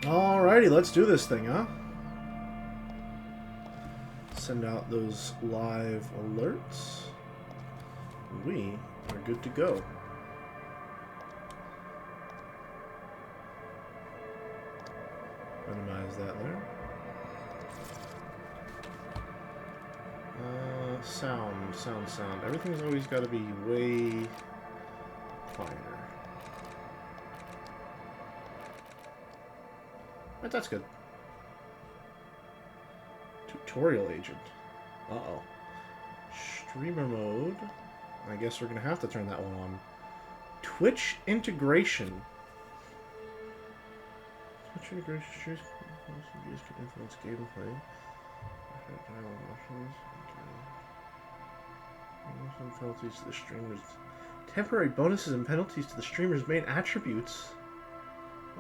Alrighty, let's do this thing, huh? Send out those live alerts. We are good to go. Minimize that there. Sound. Everything's always got to be way quieter. Right, that's good. Tutorial agent. Uh-oh. Streamer mode. I guess we're going to have to turn that one on. Twitch integration. Twitch integration streams could influence gameplay. Penalties to the streamers. Temporary bonuses and penalties to the streamer's main attributes.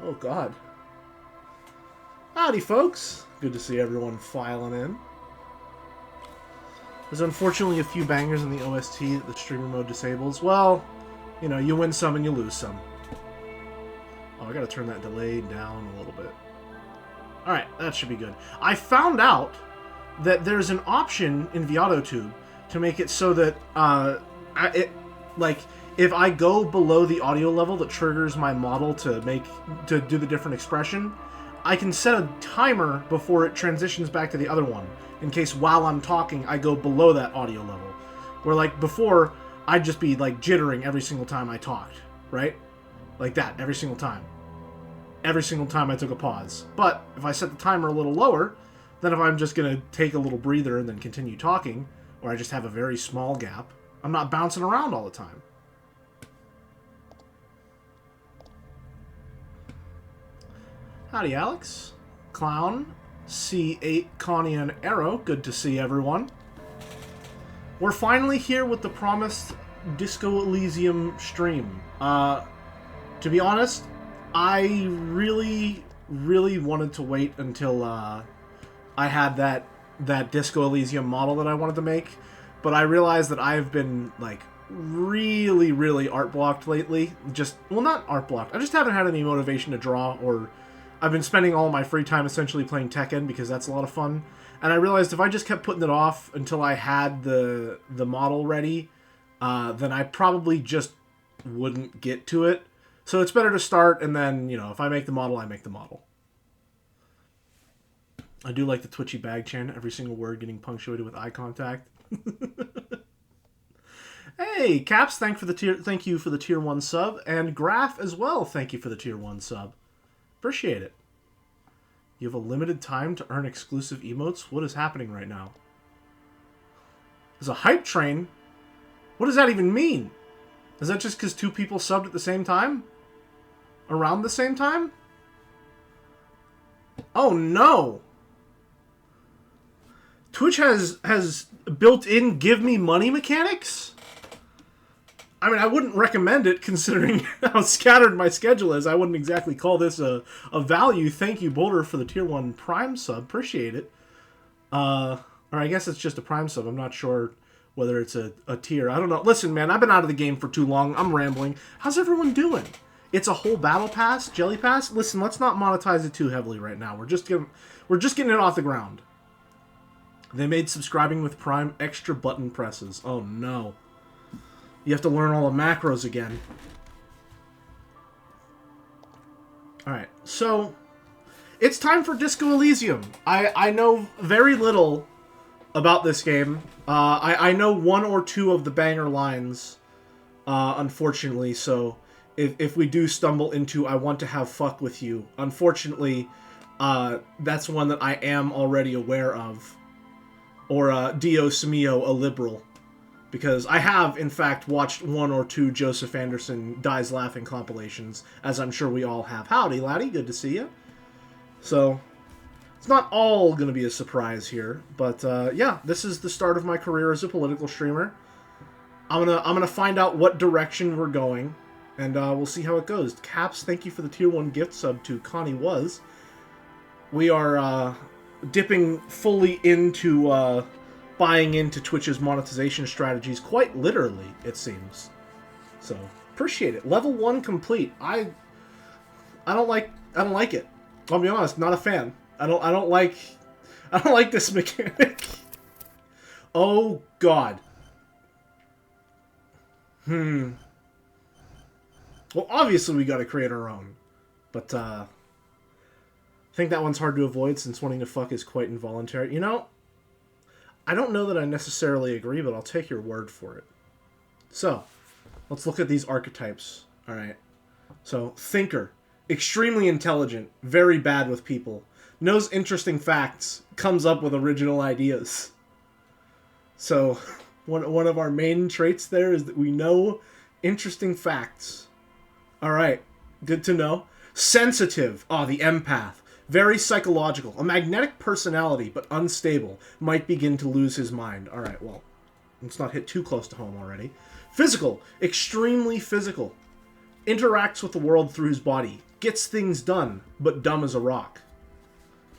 Oh, God. Howdy, folks. Good to see everyone filing in. There's unfortunately a few bangers in the OST that the streamer mode disables. Well, you know, you win some and you lose some. Oh, I gotta turn that delay down a little bit. Alright, that should be good. I found out that there's an option in ViadoTube to make it so that, if I go below the audio level that triggers my model to do the different expression, I can set a timer before it transitions back to the other one, in case while I'm talking I go below that audio level. Where, like, before, I'd just be, like, jittering every single time I talked, right? Like that, every single time. Every single time I took a pause. But if I set the timer a little lower, then if I'm just going to take a little breather and then continue talking, or I just have a very small gap, I'm not bouncing around all the time. Howdy, Alex. Clown, C8, Connie, and Arrow. Good to see everyone. We're finally here with the promised Disco Elysium stream. To be honest, I really wanted to wait until I had that Disco Elysium model that I wanted to make, but I realized that I've been, like, really art blocked lately. Well, not art blocked. I just haven't had any motivation to draw, or I've been spending all my free time essentially playing Tekken because that's a lot of fun. And I realized if I just kept putting it off until I had the model ready, then I probably just wouldn't get to it. So it's better to start, and then, you know, if I make the model, I make the model. I do like the twitchy bag chant, every single word getting punctuated with eye contact. Hey, Caps, thank you for the tier 1 sub, and Graph as well, thank you for the tier 1 sub. Appreciate it. You have a limited time to earn exclusive emotes? What is happening right now? There's a hype train? What does that even mean? Is that just because 2 people subbed at the same time? Around the same time? Oh no! Twitch has built-in give me money mechanics? I mean, I wouldn't recommend it considering how scattered my schedule is. I wouldn't exactly call this a value. Thank you, Boulder, for the tier 1 Prime sub. Appreciate it. Or I guess it's just a Prime sub. I'm not sure whether it's a tier. I don't know. Listen, man, I've been out of the game for too long. I'm rambling. How's everyone doing? It's a whole battle pass, jelly pass. Listen, let's not monetize it too heavily right now. We're just getting it off the ground. They made subscribing with Prime extra button presses. Oh no. You have to learn all the macros again. Alright, so it's time for Disco Elysium. I know very little about this game. I know 1 or 2 of the banger lines, unfortunately, so if we do stumble into I want to have fuck with you, unfortunately, that's one that I am already aware of. Or Dios mio, a liberal. Because I have, in fact, watched 1 or 2 Joseph Anderson Dies Laughing compilations, as I'm sure we all have. Howdy, laddie. Good to see you. So, it's not all going to be a surprise here, but yeah, this is the start of my career as a political streamer. I'm gonna find out what direction we're going, and we'll see how it goes. Caps, thank you for the tier 1 gift sub to Connie Was. We are dipping fully into buying into Twitch's monetization strategies, quite literally, it seems. So, appreciate it. Level 1 complete. I don't like it. I'll be honest, not a fan. I don't like this mechanic. Oh god. Well, obviously we gotta create our own. But, I think that one's hard to avoid since wanting to fuck is quite involuntary. You know, I don't know that I necessarily agree, but I'll take your word for it. So, let's look at these archetypes. Alright. So, thinker. Extremely intelligent. Very bad with people. Knows interesting facts. Comes up with original ideas. So, one of our main traits there is that we know interesting facts. Alright. Good to know. Sensitive. Oh, the empath. Very psychological. A magnetic personality, but unstable. Might begin to lose his mind. Alright, well, let's not hit too close to home already. Physical. Extremely physical. Interacts with the world through his body. Gets things done, but dumb as a rock.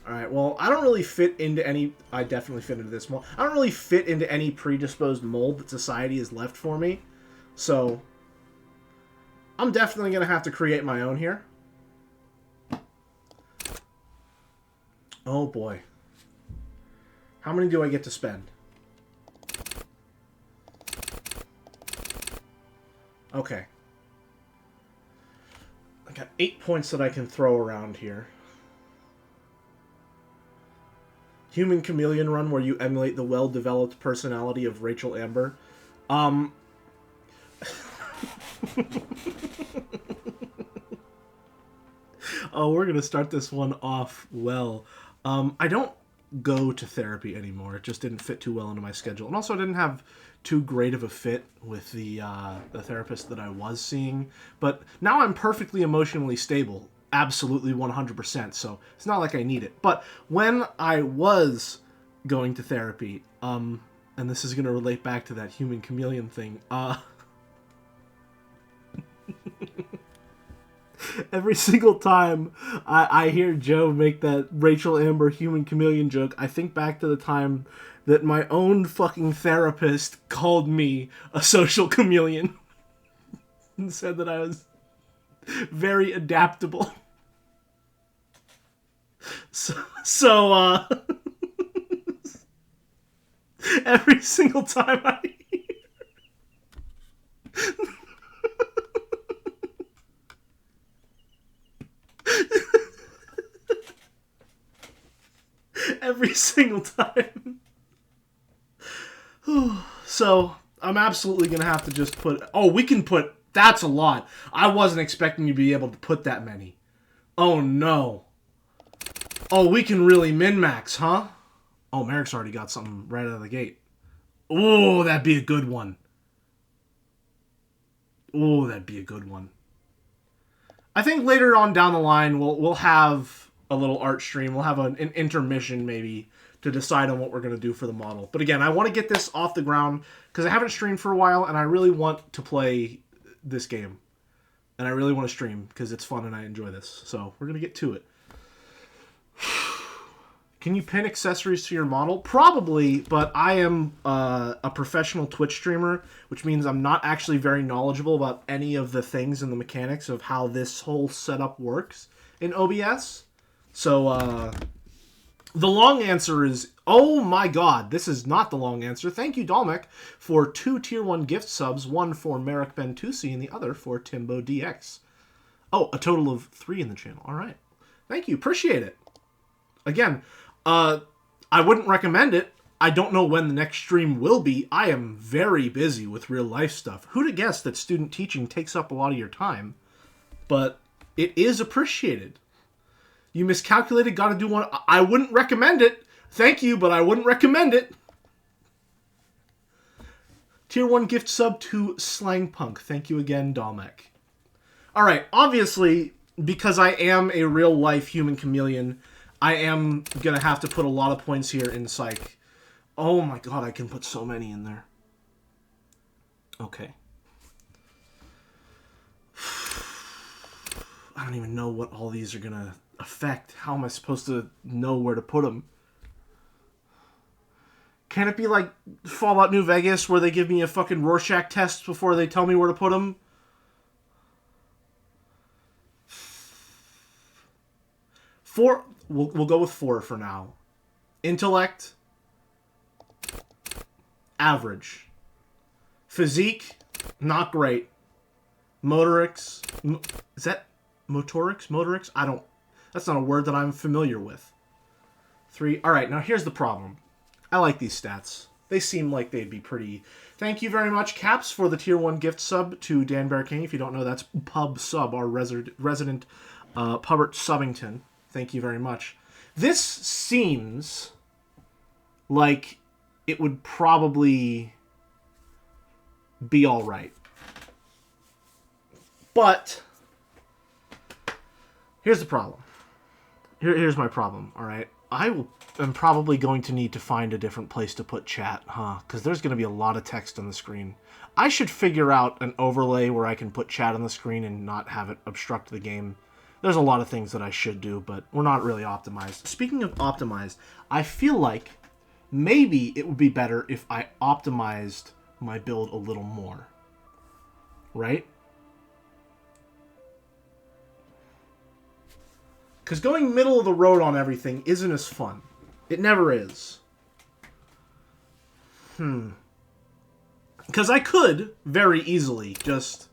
Alright, well, I don't really fit into any... I definitely fit into this mold. I don't really fit into any predisposed mold that society has left for me. So, I'm definitely going to have to create my own here. Oh boy. How many do I get to spend? Okay. I got 8 points that I can throw around here. Human Chameleon Run, where you emulate the well-developed personality of Rachel Amber. Oh, we're gonna start this one off well. I don't go to therapy anymore. It just didn't fit too well into my schedule. And also I didn't have too great of a fit with the therapist that I was seeing. But now I'm perfectly emotionally stable. Absolutely 100%. So it's not like I need it. But when I was going to therapy, and this is going to relate back to that human chameleon thing, every single time I hear Joe make that Rachel Amber human chameleon joke, I think back to the time that my own fucking therapist called me a social chameleon and said that I was very adaptable. So every single time I hear every single time. So, I'm absolutely going to have to just put... Oh, we can put... That's a lot. I wasn't expecting you to be able to put that many. Oh, no. Oh, we can really min-max, huh? Oh, Merrick's already got something right out of the gate. Oh, that'd be a good one. Oh, that'd be a good one. I think later on down the line, we'll have a little art stream. We'll have an intermission, maybe, to decide on what we're going to do for the model. But again, I want to get this off the ground because I haven't streamed for a while, and I really want to play this game. And I really want to stream because it's fun and I enjoy this. So we're going to get to it. Can you pin accessories to your model? Probably, but I am a professional Twitch streamer, which means I'm not actually very knowledgeable about any of the things and the mechanics of how this whole setup works in OBS. So, the long answer is, oh my god, this is not the long answer. Thank you, Dalmek, for 2 Tier 1 gift subs, one for Merrick Bentusi and the other for Timbo DX. Oh, a total of 3 in the channel. All right. Thank you. Appreciate it. Again, I wouldn't recommend it. I don't know when the next stream will be. I am very busy with real life stuff. Who'd have guessed that student teaching takes up a lot of your time? But it is appreciated. You miscalculated, gotta do one. I wouldn't recommend it. Thank you, but I wouldn't recommend it. Tier 1 gift sub to Slangpunk. Thank you again, Dalmek. Alright, obviously, because I am a real life human chameleon, I am going to have to put a lot of points here in Psych. Oh my god, I can put so many in there. Okay. I don't even know what all these are going to affect. How am I supposed to know where to put them? Can it be like Fallout New Vegas where they give me a fucking Rorschach test before they tell me where to put them? 4. We'll go with 4 for now. Intellect, average. Physique, not great. Motorics, is that motorics? Motorics? I don't, that's not a word that I'm familiar with. 3. All right, now here's the problem. I like these stats. They seem like they'd be pretty. Thank you very much, Caps, for the tier 1 gift sub to Dan Bear King. If you don't know, that's Pub Sub, our resident Pubbert Subbington. Thank you very much. This seems like it would probably be all right. But here's the problem. Here's my problem, all right? I'm probably going to need to find a different place to put chat, because there's going to be a lot of text on the screen. I should figure out an overlay where I can put chat on the screen and not have it obstruct the game. There's a lot of things that I should do, but we're not really optimized. Speaking of optimized, I feel like maybe it would be better if I optimized my build a little more. Right? Because going middle of the road on everything isn't as fun. It never is. Because I could very easily just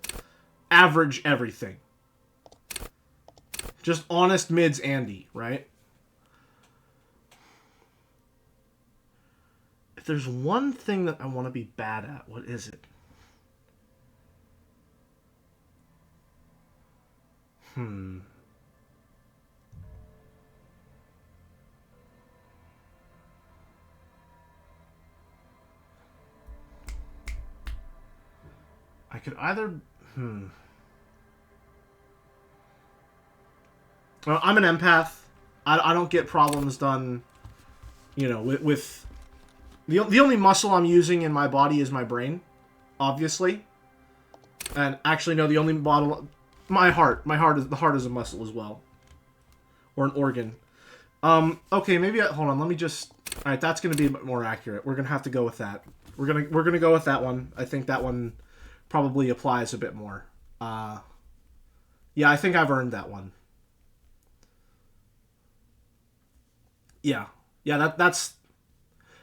average everything. Just honest mids Andy, right? If there's one thing that I want to be bad at, what is it? I could either... Well, I'm an empath. I don't get problems done, you know, with... The only muscle I'm using in my body is my brain, obviously. And actually, no, the only bottle... My heart. The heart is a muscle as well. Or an organ. Okay, maybe... hold on, let me just... Alright, that's going to be a bit more accurate. We're going to have to go with that. We're gonna go with that one. I think that one probably applies a bit more. Yeah, I think I've earned that one. Yeah, that's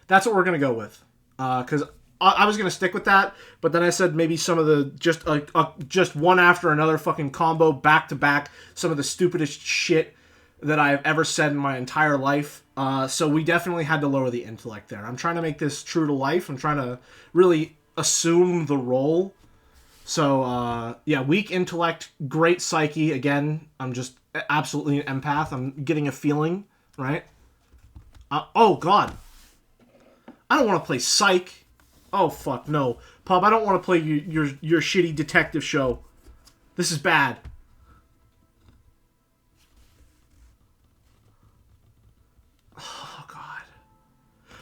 what we're gonna go with. Because I was gonna stick with that, but then I said maybe some of the just one after another fucking combo back to back. Some of the stupidest shit that I've ever said in my entire life. So we definitely had to lower the intellect there. I'm trying to make this true to life. I'm trying to really assume the role. So, yeah, weak intellect, great psyche. Again, I'm just absolutely an empath. I'm getting a feeling, right? Oh, God. I don't want to play Psych. Oh, fuck, no. Pub, I don't want to play your shitty detective show. This is bad. Oh, God.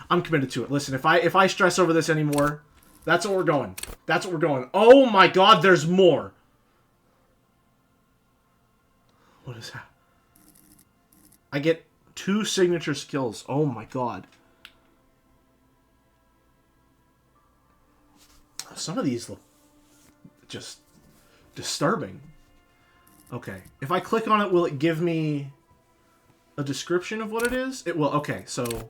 I'm committed to it. Listen, if I stress over this anymore... That's what we're going. That's what we're going. Oh my God, there's more. What is that? I get 2 signature skills. Oh my God. Some of these look just disturbing. Okay. If I click on it, will it give me a description of what it is? It will. Okay, so...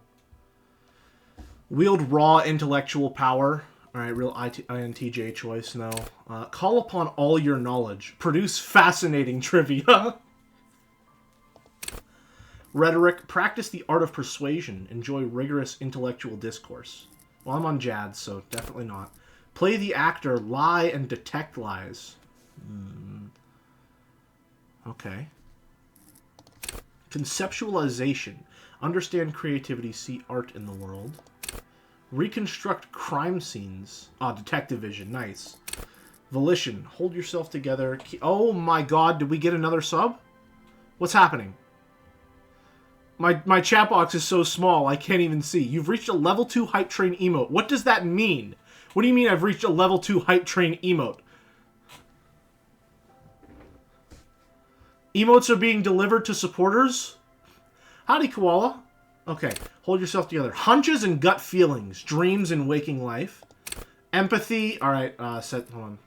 Wield raw intellectual power. Alright, real INTJ choice, no. Call upon all your knowledge. Produce fascinating trivia. Rhetoric. Practice the art of persuasion. Enjoy rigorous intellectual discourse. Well, I'm on Jad, so definitely not. Play the actor. Lie and detect lies. Okay. Conceptualization. Understand creativity. See art in the world. Reconstruct crime scenes. Detective vision. Nice. Volition. Hold yourself together. Oh my God, did we get another sub? What's happening? My chat box is so small, I can't even see. You've reached a level 2 hype train emote. What does that mean? What do you mean I've reached a level 2 hype train emote? Emotes are being delivered to supporters? Howdy, Koala. Okay, hold yourself together. Hunches and gut feelings. Dreams and waking life. Empathy. Alright, hold on.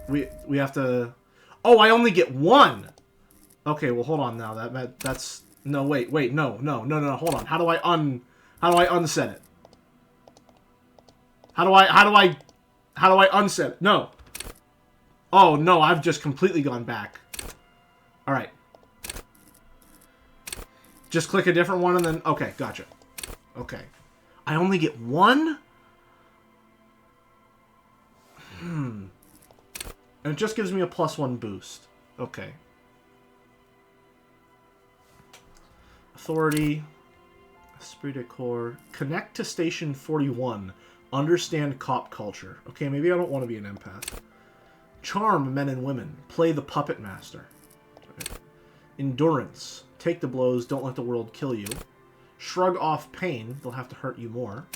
We have to... Oh, I only get 1! Okay, well, hold on now. That's... No, wait, no, hold on. How do I unset it? How do I unset it? No. Oh, no, I've just completely gone back. Alright. Just click a different one and then... Okay, gotcha. Okay. I only get one? And it just gives me a +1 boost. Okay. Authority. Esprit de corps. Connect to Station 41. Understand cop culture. Okay, maybe I don't want to be an empath. Charm men and women. Play the puppet master. Endurance. Take the blows, don't let the world kill you. Shrug off pain, they'll have to hurt you more.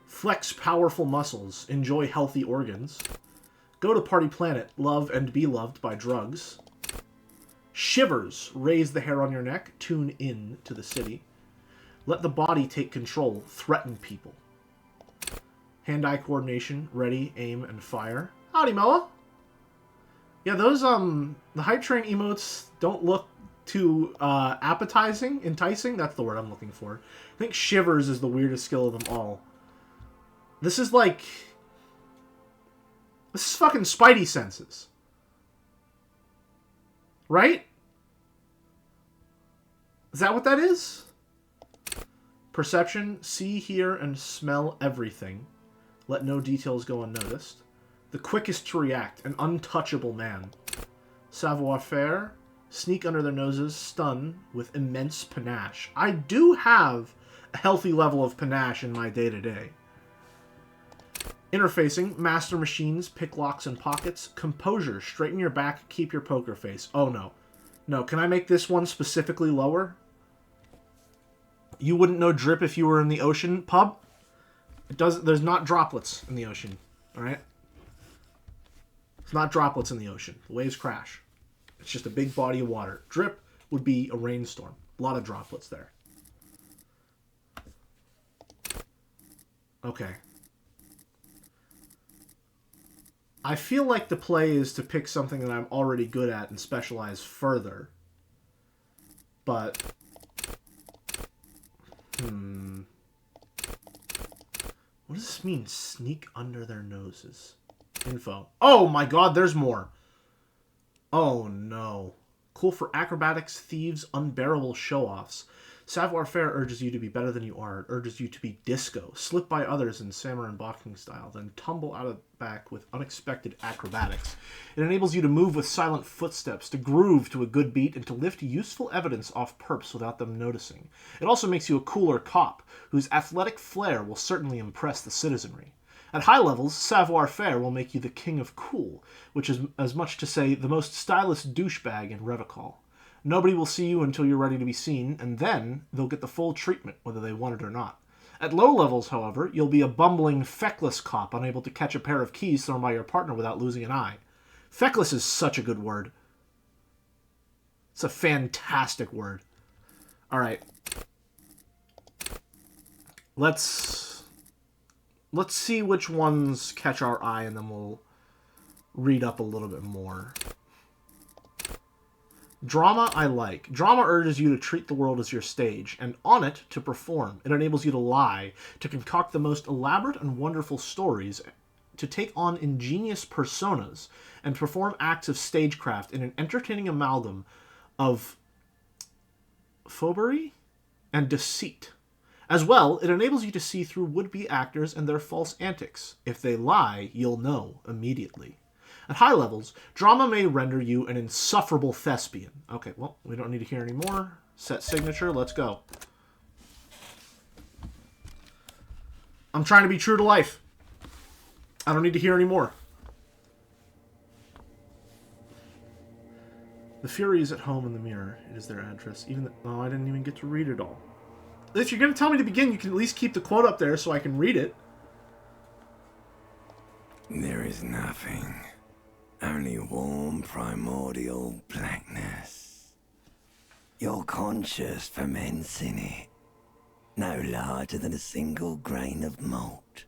Flex powerful muscles, enjoy healthy organs. Go to Party Planet, love and be loved by drugs. Shivers, raise the hair on your neck, tune in to the city. Let the body take control, threaten people. Hand-eye coordination, ready, aim, and fire. Howdy, Moa! Yeah, those, the hype train emotes don't look too, appetizing, enticing. That's the word I'm looking for. I think Shivers is the weirdest skill of them all. This is like... This is fucking Spidey senses. Right? Is that what that is? Perception, see, hear, and smell everything. Let no details go unnoticed. The quickest to react, an untouchable man. Savoir-faire, sneak under their noses, stun with immense panache. I do have a healthy level of panache in my day-to-day. Interfacing, master machines, pick locks and pockets. Composure, straighten your back, keep your poker face. Oh no. No, can I make this one specifically lower? You wouldn't know drip if you were in the ocean, pub? It doesn't. There's not droplets in the ocean, alright? It's not droplets in the ocean. The waves crash. It's just a big body of water. Drip would be a rainstorm. A lot of droplets there. Okay. I feel like the play is to pick something that I'm already good at and specialize further. But... What does this mean? Sneak under their noses. Info. Oh my god, there's more. Oh no. Cool for acrobatics, thieves, unbearable show-offs. Savoir-faire urges you to be better than you are. It urges you to be disco. Slip by others in samurai boxing style, then tumble out of back with unexpected acrobatics. It enables you to move with silent footsteps, to groove to a good beat, and to lift useful evidence off perps without them noticing. It also makes you a cooler cop, whose athletic flair will certainly impress the citizenry. At high levels, savoir-faire will make you the king of cool, which is as much to say the most stylish douchebag in Revocol. Nobody will see you until you're ready to be seen, and then they'll get the full treatment, whether they want it or not. At low levels, however, you'll be a bumbling, feckless cop unable to catch a pair of keys thrown by your partner without losing an eye. Feckless is such a good word. It's a fantastic word. Alright. Let's see which ones catch our eye, and then we'll read up a little bit more. Drama I like. Drama urges you to treat the world as your stage, and on it to perform. It enables you to lie, to concoct the most elaborate and wonderful stories, to take on ingenious personas, and perform acts of stagecraft in an entertaining amalgam of faubery and deceit. As well, it enables you to see through would-be actors and their false antics. If they lie, you'll know immediately. At high levels, drama may render you an insufferable thespian. Okay, well, we don't need to hear any more. Set signature, let's go. I'm trying to be true to life. I don't need to hear any more. The Fury is at home in the mirror. It is their address. Oh, I didn't even get to read it all. If you're going to tell me to begin, you can at least keep the quote up there so I can read it. There is nothing. Only warm primordial blackness. Your conscious ferments in it. No larger than a single grain of malt.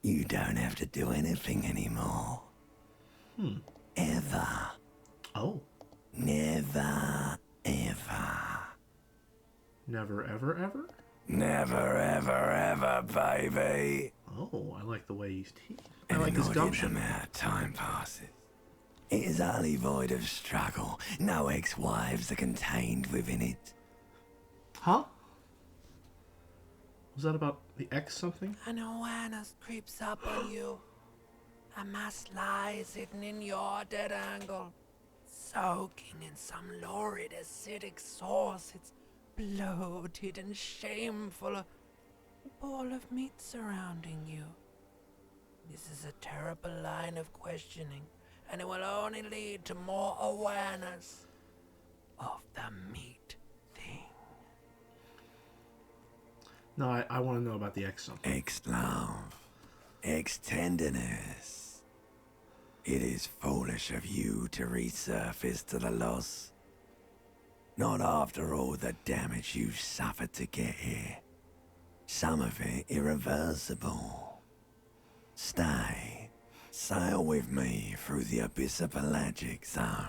You don't have to do anything anymore. Ever. Oh. Never, ever. Never, ever, ever? Never, ever, ever, baby. Oh, I like the way he's teeth. I And like his not gumption. in the amount time passes. It is utterly void of struggle. No ex-wives are contained within it. Huh? Was that about the X something? An awareness creeps up on you. A mass lies hidden in your dead angle, soaking in some lurid acidic sauce. It's bloated and shameful, a ball of meat surrounding you. This is a terrible line of questioning, and it will only lead to more awareness of the meat thing. No, I want to know about the X something. Ex-love. Ex-tenderness. It is foolish of you to resurface to the loss. Not after all the damage you've suffered to get here. Some of it irreversible. Stay. Sail with me through the abyss of pelagic zone.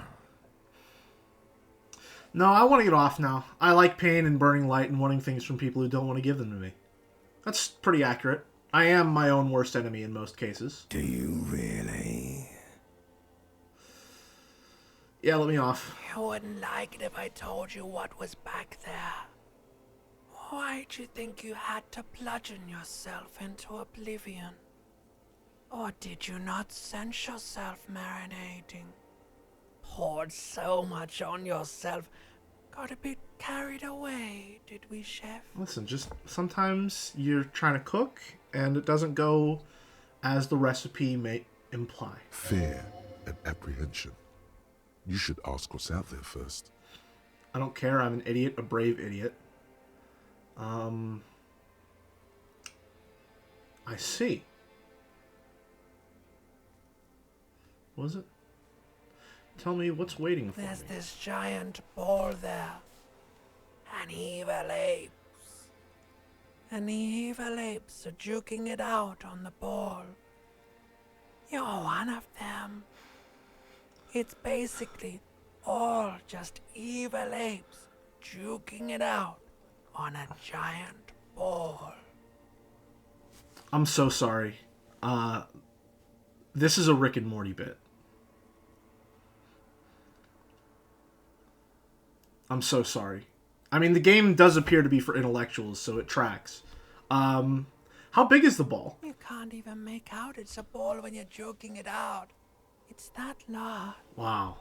No, I want to get off now. I like pain and burning light and wanting things from people who don't want to give them to me. That's pretty accurate. I am my own worst enemy in most cases. Do you really? Yeah, let me off. You wouldn't like it if I told you what was back there. Why'd you think you had to bludgeon yourself into oblivion? Or did you not sense yourself marinating? Poured so much on yourself. Got a bit carried away, did we, Chef? Listen, just sometimes you're trying to cook and it doesn't go as the recipe may imply. Fear and apprehension. You should ask what's out there first. I don't care. I'm an idiot, a brave idiot. I see. What was it? Tell me what's waiting for There's me. this giant ball there. And evil apes. And the evil apes are juking it out on the ball. You're one of them. It's basically all just evil apes juking it out on a giant ball. I'm so sorry. This is a Rick and Morty bit. I'm so sorry. I mean, the game does appear to be for intellectuals, so it tracks. How big is the ball? You can't even make out it's a ball when you're joking it out. It's that large. Wow.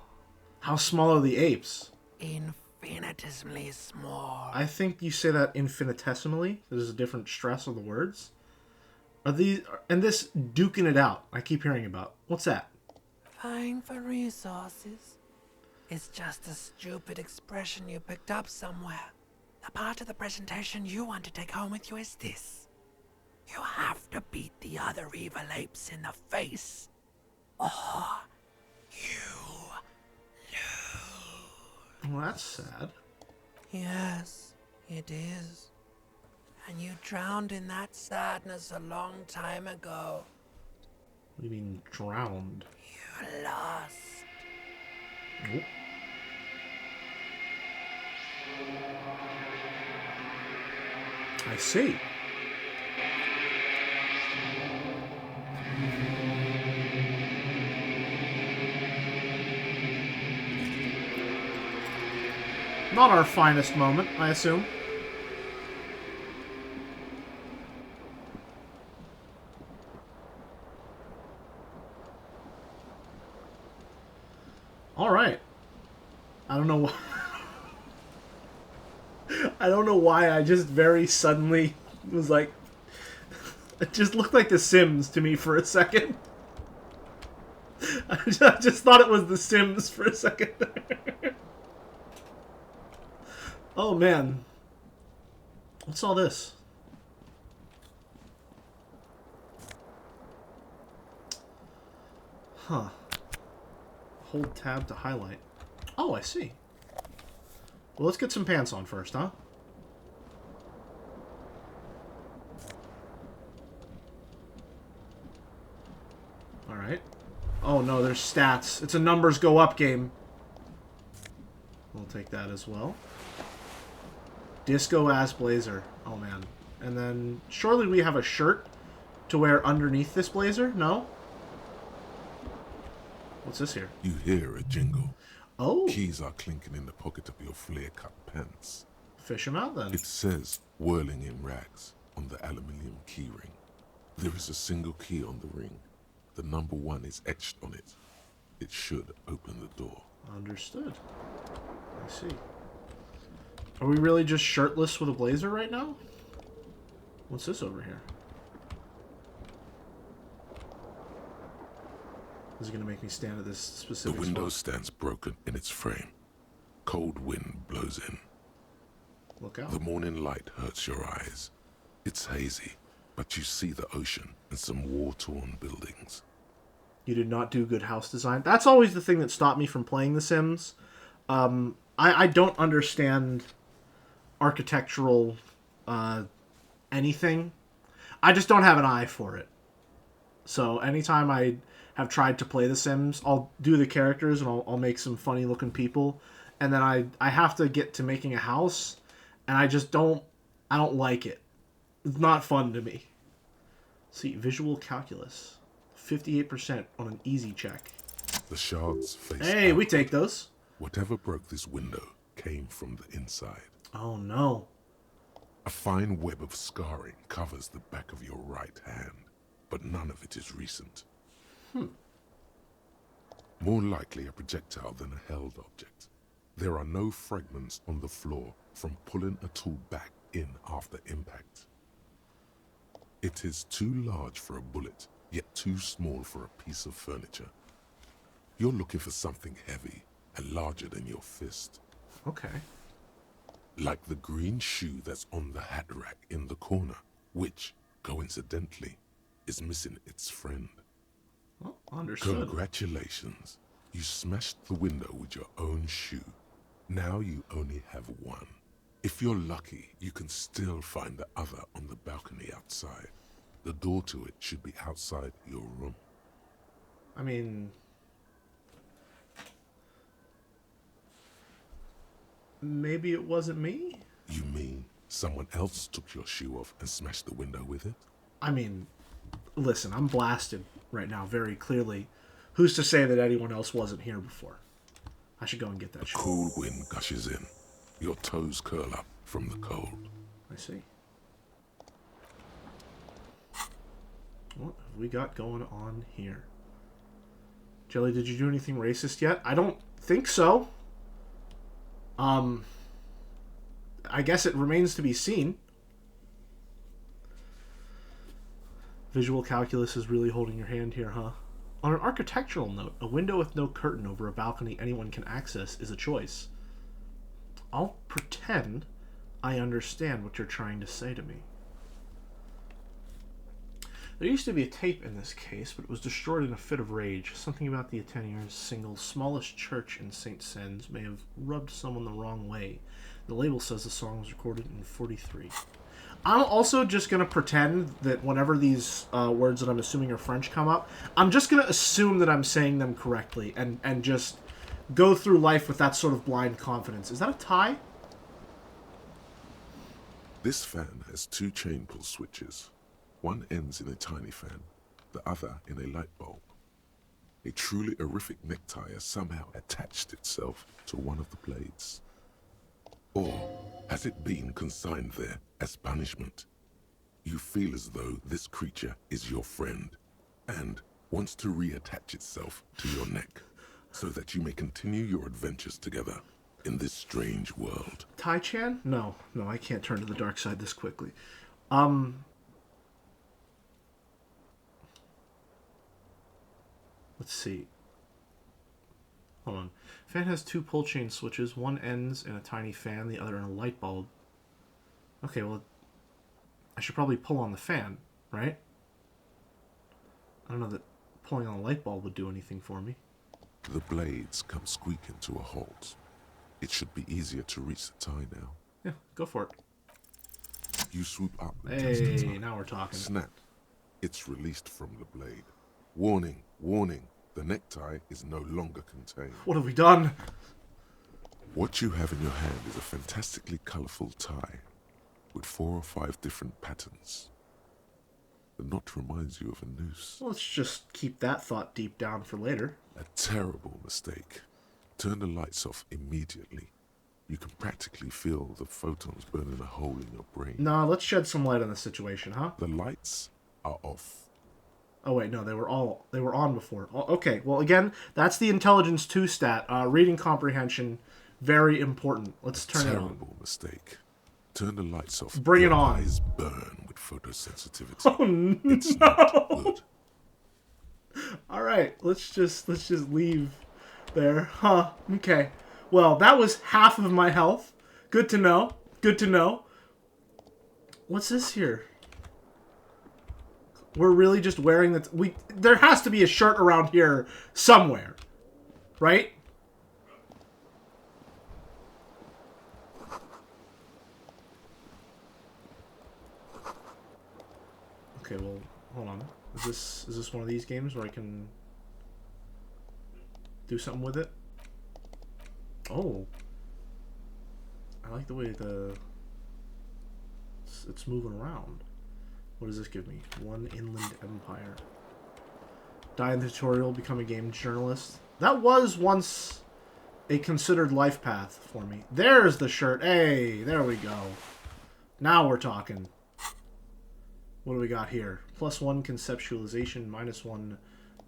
How small are the apes? Infinitesimally small. I think you say that infinitesimally. There's a different stress on the words. Are these... And this duking it out I keep hearing about. What's that? Vying for resources. It's just a stupid expression you picked up somewhere. The part of the presentation you want to take home with you is this. You have to beat the other evil apes in the face. Or you lose. Well, that's sad. Yes, it is. And you drowned in that sadness a long time ago. What do you mean, drowned? You lost. Nope. I see. Not our finest moment, I assume. All right. I don't know why. I don't know why I just very suddenly was like... It just looked like The Sims to me for a second. I just thought it was The Sims for a second. Oh, man. What's all this? Huh. Hold tab to highlight. Oh, I see. Well, let's get some pants on first, huh? Alright. Oh no, there's stats. It's a numbers go up game. take that as well. Disco ass blazer. Oh man. And then surely we have a shirt to wear underneath this blazer? No? What's this here? You hear a jingle. Oh. Keys are clinking in the pocket of your flare-cut pants. Fish them out then. It says, whirling in rags, on the aluminium key ring. There is a single key on the ring. The number 1 is etched on it. It should open the door. Understood. I see. Are we really just shirtless with a blazer right now? What's this over here? Is it going to make me stand at this specific The window spot? stands broken in its frame. Cold wind blows in. Look out. The morning light hurts your eyes. It's hazy, but you see the ocean and some war-torn buildings. You did not do good house design. That's always the thing that stopped me from playing The Sims. I don't understand architectural anything. I just don't have an eye for it. So anytime I have tried to play The Sims, I'll do the characters and I'll make some funny looking people. And then I have to get to making a house, and I don't like it. It's not fun to me. See, visual calculus. 58% on an easy check. The shards face Hey, we outward. take those. Whatever broke this window came from the inside. Oh no. A fine web of scarring covers the back of your right hand, but none of it is recent. More likely a projectile than a held object. There are no fragments on the floor from pulling a tool back in after impact. It is too large for a bullet, yet too small for a piece of furniture. You're looking for something heavy and larger than your fist. Okay. Like the green shoe that's on the hat rack in the corner, which, coincidentally, is missing its friend. Well, understood. Congratulations. You smashed the window with your own shoe. Now you only have one. If you're lucky, you can still find the other on the balcony outside. The door to it should be outside your room. I mean, maybe it wasn't me? You mean someone else took your shoe off and smashed the window with it? I mean, listen, I'm blasted right now very clearly. Who's to say that anyone else wasn't here before? I should go and get that shit. Cool wind gushes in. Your toes curl up from the cold. I see. What have we got going on here? Jelly, did you do anything racist yet? I don't think so. I guess it remains to be seen. Visual calculus is really holding your hand here, huh? On an architectural note, a window with no curtain over a balcony anyone can access is a choice. I'll pretend I understand what you're trying to say to me. There used to be a tape in this case, but it was destroyed in a fit of rage. Something about the Attenier's single smallest church in St. Sens may have rubbed someone the wrong way. The label says the song was recorded in 43. I'm also just going to pretend that whenever these words that I'm assuming are French come up, I'm just going to assume that I'm saying them correctly and just go through life with that sort of blind confidence. Is that a tie? This fan has 2 chain pull switches. One ends in a tiny fan, the other in a light bulb. A truly horrific necktie has somehow attached itself to one of the blades. Or has it been consigned there as punishment? You feel as though this creature is your friend and wants to reattach itself to your neck so that you may continue your adventures together in this strange world. Tai-chan? No, I can't turn to the dark side this quickly. Let's see. Hold on. Fan has 2 pull chain switches. One ends in a tiny fan, the other in a light bulb. Okay, well, I should probably pull on the fan, right? I don't know that pulling on a light bulb would do anything for me. The blades come squeaking to a halt. It should be easier to reach the tie now. Yeah, go for it. You swoop up against the tie. Hey, now we're talking. Snap. It's released from the blade. Warning, warning. The necktie is no longer contained. What have we done? What you have in your hand is a fantastically colorful tie with 4 or 5 different patterns. The knot reminds you of a noose. Let's just keep that thought deep down for later. A terrible mistake. Turn the lights off immediately. You can practically feel the photons burning a hole in your brain. No, let's shed some light on the situation, huh? The lights are off. Oh wait, no, they were on before. Okay, well again, that's the intelligence 2 stat. Reading comprehension, very important. Let's turn it on. Terrible mistake. Turn the lights off. Bring Your it on. Eyes burn with photosensitivity. Oh no! It's not good. All right, let's just leave there, huh? Okay. Well, that was half of my health. Good to know. Good to know. What's this here? We're really just wearing that. There has to be a shirt around here somewhere, right? Okay, well, hold on. Is this one of these games where I can do something with it? Oh, I like the way it's moving around. What does this give me? 1 inland empire. Die in the tutorial, become a game journalist. That was once a considered life path for me. There's the shirt. Hey, there we go. Now we're talking. What do we got here? +1 conceptualization, -1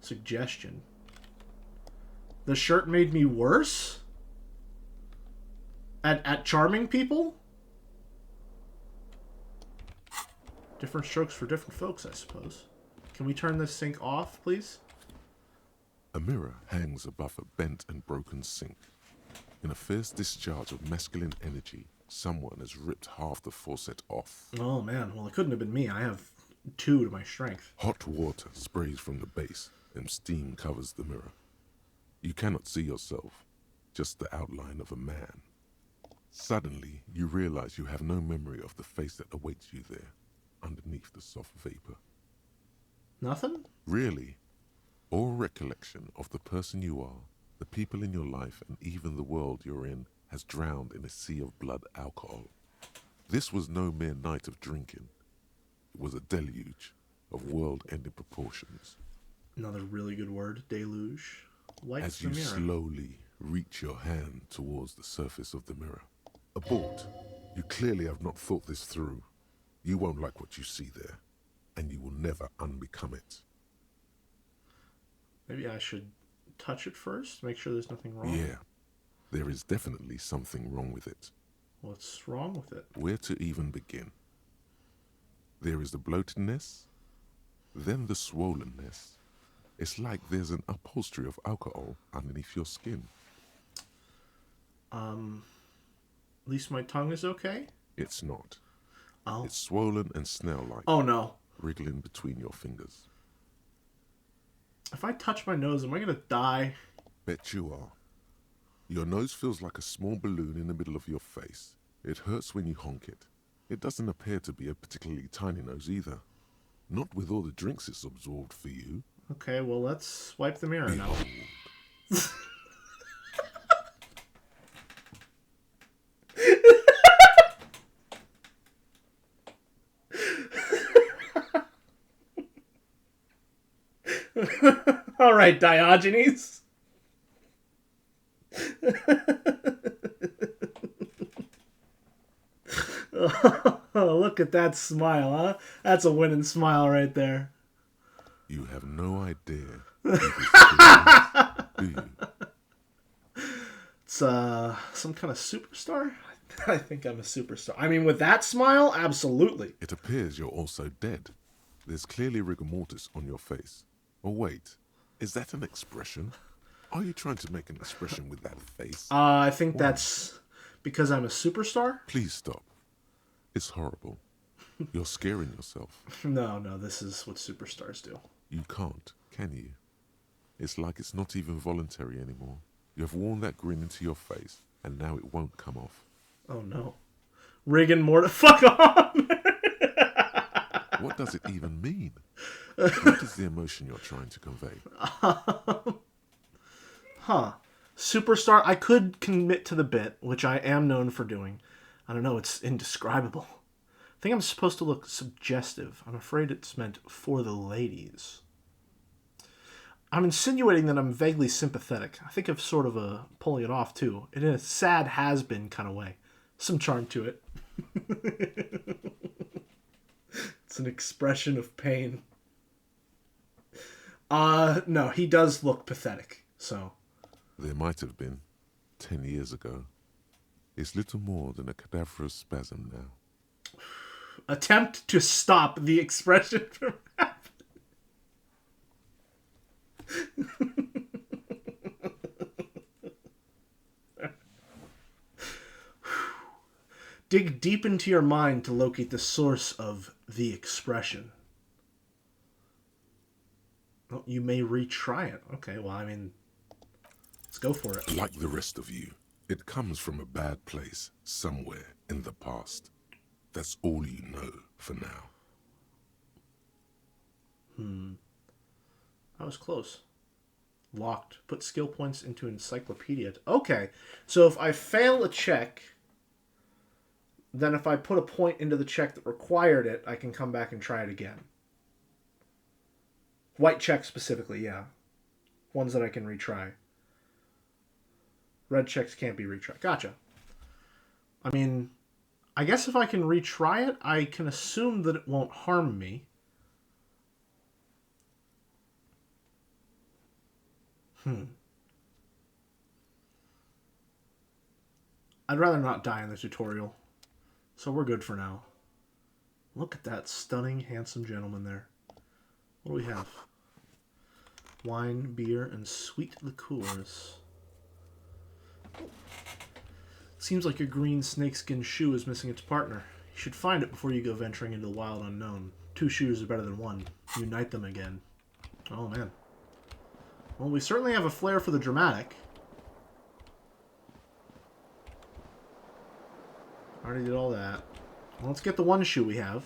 suggestion. The shirt made me worse? At charming people? Different strokes for different folks, I suppose. Can we turn this sink off, please? A mirror hangs above a bent and broken sink. In a fierce discharge of masculine energy, someone has ripped half the faucet off. Oh man, well it couldn't have been me. I have 2 to my strength. Hot water sprays from the base and steam covers the mirror. You cannot see yourself, just the outline of a man. Suddenly, you realize you have no memory of the face that awaits you there, underneath the soft vapor. Nothing? Really, all recollection of the person you are, the people in your life, and even the world you're in has drowned in a sea of blood alcohol. This was no mere night of drinking. It was a deluge of world-ending proportions. Another really good word, deluge. Lights As the you mirror. slowly reach your hand towards the surface of the mirror. Abort. You clearly have not thought this through. You won't like what you see there, and you will never unbecome it. Maybe I should touch it first, make sure there's nothing wrong. Yeah, there is definitely something wrong with it. What's wrong with it? Where to even begin? There is the bloatedness, then the swollenness. It's like there's an upholstery of alcohol underneath your skin. At least my tongue is okay? It's not. Oh. It's swollen and snail-like, Oh no. wriggling between your fingers. If I touch my nose, am I gonna die? Bet you are. Your nose feels like a small balloon in the middle of your face. It hurts when you honk it. It doesn't appear to be a particularly tiny nose either. Not with all the drinks it's absorbed for you. Okay, well let's wipe the mirror now. Behold. All right, Diogenes. Oh, look at that smile, huh? That's a winning smile right there. You have no idea who this kid is, do you? It's some kind of superstar? I think I'm a superstar. I mean, with that smile, absolutely. It appears you're also dead. There's clearly rigor mortis on your face. Oh wait, is that an expression? Are you trying to make an expression with that face? I think that's because I'm a superstar. Please stop. It's horrible. You're scaring yourself. No, this is what superstars do. You can't, can you? It's like it's not even voluntary anymore. You have worn that grin into your face, and now it won't come off. Oh no. Rigor mortis. Fuck off! What does it even mean? What is the emotion you're trying to convey? Huh. Superstar, I could commit to the bit, which I am known for doing. I don't know, it's indescribable. I think I'm supposed to look suggestive. I'm afraid it's meant for the ladies. I'm insinuating that I'm vaguely sympathetic. I think of sort of pulling it off, too. In a sad has-been kind of way. Some charm to it. It's an expression of pain. No, he does look pathetic, so... There might have been, 10 years ago. It's little more than a cadaverous spasm now. Attempt to stop the expression from happening. Dig deep into your mind to locate the source of the expression. Well, you may retry it. Okay, well, I mean, let's go for it. Like the rest of you, it comes from a bad place, somewhere in the past. That's all you know for now. That was close. Locked. Put skill points into encyclopedia. Okay, so if I fail a check, then if I put a point into the check that required it, I can come back and try it again. White checks specifically, yeah. Ones that I can retry. Red checks can't be retried. Gotcha. I mean, I guess if I can retry it, I can assume that it won't harm me. I'd rather not die in the tutorial. So we're good for now. Look at that stunning, handsome gentleman there. What do we have? Wine, beer, and sweet liqueurs. Seems like your green snakeskin shoe is missing its partner. You should find it before you go venturing into the wild unknown. 2 shoes are better than 1. Unite them again. Oh, man. Well, we certainly have a flair for the dramatic. Already did all that. Well, let's get the 1 shoe we have.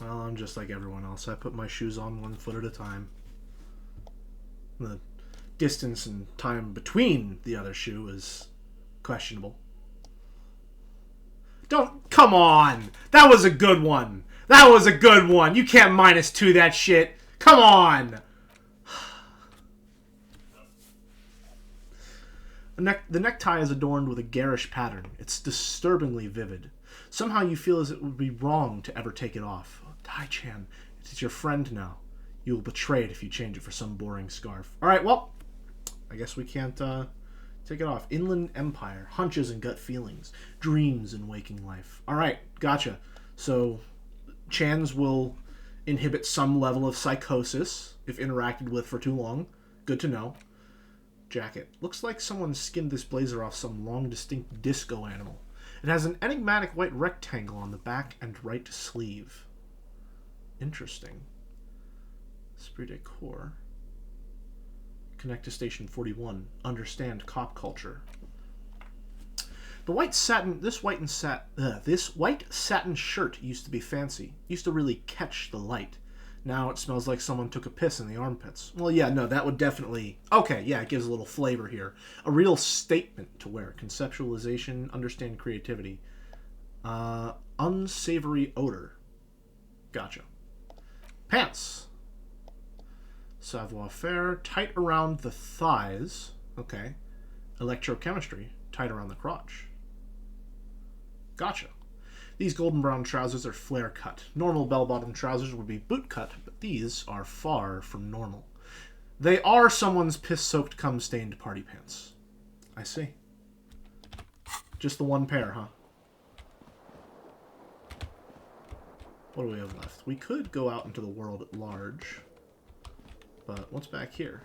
Well, I'm just like everyone else. I put my shoes on 1 foot at a time. The distance and time between the other shoe is questionable. Come on! That was a good one! That was a good one! You can't -2 that shit! Come on! The necktie is adorned with a garish pattern. It's disturbingly vivid. Somehow you feel as it would be wrong to ever take it off. Oh, Tai-chan, it is your friend now. You will betray it if you change it for some boring scarf. Alright, well, I guess we can't take it off. Inland Empire, hunches and gut feelings, dreams and waking life. Alright, gotcha. So, Chans will inhibit some level of psychosis if interacted with for too long. Good to know. Jacket. Looks like someone skinned this blazer off some long, distinct disco animal. It has an enigmatic white rectangle on the back and right sleeve. Interesting. Esprit de corps. Connect to station 41. Understand cop culture. The white satin, this white satin shirt used to be fancy. Used to really catch the light. Now it smells like someone took a piss in the armpits. Well, yeah, no, that would definitely... Okay, yeah, it gives a little flavor here. A real statement to wear. Conceptualization, understand creativity. Unsavory odor. Gotcha. Pants. Savoir-faire, tight around the thighs. Okay. Electrochemistry, tight around the crotch. Gotcha. These golden brown trousers are flare cut. Normal bell-bottom trousers would be boot cut, but these are far from normal. They are someone's piss-soaked, cum-stained party pants. I see. Just the 1 pair, huh? What do we have left? We could go out into the world at large. But what's back here?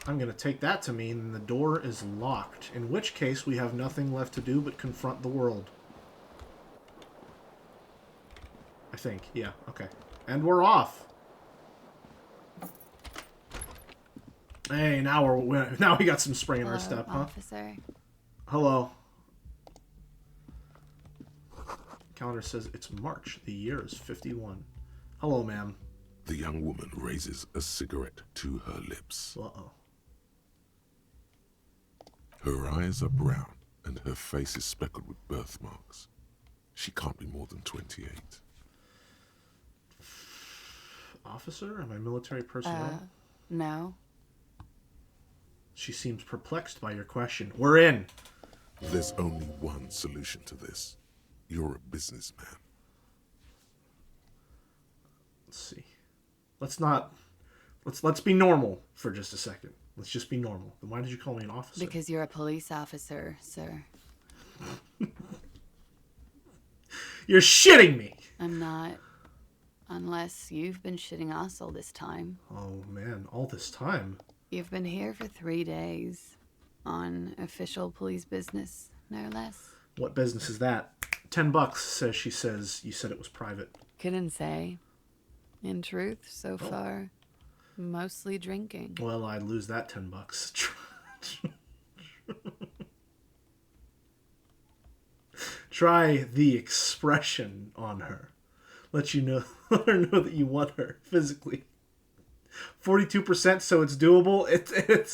I'm going to take that to mean the door is locked, in which case we have nothing left to do but confront the world. I think. Yeah, okay. And we're off! Hey, now we got some spring in our Hello, step, huh? officer. Hello. Calendar says it's March. The year is 51. Hello, ma'am. The young woman raises a cigarette to her lips. Uh-oh. Her eyes are brown, and her face is speckled with birthmarks. She can't be more than 28. Officer? Am I military personnel? No. She seems perplexed by your question. We're in. There's only one solution to this. You're a businessman. Let's see. Let's be normal for just a second. Let's just be normal. Then why did you call me an officer? Because you're a police officer, sir. You're shitting me. I'm not. Unless you've been shitting us all this time. Oh man, all this time. You've been here for 3 days. On official police business, no less. What business is that? $10 says she says you said it was private. Couldn't say. In truth, so far, mostly drinking. Well, I'd lose that $10. Try the expression on her. Let her know that you want her physically. 42%, so it's doable. It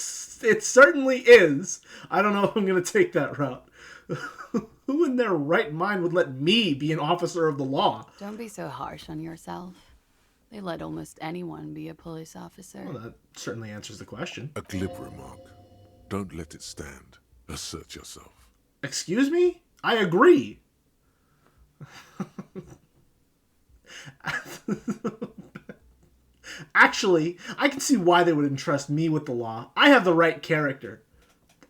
certainly is. I don't know if I'm gonna take that route. Who in their right mind would let me be an officer of the law? Don't be so harsh on yourself. They let almost anyone be a police officer. Well, that certainly answers the question. A glib remark. Don't let it stand. Assert yourself. Excuse me? I agree. Actually, I can see why they would entrust me with the law. I have the right character.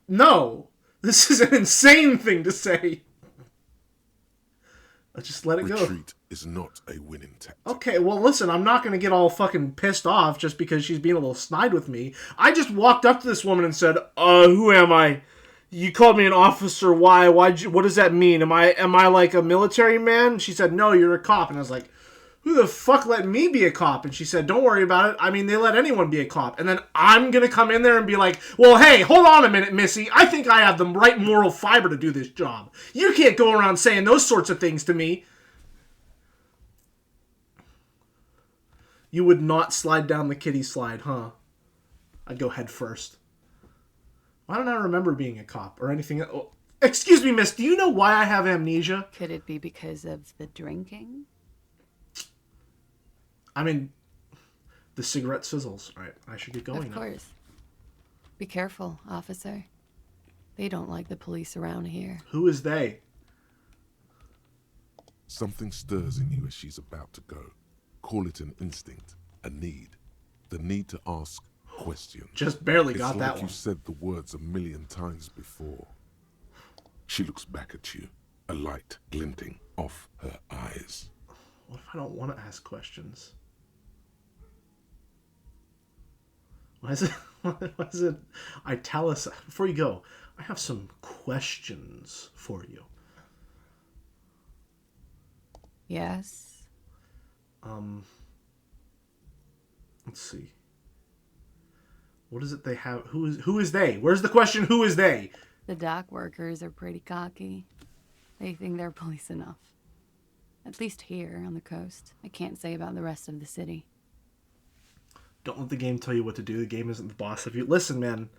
No, this is an insane thing to say. Let's just let it go. Retreat is not a winning tactic. Okay, well, listen, I'm not going to get all fucking pissed off just because she's being a little snide with me. I just walked up to this woman and said, who am I? You called me an officer. Why? What does that mean? Am I like a military man? She said, no, you're a cop. And I was like, who the fuck let me be a cop? And she said, don't worry about it. I mean, they let anyone be a cop. And then I'm going to come in there and be like, well, hey, hold on a minute, Missy. I think I have the right moral fiber to do this job. You can't go around saying those sorts of things to me. You would not slide down the kiddie slide, huh? I'd go head first. Why don't I remember being a cop or anything? Oh, excuse me, miss. Do you know why I have amnesia? Could it be because of the drinking? I mean, the cigarette sizzles. All right, I should get going Of now. course. Be careful, officer. They don't like the police around here. Who is they? Something stirs in you as she's about to go. Call it an instinct, a need. The need to ask questions. Just barely got it's that like one. you said the words a million times before. She looks back at you, a light glinting off her eyes. What if I don't want to ask questions? Why is it italicized? Before you go, I have some questions for you. Yes. Let's see. What is it they have? Who is they? Where's the question? Who is they? The dock workers are pretty cocky. They think they're police enough. At least here on the coast. I can't say about the rest of the city. Don't let the game tell you what to do. The game isn't the boss of you. Listen, man.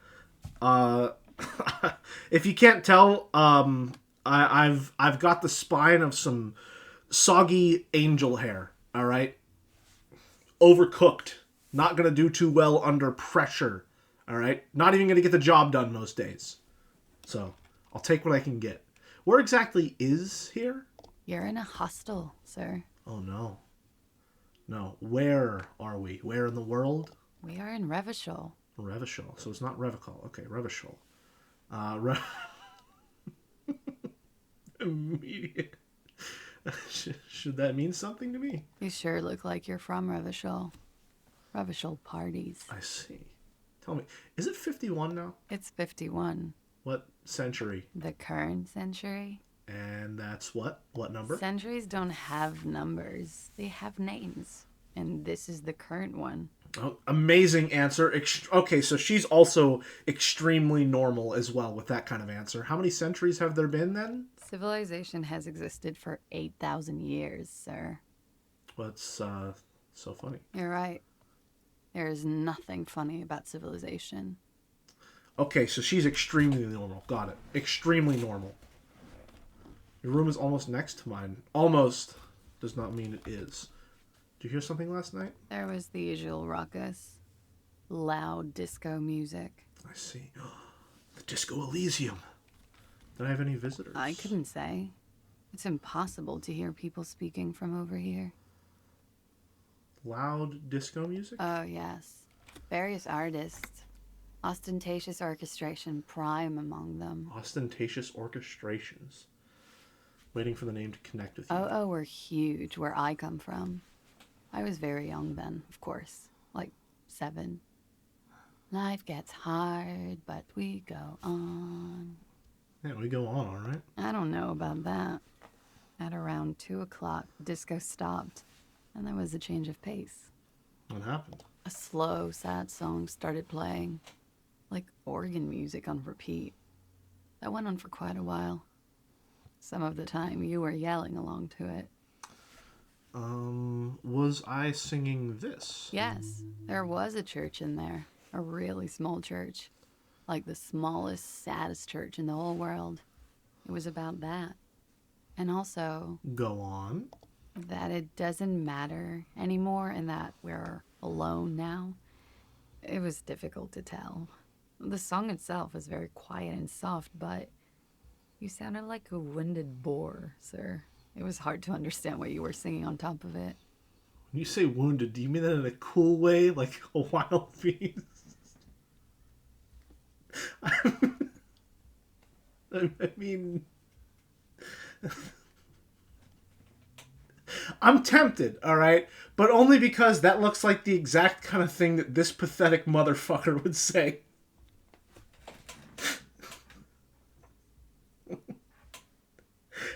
If you can't tell, I've got the spine of some soggy angel hair. All right. Overcooked. Not gonna do too well under pressure. All right. Not even gonna get the job done most days. So I'll take what I can get. Where exactly is here? You're in a hostel, sir. Oh no. No. Where are we? Where in the world? We are in Revachol. Revachol. So it's not Revachol. Okay, Revachol. Immediate. Should that mean something to me? You sure look like you're from Revachol. Revachol parties. I see. Tell me, is it 51 now? It's 51. What century? The current century? And that's what? What number? Centuries don't have numbers. They have names. And this is the current one. Oh, amazing answer. Okay, so she's also extremely normal as well with that kind of answer. How many centuries have there been then? Civilization has existed for 8,000 years, sir. What's so funny? You're right. There is nothing funny about civilization. Okay, so she's extremely normal. Got it. Extremely normal. Your room is almost next to mine. Almost does not mean it is. Did you hear something last night? There was the usual ruckus. Loud disco music. I see. The Disco Elysium. Did I have any visitors? I couldn't say. It's impossible to hear people speaking from over here. Loud disco music? Oh, yes. Various artists. Ostentatious orchestration prime among them. Ostentatious orchestrations. Waiting for the name to connect with you. Oh, were huge where I come from. I was very young then, of course. Like 7. Life gets hard, but we go on. Yeah, we go on, all right. I don't know about that. At around 2 o'clock, disco stopped, and there was a change of pace. What happened? A slow, sad song started playing, like organ music on repeat. That went on for quite a while. Some of the time, you were yelling along to it. Was I singing this? Yes, there was a church in there. A really small church. Like the smallest, saddest church in the whole world. It was about that. And also, Go on. that it doesn't matter anymore and that we're alone now. It was difficult to tell. The song itself was very quiet and soft, but you sounded like a winded boar, sir. It was hard to understand what you were singing on top of it. When you say wounded, do you mean that in a cool way, like a wild beast? I mean, I'm tempted, all right? But only because that looks like the exact kind of thing that this pathetic motherfucker would say.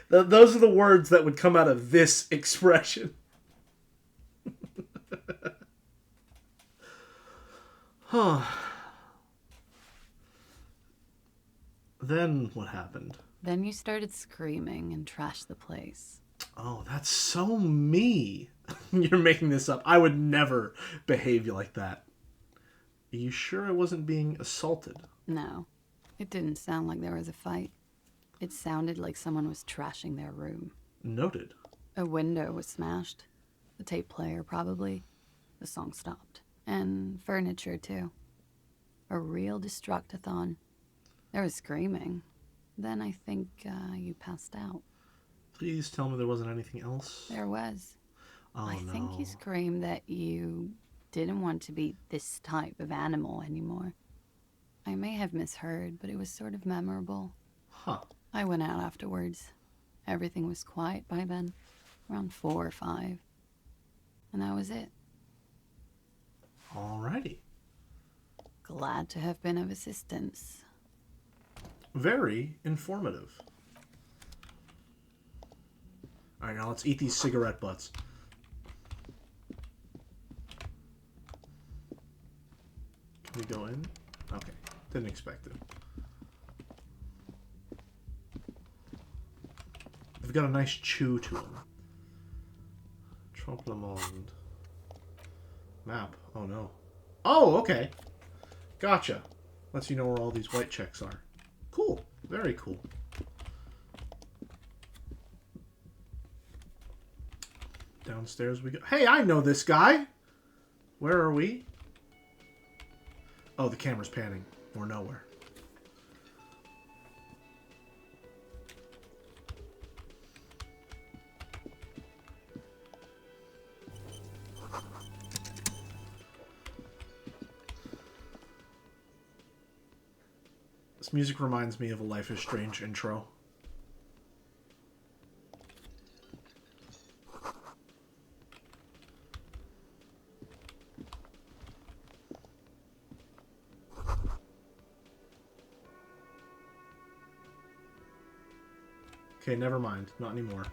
Those are the words that would come out of this expression. Huh. Then what happened? Then you started screaming and trashed the place. Oh, that's so me. You're making this up. I would never behave like that. Are you sure I wasn't being assaulted? No, it didn't sound like there was a fight. It sounded like someone was trashing their room. Noted. A window was smashed. The tape player, probably. The song stopped. And furniture, too. A real destructathon. There was screaming. Then I think you passed out. Please tell me there wasn't anything else. There was. Oh, I no. think you screamed that you didn't want to be this type of animal anymore. I may have misheard, but it was sort of memorable. Huh. I went out afterwards. Everything was quiet by then, around 4 or 5. And that was it. Alrighty. Glad to have been of assistance. Very informative. Alright, now let's eat these cigarette butts. Can we go in? Okay. Didn't expect it. They've got a nice chew to them. Trompe le monde. Map. Oh no. Oh, okay. Gotcha. Lets you know where all these white checks are. Cool. Very cool. Downstairs we go. Hey, I know this guy. Where are we? Oh, the camera's panning. We're nowhere. This music reminds me of a Life is Strange intro. Okay, never mind. Not anymore.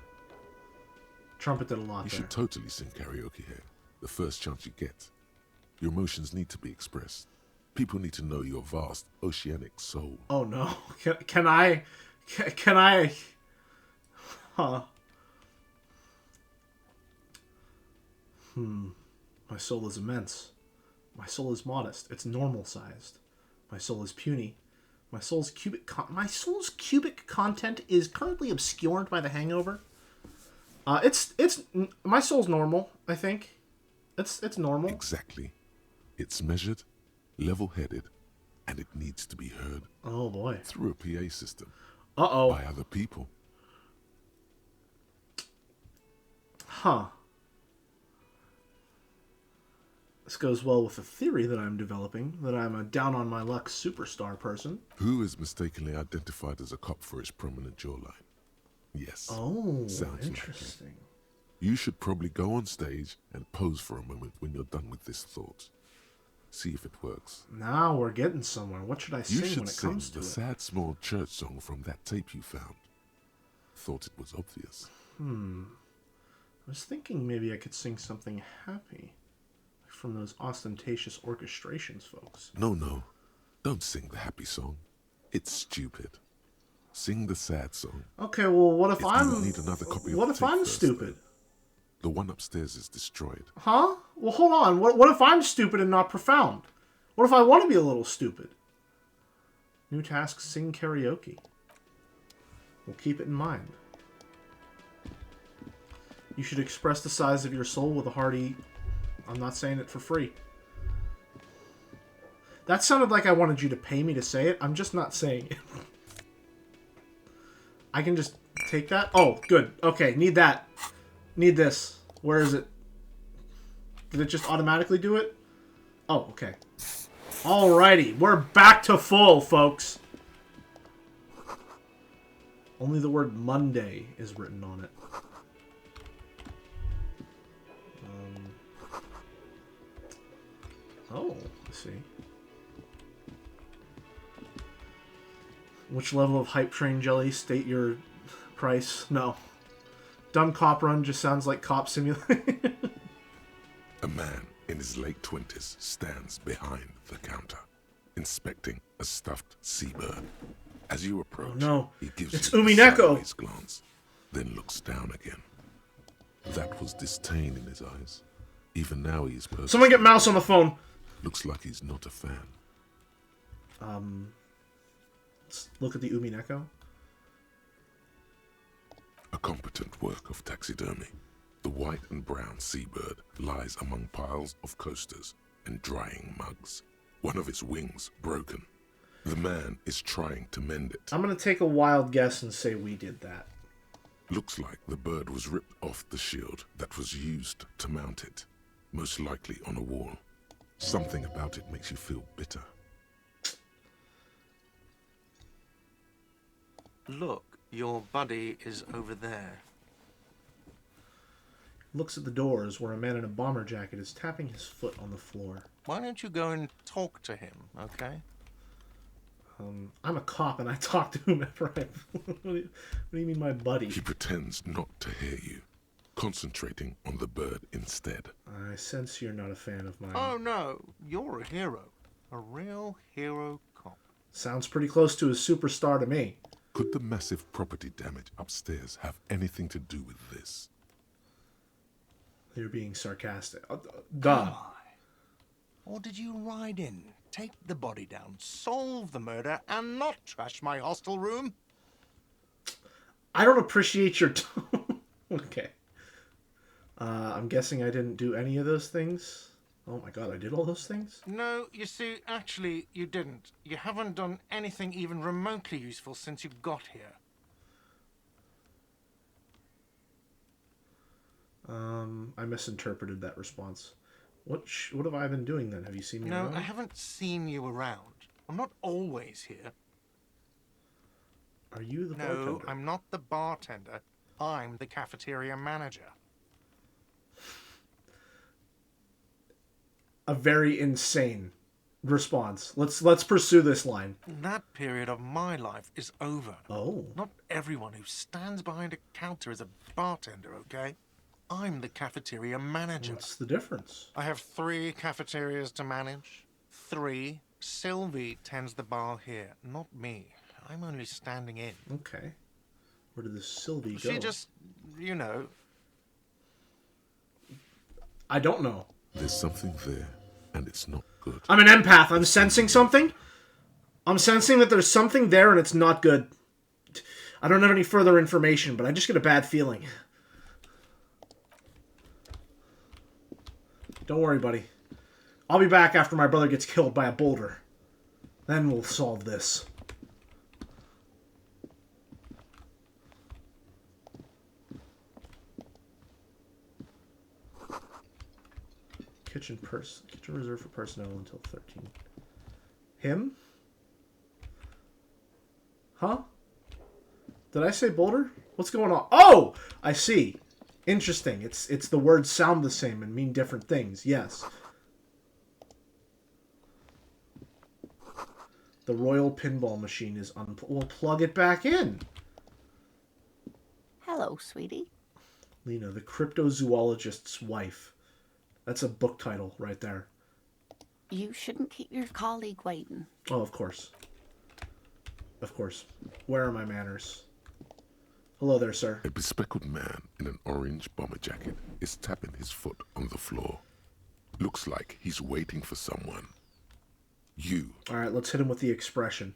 Trumpet did a lot You there. should totally sing karaoke here, the first chance you get. Your emotions need to be expressed. People need to know your vast oceanic soul. Oh no. Can I... Can I... Huh. My soul is immense. My soul is modest. It's normal-sized. My soul is puny. My soul's cubic content is currently obscured by the hangover. My soul's normal, I think. It's normal. Exactly. It's measured, level-headed, and it needs to be heard. Oh boy. Through a PA system. Uh-oh. By other people. Huh. This goes well with the theory that I'm developing, that I'm a down-on-my-luck superstar person. Who is mistakenly identified as a cop for his prominent jawline? Yes. Oh, Sounds interesting. likely. You should probably go on stage and pose for a moment when you're done with this thought. See if it works. Now we're getting somewhere. What should I You sing should when it sing comes to the it? sad small church song from that tape you found. Thought it was obvious. I was thinking maybe I could sing something happy. Like from those ostentatious orchestrations, folks. No. Don't sing the happy song. It's stupid. Sing the sad song. Okay, well, what if You I'm... need another copy What of if the tape I'm first, stupid? The one upstairs is destroyed. Huh? Well, hold on. What if I'm stupid and not profound? What if I want to be a little stupid? New task, sing karaoke. We'll keep it in mind. You should express the size of your soul with a hearty... I'm not saying it for free. That sounded like I wanted you to pay me to say it. I'm just not saying it. I can just take that? Oh, good. Okay, need that. Need this. Where is it? Did it just automatically do it? Oh, okay. Alrighty, we're back to full, folks. Only the word Monday is written on it. Oh, I see. Which level of hype train jelly? State your price. No. Dumb Cop Run just sounds like Cop Simulator. A man in his late 20s stands behind the counter, inspecting a stuffed seabird. As you approach, Oh, no. he gives It's you a Umineko. sideways glance, then looks down again. That was disdain in his eyes. Even now he is purposeful. Someone get Mouse on the phone. Looks like he's not a fan. Let's look at the Umineko. A competent work of taxidermy. The white and brown seabird lies among piles of coasters and drying mugs. One of its wings broken. The man is trying to mend it. I'm going to take a wild guess and say we did that. Looks like the bird was ripped off the shield that was used to mount it. Most likely on a wall. Something about it makes you feel bitter. Look, your buddy is over there. Looks at the doors where a man in a bomber jacket is tapping his foot on the floor. Why don't you go and talk to him, okay? I'm a cop and I talk to whomever I... What do you mean, my buddy? He pretends not to hear you, concentrating on the bird instead. I sense you're not a fan of mine. Oh no, you're a hero. A real hero cop. Sounds pretty close to a superstar to me. Could the massive property damage upstairs have anything to do with this? You're being sarcastic. Duh. Or did you ride in, take the body down, solve the murder, and not trash my hostel room? I don't appreciate your tone. Okay. I'm guessing I didn't do any of those things. Oh my god, I did all those things? No, you see, actually, you didn't. You haven't done anything even remotely useful since you got here. I misinterpreted that response. What have I been doing then? Have you seen me No, around? I haven't seen you around. I'm not always here. Are you the No, bartender? I'm not the bartender. I'm the cafeteria manager. A very insane response. Let's pursue this line. That period of my life is over. Oh. Not everyone who stands behind a counter is a bartender, okay? I'm the cafeteria manager. What's the difference? I have 3 cafeterias to manage. 3. Sylvie tends the bar here, not me. I'm only standing in. Okay. Where did this Sylvie go? She just, you know. I don't know. There's something there, and it's not good. I'm an empath. I'm sensing something. I'm sensing that there's something there and it's not good. I don't have any further information, but I just get a bad feeling. Don't worry, buddy. I'll be back after my brother gets killed by a boulder. Then we'll solve this. Kitchen reserved for personnel until 13. Him? Huh? Did I say boulder? What's going on? Oh! I see. Interesting. It's the words sound the same and mean different things. Yes. The royal pinball machine is unplugged. We'll plug it back in. Hello, sweetie. Lena, the cryptozoologist's wife. That's a book title right there. You shouldn't keep your colleague waiting. Oh, of course. Of course. Where are my manners? Hello there, sir. A bespectacled man in an orange bomber jacket is tapping his foot on the floor. Looks like he's waiting for someone. You. Alright, let's hit him with the expression.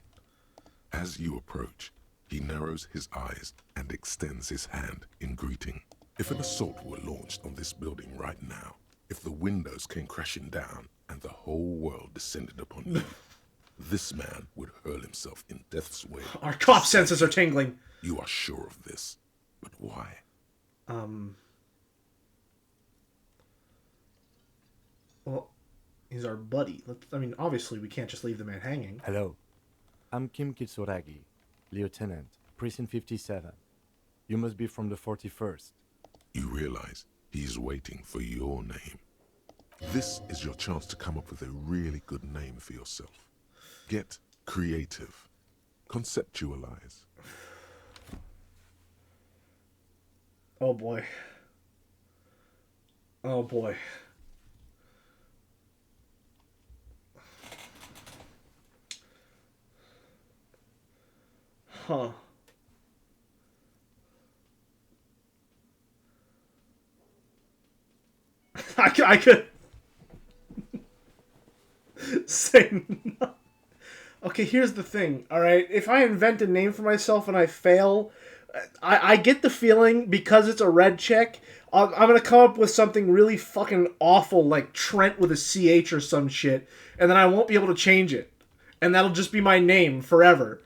As you approach, he narrows his eyes and extends his hand in greeting. If an assault were launched on this building right now, if the windows came crashing down and the whole world descended upon you, this man would hurl himself in death's way. Our cop senses are tingling. You are sure of this, but why? Well, he's our buddy. Obviously we can't just leave the man hanging. Hello. I'm Kim Kitsuragi, Lieutenant, Precinct 57. You must be from the 41st. You realize he's waiting for your name. This is your chance to come up with a really good name for yourself. Get creative. Conceptualize. Oh boy. Oh boy. Huh. I could say no. Okay, here's the thing, alright? If I invent a name for myself and I fail, I get the feeling, because it's a red check, I'm gonna come up with something really fucking awful, like Trent with a CH or some shit, and then I won't be able to change it. And that'll just be my name forever.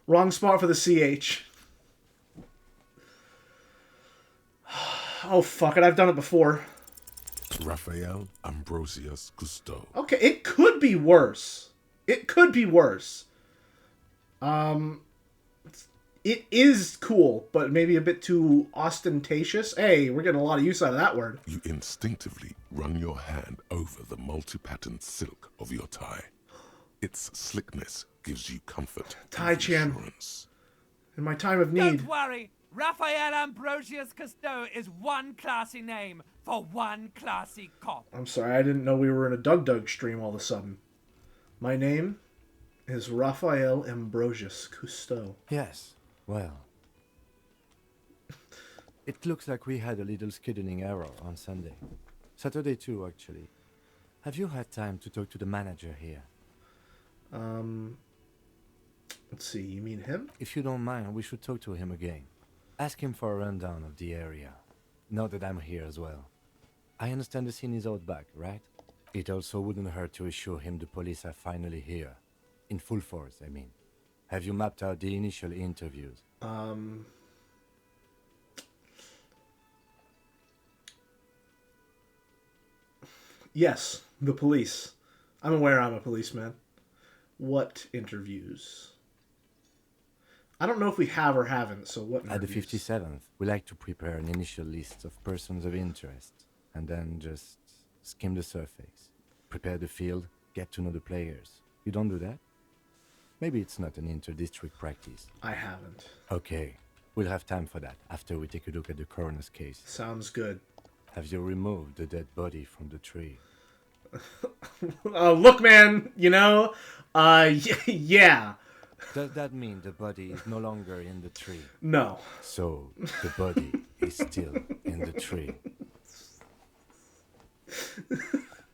Wrong spot for the CH. Oh, fuck it. I've done it before. Raphael Ambrosius Cousteau. Okay, it could be worse. It could be worse. It is cool, but maybe a bit too ostentatious. Hey, we're getting a lot of use out of that word. You instinctively run your hand over the multi-patterned silk of your tie. Its slickness gives you comfort Tai and Chan. reassurance. In my time of need. Don't worry, Raphael Ambrosius Cousteau is one classy name for one classy cop. I'm sorry, I didn't know we were in a Doug stream all of a sudden. My name is Raphael Ambrosius Cousteau. Yes, well. It looks like we had a little scheduling error on Sunday. Saturday too, actually. Have you had time to talk to the manager here? Let's see, you mean him? If you don't mind, we should talk to him again. Ask him for a rundown of the area. Now that I'm here as well. I understand the scene is out back, right? It also wouldn't hurt to assure him the police are finally here. In full force, I mean. Have you mapped out the initial interviews? Yes, the police. I'm aware I'm a policeman. What interviews? I don't know if we have or haven't, so what At the interviews? 57th, we like to prepare an initial list of persons of interest, and then just skim the surface. Prepare the field, get to know the players. You don't do that? Maybe it's not an inter-district practice. I haven't. Okay, we'll have time for that after we take a look at the coroner's case. Sounds good. Have you removed the dead body from the tree? Look, man, you know, yeah. Does that mean the body is no longer in the tree? No. So, the body is still in the tree.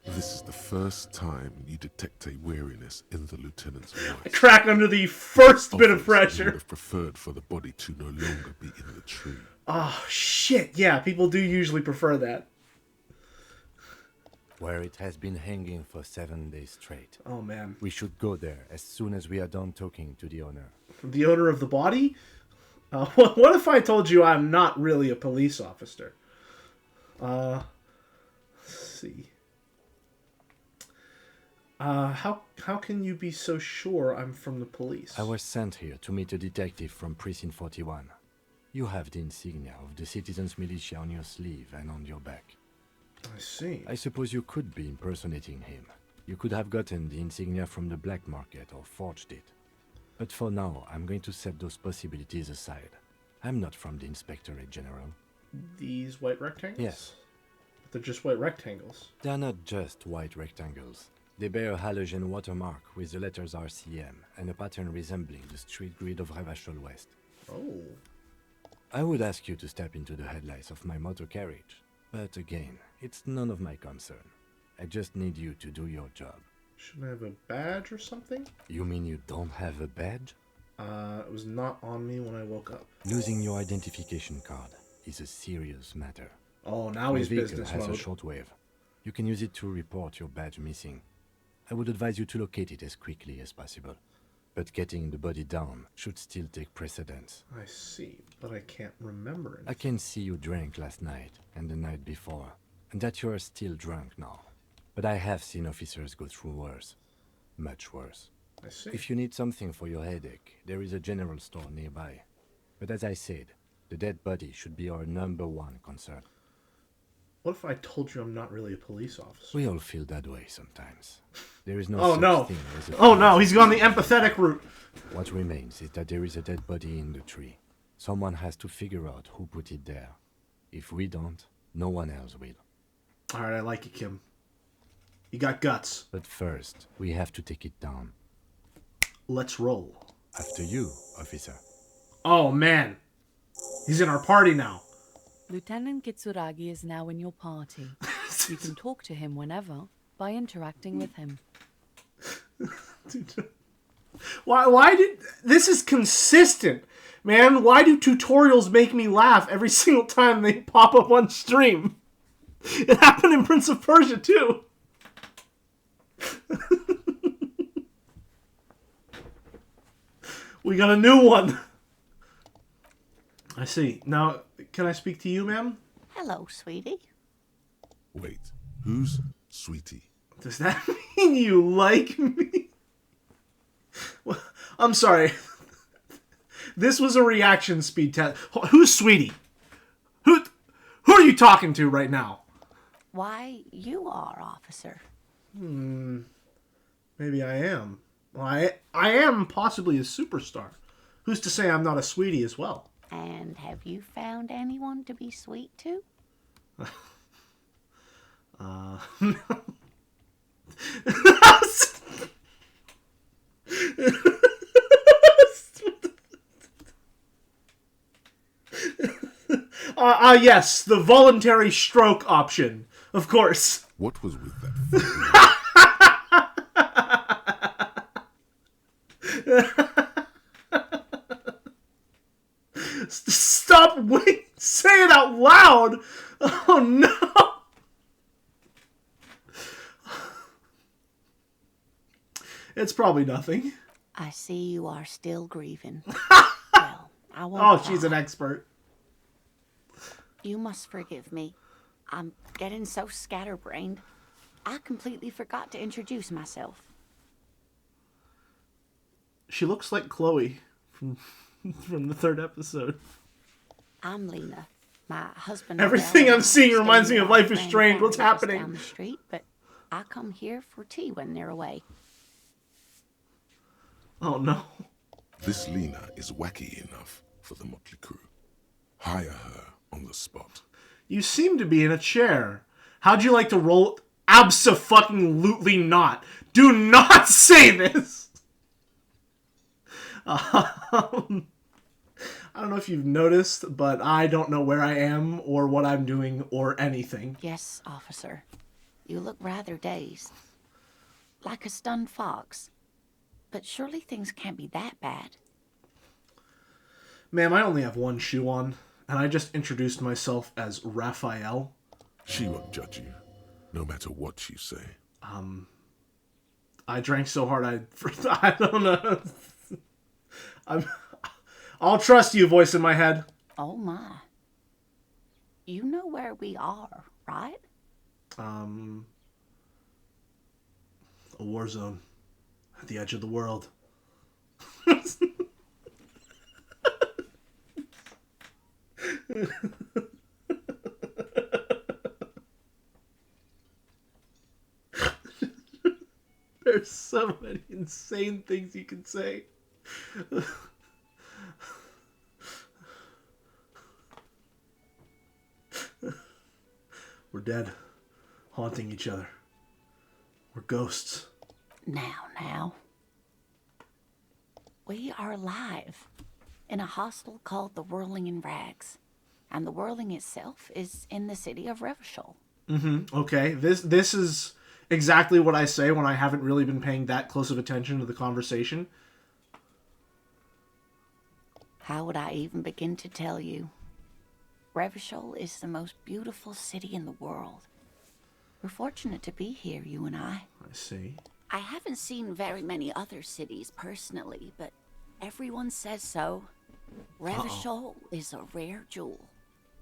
This is the first time you detect a weariness in the lieutenant's voice. Crack under the first bit of Others pressure. would have preferred for the body to no longer be in the tree. Oh, shit. Yeah, people do usually prefer that. Where it has been hanging for 7 days straight. Oh, man. We should go there as soon as we are done talking to the owner. The owner of the body? What if I told you I'm not really a police officer? Let's see. How can you be so sure I'm from the police? I was sent here to meet a detective from Precinct 41. You have the insignia of the citizens' militia on your sleeve and on your back. I see. I suppose you could be impersonating him. You could have gotten the insignia from the black market or forged it. But for now, I'm going to set those possibilities aside. I'm not from the Inspectorate General. These white rectangles? Yes. But they're just white rectangles. They're not just white rectangles. They bear a halogen watermark with the letters RCM and a pattern resembling the street grid of Ravachol West. Oh. I would ask you to step into the headlights of my motor carriage. But again, it's none of my concern. I just need you to do your job. Shouldn't I have a badge or something? You mean you don't have a badge? It was not on me when I woke up. Losing your identification card is a serious matter. Oh, now My he's vehicle business has mode. a shortwave. You can use it to report your badge missing. I would advise you to locate it as quickly as possible. But getting the body down should still take precedence. I see, but I can't remember I it. can see you drank last night and the night before, and that you are still drunk now. But I have seen officers go through worse. Much worse. I see. If you need something for your headache, there is a general store nearby. But as I said, the dead body should be our #1 concern. What if I told you I'm not really a police officer? We all feel that way sometimes. There is no Oh such no. thing as a Oh no, police. he's gone the empathetic route. What remains is that there is a dead body in the tree. Someone has to figure out who put it there. If we don't, no one else will. Alright, I like you, Kim. You got guts. But first, we have to take it down. Let's roll. After you, officer. Oh man. He's in our party now. Lieutenant Kitsuragi is now in your party. You can talk to him whenever by interacting with him. Why did... This is consistent, man. Why do tutorials make me laugh every single time they pop up on stream? It happened in Prince of Persia, too. We got a new one. I see. Now, can I speak to you, ma'am? Hello, sweetie. Wait, who's Sweetie? Does that mean you like me? Well, I'm sorry. This was a reaction speed test. Who's Sweetie? Who are you talking to right now? Why, you are, officer. Maybe I am. Well, I am possibly a superstar. Who's to say I'm not a sweetie as well? And have you found anyone to be sweet to? Yes, the voluntary stroke option, of course. What was with that? Stop! Wait! Say it out loud! Oh no! It's probably nothing. I see you are still grieving. Well, I won't Oh, she's an pry. expert. You must forgive me. I'm getting so scatterbrained. I completely forgot to introduce myself. She looks like Chloe from the third episode. I'm Lena. My husband. Everything Adele, I'm seeing stay reminds me with of our Life is friend Strange. What's Karen just happening? Down the street, but I come here for tea when they're away. Oh no. This Lena is wacky enough for the motley crew. Hire her on the spot. You seem to be in a chair. How'd you like to roll? Abso-fucking-lutely not. Do not say this! I don't know if you've noticed, but I don't know where I am or what I'm doing or anything. Yes, officer. You look rather dazed. Like a stunned fox. But surely things can't be that bad. Ma'am, I only have one shoe on, and I just introduced myself as Raphael. She won't judge you, no matter what you say. I drank so hard I don't know. I'll trust you, voice in my head. Oh my. You know where we are, right? A war zone. At the edge of the world. There's so many insane things you can say. We're dead, haunting each other. We're ghosts. Now. We are alive in a hostel called the Whirling in Rags. And the Whirling itself is in the city of Revachol. Okay, this is exactly what I say when I haven't really been paying that close of attention to the conversation. How would I even begin to tell you? Revachol is the most beautiful city in the world. We're fortunate to be here, you and I. I see. I haven't seen very many other cities personally, but everyone says so. Revachol is a rare jewel.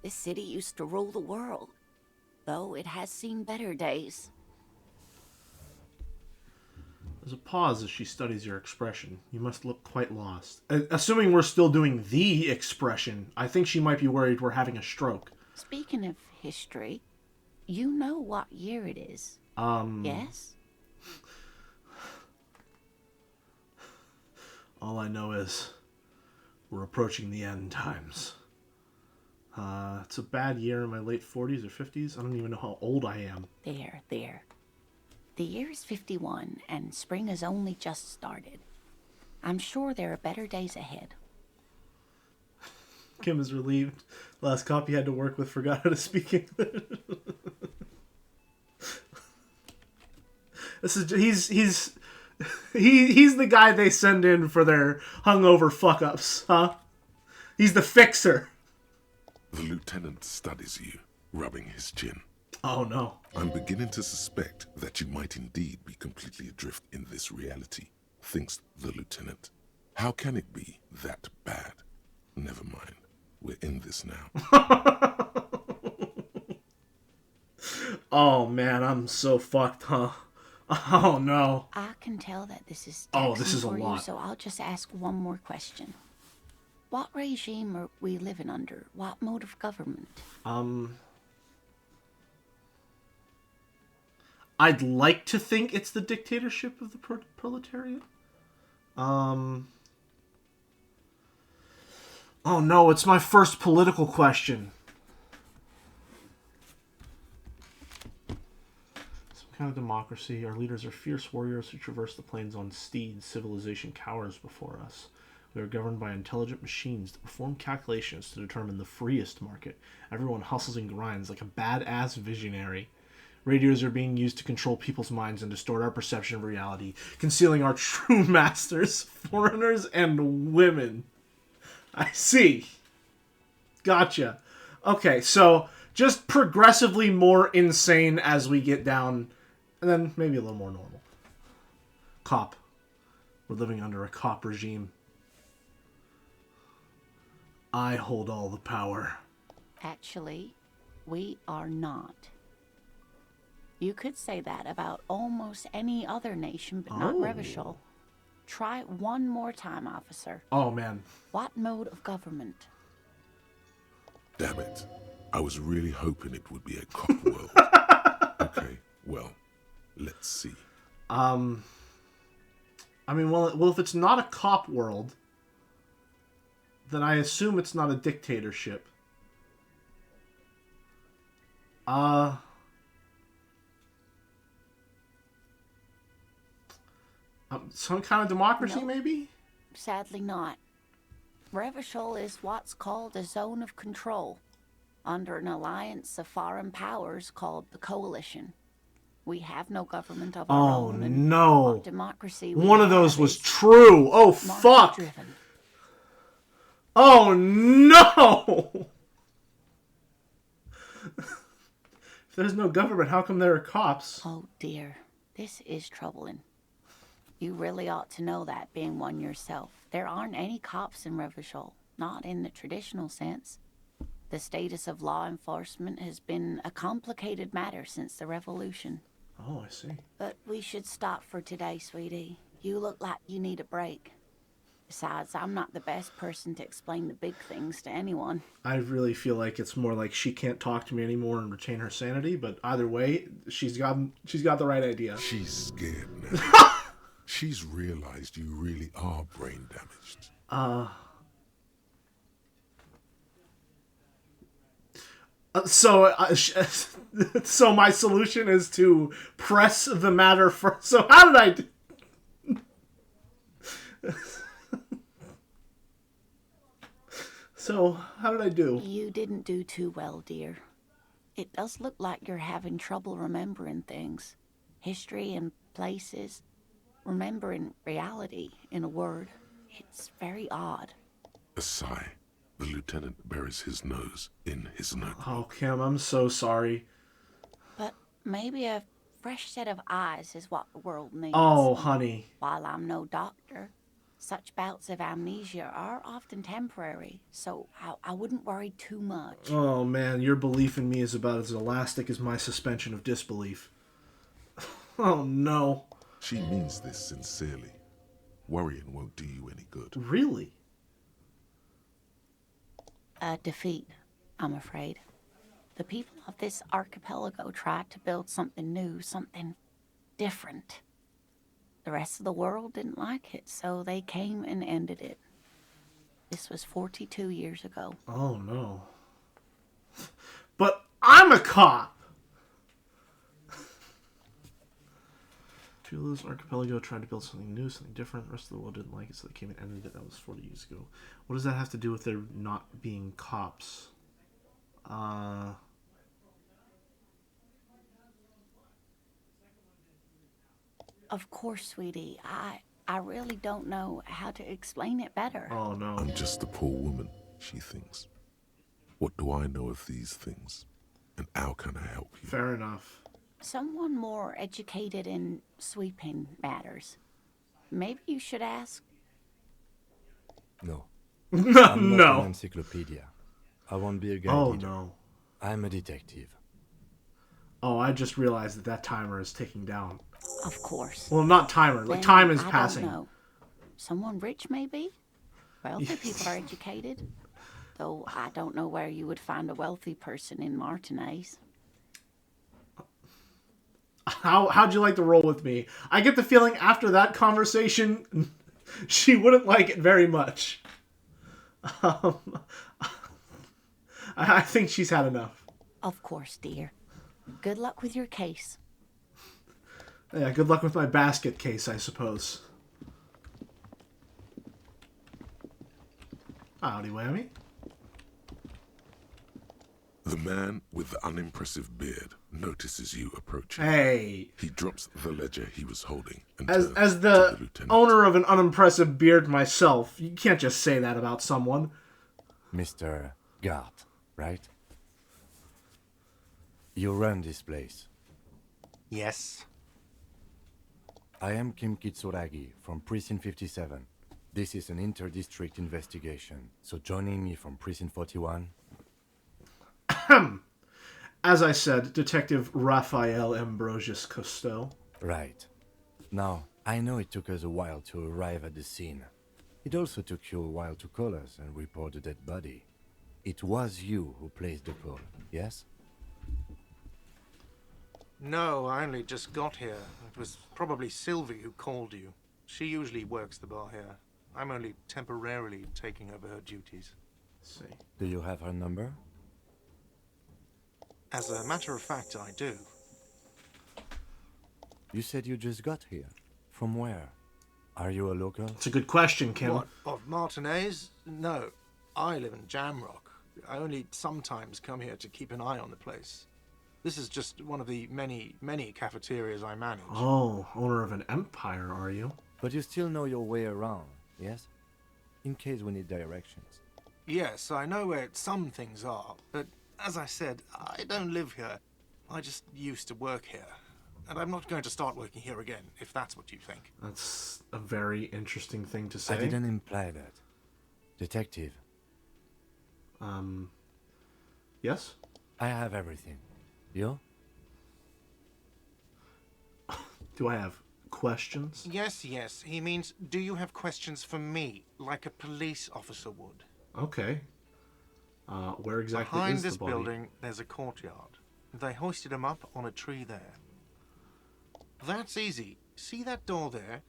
This city used to rule the world, though it has seen better days. There's a pause as she studies your expression. You must look quite lost. Assuming we're still doing the expression, I think she might be worried we're having a stroke. Speaking of history, you know what year it is? Yes? All I know is we're approaching the end times. It's a bad year in my late 40s or 50s. I don't even know how old I am. There. The year is 51, and spring has only just started. I'm sure there are better days ahead. Kim is relieved. Last cop he had to work with forgot how to speak English. He's the guy they send in for their hungover fuck-ups, huh? He's the fixer. The lieutenant studies you, rubbing his chin. Oh no. I'm beginning to suspect that you might indeed be completely adrift in this reality, thinks the lieutenant. How can it be that bad? Never mind. We're in this now. Oh man, I'm so fucked, huh? Oh no. I can tell that this is Oh, this taxing is a for you, lot. so I'll just ask one more question. What regime are we living under? What mode of government? I'd like to think it's the dictatorship of the proletariat. Oh no, it's my first political question. Some kind of democracy. Our leaders are fierce warriors who traverse the plains on steeds. Civilization cowers before us. We are governed by intelligent machines that perform calculations to determine the freest market. Everyone hustles and grinds like a badass visionary. Radios are being used to control people's minds and distort our perception of reality, concealing our true masters, foreigners, and women. I see. Gotcha. Okay, so just progressively more insane as we get down, and then maybe a little more normal. Cop. We're living under a cop regime. I hold all the power. Actually, we are not. You could say that about almost any other nation, but not Oh. Revachol. Try it one more time, officer. Oh, man. What mode of government? Damn it. I was really hoping it would be a cop world. Okay, well, let's see. I mean, well, if it's not a cop world, then I assume it's not a dictatorship. Some kind of democracy, No. maybe? Sadly not. Revachol is what's called a zone of control, under an alliance of foreign powers called the Coalition. We have no government of our Oh, own, and no. what democracy we One of have those was is true. Oh, fuck. market-driven. Oh, no. If there's no government, how come there are cops? Oh dear, this is troubling. You really ought to know that, being one yourself. There aren't any cops in Revachol, not in the traditional sense. The status of law enforcement has been a complicated matter since the revolution. Oh, I see. But we should stop for today, sweetie. You look like you need a break. Besides, I'm not the best person to explain the big things to anyone. I really feel like it's more like she can't talk to me anymore and retain her sanity, but either way, she's got the right idea. She's scared now. She's realized you really are brain damaged. So my solution is to press the matter for. So how did I do? So how did I do? You didn't do too well, dear. It does look like you're having trouble remembering things. History and places. Remembering reality, in a word. It's very odd. A sigh. The lieutenant buries his nose in his notebook. Oh, Kim, I'm so sorry. But maybe a fresh set of eyes is what the world needs. Oh, honey. While I'm no doctor, such bouts of amnesia are often temporary, so I wouldn't worry too much. Oh, man, your belief in me is about as elastic as my suspension of disbelief. Oh, no. She means this sincerely. Worrying won't do you any good. Really? A defeat, I'm afraid. The people of this archipelago tried to build something new, something different. The rest of the world didn't like it, so they came and ended it. This was 42 years ago. Oh, no. But I'm a cop! Tula's archipelago tried to build something new, something different. The rest of the world didn't like it, so they came and ended it. That was 40 years ago. What does that have to do with there not being cops? Of course, sweetie. I really don't know how to explain it better. Oh, no. I'm just a poor woman, she thinks. What do I know of these things? And how can I help you? Fair enough. Someone more educated in sweeping matters. Maybe you should ask. No. No, I'm not an no. encyclopedia. I won't be a guide Oh, either. no. I'm a detective. Oh, I just realized that timer is ticking down. Of course. Well, not timer. Like, Then time is I passing. Don't know. Someone rich, maybe? Wealthy people are educated. Though I don't know where you would find a wealthy person in Martinez. How'd you like to roll with me? I get the feeling after that conversation, she wouldn't like it very much. I think she's had enough. Of course, dear. Good luck with your case. Yeah, good luck with my basket case, I suppose. Howdy, whammy. The man with the unimpressive beard notices you approaching. Hey. He drops the ledger he was holding and As turns to the lieutenant. owner of an unimpressive beard myself, you can't just say that about someone. Mr. Gart, right? You run this place. Yes. I am Kim Kitsuragi from Precinct 57. This is an inter-district investigation, so joining me from Precinct 41... As I said, Detective Raphael Ambrosius Cousteau. Right. Now, I know it took us a while to arrive at the scene. It also took you a while to call us and report the dead body. It was you who placed the call, yes? No, I only just got here. It was probably Sylvie who called you. She usually works the bar here. I'm only temporarily taking over her duties. Let's see. Do you have her number? As a matter of fact, I do. You said you just got here. From where? Are you a local? It's a good question, Kim. What, of Martinez? No, I live in Jamrock. I only sometimes come here to keep an eye on the place. This is just one of the many, many cafeterias I manage. Oh, owner of an empire, are you? But you still know your way around, yes? In case we need directions. Yes, I know where some things are, but as I said, I don't live here. I just used to work here. And I'm not going to start working here again, if that's what you think. That's a very interesting thing to say. I didn't imply that. Detective, Yes? I have everything. You? Do I have questions? Yes, yes. He means, do you have questions for me, like a police officer would? Okay. Where exactly Behind is this the body? building, there's a courtyard. They hoisted him up on a tree there. That's easy. See that door there?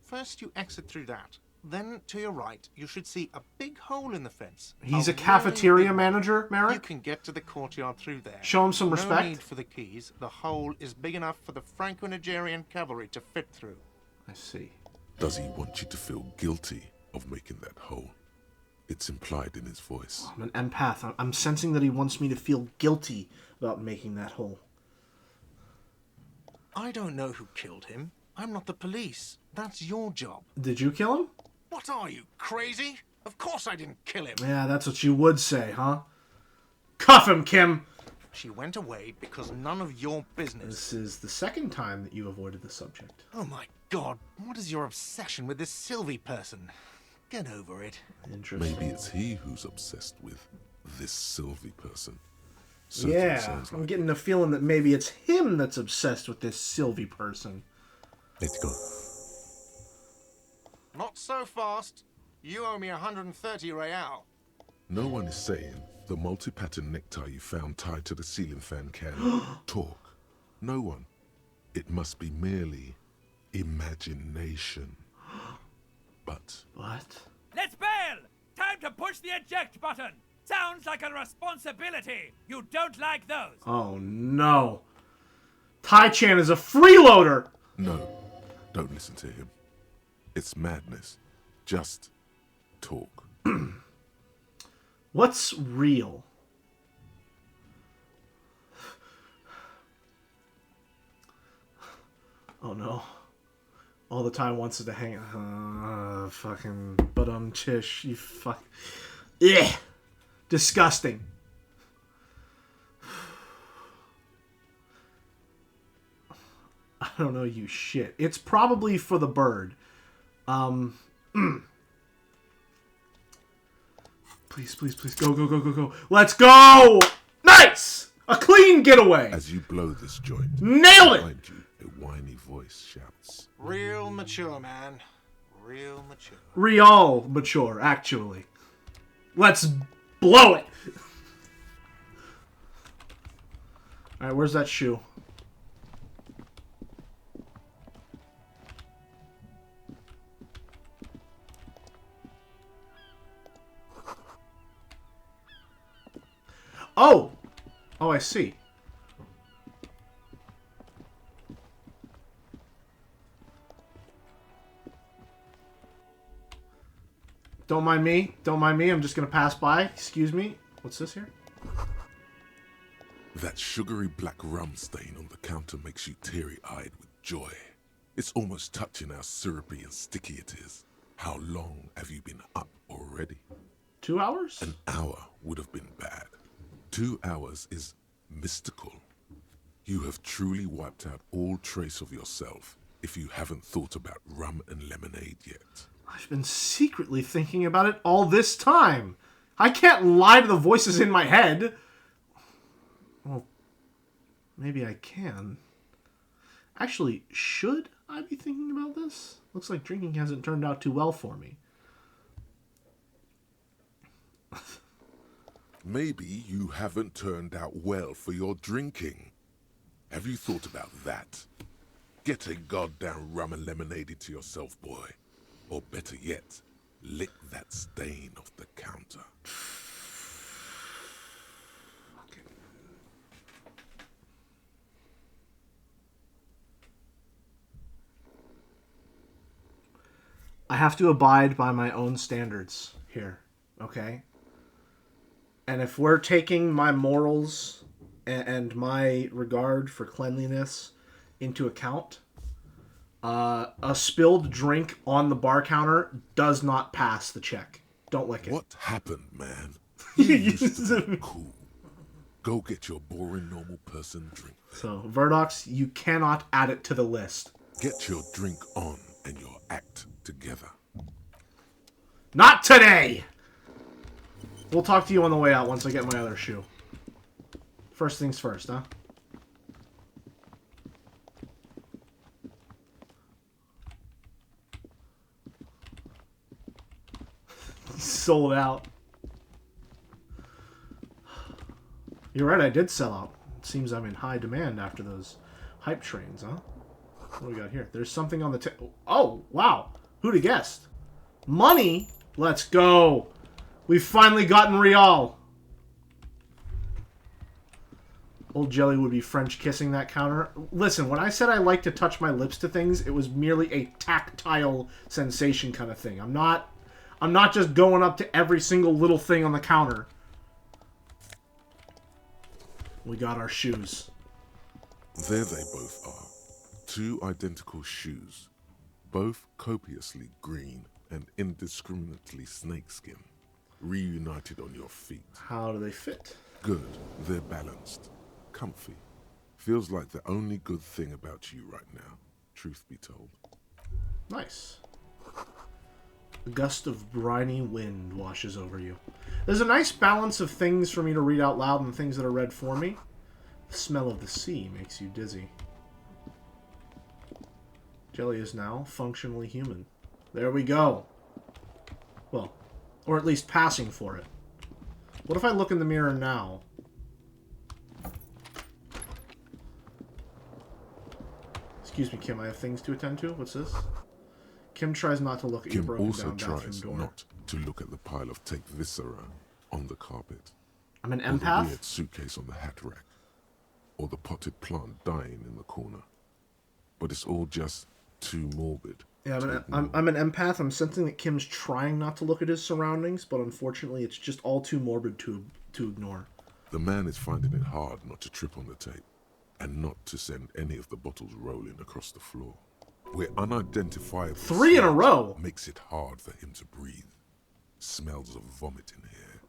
First you exit through that. Then, to your right, you should see a big hole in the fence. He's a really cafeteria big one. manager, Merrick? You can get to the courtyard through there. Show him some No respect. need for the keys. The hole is big enough for the Franco-Nigerian cavalry to fit through. I see. Does he want you to feel guilty of making that hole? It's implied in his voice. I'm an empath. I'm sensing that he wants me to feel guilty about making that hole. I don't know who killed him. I'm not the police. That's your job. Did you kill him? What are you, crazy? Of course I didn't kill him. Yeah, that's what you would say, huh? Cuff him, Kim! She went away because none of your business. This is the second time that you avoided the subject. Oh my god, what is your obsession with this Sylvie person? Get over it. Interesting. Maybe it's he who's obsessed with this Sylvie person. Certainly Yeah, sounds I'm like getting the feeling that maybe it's him that's obsessed with this Sylvie person. Let's go. Not so fast. You owe me 130 real. No one is saying the multi-pattern necktie you found tied to the ceiling fan can talk. No one. It must be merely imagination. But What? Let's bail! Time to push the eject button! Sounds like a responsibility! You don't like those! Oh no. Tai-chan is a freeloader! no, don't listen to him. It's madness. Just talk. What's real? Oh no. All the time wants it to hang. Fucking. But Chish, you fuck. Yeah. Disgusting. I don't know, you shit. It's probably for the bird. Please, please, please. Go, go, go, go, go. Let's go! Nice! A clean getaway! As you blow this joint, Nailed it! behind you, a whiny voice shouts. Real mature, man. Real mature. Real mature, actually. Let's blow it! Alright, where's that shoe? Oh! Oh, I see. Don't mind me. Don't mind me. I'm just gonna pass by. Excuse me. What's this here? That sugary black rum stain on the counter makes you teary-eyed with joy. It's almost touching how syrupy and sticky it is. How long have you been up already? 2 hours? An hour would have been bad. 2 hours is mystical. You have truly wiped out all trace of yourself if you haven't thought about rum and lemonade yet. I've been secretly thinking about it all this time. I can't lie to the voices in my head. Well, maybe I can. Actually, should I be thinking about this? Looks like drinking hasn't turned out too well for me. Maybe you haven't turned out well for your drinking. Have you thought about that? Get a goddamn rum and lemonade to yourself, boy. Or better yet, lick that stain off the counter. I have to abide by my own standards here, okay? And if we're taking my morals and my regard for cleanliness into account, a spilled drink on the bar counter does not pass the check. Don't lick it. What happened, man? You used to be cool. Go get your boring normal person drink. So, Verdox, you cannot add it to the list. Get your drink on and your act together. Not today! We'll talk to you on the way out once I get my other shoe. First things first, huh? Sold out. You're right, I did sell out. It seems I'm in high demand after those hype trains, huh? What do we got here? There's something on the table. Oh, wow. Who'd have guessed? Money? Let's go. We've finally gotten Rial. Old Jelly would be French kissing that counter. Listen, when I said I like to touch my lips to things, it was merely a tactile sensation kind of thing. I'm not just going up to every single little thing on the counter. We got our shoes. There they both are. Two identical shoes. Both copiously green and indiscriminately snakeskin. Reunited on your feet. How do they fit? Good. They're balanced. Comfy. Feels like the only good thing about you right now, truth be told. Nice. A gust of briny wind washes over you. There's a nice balance of things for me to read out loud and things that are read for me. The smell of the sea makes you dizzy. Jelly is now functionally human. There we go. Well, or at least passing for it. What if I look in the mirror now? Excuse me, Kim, I have things to attend to. What's this? Kim tries not to look at your Kim broken also down bathroom tries door. not to look at the pile of take viscera on the carpet. I'm an Or the empath? weird suitcase on the hat rack. Or the potted plant dying in the corner. But it's all just too morbid. Yeah, to I'm an empath. I'm sensing that Kim's trying not to look at his surroundings, but unfortunately it's just all too morbid to ignore. The man is finding it hard not to trip on the tape, and not to send any of the bottles rolling across the floor. Where unidentifiable 3 in a smell row! makes it hard for him to breathe. Smells of vomit in here.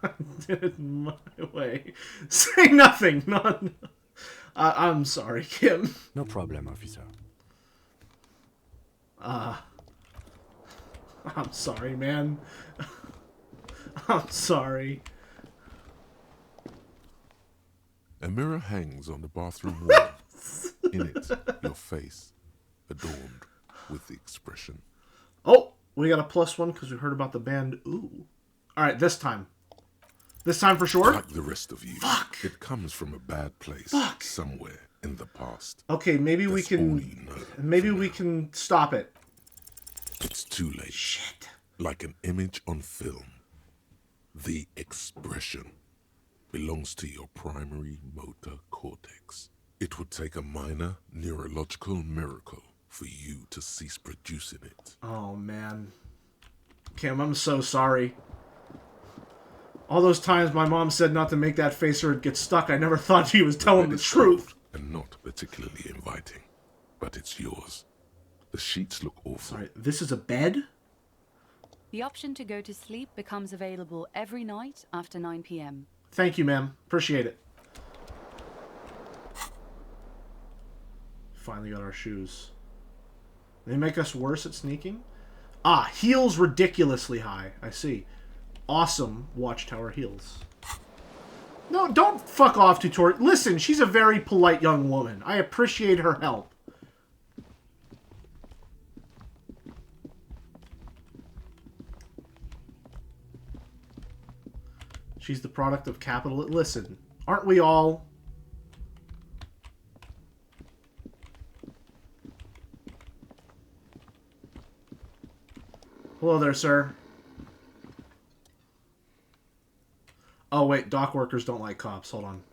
I did it my way. Say nothing! None. I'm sorry, Kim. No problem, officer. I'm sorry, man. I'm sorry. A mirror hangs on the bathroom wall. In it, your face, adorned with the expression. Oh, we got a +1 because we heard about the band Ooh. Alright, this time. This time for sure? Like the rest of you, Fuck. it comes from a bad place Fuck. somewhere in the past. Okay, maybe we That's all can... you know Maybe for we now. can stop it. It's too late. Shit. Like an image on film. The expression belongs to your primary motor cortex. It would take a minor neurological miracle for you to cease producing it. Oh, man. Kim, I'm so sorry. All those times my mom said not to make that face or it'd get stuck, I never thought she was telling Bed the is truth. cold and not particularly inviting, but it's yours. The sheets look awful. Sorry, this is a bed? The option to go to sleep becomes available every night after 9 p.m. Thank you, ma'am. Appreciate it. Finally got our shoes. They make us worse at sneaking? Ah, heels ridiculously high. I see. Awesome watchtower heels. No, don't fuck off, tutorial. Listen, she's a very polite young woman. I appreciate her help. She's the product of capital. Listen, aren't we all? Hello there, sir. Oh, wait. Dock workers don't like cops. Hold on.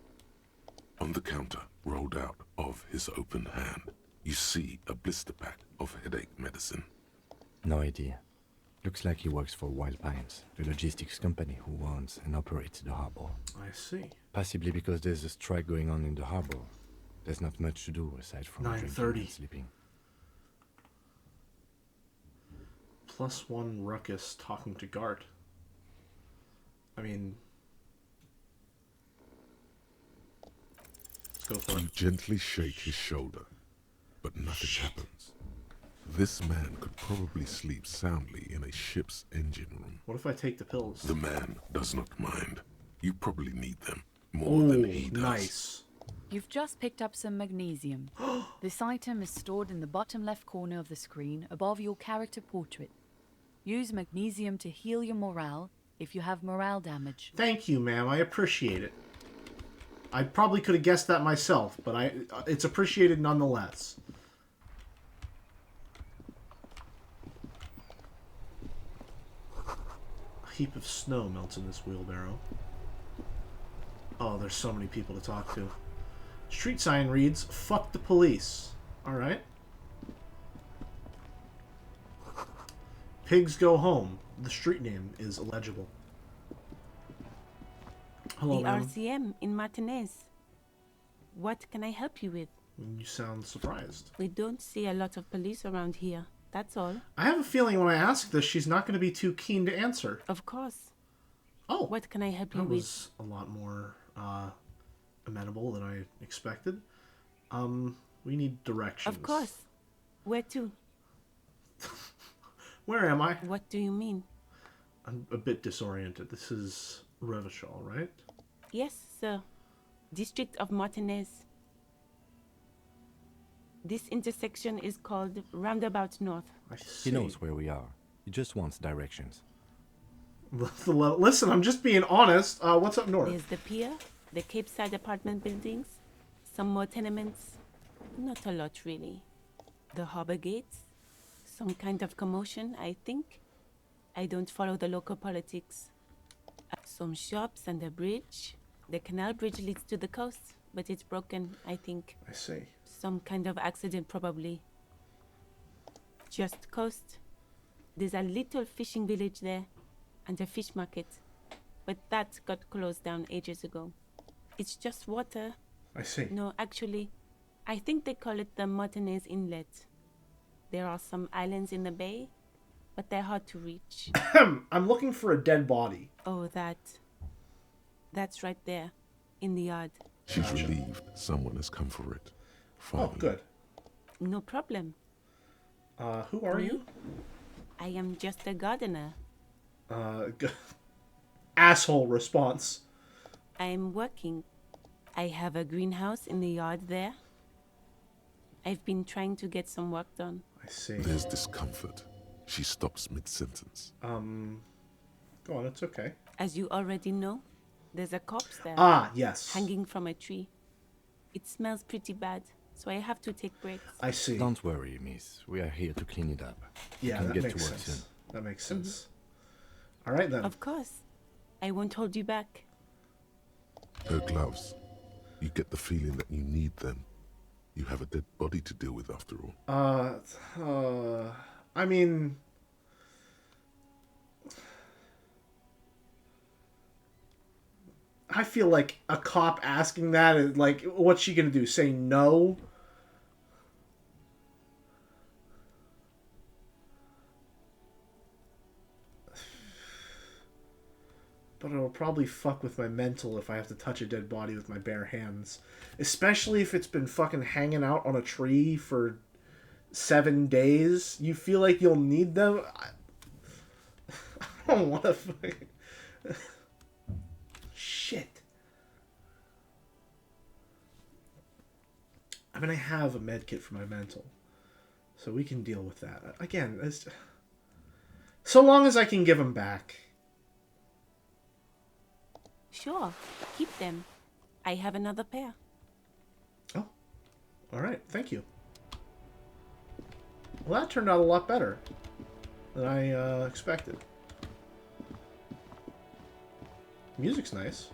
On the counter, rolled out of his open hand, you see a blister pack of headache medicine. No idea. Looks like he works for Wild Pines, the logistics company who owns and operates the harbor. I see. Possibly because there's a strike going on in the harbor. There's not much to do aside from drinking 9:30. and sleeping. +1 ruckus talking to Gart. I mean... Let's go for You it. gently shake his shoulder, but nothing happens. This man could probably sleep soundly in a ship's engine room. What if I take the pills? The man does not mind. You probably need them more than he does. Nice. You've just picked up some magnesium. This item is stored in the bottom left corner of the screen above your character portrait. Use magnesium to heal your morale if you have morale damage. Thank you, ma'am. I appreciate it. I probably could have guessed that myself, but it's appreciated nonetheless. A heap of snow melts in this wheelbarrow. Oh, there's so many people to talk to. Street sign reads, "Fuck the police." Alright. Pigs go home. The street name is illegible. Hello, The ma'am. RCM in Martinez. What can I help you with? You sound surprised. We don't see a lot of police around here. That's all. I have a feeling when I ask this, she's not going to be too keen to answer. Of course. Oh, What can I help you that with? was a lot more amenable than I expected. We need directions. Of course. Where to? Where am I? What do you mean? I'm a bit disoriented. This is Revachol, right? Yes, sir. District of Martinez. This intersection is called Roundabout North. I see. He knows where we are. He just wants directions. Listen, I'm just being honest. What's up north? There's the pier, the Cape Side apartment buildings, some more tenements. Not a lot, really. The harbor gates. Some kind of commotion, I think. I don't follow the local politics. Some shops and a bridge. The canal bridge leads to the coast, but it's broken, I think. I see. Some kind of accident, probably. Just coast. There's a little fishing village there, and a fish market. But that got closed down ages ago. It's just water. I see. No, actually, I think they call it the Martinez Inlet. There are some islands in the bay, but they're hard to reach. I'm looking for a dead body. Oh, that's right there, in the yard. She's relieved someone has come for it. Oh, Finally. good. No problem. Who are you? I am just a gardener. Asshole response. I am working. I have a greenhouse in the yard there. I've been trying to get some work done. I see. There's discomfort. She stops mid-sentence. Go on, it's okay. As you already know, there's a corpse there. Ah, yes. Hanging from a tree. It smells pretty bad, so I have to take breaks. I see. Don't worry, miss. We are here to clean it up. Yeah, can that get makes to work sense. soon. That makes sense. All right, then. Of course. I won't hold you back. Her gloves. You get the feeling that you need them. You have a dead body to deal with after all. I mean... I feel like a cop asking that is like, what's she gonna do? Say no? But it'll probably fuck with my mental if I have to touch a dead body with my bare hands. Especially if it's been fucking hanging out on a tree for 7 days. You feel like you'll need them? I don't want to fucking... Shit. I mean, I have a med kit for my mental. So we can deal with that. Again, it's... so long as I can give them back. Sure, keep them. I have another pair. Oh. Alright, thank you. Well, that turned out a lot better. than I expected. Music's nice.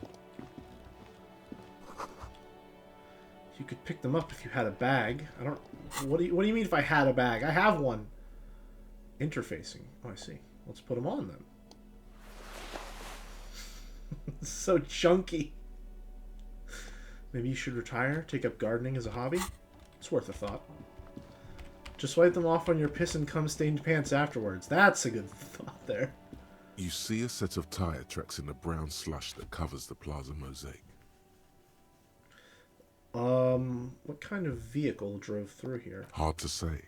You could pick them up if you had a bag. I don't... What do you mean if I had a bag? I have one. Interfacing. Oh, I see. Let's put them on then. It's so chunky. Maybe you should retire, take up gardening as a hobby? It's worth a thought. Just wipe them off on your piss and cum stained pants afterwards. That's a good thought there. You see a set of tire tracks in the brown slush that covers the plaza mosaic. What kind of vehicle drove through here? Hard to say.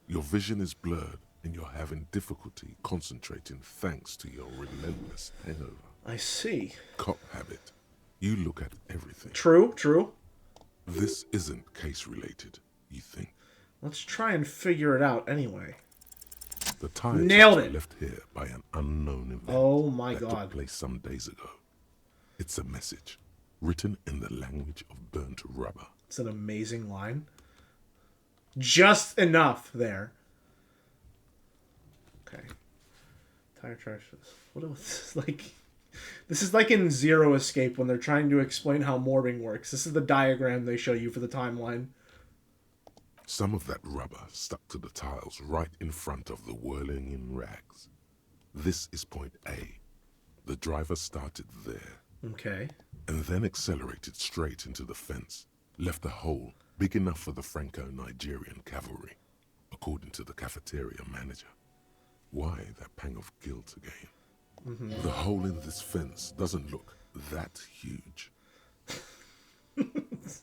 Your vision is blurred and you're having difficulty concentrating thanks to your relentless hangover. I see. Cop habit. You look at everything. True, true. This isn't case related, you think. Let's try and figure it out anyway. The tire Nailed tracks it. were left here by an unknown event Oh my that god. took place some days ago. It's a message written in the language of burnt rubber. It's an amazing line. Just enough there. Okay. Tire tracks. What is this like? This is like in Zero Escape when they're trying to explain how morbing works. This is the diagram they show you for the timeline. Some of that rubber stuck to the tiles right in front of the whirling in rags. This is point A. The driver started there. Okay. And then accelerated straight into the fence. Left a hole big enough for the Franco-Nigerian cavalry, according to the cafeteria manager. Why that pang of guilt again? Mm-hmm. The hole in this fence doesn't look that huge. This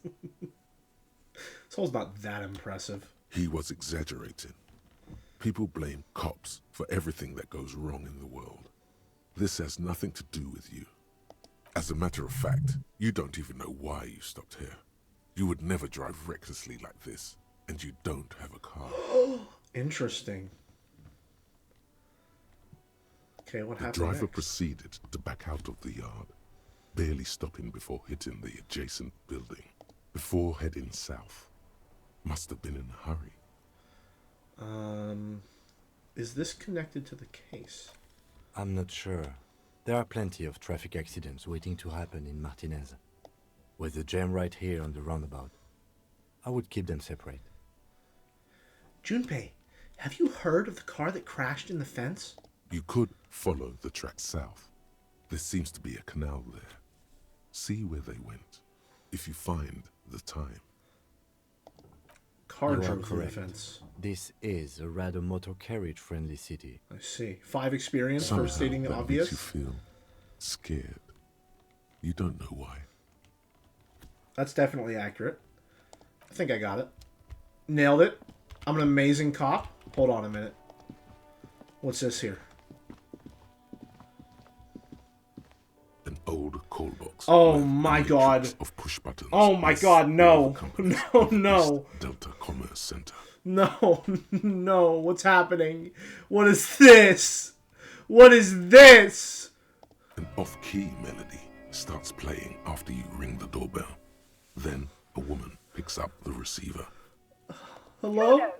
hole's not that impressive. He was exaggerating. People blame cops for everything that goes wrong in the world. This has nothing to do with you. As a matter of fact, you don't even know why you stopped here. You would never drive recklessly like this, and you don't have a car. Interesting. Okay, what The happened driver next? proceeded to back out of the yard, barely stopping before hitting the adjacent building, before heading south. Must have been in a hurry. Is this connected to the case? I'm not sure. There are plenty of traffic accidents waiting to happen in Martinez. With the jam right here on the roundabout, I would keep them separate. Junpei, have you heard of the car that crashed in the fence? You could follow the track south. There seems to be a canal there. See where they went, if you find the time. Car You are drove through the correct. fence. This is a rather motor carriage-friendly city. I see. 5 experience Somehow for stating the that obvious. makes you feel scared. You don't know why. That's definitely accurate. I think I got it. Nailed it. I'm an amazing cop. Hold on a minute. What's this here? An old call box. Oh with my a matrix God. Of push buttons. Oh my Yes, God, no. all the companies No, of no. East Delta Commerce Center. No, no. What's happening? What is this? What is this? An off-key melody starts playing after you ring the doorbell. Then a woman picks up the receiver. Hello? No,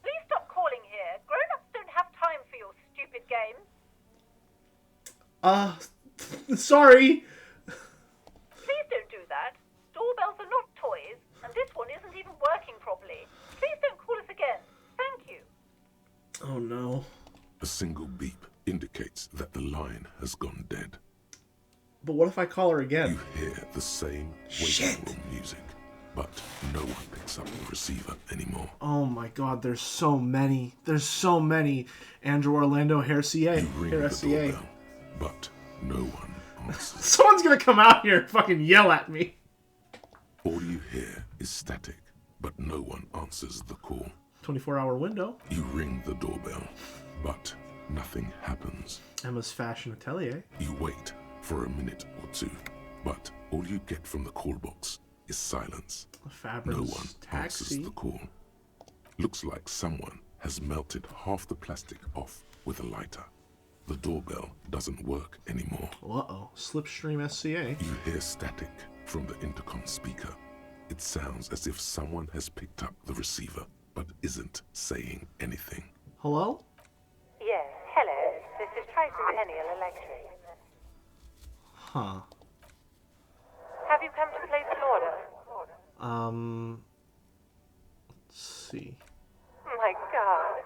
please stop calling here. Grown-ups don't have time for your stupid games. Sorry. Please don't do that. Doorbells are not toys, and this one isn't even working properly. Please don't call us again. Thank you. Oh no. A single beep indicates that the line has gone dead. But what if I call her again? You hear the same Shit. waiting room music, but no one picks up the receiver anymore. Oh my god, there's so many. There's so many. Andrew Orlando, Hair CA. You ring Hair the SCA. doorbell, but no one answers. Someone's gonna come out here and fucking yell at me. All you hear is static, but no one answers the call. 24-hour window. You ring the doorbell, but nothing happens. Emma's Fashion Atelier. You wait for a minute or two, but all you get from the call box is silence. Fabrics No one answers taxi. the call. Looks like someone has melted half the plastic off with a lighter. The doorbell doesn't work anymore. Uh-oh. Slipstream SCA. You hear static from the intercom speaker. It sounds as if someone has picked up the receiver, but isn't saying anything. Hello? Yes, Tricentennial Electric. Huh. Have you come to place an order? Let's see. My God.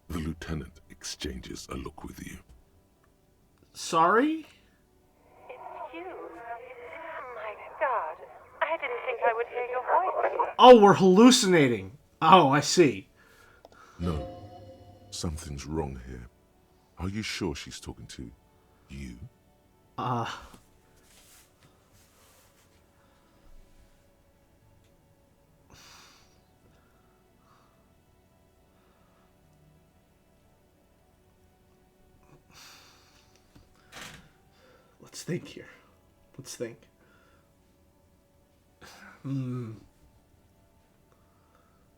The lieutenant exchanges a look with you. Sorry? It's you. My God. I didn't think I would hear your voice. Oh, we're hallucinating. Oh, I see. No, something's wrong here. Are you sure she's talking to you? Let's think here. Let's think. Now,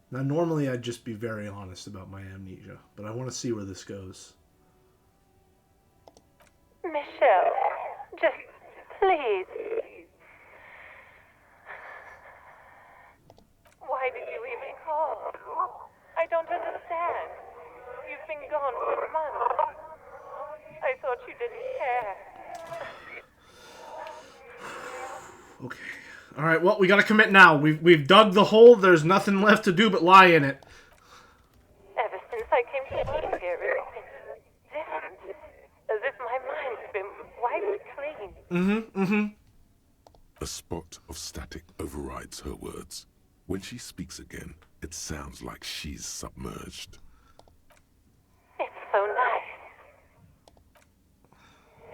normally I'd just be very honest about my amnesia, but I want to see where this goes. Michelle, just please. Why did you even call? I don't understand. You've been gone for months. I thought you didn't care. Okay. All right. Well, we gotta commit now. We've dug the hole. There's nothing left to do but lie in it. Ever since I came to work here, it's been different. As if my mind's been wiped clean. A spot of static overrides her words. When she speaks again, it sounds like she's submerged. It's so nice.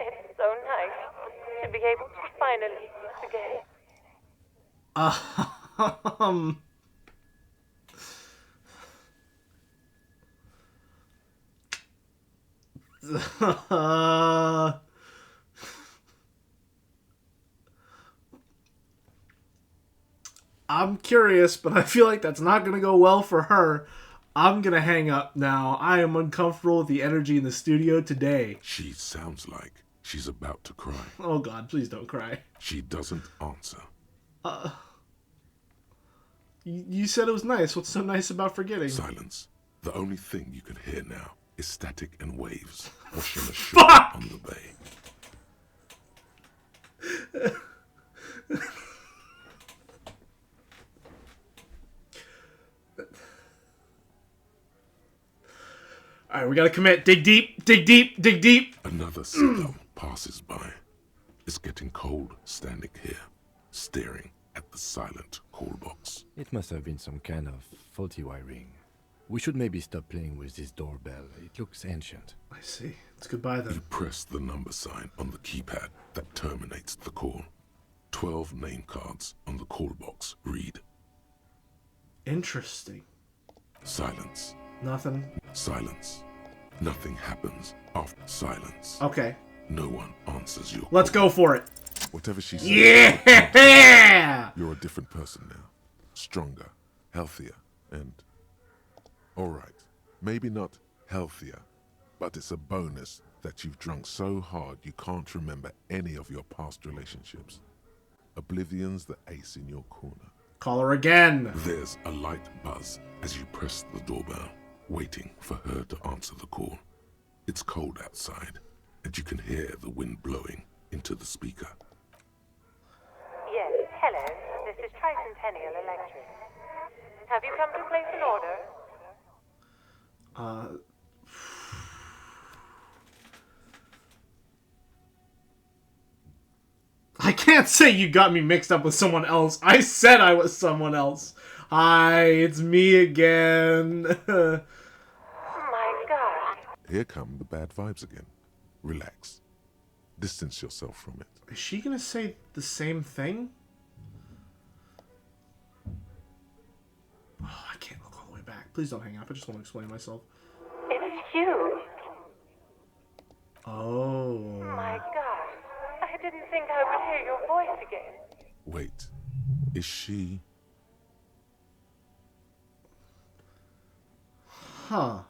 It's so nice to be able to finally once again. I'm curious, but I feel like that's not gonna go well for her. I'm gonna hang up now. I am uncomfortable with the energy in the studio today. She sounds like she's about to cry. Oh God, please don't cry. She doesn't answer. You said it was nice. What's so nice about forgetting? Silence. The only thing you can hear now is static and waves washing ashore on the bay. Alright, we gotta commit. Dig deep, dig deep, dig deep. Another seagull passes by. It's getting cold standing here, staring at the silent call box. It must have been some kind of faulty wiring. We should maybe stop playing with this doorbell. It looks ancient. I see. It's goodbye then. You press the number sign on the keypad that terminates the call. 12 name cards on the call box read. Interesting. Silence. Nothing. Silence. Nothing happens after silence. Okay. No one answers your Let's call. go for it. Whatever she says. Yeah! You're a different person now. Stronger, healthier, and... Alright, maybe not healthier, but it's a bonus that you've drunk so hard you can't remember any of your past relationships. Oblivion's the ace in your corner. Call her again. There's a light buzz as you press the doorbell, waiting for her to answer the call. It's cold outside, and you can hear the wind blowing into the speaker. Yes, hello. This is Tricentennial Electric. Have you come to place an order? I can't say you got me mixed up with someone else. I said I was someone else. Hi, it's me again. My God. Here come the bad vibes again. Relax. Distance yourself from it. Is she gonna say the same thing? Oh, I can't look all the way back. Please don't hang up. I just want to explain myself. It's you. Oh. My God. I didn't think I would hear your voice again. Wait, is she... Huh.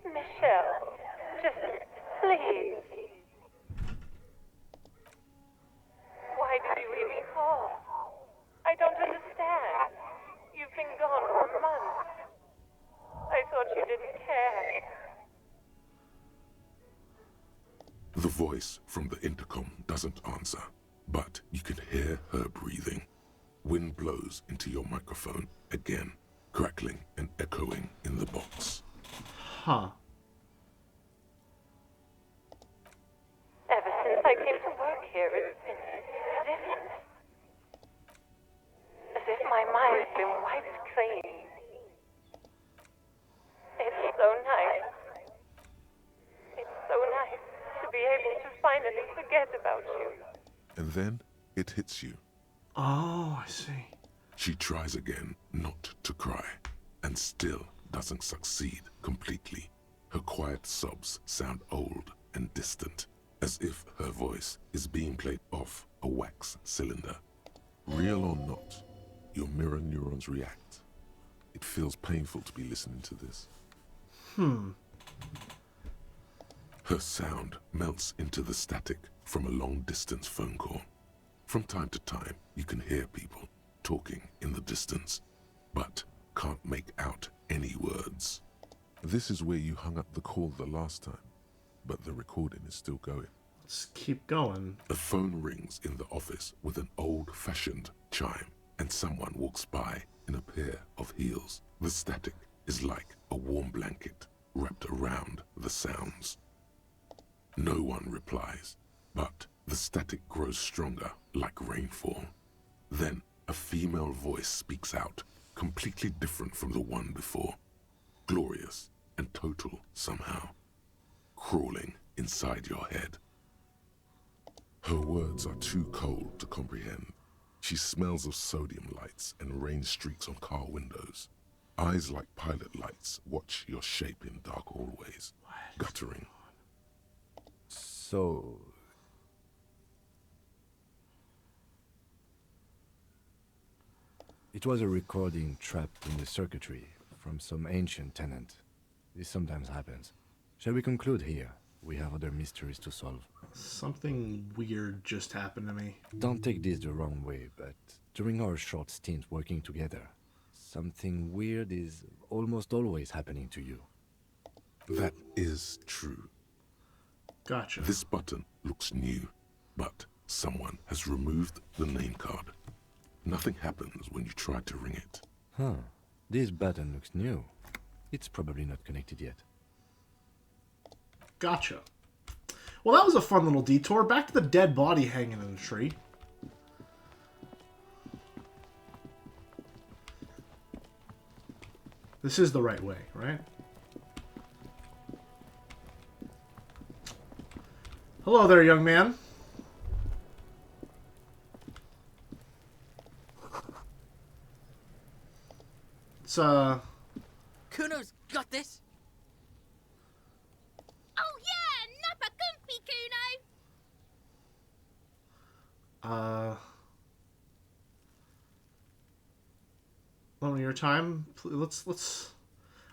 Michelle, just please. Why did you even call? I don't understand. You've been gone for months. I thought you didn't care. voice from the intercom doesn't answer, but you can hear her breathing. Wind blows into your microphone again, crackling and echoing in the box. Huh. Ever since I came to work here, it's been different. As if my mind's been wiped clean. It's so nice. It's so nice to be able to finally forget about you. And then it hits you. Oh, I see. She tries again not to cry, and still doesn't succeed completely. Her quiet sobs sound old and distant, as if her voice is being played off a wax cylinder. Real or not, your mirror neurons react. It feels painful to be listening to this. Her sound melts into the static from a long-distance phone call. From time to time, you can hear people talking in the distance, but can't make out any words. This is where you hung up the call the last time, but the recording is still going. Let's keep going. A phone rings in the office with an old-fashioned chime, and someone walks by in a pair of heels. The static is like a warm blanket wrapped around the sounds. No one replies, but the static grows stronger like rainfall. Then a female voice speaks out, completely different from the one before. Glorious and total somehow, crawling inside your head. Her words are too cold to comprehend. She smells of sodium lights and rain streaks on car windows. Eyes like pilot lights watch your shape in dark hallways, guttering. So... It was a recording trapped in the circuitry from some ancient tenant. This sometimes happens. Shall we conclude here? We have other mysteries to solve. Something weird just happened to me. Don't take this the wrong way, but during our short stint working together, something weird is almost always happening to you. That is true. Gotcha. This button looks new, but someone has removed the name card. Nothing happens when you try to ring it. Huh. This button looks new. It's probably not connected yet. Gotcha. Well, that was a fun little detour. Back to the dead body hanging in a tree. This is the right way, right? Hello there, young man. It's, Kuno's got this. Oh yeah, Nappa Gumpy, Kuno! Loan me your time. Let's...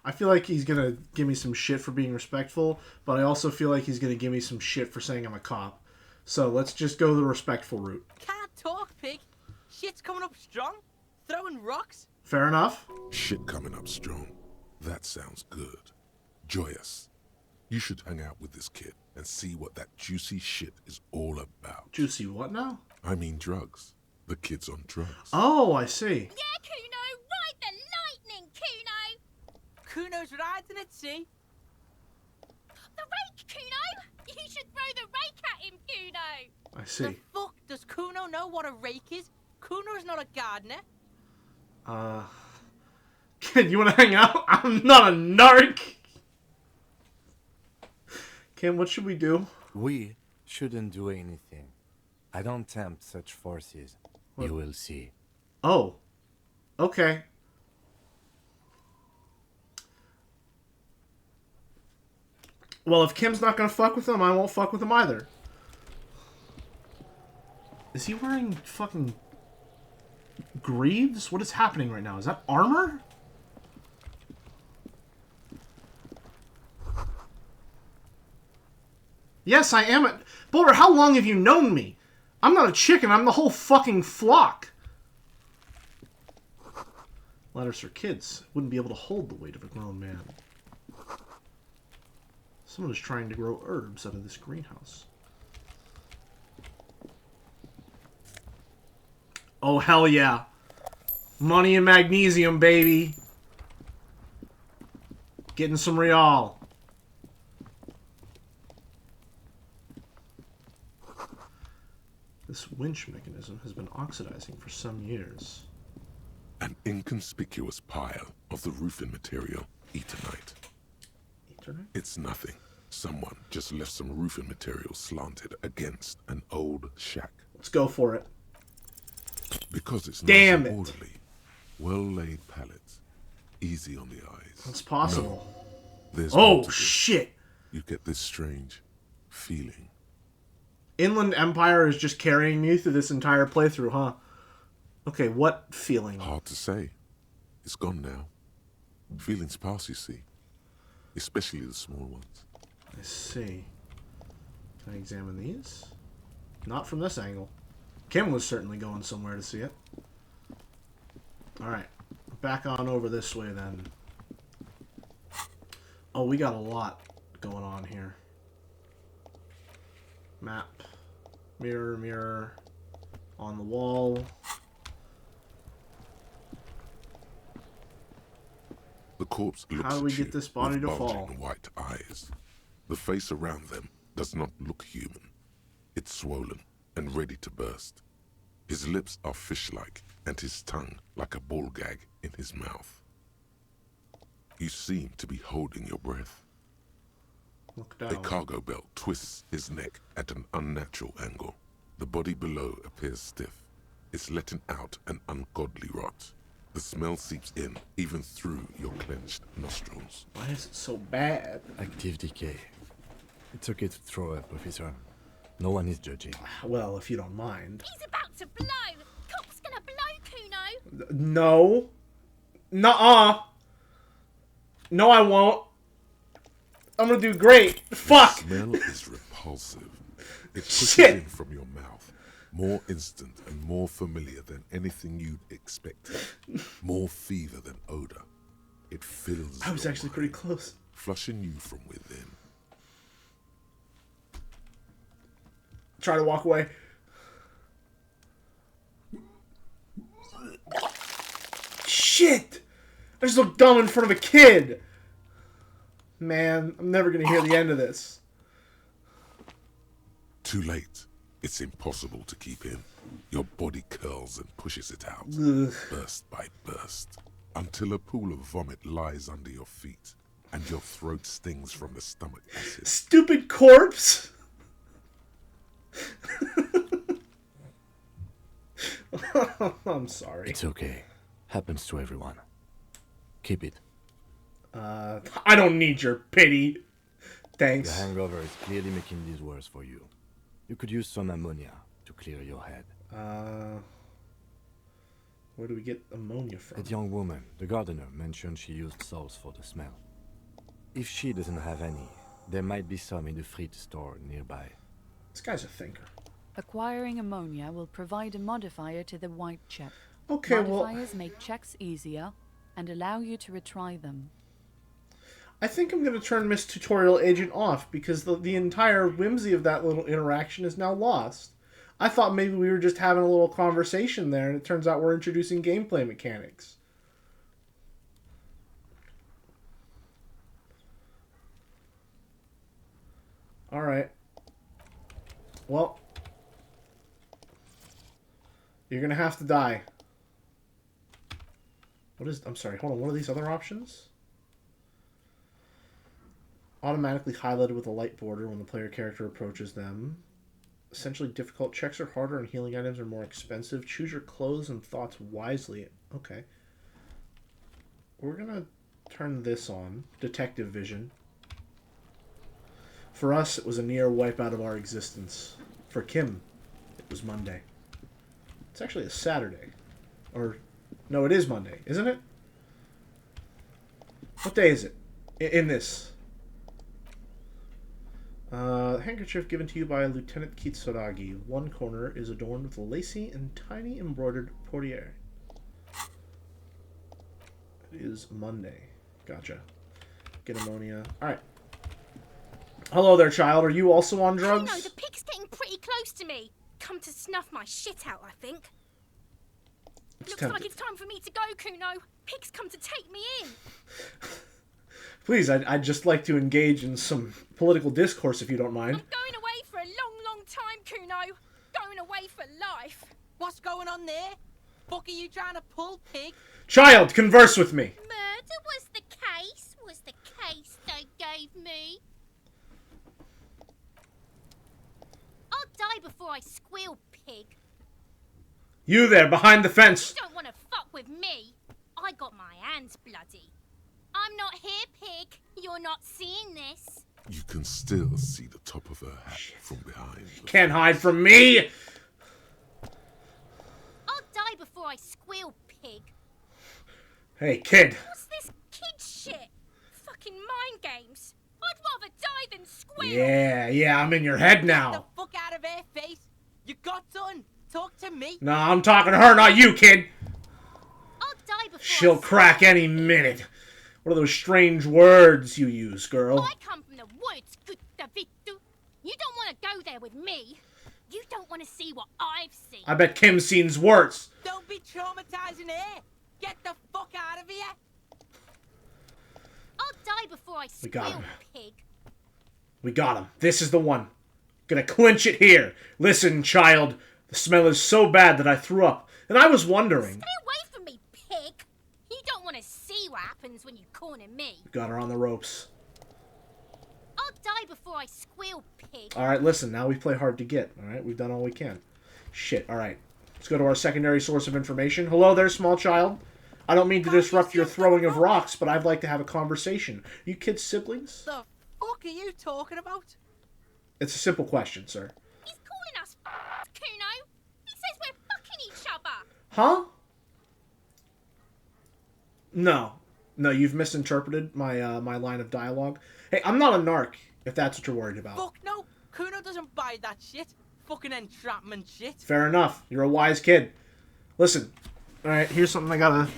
I feel like he's gonna give me some shit for being respectful, but I also feel like he's gonna give me some shit for saying I'm a cop. So let's just go the respectful route. Can't talk, pig. Shit's coming up strong. Throwing rocks. Fair enough. Shit coming up strong. That sounds good. Joyous. You should hang out with this kid and see what that juicy shit is all about. Juicy what now? I mean drugs. The kid's on drugs. Oh, I see. Yeah, Kuno, ride the lightning, Kuno! Kuno's riding at sea. The rake, Kuno! You should throw the rake at him, Kuno! I see. The fuck does Kuno know what a rake is? Kuno's not a gardener. Kid, you want to hang out? I'm not a narc! Kim, what should we do? We shouldn't do anything. I don't tempt such forces. What? You will see. Oh. Okay. Well, if Kim's not gonna fuck with him, I won't fuck with him either. Is he wearing fucking greaves? What is happening right now? Is that armor? Yes, I am a... Boulder, how long have you known me? I'm not a chicken, I'm the whole fucking flock. Ladders for kids. Wouldn't be able to hold the weight of a grown man. Someone is trying to grow herbs out of this greenhouse. Oh, hell yeah. Money and magnesium, baby. Getting some real. This winch mechanism has been oxidizing for some years. An inconspicuous pile of the roofing material, Eternite. Eternite? It's nothing. Someone just left some roofing material slanted against an old shack. Let's go for it. Because it's Damn nice it. and orderly, well-laid pallets, easy on the eyes. It's possible. No, there's Oh, more to this. shit. You get this strange feeling. Inland Empire is just carrying me through this entire playthrough, huh? Okay, what feeling? Hard to say. It's gone now. Feelings pass, you see. Especially the small ones. I see. Can I examine these? Not from this angle. Kim was certainly going somewhere to see it. Alright. Back on over this way then. Oh, we got a lot going on here. Map. Mirror, mirror. On the wall. The corpse looks How do we at get you this body with to bulging fall? white eyes. The face around them does not look human. It's swollen and ready to burst. His lips are fish-like and his tongue like a ball gag in his mouth. You seem to be holding your breath. Look A down. cargo belt twists his neck at an unnatural angle. The body below appears stiff. It's letting out an ungodly rot. The smell seeps in, even through your clenched nostrils. Why is it so bad? Active decay. It's okay to throw up, officer. No one is judging. Well, if you don't mind. He's about to blow. Cop's gonna blow, Kuno. No. Nuh-uh. No, I won't. I'm gonna do great. Fuck! The smell is repulsive. It pushes Shit. in from your mouth. More instant and more familiar than anything you'd expected. More fever than odor. It fills I was your actually mind, pretty close. flushing you from within. Try to walk away. Shit! I just look dumb in front of a kid! Man, I'm never gonna hear the end of this. Too late. It's impossible to keep in. Your body curls and pushes it out, Ugh. burst by burst, until a pool of vomit lies under your feet, and your throat stings from the stomach acid. Stupid corpse! I'm sorry. It's okay. Happens to everyone. Keep it. I don't need your pity. The Thanks. hangover is clearly making this worse for you. You could use some ammonia to clear your head. Where do we get ammonia from? That young woman, the gardener, mentioned she used salts for the smell. If she doesn't have any, there might be some in the fridge store nearby. This guy's a thinker. Acquiring ammonia will provide a modifier to the white check. Okay, well, Modifiers make checks easier and allow you to retry them. I think I'm going to turn Miss Tutorial Agent off because the entire whimsy of that little interaction is now lost. I thought maybe we were just having a little conversation there, and it turns out we're introducing gameplay mechanics. Alright. Well, you're going to have to die. I'm sorry, hold on, what are these other options? Automatically highlighted with a light border when the player character approaches them. Essentially difficult. Checks are harder and healing items are more expensive. Choose your clothes and thoughts wisely. Okay. We're going to turn this on. Detective vision. For us, it was a near wipe out of our existence. For Kim, it was Monday. It's actually a Saturday. Or, no, it is Monday, isn't it? What day is it? In this? Handkerchief given to you by Lieutenant Kitsuragi. One corner is adorned with a lacy and tiny embroidered portiere. It is Monday. Gotcha. Get ammonia. Alright. Hello there, child. Are you also on drugs? No, the pig's getting pretty close to me. Come to snuff my shit out, I think. Looks tempting. like it's time for me to go, Kuno. Pig's come to take me in. Please, I'd just like to engage in some political discourse if you don't mind. I'm going away for a long, long time, Kuno. Going away for life. What's going on there? Fuck are you trying to pull, pig? Child, converse with me. Murder was the case they gave me. I'll die before I squeal, pig. You there, behind the fence. You don't want to fuck with me. I got my hands bloody. I'm not here, pig. You're not seeing this. You can still see the top of her hat from behind. Can't hide from me. I'll die before I squeal, pig. Hey, kid. What's this kid shit? Fucking mind games. I'd rather die than squeal. Yeah, I'm in your head Get the now. fuck out of her face. You got done. Talk to me. No, I'm talking to her, not you, kid. I'll die before She'll crack any minute. What are those strange words you use, girl? I come from the woods, good Davidu. You don't want to go there with me. You don't want to see what I've seen. I bet Kim's seen's worse. Don't be traumatizing her. Get the fuck out of here. I'll die before I We got squeal, him. pig. We got him. This is the one. Gonna clinch it here. Listen, child. The smell is so bad that I threw up. And I was wondering. Stay away from me, pig. You don't want to see what happens when you corner me. Got her on the ropes. I'll die before I squeal, pig. Alright, listen. Now we play hard to get. Alright, we've done all we can. Shit, alright. Let's go to our secondary source of information. Hello there, small child. I don't mean to disrupt your throwing of rocks, but I'd like to have a conversation. You kids siblings? The fuck are you talking about? It's a simple question, sir. He's calling us Kuno. He says we're fucking each other. Huh? No. No, you've misinterpreted my my line of dialogue. Hey, I'm not a narc, if that's what you're worried about. Fuck no. Kuno doesn't buy that shit. Fucking entrapment shit. Fair enough. You're a wise kid. Listen. Alright, here's something I gotta...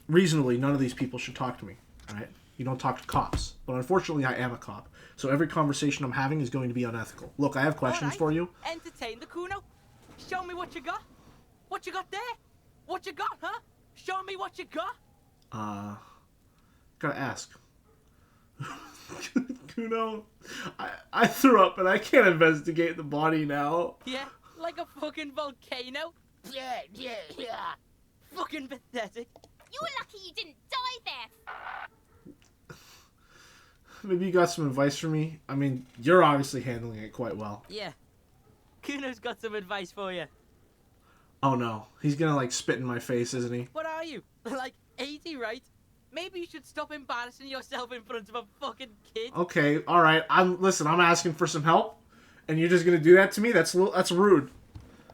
Reasonably, none of these people should talk to me. Alright? You don't talk to cops. But unfortunately, I am a cop. So every conversation I'm having is going to be unethical. Look, I have questions Alright. for you. Entertain the Kuno. Show me what you got. What you got there? What you got, huh? Show me what you got. Gotta ask. Kuno, I threw up and I can't investigate the body now. Yeah, like a fucking volcano. Yeah. Fucking pathetic. You're lucky you didn't die there. Maybe you got some advice for me? I mean, you're obviously handling it quite well. Yeah. Kuno's got some advice for you. Oh no, he's gonna like spit in my face, isn't he? What are you? Like 80, right? Maybe you should stop embarrassing yourself in front of a fucking kid. Okay, all right. I'm asking for some help, and you're just gonna do that to me? That's rude.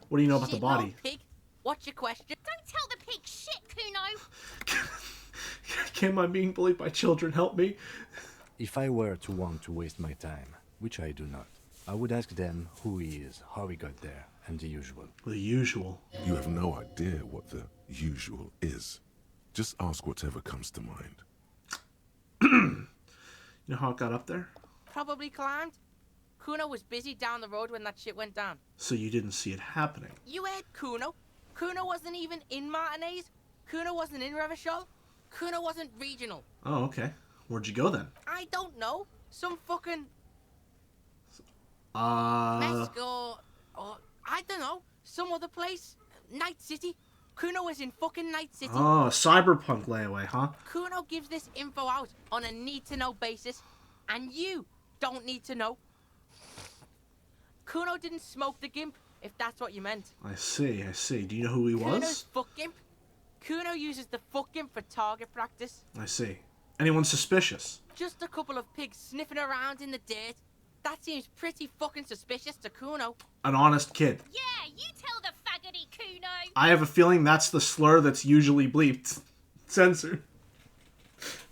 What do you know about the body? Shit, pig. What's your question? Don't tell the pig shit, Kuno. Kim, I'm being bullied by children. Help me. If I were to want to waste my time, which I do not, I would ask them who he is, how he got there, and the usual. The usual. You have no idea what the usual is. Just ask whatever comes to mind. You know how it got up there? Probably climbed. Kuno was busy down the road when that shit went down. So you didn't see it happening. You heard Kuno. Kuno wasn't even in Martinez. Kuno wasn't in Revachol. Kuno wasn't regional. Oh, okay. Where'd you go then? I don't know. Some fucking Uh... Mesco or I don't know. Some other place. Night City. Kuno was in fucking Night City. Oh, cyberpunk layaway, huh? Kuno gives this info out on a need-to-know basis, and you don't need to know. Kuno didn't smoke the gimp, if that's what you meant. I see. Do you know who he Kuno's was? fuck gimp. Kuno uses the fuck gimp for target practice. I see. Anyone suspicious? Just a couple of pigs sniffing around in the dirt. That seems pretty fucking suspicious to Kuno. An honest kid. Yeah, you tell the faggoty, Kuno. I have a feeling that's the slur that's usually bleeped. Censored.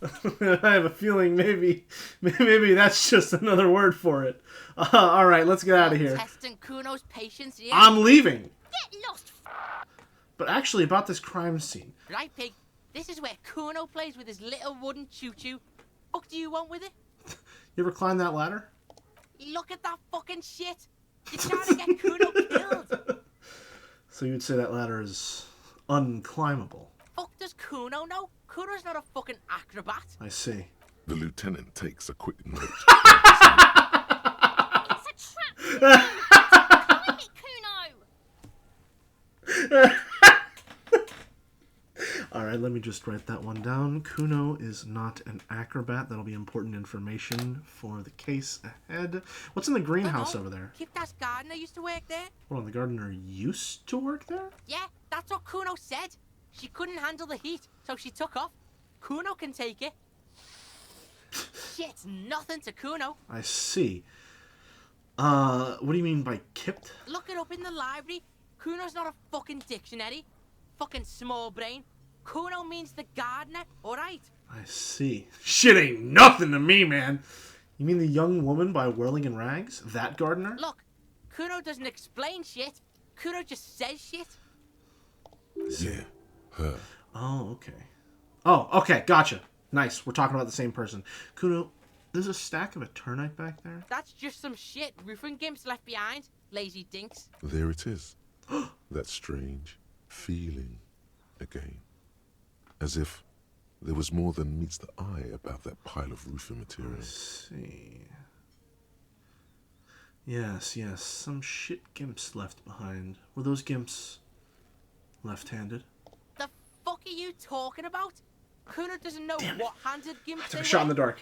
I have a feeling maybe that's just another word for it. Alright, let's get out of here. Testing Kuno's patience, yeah? I'm leaving. Get lost. But actually, about this crime scene. Right, pig. This is where Kuno plays with his little wooden choo-choo. What do you want with it? You ever climb that ladder? Look at that fucking shit. You're trying to get Kuno killed. So you'd say that ladder is unclimbable. Fuck does Kuno know? Kuno's not a fucking acrobat. I see. The lieutenant takes a quick note. It's a trap. Climb it, Kuno. Alright, let me just write that one down. Kuno is not an acrobat. That'll be important information for the case ahead. What's in the greenhouse over there? Kipta's gardener used to work there. Hold on, the gardener used to work there? Yeah, that's what Kuno said. She couldn't handle the heat, so she took off. Kuno can take it. Shit's nothing to Kuno. I see. What do you mean by kipped? Look it up in the library. Kuno's not a fucking dictionary. Fucking small brain. Kuno means the gardener, alright? I see. Shit ain't nothing to me, man. You mean the young woman by Whirling in Rags? That gardener? Look, Kuno doesn't explain shit. Kuno just says shit. Yeah, her. Oh, okay. Oh, okay, gotcha. Nice, we're talking about the same person. Kuno, there's a stack of Eternite back there? That's just some shit roofing gimps left behind. Lazy dinks. There it is. That strange feeling again. As if there was more than meets the eye about that pile of roofing material. Let's see. Yes, some shit gimps left behind. Were those gimps left-handed? The fuck are you talking about? Kuno doesn't know what handed gimps I took they a shot in the were. dark.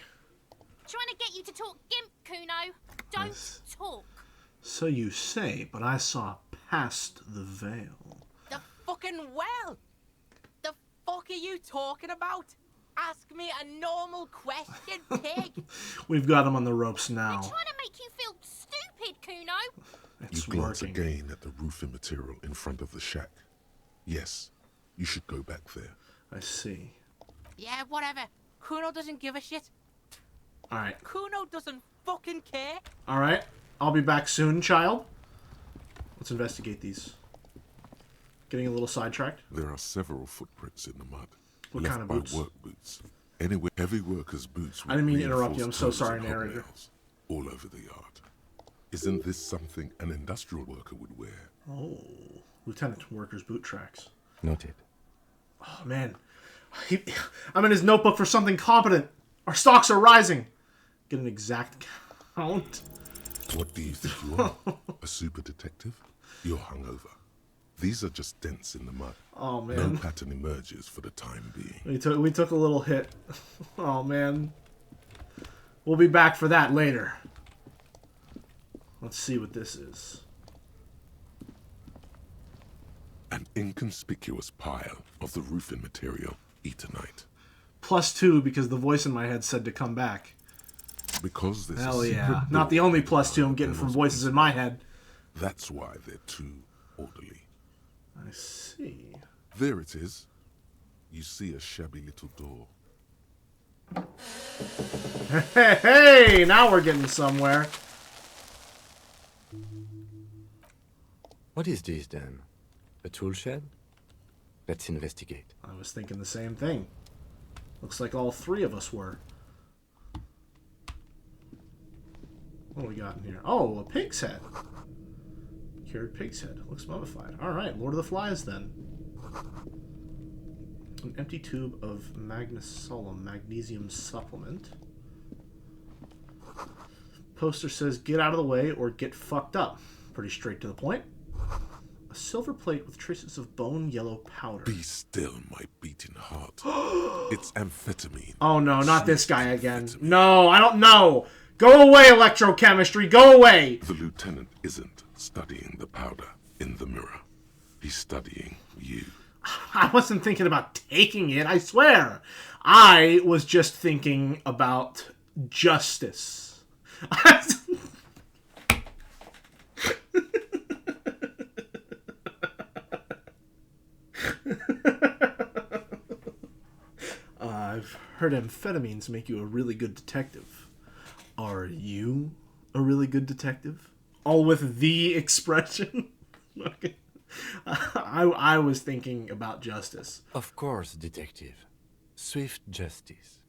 Trying to get you to talk gimp, Kuno. Don't Yes. talk. So you say, but I saw past the veil. The fucking well. The fuck are you talking about? Ask me a normal question, pig. We've got him on the ropes now. Trying to make you feel stupid, Kuno. It's You glance working. again at the roofing material in front of the shack. Yes, you should go back there. I see. Yeah, whatever. Kuno doesn't give a shit. Alright. Kuno doesn't fucking care. Alright. I'll be back soon, child. Let's investigate these. Getting a little sidetracked. There are several footprints in the mud. What left kind of by boots? work boots. Anyway, heavy workers' boots with I didn't mean to interrupt you. I'm reinforced so toes sorry, and narrator. hobnails all over the yard. Isn't this something an industrial worker would wear? Oh. Lieutenant Worker's boot tracks. Noted. Oh, man. I'm in his notebook for something competent. Our stocks are rising. Get an exact count. What do you think you are? A super detective? You're hungover. These are just dents in the mud. Oh, No man. pattern emerges for the time being. We took a little hit. Oh, man. We'll be back for that later. Let's see what this is. An inconspicuous pile of the roofing material, Eternite. +2 because the voice in my head said to come back. Because there's Hell a yeah. secret Not the door only +2 I'm getting in from those voices in my head. That's why they're too orderly. I see. There it is. You see a shabby little door. Hey, now we're getting somewhere. What is this then? A tool shed? Let's investigate. I was thinking the same thing. Looks like all three of us were. What do we got in here? Oh, a pig's head. Cured pig's head. Looks mummified. Alright, Lord of the Flies then. An empty tube of magnesolum, magnesium supplement. Poster says, get out of the way or get fucked up. Pretty straight to the point. A silver plate with traces of bone yellow powder. Be still, my beating heart. It's amphetamine. Oh no, not this Sweet guy again. amphetamine. No, I don't know. Go away, electrochemistry. Go away. The lieutenant isn't studying the powder in the mirror. He's studying you. I wasn't thinking about taking it, I swear. I was just thinking about justice. I've heard amphetamines make you a really good detective. Are you a really good detective? All with the expression. Okay. I was thinking about justice. Of course, detective. Swift justice.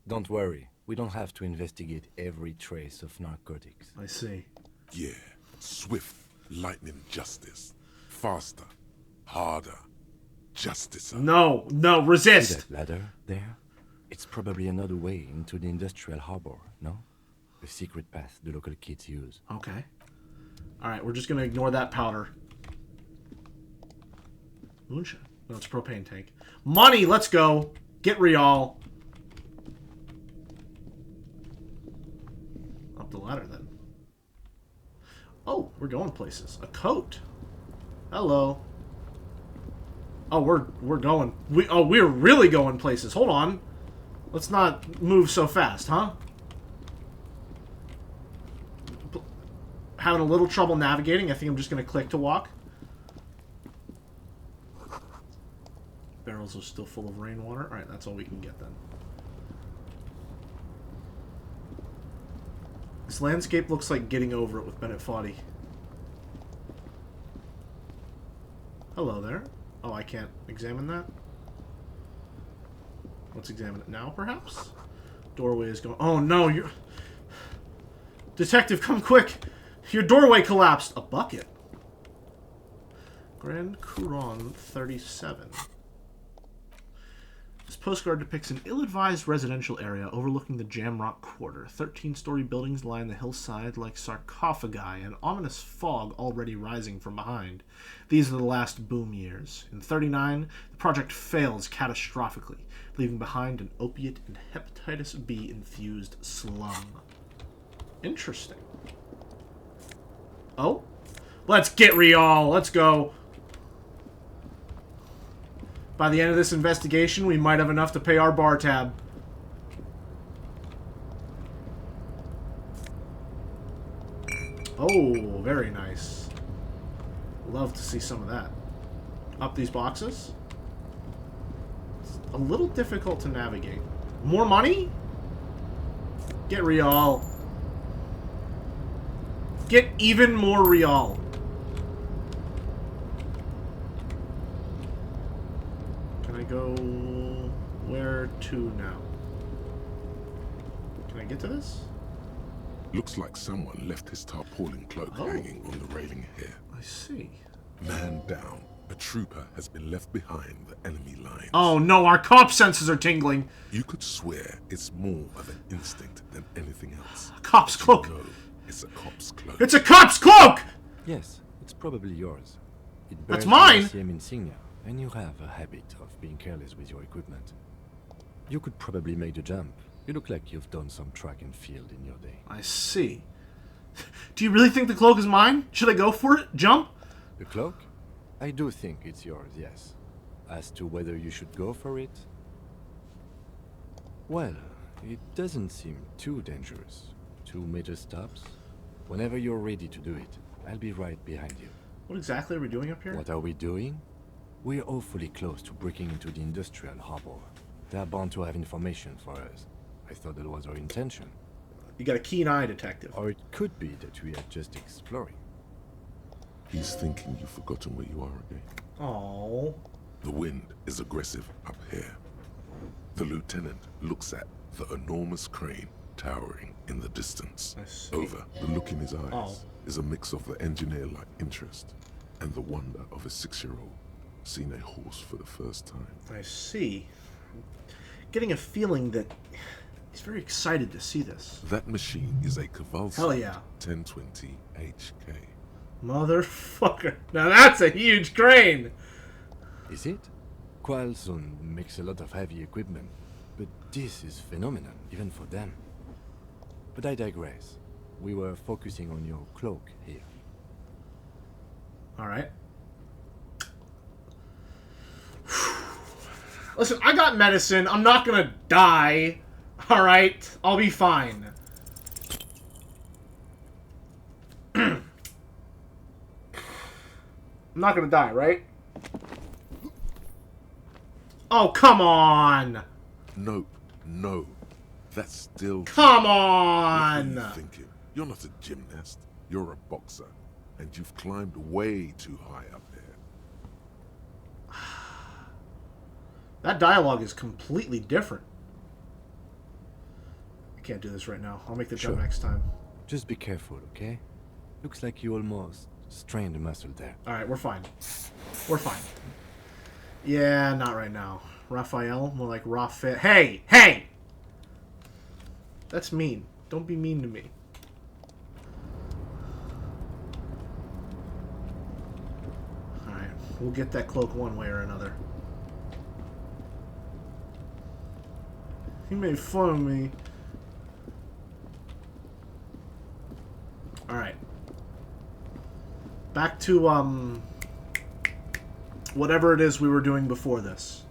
Don't worry, we don't have to investigate every trace of narcotics. I see. Yeah, swift, lightning justice. Faster, Harder. Justice. No, no, See resist. that ladder there? It's probably another way into the industrial harbor, no? A secret path the local kids use. Okay. Alright, we're just gonna ignore that powder. Moonshine. No, it's a propane tank. Money, let's go. Get real. Up the ladder, then. Oh, we're going places. A coat. Hello. Oh, we're going. We're really going places. Hold on. Let's not move so fast, huh? Having a little trouble navigating. I think I'm just going to click to walk. Barrels are still full of rainwater. Alright, that's all we can get then. This landscape looks like Getting Over It with Bennett Foddy. Hello there. Oh, I can't examine that? Let's examine it now, perhaps? Doorway is going... Oh, no, you're... Detective, come quick! Your doorway collapsed! A bucket. Grand Couronne 37. This postcard depicts an ill-advised residential area overlooking the Jamrock Quarter. 13-story buildings line the hillside like sarcophagi, an ominous fog already rising from behind. These are the last boom years. In 39, the project fails catastrophically, leaving behind an opiate and hepatitis B-infused slum. Interesting. Oh? Let's get real! Let's go! By the end of this investigation, we might have enough to pay our bar tab. Oh, very nice. Love to see some of that. Up these boxes. It's a little difficult to navigate. More money? Get real. Get even more real. Go where to now? Can I get to this? Looks like someone left his tarpaulin cloak hanging on the railing here. I see. Man down. A trooper has been left behind the enemy lines. Oh no, our cop senses are tingling. You could swear it's more of an instinct than anything else. A cop's cloak. No, it's a cop's cloak. It's a cop's cloak! Yes, it's probably yours. It That's bears mine! the Elysium insignia, and you have a habit of being careless with your equipment. You could probably make the jump. You look like you've done some track and field in your day. I see. Do you really think the cloak is mine? Should I go for it? Jump? The cloak? I do think it's yours, yes. As to whether you should go for it? Well, it doesn't seem too dangerous. 2 meter stops. Whenever you're ready to do it, I'll be right behind you. What exactly are we doing up here? What are we doing? We're awfully close to breaking into the industrial harbor. They're bound to have information for us. I thought that was our intention. You got a keen eye, detective. Or it could be that we are just exploring. He's thinking you've forgotten where you are again. Oh. The wind is aggressive up here. The lieutenant looks at the enormous crane towering in the distance. Over, the look in his eyes is a mix of the engineer-like interest and the wonder of a 6-year-old seeing a horse for the first time. I see. Getting a feeling that he's very excited to see this. That machine is a carousel. Hell yeah. 1020 HK. Motherfucker. Now that's a huge crane! Is it? Quarlzone makes a lot of heavy equipment, but this is phenomenal, even for them. But I digress. We were focusing on your cloak here. Alright. Listen, I got medicine. I'm not gonna die. Alright? I'll be fine. I'm not gonna die, right? Oh, come on! Nope. No. That's still... Come What on! are you thinking? You're not a gymnast. You're a boxer. And you've climbed way too high up there. That dialogue is completely different. I can't do this right now. I'll make the jump Sure. next time. Just be careful, okay? Looks like you almost Strain the muscle there. Alright, we're fine. We're fine. Yeah, not right now. Raphael? More like Raphael. Hey! Hey! That's mean. Don't be mean to me. Alright, we'll get that cloak one way or another. He made fun of me. Alright. Back to, whatever it is we were doing before this.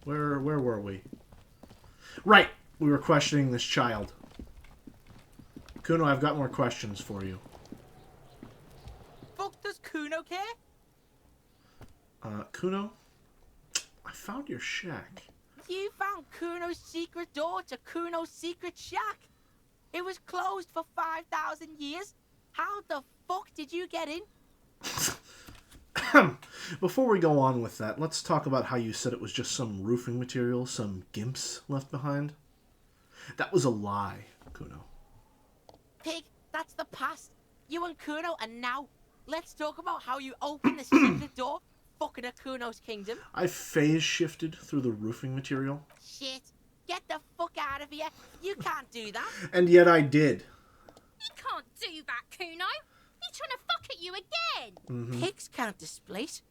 Where were we? Right! We were questioning this child. Kuno, I've got more questions for you. Fuck does Kuno care? Kuno? I found your shack. You found Kuno's secret door to Kuno's secret shack. It was closed for 5,000 years. How the fuck did you get in? Before we go on with that, let's talk about how you said it was just some roofing material some gimps left behind. That was a lie, Kuno. Pig, that's the past. You and Kuno are now. Let's talk about how you opened the secret door fucking at Kuno's kingdom. I phase shifted through the roofing material. Shit. Get the fuck out of here. You can't do that. And yet I did. You can't do that, Kuno. He's trying to fuck at you again. Pigs can't displace.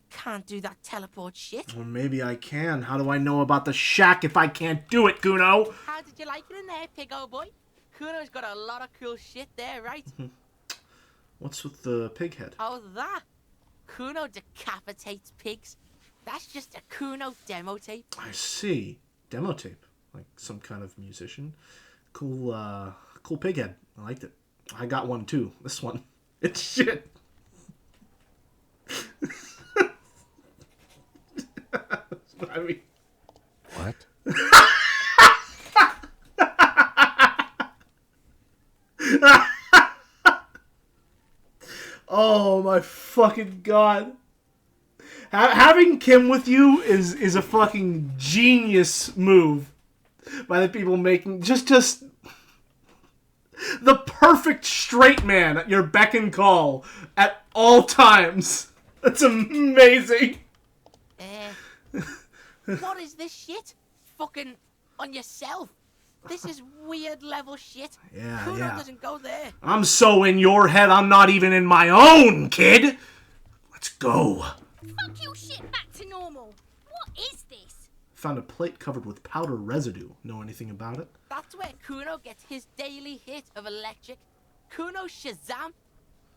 Can't do that teleport shit. Well, maybe I can. How do I know about the shack if I can't do it, Kuno? How did you like it in there, pig old boy? Kuno's got a lot of cool shit there, right? What's with the pig head? Oh, that? Kuno decapitates pigs. That's just a Kuno demo tape. I see. Demo tape. Like some kind of musician. Cool, cool pig head. I liked it. I got one too. This one. It's shit. I mean... What? Oh my fucking god. Having Kim with you is a fucking genius move by the people making just the perfect straight man at your beck and call at all times. That's amazing. What is this shit? Fucking on yourself. This is weird level shit. Yeah, Kuno yeah. doesn't go there. I'm so in your head, I'm not even in my own, kid. Let's go. Fuck your shit back to normal. What is this? Found a plate covered with powder residue. Know anything about it? That's where Kuno gets his daily hit of electric. Kuno Shazam.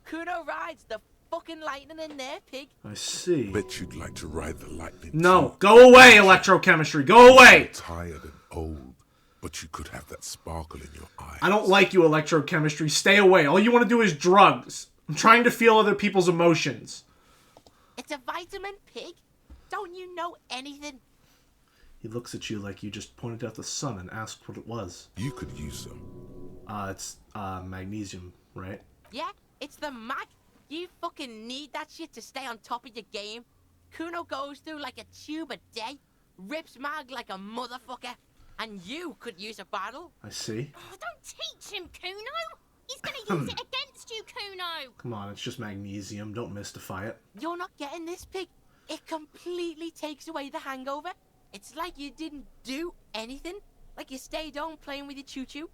Kuno rides the fucking lightning in there, pig. I see. Bet you'd like to ride the lightning. No, too. go away, electrochemistry. Go away. Tired and old, but you could have that sparkle in your eyes. I don't like you, electrochemistry. Stay away. All you want to do is drugs. I'm trying to feel other people's emotions. It's a vitamin, pig. Don't you know anything? He looks at you like you just pointed out the sun and asked what it was. You could use some. It's magnesium, right? Yeah, it's the mag. You fucking need that shit to stay on top of your game. Kuno goes through like a tube a day, rips mag like a motherfucker, and you could use a bottle. I see. Oh, don't teach him, Kuno. He's gonna use it against you, Kuno. Come on, it's just magnesium. Don't mystify it. You're not getting this, pig. It completely takes away the hangover. It's like you didn't do anything. Like you stayed home playing with your choo-choo.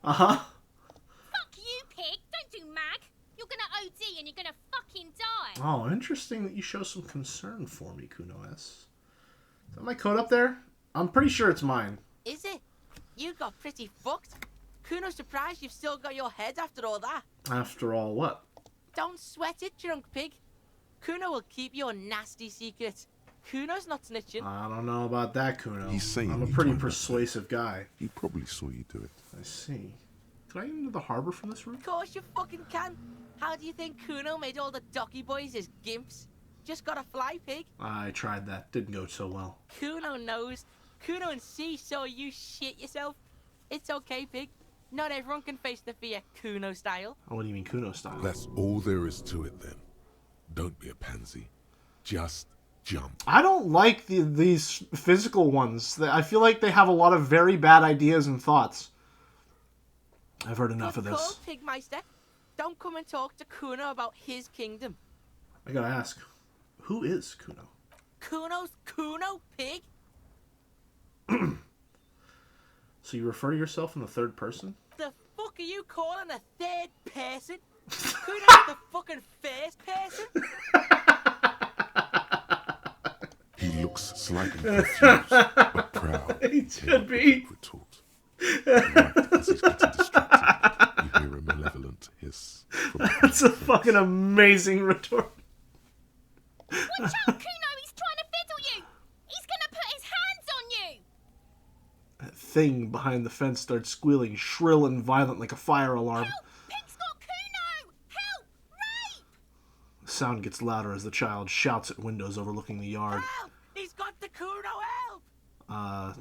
Uh-huh. Fuck you, pig. Don't do mag. You're gonna OD and you're gonna fucking die. Oh, interesting that you show some concern for me, Kuno S. Is that my code up there? I'm pretty sure it's mine. Is it? You got pretty fucked. Kuno's surprised you've still got your head after all that. After all, what? Don't sweat it, drunk pig. Kuno will keep your nasty secret. Kuno's not snitching. I don't know about that, Kuno. He's saying I'm a you pretty tried that persuasive guy. He probably saw you do it. I see. Can I get into the harbor from this room? Of course you fucking can. How do you think Kuno made all the docky boys his gimps? Just got a fly, pig. I tried that. Didn't go so well. Kuno knows. Kuno and C saw you shit yourself. It's okay, pig. Not everyone can face the fear Kuno style. Oh, what do you mean Kuno style? That's all there is to it then. Don't be a pansy. Just jump. I don't like these physical ones. I feel like they have a lot of very bad ideas and thoughts. I've heard enough of Good call, this. Pigmeister. Don't come and talk to Kuno about his kingdom. I gotta ask, who is Kuno? Kuno's Kuno, pig? So you refer to yourself in the third person? The fuck are you calling a third person? Kuno's the fucking first person? He looks slightly confused, but proud. He should be. Retort. Right as he's getting distracted, you hear a malevolent hiss. That's a fucking amazing retort. Watch out, Kuno! He's trying to fiddle you! He's gonna put his hands on you! That thing behind the fence starts squealing, shrill and violent like a fire alarm. Help! Pig's got Kuno! Help! Rape! The sound gets louder as the child shouts at windows overlooking the yard. Help! He's got the Kuno, help!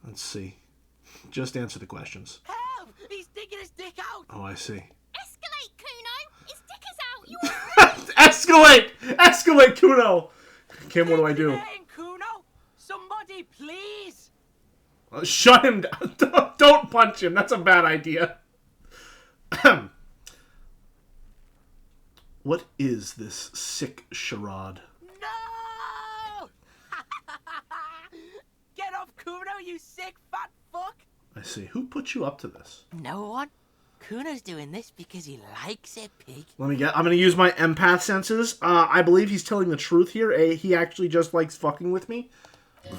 Let's see. Just answer the questions. Help! He's digging his dick out! Oh, I see. Escalate, Kuno! His dick is out! You Escalate! Escalate, Kuno! Kim, what do I do? Hey, Kuno! Somebody, please! Shut him down. Don't punch him. That's a bad idea. What is this sick charade? No! Get off, Kuno, you sick fat fuck! I see. Who put you up to this? No one. Kuno's doing this because he likes it, pig. I'm gonna use my empath senses. I believe he's telling the truth here. He actually just likes fucking with me.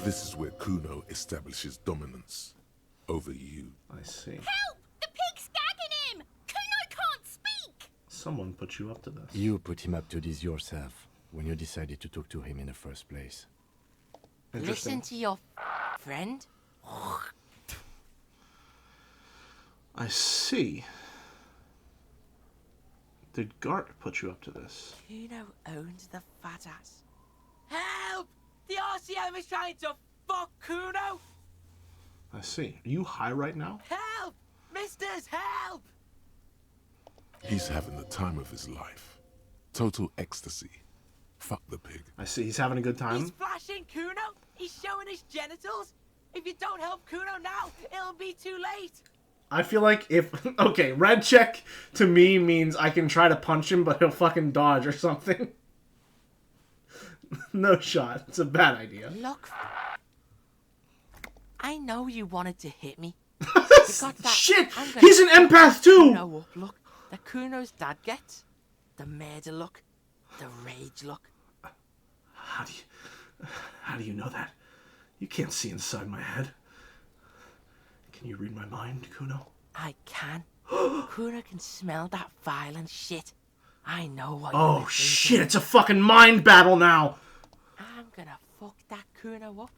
This is where Kuno establishes dominance over you. I see. Help! The pig's gagging him! Kuno can't speak! Someone put you up to this. You put him up to this yourself when you decided to talk to him in the first place. Listen to your friend. I see. Did Gart put you up to this? Kuno owns the fat ass. Help! The RCM is trying to fuck Kuno! I see. Are you high right now? Help! Misters, help! He's having the time of his life. Total ecstasy. Fuck the pig. I see. He's having a good time. He's flashing Kuno! He's showing his genitals! If you don't help Kuno now, it'll be too late! I feel like if... Okay, red check to me means I can try to punch him, but he'll fucking dodge or something. No shot. It's a bad idea. Look. I know you wanted to hit me. Shit! He's an empath too! Kuno up look. The Kuno's dad gets. The murder look. The rage look. How do you know that? You can't see inside my head. Can you read my mind, Kuno? I can. Kuno can smell that violent shit. I know what you're Oh thinking. shit, it's a fucking mind battle now! I'm gonna fuck that Kuno up.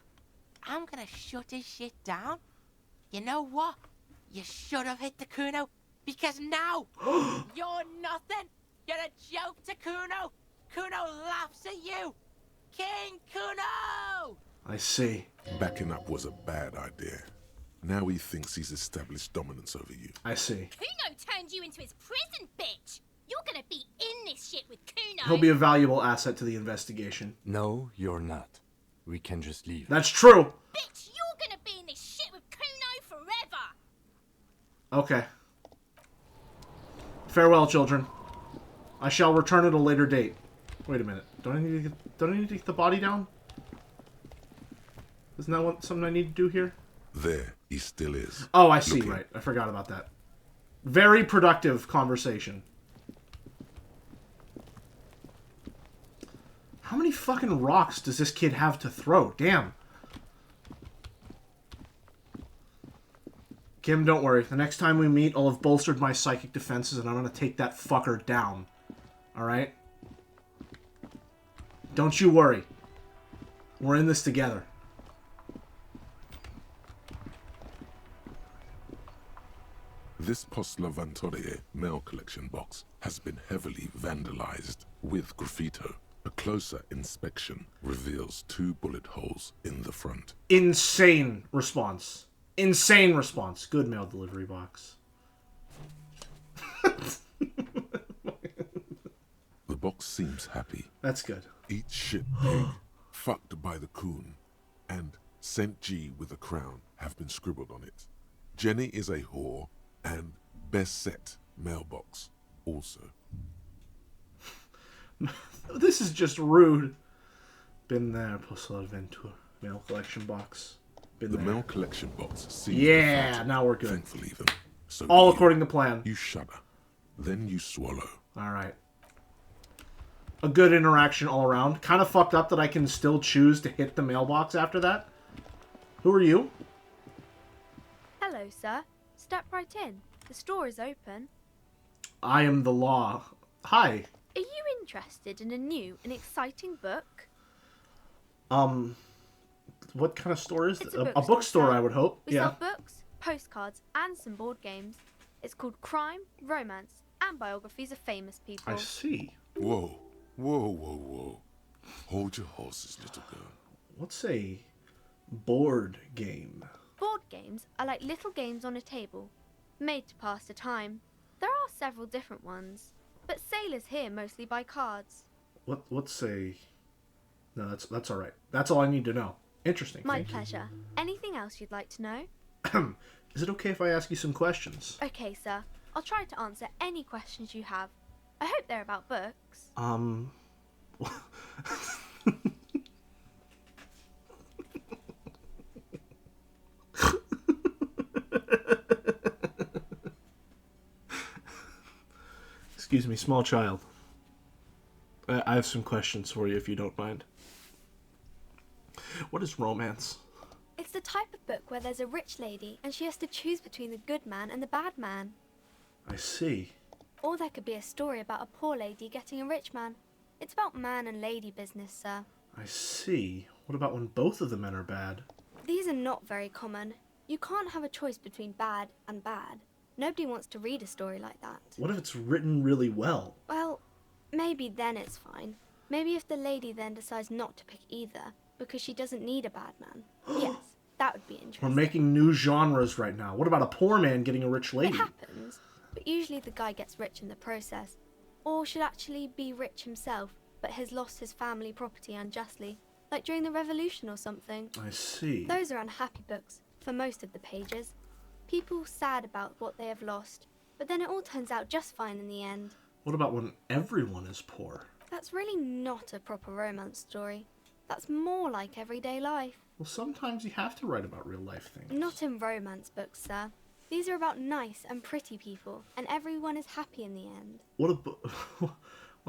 I'm gonna shut his shit down. You know what? You should have hit the Kuno, because now you're nothing. You're a joke to Kuno. Kuno laughs at you. King Kuno! I see. Backing up was a bad idea. Now he thinks he's established dominance over you. I see. Kuno turned you into his prison, bitch! You're gonna be in this shit with Kuno! He'll be a valuable asset to the investigation. No, you're not. We can just leave. That's true! Bitch, you're gonna be in this shit with Kuno forever! Okay. Farewell, children. I shall return at a later date. Wait a minute. Don't I need to get the body down? Isn't that something I need to do here? There, he still is. Oh, I see, Looking. right. I forgot about that. Very productive conversation. How many fucking rocks does this kid have to throw? Damn. Kim, don't worry. The next time we meet, I'll have bolstered my psychic defenses and I'm gonna take that fucker down. Alright? Don't you worry. We're in this together. This Post Levantorie mail collection box has been heavily vandalized with graffito. A closer inspection reveals 2 bullet holes in the front. Insane response. Insane response. Good mail delivery box. The box box seems happy. That's good. Eat shit pig, fucked by the coon, and St. G with a crown have been scribbled on it. Jenny is a whore, and best set mailbox also. This is just rude. Been there, Postal Adventure. Mail collection box. Been The there. mail collection box seems Yeah, cathartic, now we're good. Thankfully then. So All you- according to plan. You shudder. Then you swallow. Alright. A good interaction all around. Kind of fucked up that I can still choose to hit the mailbox after that. Who are you? Hello, sir. Step right in. The store is open. I am the law. Hi. Are you interested in a new and exciting book? What kind of store is It's it? a A bookstore, sir. I would hope. We Yeah. sell books, postcards, and some board games. It's called Crime, Romance, and Biographies of Famous People. I see. Whoa, whoa, whoa, whoa. Hold your horses, little girl. What's a board game? Board games are like little games on a table, made to pass the time. There are several different ones, but sailors here mostly buy cards. What's a... No, that's all right. That's all I need to know. Interesting. My Thank you. pleasure. Anything else you'd like to know? Is it okay if I ask you some questions? Okay, sir. I'll try to answer any questions you have. I hope they're about books. Excuse me, small child. I have some questions for you if you don't mind. What is romance? It's the type of book where there's a rich lady and she has to choose between the good man and the bad man. I see. Or there could be a story about a poor lady getting a rich man. It's about man and lady business, sir. I see. What about when both of the men are bad? These are not very common. You can't have a choice between bad and bad. Nobody wants to read a story like that. What if it's written really well? Well, maybe then it's fine. Maybe if the lady then decides not to pick either, because she doesn't need a bad man. Yes, that would be We're interesting. making new genres right now. What about a poor man getting a rich It lady? happens, but usually the guy gets rich in the process. Or should actually be rich himself, but has lost his family property unjustly, like during the revolution or something. I see. Those are unhappy books, for most of the pages. People sad about what they have lost, but then it all turns out just fine in the end. What about when everyone is poor? That's really not a proper romance story. That's more like everyday life. Well, sometimes you have to write about real life things. Not in romance books, sir. These are about nice and pretty people, and everyone is happy in the end. What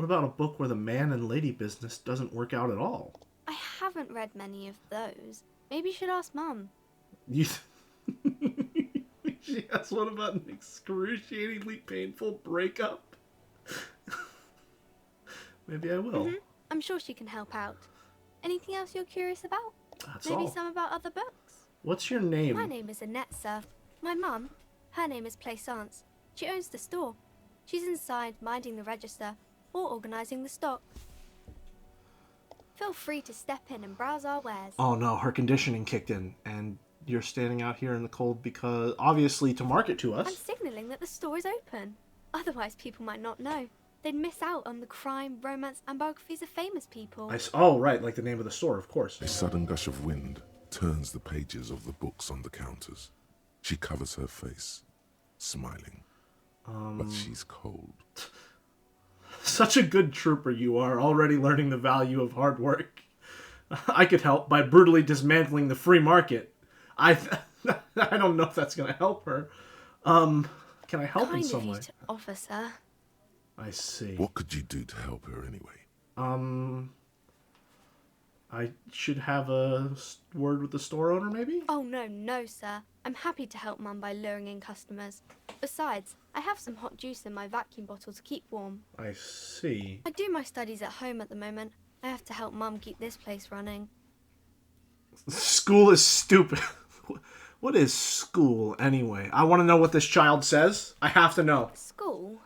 about a book where the man and lady business doesn't work out at all? I haven't read many of those. Maybe you should ask Mum. You... She asked, what about an excruciatingly painful breakup? Maybe I will. I'm sure she can help out. Anything else you're curious about? That's Maybe all. some about other books? What's your name? My name is Annette, sir. My mum, her name is Plaisance. She owns the store. She's inside minding the register or organising the stock. Feel free to step in and browse our wares. Oh no, her conditioning kicked in, and you're standing out here in the cold because, obviously, to market to I'm us. signalling that the store is open. Otherwise, people might not know. They'd miss out on the crime, romance, and biographies of famous people. Oh, right, like the name of the store, of course. A sudden gush of wind turns the pages of the books on the counters. She covers her face, smiling. But she's cold. Such a good trooper you are, already learning the value of hard work. I could help by brutally dismantling the free market. I don't know if that's going to help her. Can I help in Kind some of you way? to offer, sir. I see. What could you do to help her anyway? I should have a word with the store owner, maybe? Oh, no, sir. I'm happy to help Mum by luring in customers. Besides, I have some hot juice in my vacuum bottle to keep warm. I see. I do my studies at home at the moment. I have to help Mum keep this place running. School is stupid. What is school, anyway? I want to know what this child says. I have to know. School?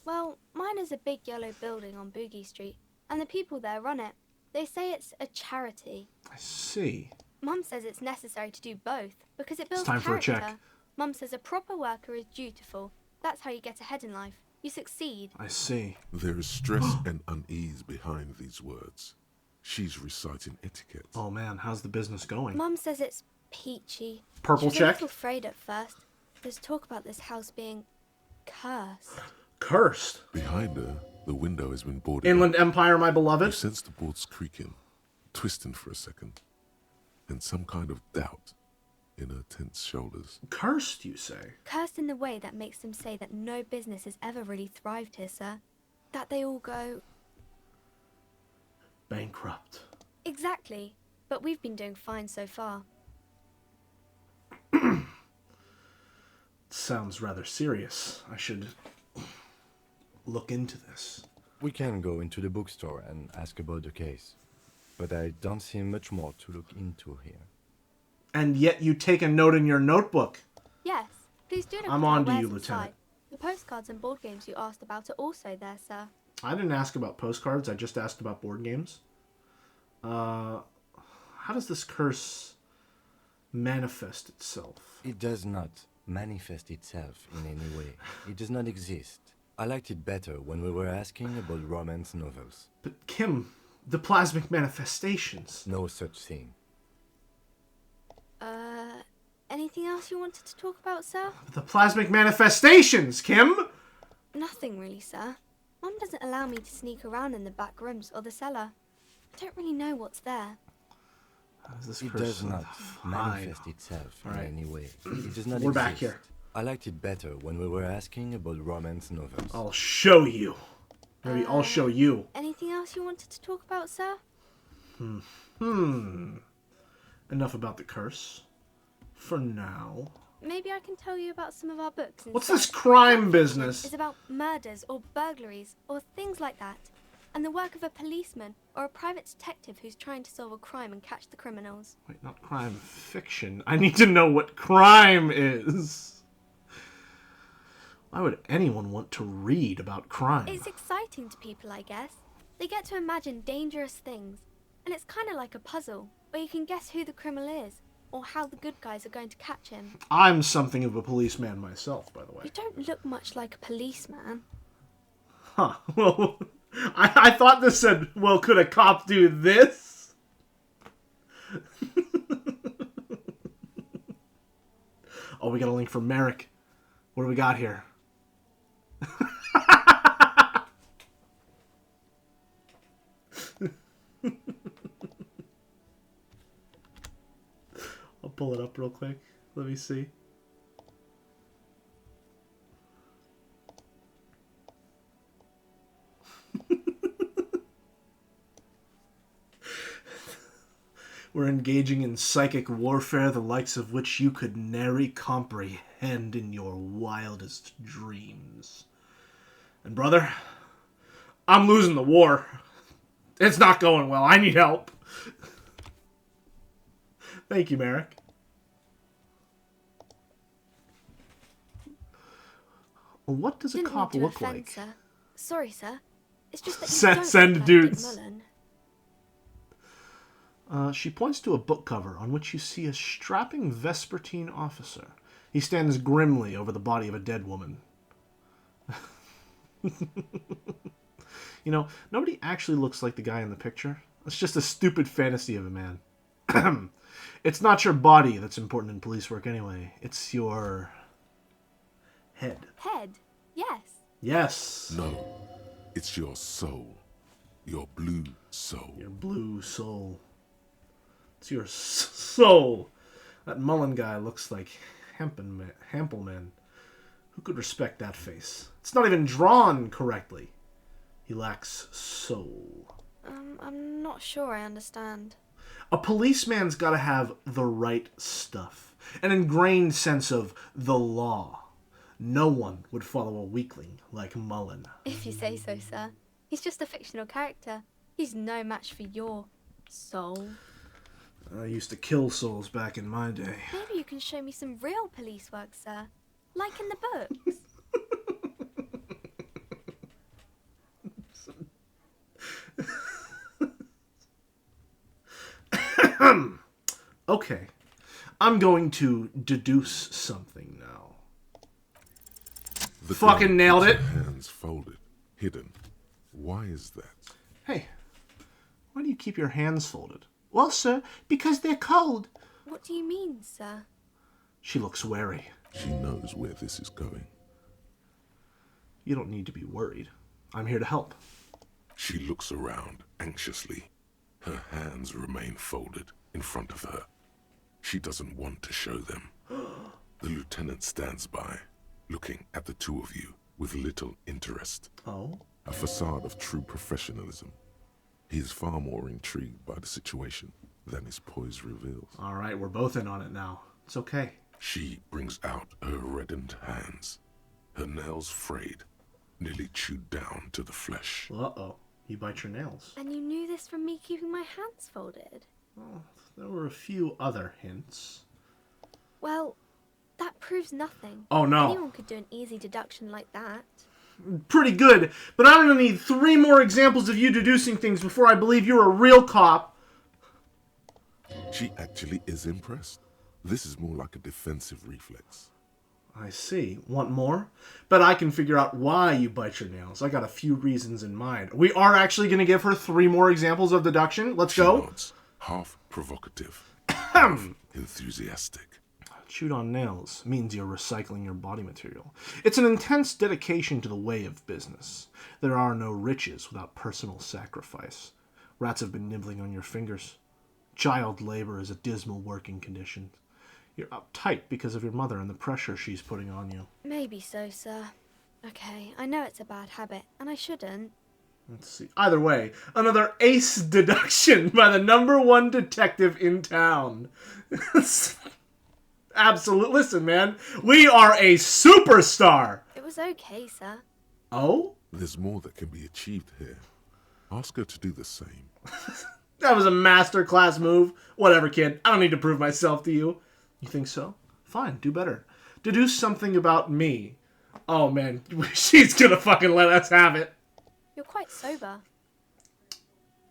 Well, mine is a big yellow building on Boogie Street, and the people there run it. They say it's a charity. I see. Mum says it's necessary to do both, because it builds time for a character. check. Mum says a proper worker is dutiful. That's how you get ahead in life. You succeed. I see. There is stress and unease behind these words. She's reciting etiquette. Oh man, how's the business going? Mum says it's peachy. Purple she was check? a little afraid at first. There's talk about this house being cursed. Cursed? Behind her, the window has been boarded Inland up. Empire, my beloved? You sense the boards creaking, twisting for a second, and some kind of doubt in her tense shoulders. Cursed, you say? Cursed in the way that makes them say that no business has ever really thrived here, sir. That they all go... bankrupt. Exactly. But we've been doing fine so far. Sounds rather serious. I should look into this. We can go into the bookstore and ask about the case, but I don't see much more to look into here. And yet you take a note in your notebook. Yes. Please do look I'm at on our to wares you, inside. Lieutenant. The postcards and board games you asked about are also there, sir. I didn't ask about postcards. I just asked about board games. How does this curse manifest itself? It does not manifest itself in any way. It does not exist. I liked it better when we were asking about romance novels. But Kim, the plasmic manifestations. No such thing. Anything else you wanted to talk about, sir? The plasmic manifestations, Kim! Nothing really, sir. Mum doesn't allow me to sneak around in the back rooms or the cellar. I don't really know what's there. How does this It curse does not hide? manifest itself All right. in any way. It does not We're exist. back here. I liked it better when we were asking about romance novels. I'll show you. Maybe I'll show you. Anything else you wanted to talk about, sir? Enough about the curse. For now. Maybe I can tell you about some of our books instead. What's this crime business? It's about murders or burglaries or things like that. And the work of a policeman or a private detective who's trying to solve a crime and catch the criminals. Wait, not crime, fiction. I need to know what crime is. Why would anyone want to read about crime? It's exciting to people, I guess. They get to imagine dangerous things. And it's kind of like a puzzle, where you can guess who the criminal is, or how the good guys are going to catch him. I'm something of a policeman myself, by the way. You don't look much like a policeman. Huh. Well, I thought this said, well, could a cop do this? Oh, we got a link from Merrick. What do we got here? I'll pull it up real quick. Let me see. We're engaging in psychic warfare, the likes of which you could nary comprehend in your wildest dreams. And brother, I'm losing the war. It's not going well. I need help. Thank you, Merrick. What does a Didn't cop mean to look offend, like? Sir. Sorry, sir. It's just that you Send- don't send look like dudes. Dick Mullen. She points to a book cover on which you see a strapping Vespertine officer. He stands grimly over the body of a dead woman. You know, nobody actually looks like the guy in the picture. It's just a stupid fantasy of a man. It's not your body that's important in police work anyway. It's your head. Head? Yes. Yes. No, it's your soul. Your blue soul. Your blue soul. It's your soul. That Mullen guy looks like Hampelman. Who could respect that face? It's not even drawn correctly. He lacks soul. I'm not sure I understand. A policeman's got to have the right stuff. An ingrained sense of the law. No one would follow a weakling like Mullen. If you say so, sir. He's just a fictional character. He's no match for your soul. I used to kill souls back in my day. Maybe you can show me some real police work, sir. Like in the books. Okay. I'm going to deduce something now. The Fucking girl nailed puts it. her hands hands folded, hidden. Why is that? Hey, why do you keep your hands folded? Well, sir, because they're cold. What do you mean, sir? She looks wary. She knows where this is going. You don't need to be worried. I'm here to help. She looks around anxiously. Her hands remain folded in front of her. She doesn't want to show them. The lieutenant stands by, looking at the two of you with little interest. Oh? A facade of true professionalism. He is far more intrigued by the situation than his poise reveals. All right, we're both in on it now. It's okay. She brings out her reddened hands, her nails frayed, nearly chewed down to the flesh. Uh-oh. You bite your nails. And you knew this from me keeping my hands folded? Well, there were a few other hints. Well, that proves nothing. Oh, no. Anyone could do an easy deduction like that. Pretty good, but I'm going to need 3 more examples of you deducing things before I believe you're a real cop. She actually is impressed. This is more like a defensive reflex. I see. Want more? But I can figure out why you bite your nails. I got a few reasons in mind. We are actually going to give her 3 more examples of deduction. Let's go. She nods, half provocative, half enthusiastic. Chewed on nails means you're recycling your body material. It's an intense dedication to the way of business. There are no riches without personal sacrifice. Rats have been nibbling on your fingers. Child labor is a dismal working condition. You're uptight because of your mother and the pressure she's putting on you. Maybe so, sir. Okay, I know it's a bad habit, and I shouldn't. Let's see. Either way, another ace deduction by the #1 detective in town. Absolute. Listen, man. We are a superstar. It was okay, sir. Oh? There's more that can be achieved here. Ask her to do the same. That was a masterclass move. Whatever, kid. I don't need to prove myself to you. You think so? Fine, do better. Deduce something about me. Oh, man. She's gonna fucking let us have it. You're quite sober.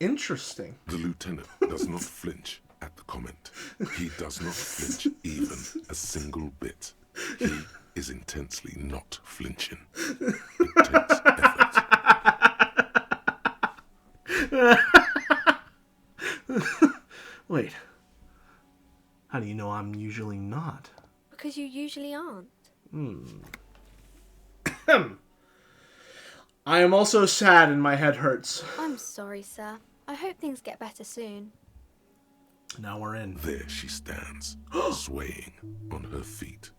Interesting. The lieutenant does not flinch at the comment. He does not flinch even a single bit. He is intensely not flinching. It takes effort. Wait. How do you know I'm usually not? Because you usually aren't. I am also sad and my head hurts. I'm sorry, sir. I hope things get better soon. Now we're in. There she stands, swaying on her feet,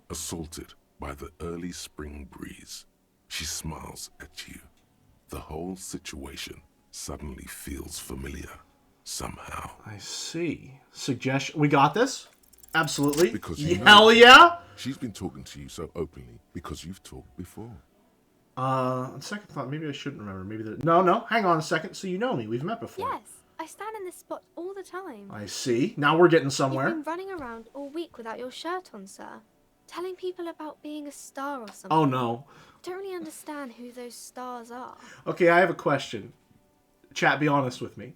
assaulted by the early spring breeze. She smiles at you. The whole situation suddenly feels familiar, somehow. I see. Suggestion. We got this? Absolutely. Because you know Hell yeah! She's been talking to you so openly because you've talked before. On second thought, maybe I shouldn't remember. No, hang on a second. So you know me. We've met before. Yes, I stand in this spot all the time. I see. Now we're getting somewhere. You've been running around all week without your shirt on, sir. Telling people about being a star or something. Oh, no. I don't really understand who those stars are. Okay, I have a question. Chat, be honest with me.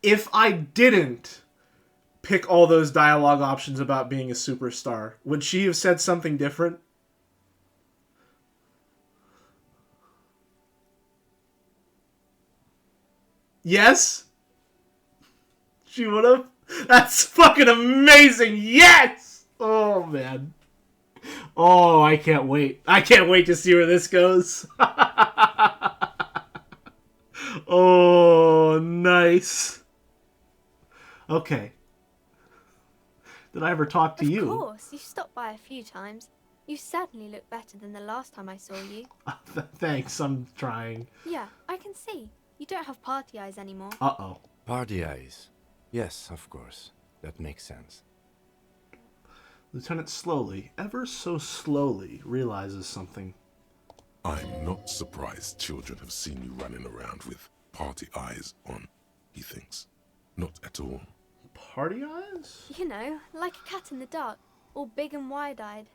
If I didn't pick all those dialogue options about being a superstar, would she have said something different? Yes? She would have? That's fucking amazing! Yes! Oh, man. Oh, I can't wait. I can't wait to see where this goes. Oh, nice. Okay. Did I ever talk to you? Of course, you stopped by a few times. You certainly look better than the last time I saw you. Thanks, I'm trying. Yeah, I can see. You don't have party eyes anymore. Uh-oh. Party eyes. Yes, of course. That makes sense. Lieutenant slowly, ever so slowly, realizes something. I'm not surprised children have seen you running around with party eyes on, he thinks. Not at all. Party eyes? You know, like a cat in the dark, all big and wide-eyed.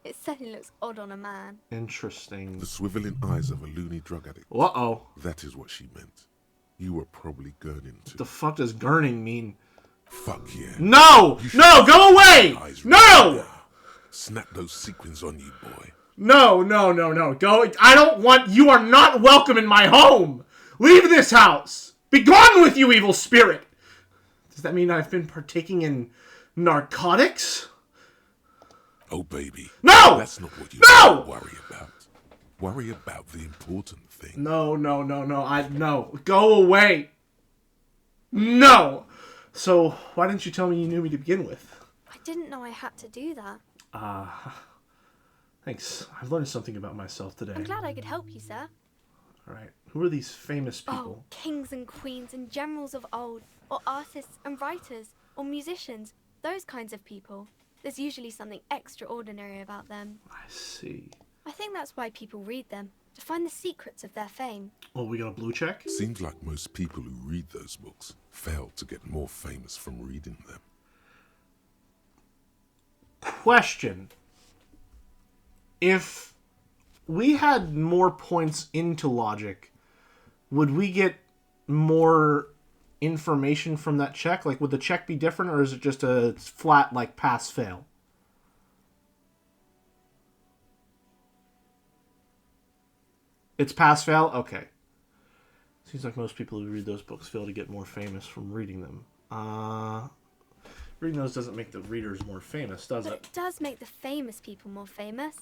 It certainly looks odd on a man. Interesting. The swiveling eyes of a loony drug addict. Uh-oh. That is what she meant. You were probably gurning too. What the fuck does gurning mean? Fuck yeah. No! No, go away! No! Snap those sequins on you, boy. No, no, no, no. Go. I don't want. You are not welcome in my home. Leave this house. Be gone with you, evil spirit. Does that mean I've been partaking in narcotics? Oh, baby. No! That's not what you No! need to worry about. Worry about the important thing. No, no, no, no. No. Go away. No. So, why didn't you tell me you knew me to begin with? I didn't know I had to do that. Thanks. I've learned something about myself today. I'm glad I could help you, sir. Alright. Who are these famous Oh, people? kings and queens and generals of old, or artists and writers, or musicians, those kinds of people. There's usually something extraordinary about them. I see. I think that's why people read them, to find the secrets of their fame. Oh, we got a blue check? Seems like most people who read those books fail to get more famous from reading them. Question. If we had more points into logic, would we get more information from that check? Like, would the check be different, or is it just a flat, like, pass-fail? It's pass-fail? Okay. Seems like most people who read those books fail to get more famous from reading them. Reading those doesn't make the readers more famous, does But it? it does make the famous people more famous.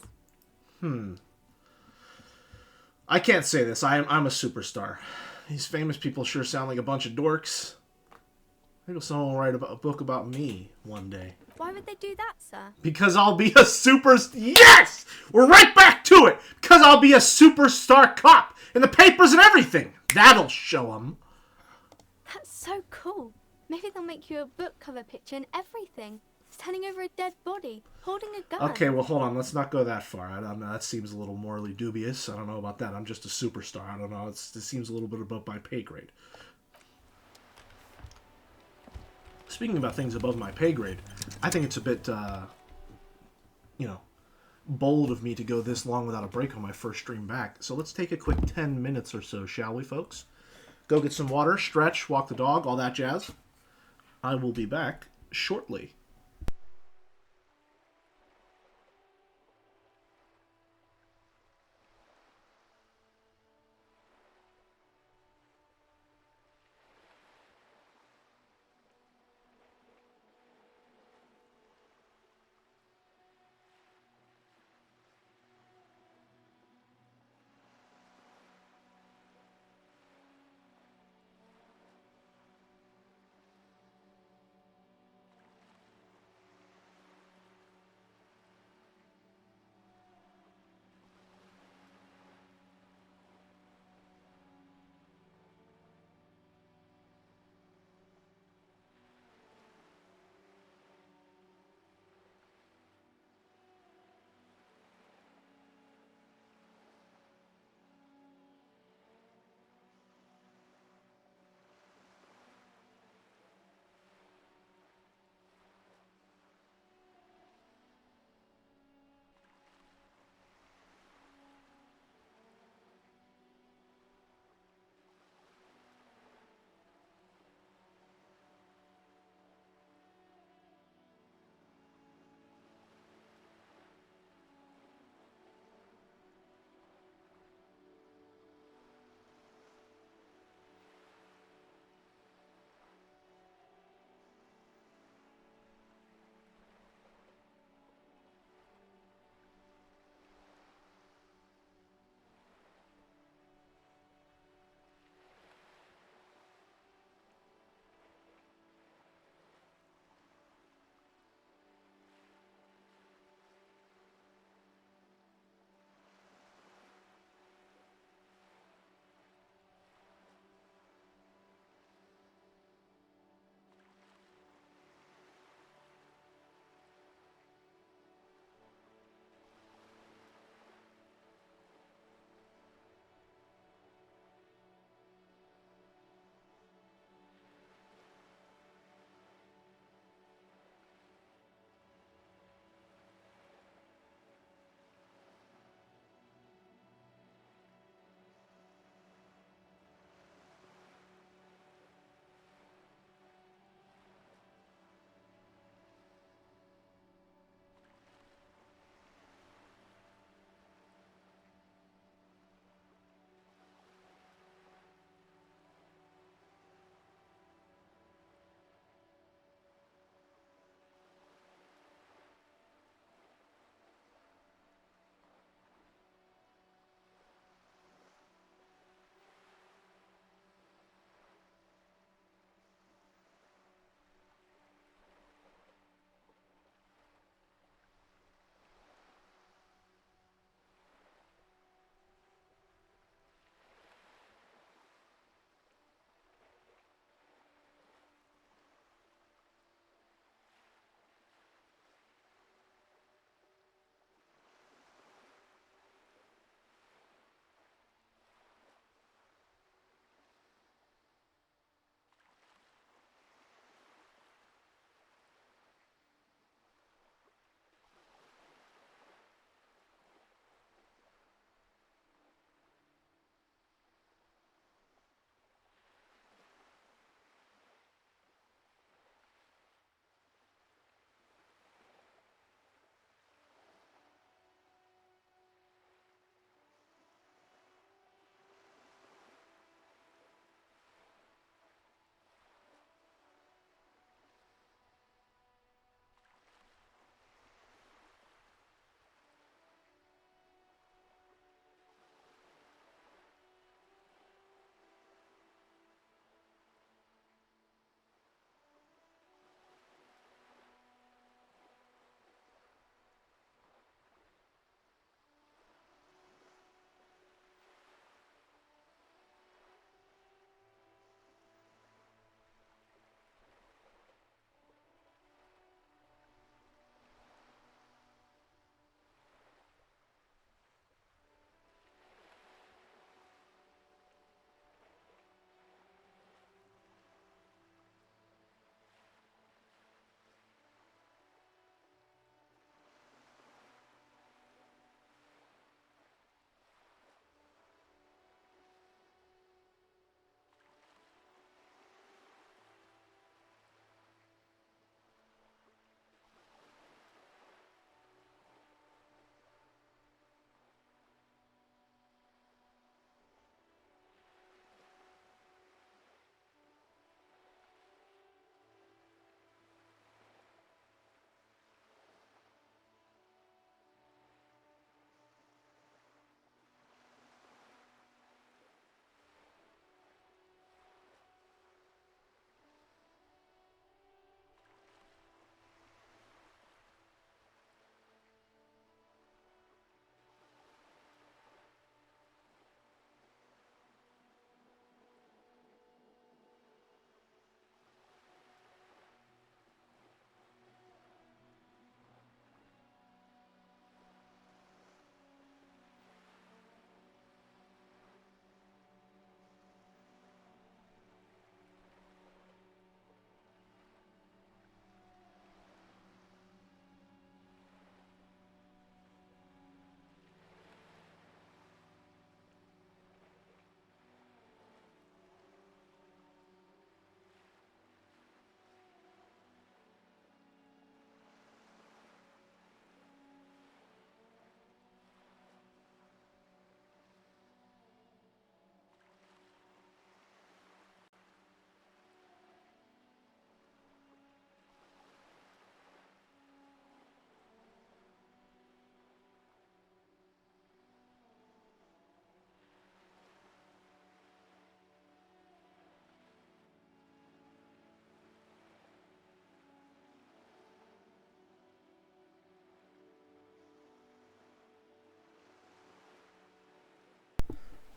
I can't say this. I'm a superstar. These famous people sure sound like a bunch of dorks. Maybe someone will write a book about me one day. Why would they do that, sir? Because I'll be a Yes! We're right back to it! Because I'll be a superstar cop in the papers and everything. That'll show them. That's so cool. Maybe they'll make you a book cover picture and everything. Standing over a dead body, holding a gun. Okay, well, hold on. Let's not go that far. I don't know. That seems a little morally dubious. I don't know about that. I'm just a superstar. I don't know. It seems a little bit above my pay grade. Speaking about things above my pay grade, I think it's a bit, bold of me to go this long without a break on my first stream back. So let's take a quick 10 minutes or so, shall we, folks? Go get some water, stretch, walk the dog, all that jazz. I will be back shortly.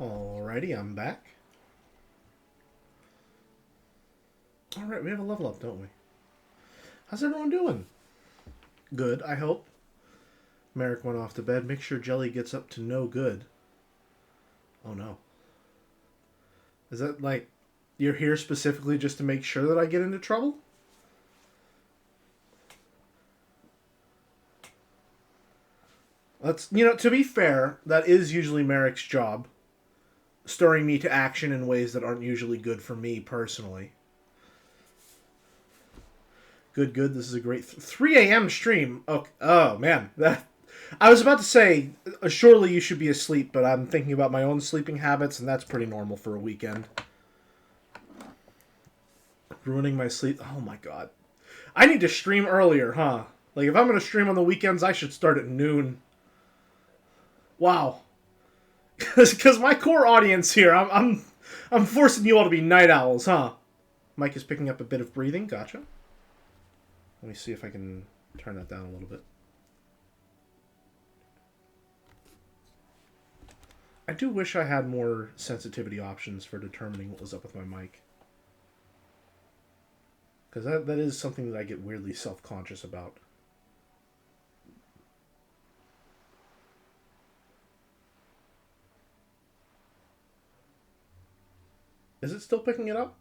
Alrighty, I'm back. Alright, we have a level up, don't we? How's everyone doing? Good, I hope. Merrick went off to bed. Make sure Jelly gets up to no good. Oh no. Is that like, you're here specifically just to make sure that I get into trouble? Let's, to be fair, that is usually Merrick's job. Stirring me to action in ways that aren't usually good for me personally. Good. This is a great 3 a.m. stream. Oh man, I was about to say, surely you should be asleep, but I'm thinking about my own sleeping habits, and that's pretty normal for a weekend. Ruining my sleep. Oh my god. I need to stream earlier, huh? Like, if I'm going to stream on the weekends, I should start at noon. Wow. Because my core audience here, I'm forcing you all to be night owls, huh? Mike is picking up a bit of breathing. Gotcha. Let me see if I can turn that down a little bit. I do wish I had more sensitivity options for determining what was up with my mic. Because that is something that I get weirdly self-conscious about. Is it still picking it up?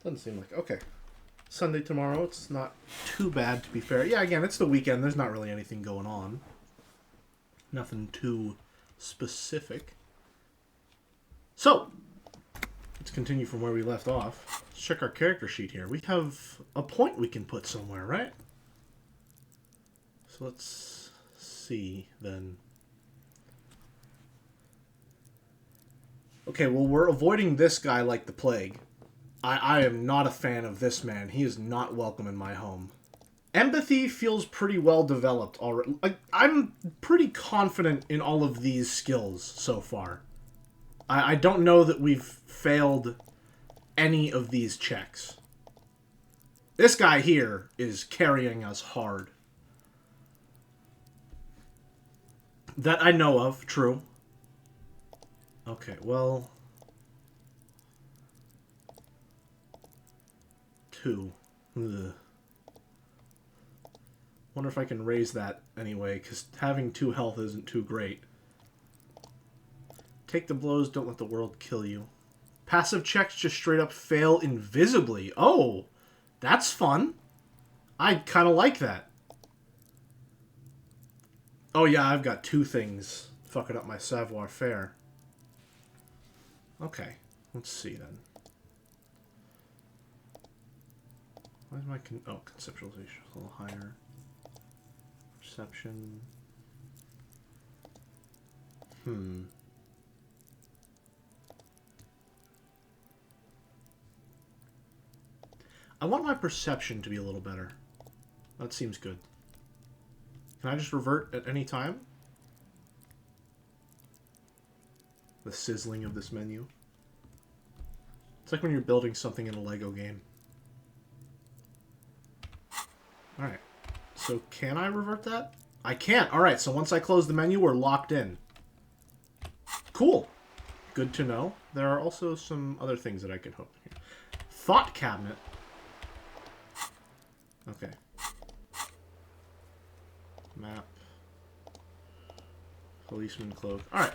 Doesn't seem like... Okay. Sunday tomorrow. It's not too bad, to be fair. Yeah, again, it's the weekend. There's not really anything going on. Nothing too specific. So, let's continue from where we left off. Let's check our character sheet here. We have a point we can put somewhere, right? So let's see, then. Okay, well, we're avoiding this guy like the plague. I am not a fan of this man. He is not welcome in my home. Empathy feels pretty well developed already. I'm pretty confident in all of these skills so far. I don't know that we've failed any of these checks. This guy here is carrying us hard. That I know of, true. Okay, well... 2. Ugh. Wonder if I can raise that anyway, because having 2 health isn't too great. Take the blows, don't let the world kill you. Passive checks just straight up fail invisibly. Oh, that's fun. I kind of like that. Oh yeah, I've got 2 things fucking up my savoir-faire. Okay, let's see then. Why is my conceptualization a little higher? Perception. I want my perception to be a little better. That seems good. Can I just revert at any time? The sizzling of this menu. It's like when you're building something in a Lego game. Alright. So can I revert that? I can't. Alright, so once I close the menu, we're locked in. Cool. Good to know. There are also some other things that I can hook here. Thought cabinet. Okay. Map. Policeman cloak. Alright.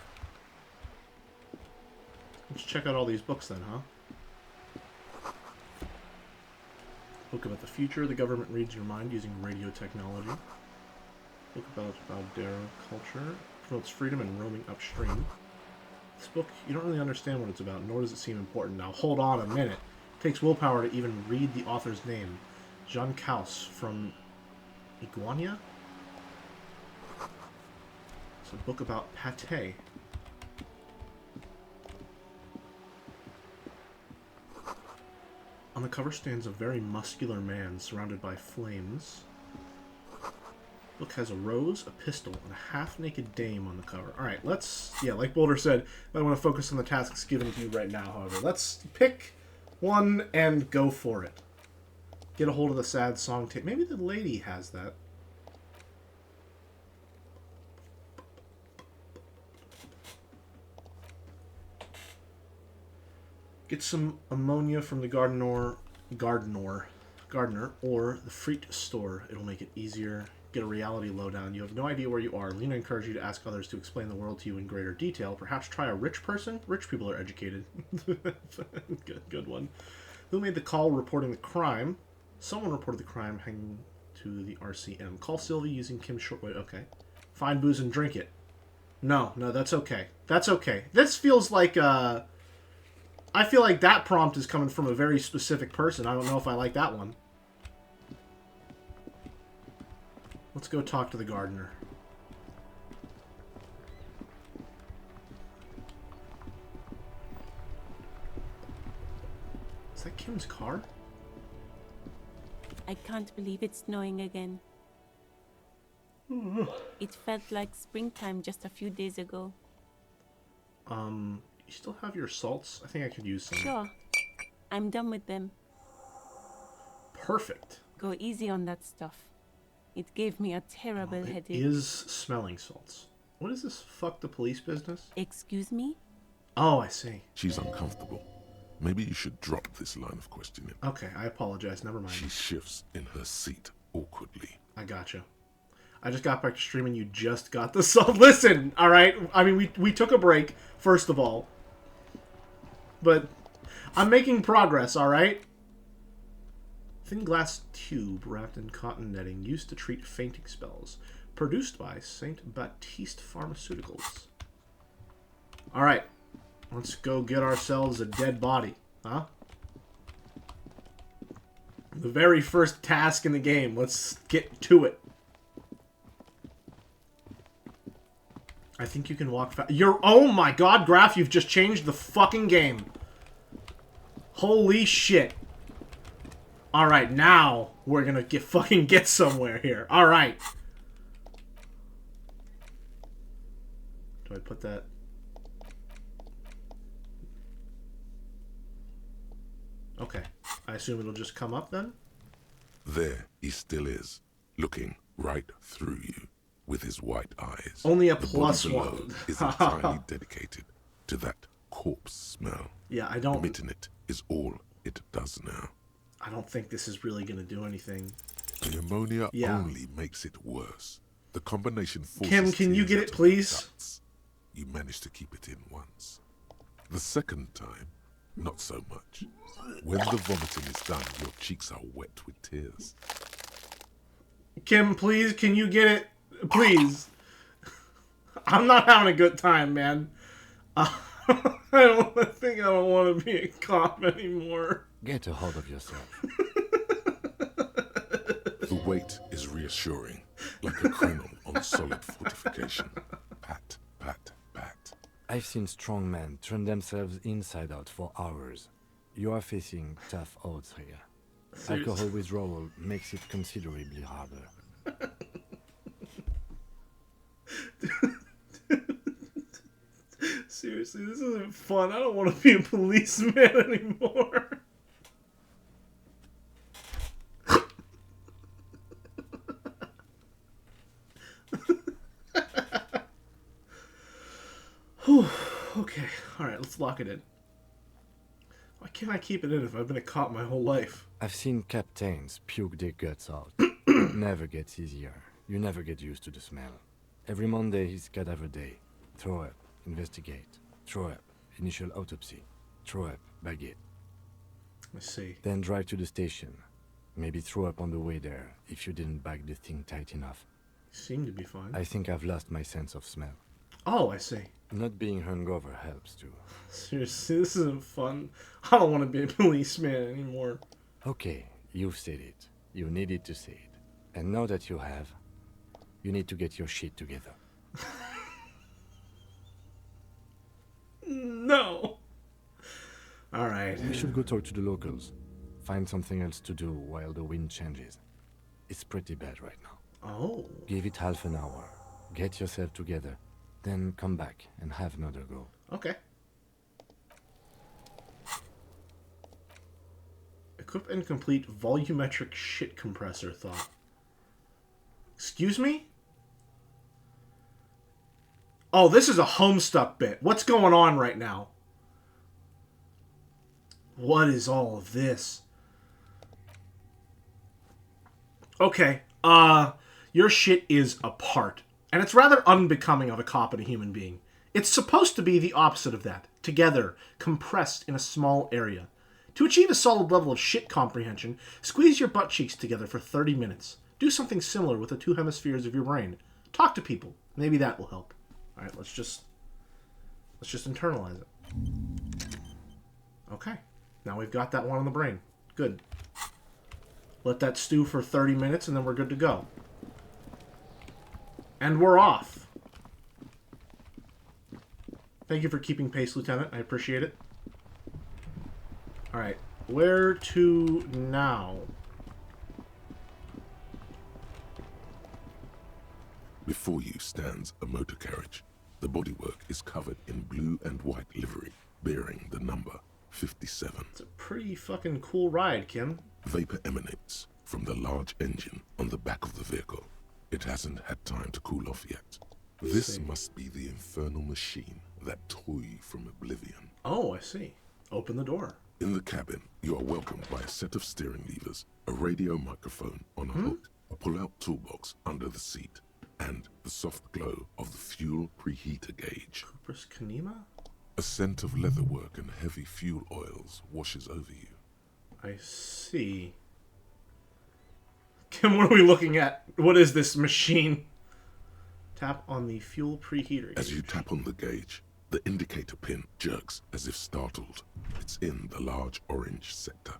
Let's check out all these books then, huh? Book about the future. The government reads your mind using radio technology. Book about Valdera culture. Promotes freedom and roaming upstream. This book, you don't really understand what it's about, nor does it seem important. Now, hold on a minute. It takes willpower to even read the author's name. Jean Kaus from Iguania? It's a book about pate. On the cover stands a very muscular man surrounded by flames. Book has a rose, a pistol, and a half-naked dame on the cover. Alright, let's... Yeah, like Boulder said, I want to focus on the tasks given to you right now, however. Let's pick one and go for it. Get a hold of the sad song tape. Maybe the lady has that. Get some ammonia from the gardener, or the fruit store. It'll make it easier. Get a reality lowdown. You have no idea where you are. Lena encouraged you to ask others to explain the world to you in greater detail. Perhaps try a rich person? Rich people are educated. Good one. Who made the call reporting the crime? Someone reported the crime hanging to the RCM. Call Sylvie using Kim's shortwave. Okay. Find booze and drink it. No, that's okay. That's okay. This feels like, I feel like that prompt is coming from a very specific person. I don't know if I like that one. Let's go talk to the gardener. Is that Kim's car? I can't believe it's snowing again. It felt like springtime just a few days ago. You still have your salts? I think I could use some. Sure. I'm done with them. Perfect. Go easy on that stuff. It gave me a terrible headache. It is smelling salts. What is this fuck the police business? Excuse me? Oh, I see. She's uncomfortable. Maybe you should drop this line of questioning. Okay, I apologize. Never mind. She shifts in her seat awkwardly. I gotcha. I just got back to streaming. You just got the salt. Listen, all right? I mean, we took a break, first of all. But I'm making progress, all right? Thin glass tube wrapped in cotton netting used to treat fainting spells. Produced by St. Baptiste Pharmaceuticals. Alright. Let's go get ourselves a dead body. Huh? The very first task in the game. Let's get to it. I think you can walk fast. Oh my god, Graph, you've just changed the fucking game. Holy shit. Alright, now we're gonna fucking get somewhere here. Alright. Do I put that? Okay. I assume it'll just come up then? There he still is, looking right through you with his white eyes. Only a The plus body below one. is entirely dedicated to that corpse smell. Yeah, I don't... Emitting it is all it does now. I don't think this is really going to do anything. The ammonia only makes it worse. The combination forces Kim, can you get it, please? Guts. You managed to keep it in once. The second time, not so much. When the vomiting is done, your cheeks are wet with tears. Kim, please, can you get it? Please. I'm not having a good time, man. I think I don't want to be a cop anymore. Get a hold of yourself. The weight is reassuring, like a kernel on solid fortification. Pat, pat, pat. I've seen strong men turn themselves inside out for hours. You are facing tough odds here. Seriously. Alcohol withdrawal makes it considerably harder. Seriously, this isn't fun. I don't want to be a policeman anymore. Whew. Okay, alright, let's lock it in. Why can't I keep it in if I've been a cop my whole life? I've seen captains puke their guts out. Never gets easier. You never get used to the smell. Every Monday is cadaver day. Throw up, investigate. Throw up, initial autopsy. Throw up, bag it. I see. Then drive to the station. Maybe throw up on the way there if you didn't bag the thing tight enough. Seem to be fine. I think I've lost my sense of smell. Oh, I see. Not being hungover helps too. Seriously, this isn't fun. I don't want to be a policeman anymore. Okay, you've said it. You needed to say it. And now that you have, you need to get your shit together. No. Alright. We should go talk to the locals. Find something else to do while the wind changes. It's pretty bad right now. Oh. Give it half an hour. Get yourself together. Then come back and have another go. Okay. Equip and complete volumetric shit compressor thought. Excuse me? Oh, this is a Homestuck bit. What's going on right now? What is all of this? Okay, your shit is apart. And it's rather unbecoming of a cop and a human being. It's supposed to be the opposite of that. Together, compressed in a small area. To achieve a solid level of shit comprehension, squeeze your butt cheeks together for 30 minutes. Do something similar with the two hemispheres of your brain. Talk to people. Maybe that will help. Alright, let's just internalize it. Okay. Now we've got that one on the brain. Good. Let that stew for 30 minutes and then we're good to go. And we're off. Thank you for keeping pace, Lieutenant. I appreciate it. Alright. Where to now? Before you stands a motor carriage. The bodywork is covered in blue and white livery, bearing the number 57. It's a pretty fucking cool ride, Kim. Vapor emanates from the large engine on the back of the vehicle. It hasn't had time to cool off yet. This must be the infernal machine that tore you from oblivion. Oh, I see. Open the door. In the cabin, you are welcomed by a set of steering levers, a radio microphone on a hook, a pull-out toolbox under the seat, and the soft glow of the fuel preheater gauge. Cooper's Kanema? A scent of leatherwork and heavy fuel oils washes over you. I see. Kim, what are we looking at? What is this machine? Tap on the fuel preheater gauge. As you tap on the gauge, the indicator pin jerks as if startled. It's in the large orange sector,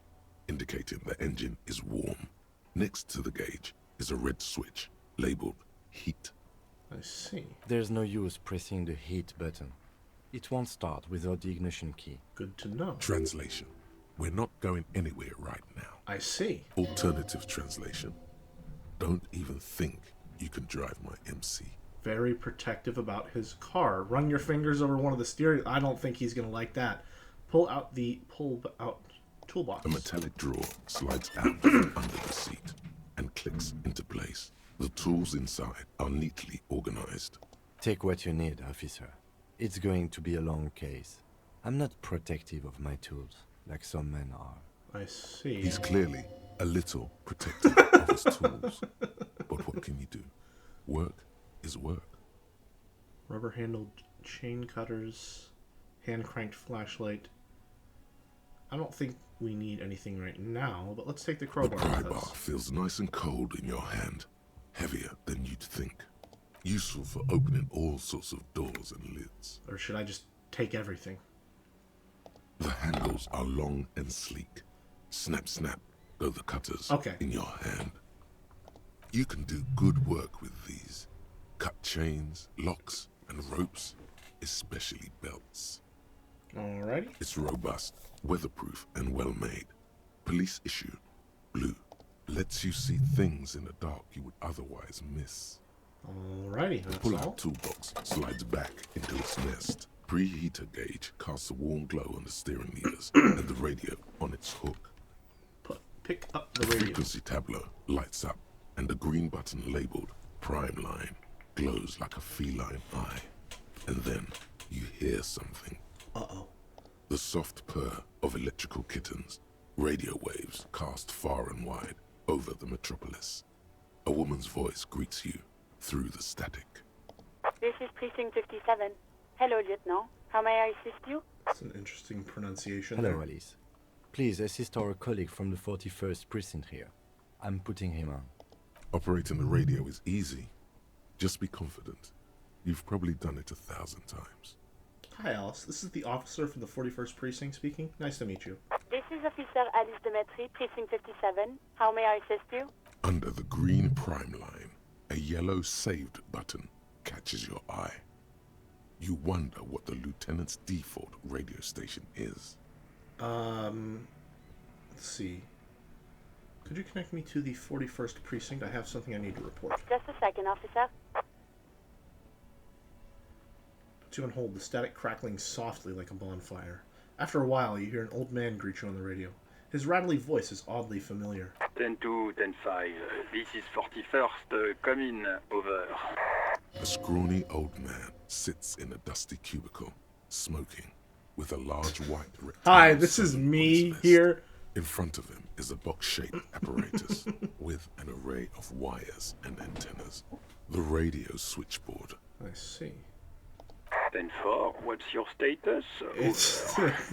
indicating the engine is warm. Next to the gauge is a red switch labeled heat. I see. There's no use pressing the heat button. It won't start without the ignition key. Good to know. Translation. We're not going anywhere right now. I see. Alternative translation. Don't even think you can drive my MC. Very protective about his car. Run your fingers over one of the steering. I don't think he's going to like that. Pull out toolbox. A metallic drawer slides out from under the seat and clicks into place. The tools inside are neatly organized. Take what you need, officer. It's going to be a long case. I'm not protective of my tools, like some men are. I see. He's clearly a little protective of his tools. But what can you do? Work is work. Rubber-handled chain cutters, hand-cranked flashlight. I don't think we need anything right now, but let's take the crowbar. The pry bar feels nice and cold in your hand, heavier than you'd think. Useful for opening all sorts of doors and lids. Or should I just take everything? The handles are long and sleek. Snap, snap, go the cutters in your hand. You can do good work with these. Cut chains, locks, and ropes, especially belts. Alrighty. It's robust, weatherproof, and well-made. Police issue, blue. Lets you see things in the dark you would otherwise miss. Alrighty, The that's pull-out all. toolbox slides back into its nest. Preheater gauge casts a warm glow on the steering levers and the radio on its hook. Pick up the The radio. frequency tableau lights up, and the green button labeled Prime Line glows like a feline eye. And then you hear something. Uh-oh. The soft purr of electrical kittens. Radio waves cast far and wide over the metropolis. A woman's voice greets you through the static. This is Precinct 57. Hello, Lieutenant. How may I assist you? That's an interesting pronunciation. Hello, there. Alice. Please assist our colleague from the 41st precinct here. I'm putting him on. Operating the radio is easy. Just be confident. You've probably done it 1,000 times. Hi, Alice. This is the officer from the 41st Precinct speaking. Nice to meet you. This is Officer Alice Demetri, Precinct 57. How may I assist you? Under the green prime line, a yellow saved button catches your eye. You wonder what the lieutenant's default radio station is. Let's see. Could you connect me to the 41st precinct? I have something I need to report. Just a second, officer. Put you on hold, the static crackling softly like a bonfire. After a while, you hear an old man greet you on the radio. His rattly voice is oddly familiar. 10-2, 10-5. This is 41st. Come in. Over. A scrawny old man sits in a dusty cubicle, smoking, with a large white rectangle. Hi, this is me here. In front of him is a box-shaped apparatus with an array of wires and antennas. The radio switchboard. I see. 10-4, what's your status?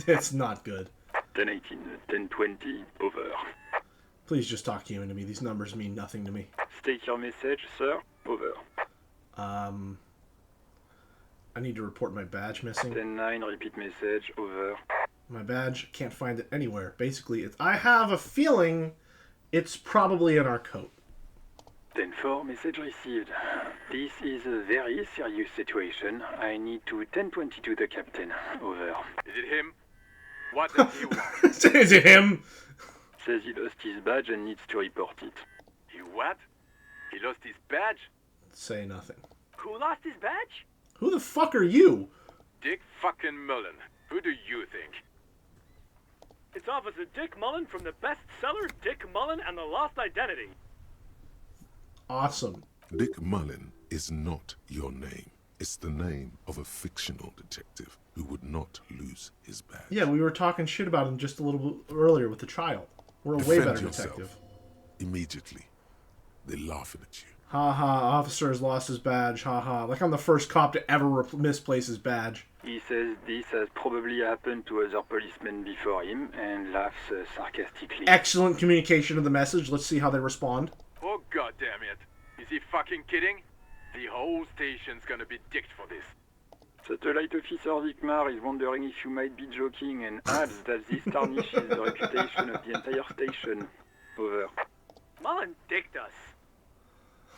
It's not good. 10-18, 10-20, over. Please just talk human to me. These numbers mean nothing to me. State your message, sir. Over. I need to report my badge missing. 10-9, repeat message. Over. My badge, can't find it anywhere. Basically, I have a feeling it's probably in our coat. 10-4, message received. This is a very serious situation. I need to 10-22 the captain. Over. Is it him? What does he want? Is it him? Says he lost his badge and needs to report it. He what? He lost his badge? Say nothing. Who lost his badge? Who the fuck are you? Dick fucking Mullen. Who do you think? It's Officer Dick Mullen from the bestseller Dick Mullen and the Lost Identity. Awesome. Dick Mullen is not your name. It's the name of a fictional detective who would not lose his badge. Yeah, we were talking shit about him just a little bit earlier with the child. We're a way Defend better yourself. detective. Immediately. They're laughing at you. Ha ha, officer has lost his badge, ha ha. Like I'm the first cop to ever misplace his badge. He says this has probably happened to other policemen before him and laughs sarcastically. Excellent communication of the message. Let's see how they respond. Oh, goddammit. Is he fucking kidding? The whole station's gonna be dicked for this. Satellite Officer Vikmar is wondering if you might be joking and adds that this tarnishes the reputation of the entire station. Over. Mullen dicked us.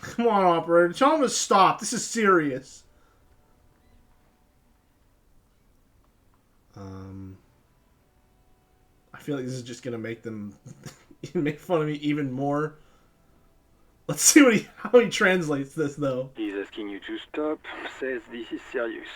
Come on, operator. Tell him to stop. This is serious. I feel like this is just gonna make them make fun of me even more. Let's see how he translates this, though. He's asking you to stop, says this is serious.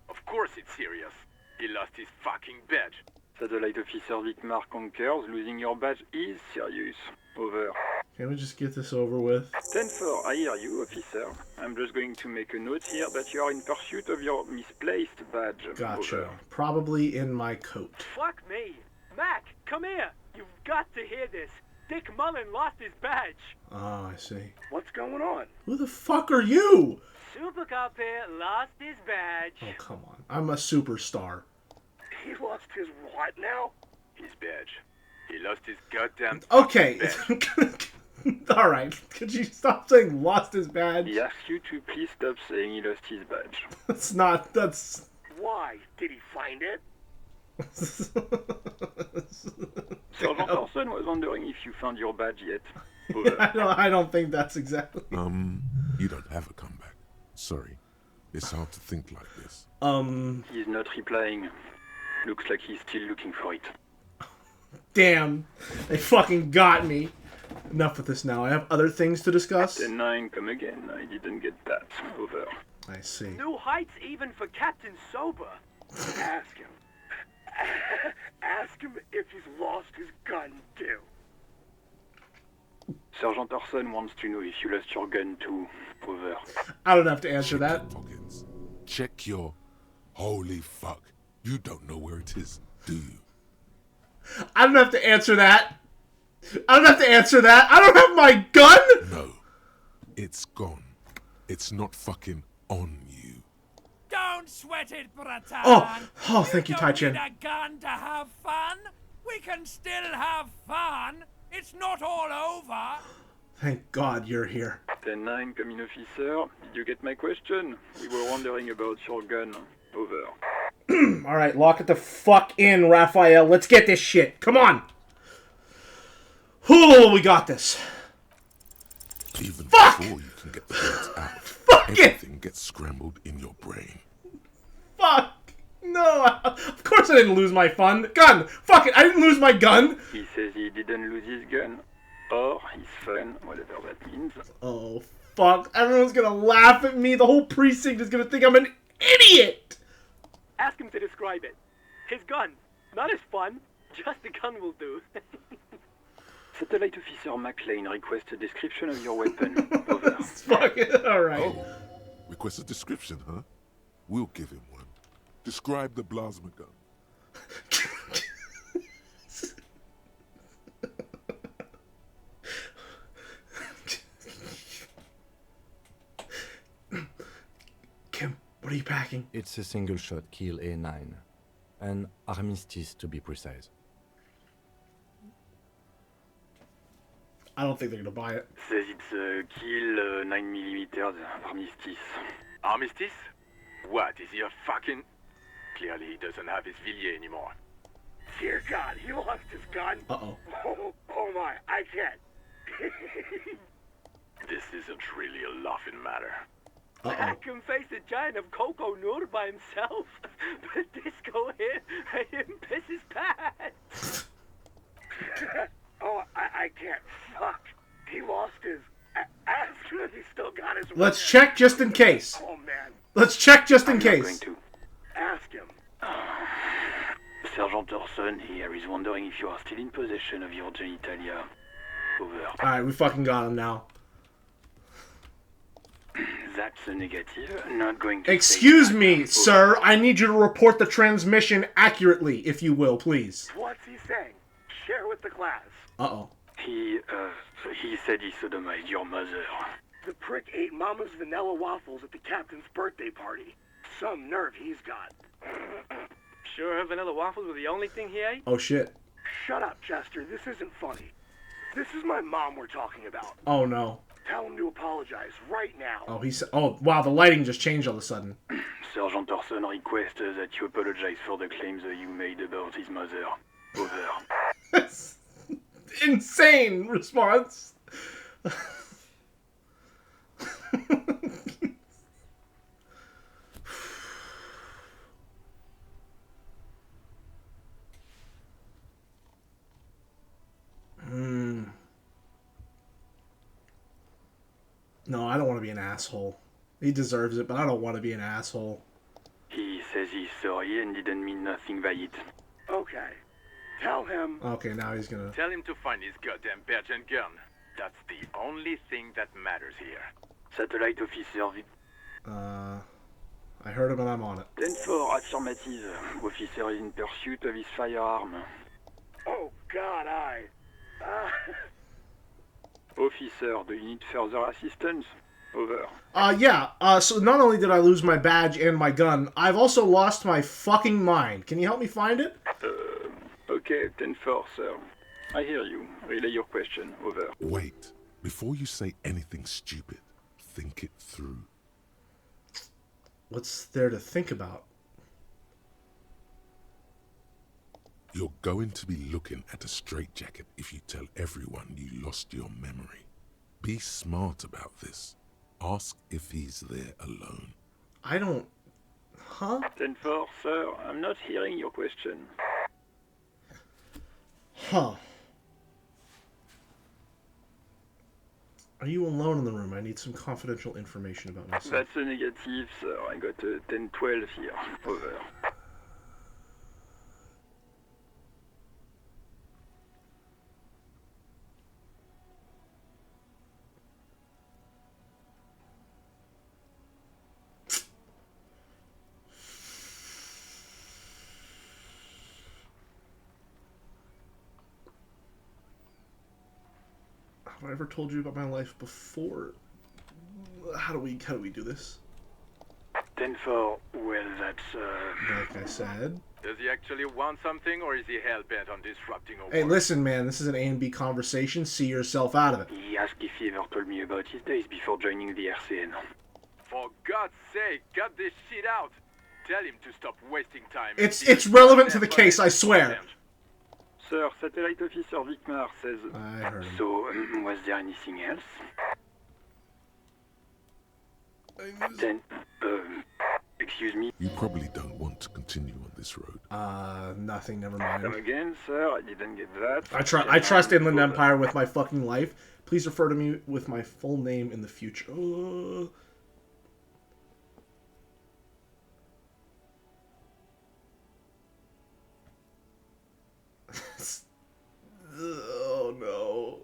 Of course it's serious. He lost his fucking badge. Satellite Officer Vikmar concurs, losing your badge is serious. Over. Can we just get this over with? 10-4, I hear you, officer. I'm just going to make a note here that you are in pursuit of your misplaced badge. Gotcha. Over. Probably in my coat. Fuck me. Mac, come here. You've got to hear this. Dick Mullen lost his badge. Oh, I see. What's going on? Who the fuck are you? Super Cop here lost his badge. Oh, come on. I'm a superstar. He lost his what now? His badge. He lost his goddamn Okay. badge. All right. Could you stop saying lost his badge? He asks you to please stop saying he lost his badge. That's not... That's... Why? Did he find it? Sergeant Orson was wondering if you found your badge yet. I don't think that's exactly... You don't have a comeback. Sorry. It's hard to think like this. He's not replying. Looks like he's still looking for it. Damn. They fucking got me. Enough with this now. I have other things to discuss. 10-9, come again. I didn't get that. Over. I see. New heights even for Captain Sober. Ask him. Ask him if he's lost his gun, too. Sergeant Orson wants to know if you lost your gun too. Over. I don't have to answer that. Pockets. Check your... Holy fuck. You don't know where it is, do you? I don't have to answer that. I don't have to answer that. I don't have my gun. No. It's gone. It's not fucking on you. Don't sweat it, Bratan. Oh, thank you, Tai-Chin. Don't need a gun to have fun. We can still have fun. It's not all over. Thank God you're here. 10-9, come in, officer. Did you get my question? We were wondering about your gun. Over. All right, lock it the fuck in, Raphael. Let's get this shit. Come on. Oh, we got this. Even Fuck! before you can get the words out, Fuck everything gets scrambled in your brain. Fuck. No. Of course I didn't lose my gun. Fuck it. I didn't lose my gun. He says he didn't lose his gun. Or he's fun, whatever that means. Oh, fuck. Everyone's gonna laugh at me. The whole precinct is gonna think I'm an idiot! Ask him to describe it. His gun. Not his fun. Just the gun will do. Satellite Officer McLean requests a description of your weapon. Over. Fuck it. Alright. Oh, request a description, huh? We'll give him one. Describe the plasma gun. Kim, what are you packing? It's a single-shot kill A9. An armistice, to be precise. I don't think they're gonna buy it. Says it's a kill 9mm armistice. Armistice? What, is he a fucking... Clearly he doesn't have his Villiers anymore. Dear God, he lost his gun. Uh-oh. Oh my, I can't. This isn't really a laughing matter. I can face a giant of Coco Nur by himself, but Disco here made him piss his pants. Oh, I can't. Fuck. He lost his... Ask him if he still got his... Let's check just in case. Oh, man. Let's check just in I'm case. Not going to. Ask him. Sergeant Orson here is wondering if you are still in possession of your genitalia. Over. Alright, we fucking got him now. That's a negative. Not going to... Excuse me, sir. I need you to report the transmission accurately, if you will, please. What's he saying? Share with the class. Uh-oh. He said he sodomized your mother. The prick ate Mama's vanilla waffles at the captain's birthday party. Some nerve he's got. Sure her vanilla waffles were the only thing he ate? Oh, shit. Shut up, Chester. This isn't funny. This is my mom we're talking about. Oh, no. Tell him to apologize right now. Oh, oh, wow, the lighting just changed all of a sudden. Sergeant Orson requests that you apologize for the claims that you made about his mother. Over. That's insane response. No, I don't want to be an asshole. He deserves it, but I don't want to be an asshole. He says he's sorry and didn't mean nothing by it. Okay. Tell him. Okay, now he's gonna... Tell him to find his goddamn badge and gun. That's the only thing that matters here. Satellite Officer... I heard him and I'm on it. 10-4, affirmative. Officer is in pursuit of his firearm. Oh, God, Officer, do you need further assistance? Over. Yeah, so not only did I lose my badge and my gun, I've also lost my fucking mind. Can you help me find it? Okay, 10-4, sir. I hear you. Relay your question. Over. Wait. Before you say anything stupid, think it through. What's there to think about? You're going to be looking at a straitjacket if you tell everyone you lost your memory. Be smart about this. Ask if he's there alone. I don't... Huh? 10-4, sir. I'm not hearing your question. Huh. Are you alone in the room? I need some confidential information about myself. That's a negative, sir. I got a 10-12 here. Over. Have I ever told you about my life before? How do we do this? 10-4, well, that's, Like I said. Does he actually want something, or is he hell-bent on disrupting our Hey, work? listen, man, this is an A and B conversation. See yourself out of it. He asked if he ever told me about his days before joining the RCN. For God's sake, cut this shit out! Tell him to stop wasting time. It's relevant to the case, I swear. Sir, Satellite Officer Vicmar says... I heard him. So, was there anything else? Then, Excuse me? You probably don't want to continue on this road. Nothing, never Come mind. again, sir? I didn't get that. I trust Inland Empire with my fucking life. Please refer to me with my full name in the future. Oh no.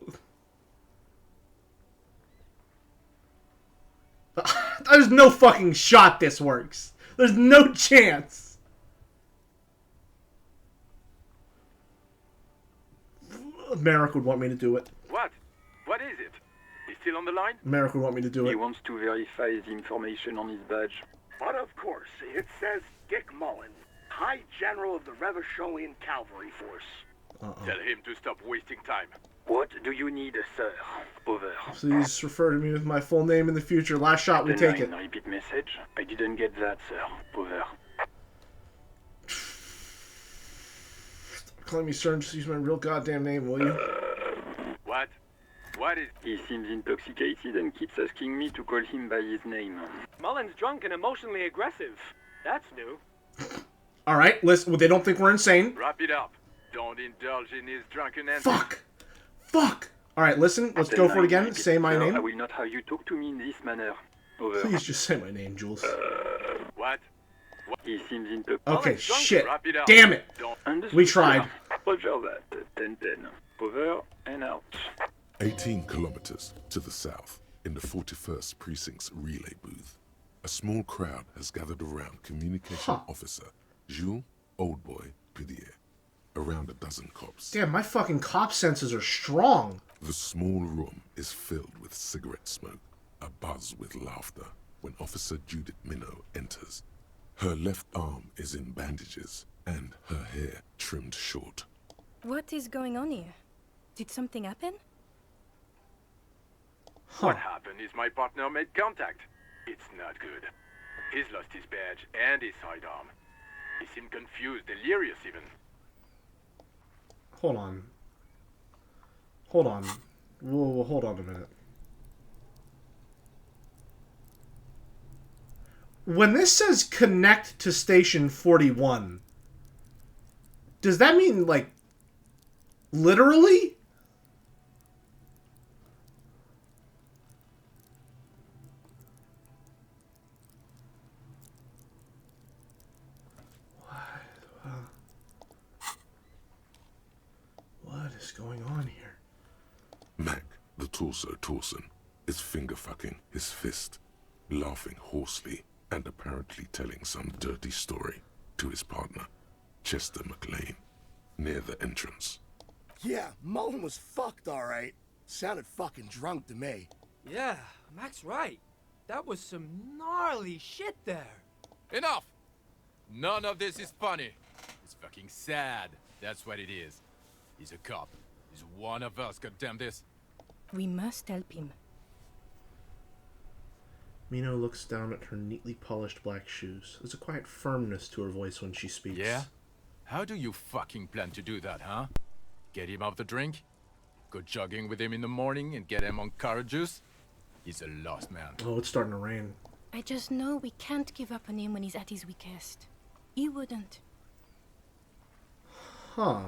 There's no fucking shot this works. There's no chance. Merrick would want me to do it. What? What is it? He's still on the line? Merrick would want me to do He it. wants to verify the information on his badge. But of course, it says Dick Mullen, High General of the Revacholian Cavalry Force. Tell him to stop wasting time. What do you need, sir? Over. Please refer to me with my full name in the future. Last shot, we take it. Repeat message. I didn't get that, sir. Over. Calling me sir and just use my real goddamn name, will you? What? What is... He seems intoxicated and keeps asking me to call him by his name. Mullen's drunk and emotionally aggressive. That's new. Alright, listen, well, they don't think we're insane. Wrap it up. Don't indulge in his drunken antics. Fuck! Alright, listen, let's go for it again. Say my name. I will not have you talk to me in this manner. Over. Please just say my name, Jules. What? He seems intoxicated. Okay, shit. Wrap it up. Damn it. Understood, We tried. sir. Roger that. 10-10. Over and out. 18 kilometers to the south, in the 41st Precinct's relay booth, a small crowd has gathered around communication officer Jules Oldboy Pidier. Around a dozen cops. Damn, my fucking cop senses are strong. The small room is filled with cigarette smoke, a buzz with laughter, when Officer Judith Minnow enters. Her left arm is in bandages, and her hair trimmed short. What is going on here? Did something happen? What happened is my partner made contact. It's not good. He's lost his badge and his sidearm. He seemed confused, delirious even. Hold on. Whoa, hold on a minute. When this says connect to station 41, does that mean, like, literally? What is going on here? Mac, the torso Torson, is finger-fucking his fist, laughing hoarsely and apparently telling some dirty story to his partner, Chester McLean, near the entrance. Yeah, Mullen was fucked, alright. Sounded fucking drunk to me. Yeah, Mac's right. That was some gnarly shit there. Enough! None of this is funny. It's fucking sad. That's what it is. He's a cop. He's one of us, goddamn this. We must help him. Minnow looks down at her neatly polished black shoes. There's a quiet firmness to her voice when she speaks. Yeah? How do you fucking plan to do that, huh? Get him off the drink? Go jogging with him in the morning and get him on carrot juice? He's a lost man. Oh, it's starting to rain. I just know we can't give up on him when he's at his weakest. He wouldn't. Huh.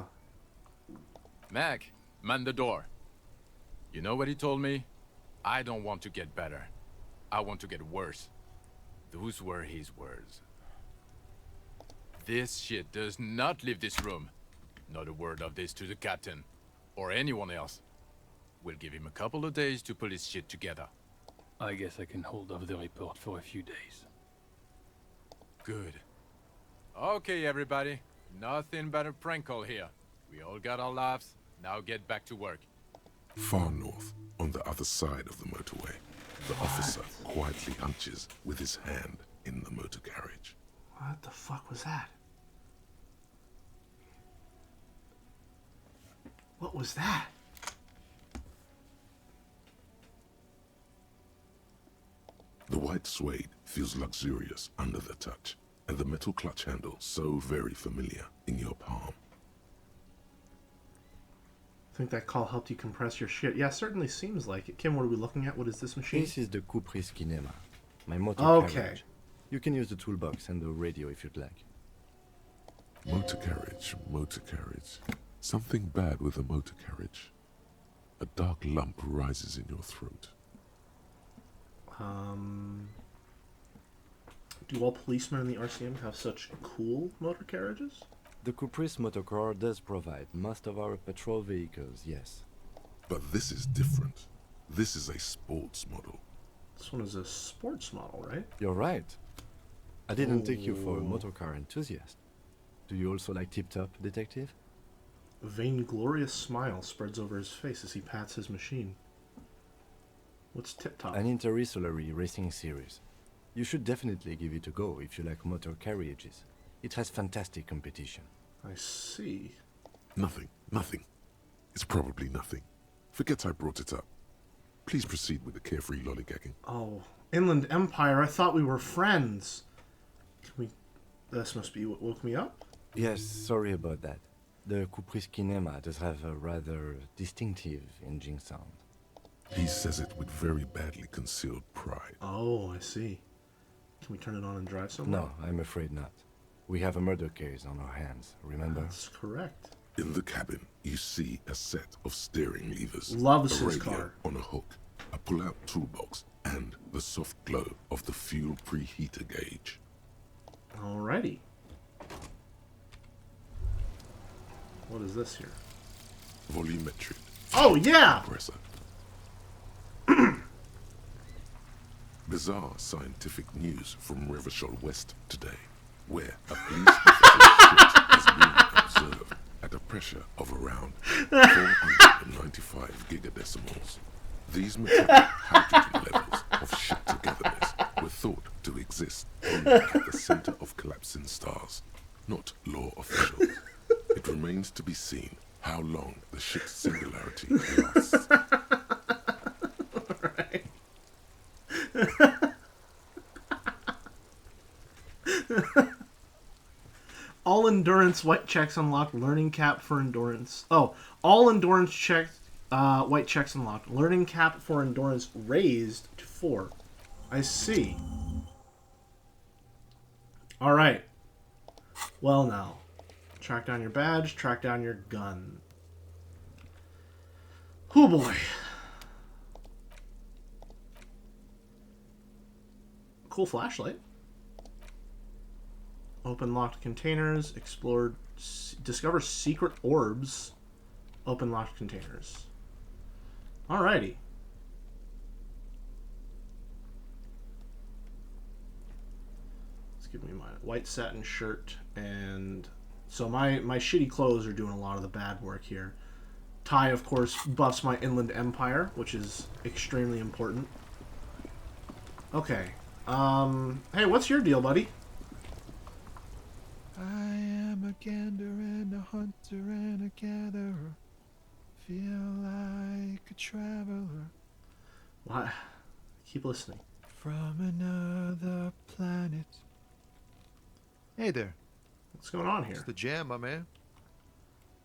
Mac, man the door. You know what he told me? I don't want to get better. I want to get worse. Those were his words. This shit does not leave this room. Not a word of this to the captain. Or anyone else. We'll give him a couple of days to pull his shit together. I guess I can hold off the report for a few days. Good. Okay, everybody. Nothing but a prank call here. We all got our laughs. Now get back to work. Far north, on the other side of the motorway, the officer quietly hunches with his hand in the motor carriage. What the fuck was that? What was that? The white suede feels luxurious under the touch, and the metal clutch handle so very familiar in your palm. I think that call helped you compress your shit. Yeah, certainly seems like it. Kim, what are we looking at? What is this machine? This is the Coupe Kinema. My motor Okay. carriage. You can use the toolbox and the radio if you'd like. Motor carriage, motor carriage. Something bad with a motor carriage. A dark lump rises in your throat. Do all policemen in the RCM have such cool motor carriages? The Caprice Motorcar does provide most of our patrol vehicles, yes. But this is different. This is a sports model. This one is a sports model, right? You're right. I didn't take you for a motorcar enthusiast. Do you also like tip-top, detective? A vainglorious smile spreads over his face as he pats his machine. What's tip-top? An interstellary racing series. You should definitely give it a go if you like motor carriages. It has fantastic competition. I see. Nothing. It's probably nothing. Forget I brought it up. Please proceed with the carefree lollygagging. Oh, Inland Empire, I thought we were friends. This must be what woke me up? Yes, sorry about that. The Caprice Kinema does have a rather distinctive engine sound. He says it with very badly concealed pride. Oh, I see. Can we turn it on and drive somewhere? No, I'm afraid not. We have a murder case on our hands, remember? That's correct. In the cabin, you see a set of steering levers. Loves a his radio car. on a hook, a pull-out toolbox, and the soft glow of the fuel preheater gauge. Alrighty. What is this here? Volumetric. Oh, yeah! Compressor. Bizarre scientific news from Revachol West today, where a police officer's ship is being observed at a pressure of around 495 gigadecimals. These metallic hydrogen levels of ship togetherness were thought to exist only at the center of collapsing stars, not law official. It remains to be seen how long the ship's singularity lasts. All endurance white checks unlocked. Learning cap for endurance. Oh, all endurance checks white checks unlocked. Learning cap for endurance raised to 4. I see. Alright. Well now. Track down your badge, track down your gun. Oh boy. Cool flashlight. Open locked containers. Explored. Discover secret orbs. Open locked containers. Alrighty. Let's give me my white satin shirt. And so my shitty clothes are doing a lot of the bad work here. Ty, of course, buffs my Inland Empire, which is extremely important. Okay. Hey, what's your deal, buddy? I am a gander and a hunter and a gatherer. Feel like a traveler. Why? Keep listening. From another planet. Hey there. What's going on here? It's the jam, my man.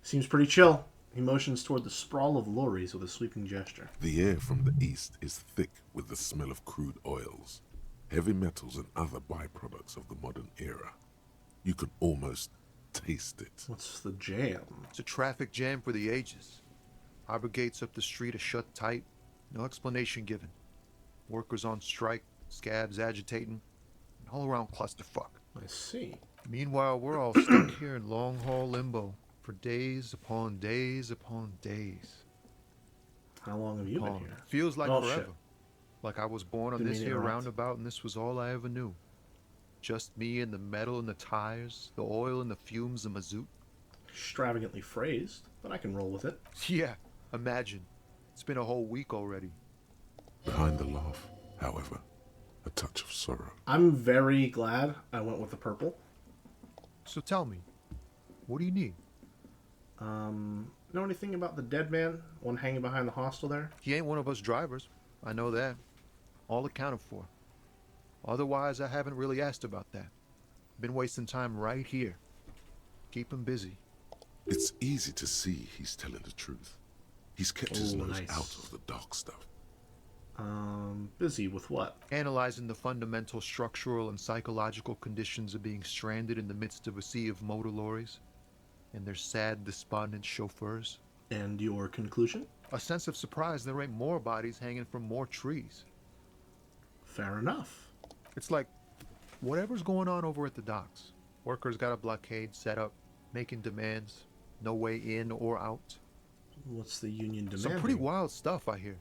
Seems pretty chill. He motions toward the sprawl of lorries with a sweeping gesture. The air from the east is thick with the smell of crude oils, heavy metals, and other byproducts of the modern era. You can almost taste it. What's the jam? It's a traffic jam for the ages. Harbor gates up the street are shut tight. No explanation given. Workers on strike, scabs agitating, an all-around clusterfuck. I see. Meanwhile, we're all stuck here in long-haul limbo for days upon days upon days. How long have you been here? Feels like Oh, forever. shit. Like I was born on Didn't this mean to here interrupt. roundabout and this was all I ever knew. Just me and the metal and the tires, the oil and the fumes of mazout. Extravagantly phrased, but I can roll with it. Yeah, imagine. It's been a whole week already. Behind the laugh, however, a touch of sorrow. I'm very glad I went with the purple. So tell me, what do you need? Know anything about the dead man? One hanging behind the hostel there? He ain't one of us drivers. I know that. All accounted for. Otherwise, I haven't really asked about that. Been wasting time right here. Keep him busy. It's easy to see he's telling the truth. He's kept his Oh, nose nice. out of the dark stuff. Busy with what? Analyzing the fundamental structural and psychological conditions of being stranded in the midst of a sea of motor lorries and their sad, despondent chauffeurs. And your conclusion? A sense of surprise there ain't more bodies hanging from more trees. Fair enough. It's like whatever's going on over at the docks. Workers got a blockade set up, making demands, no way in or out. What's the union demanding? Some pretty wild stuff, I hear.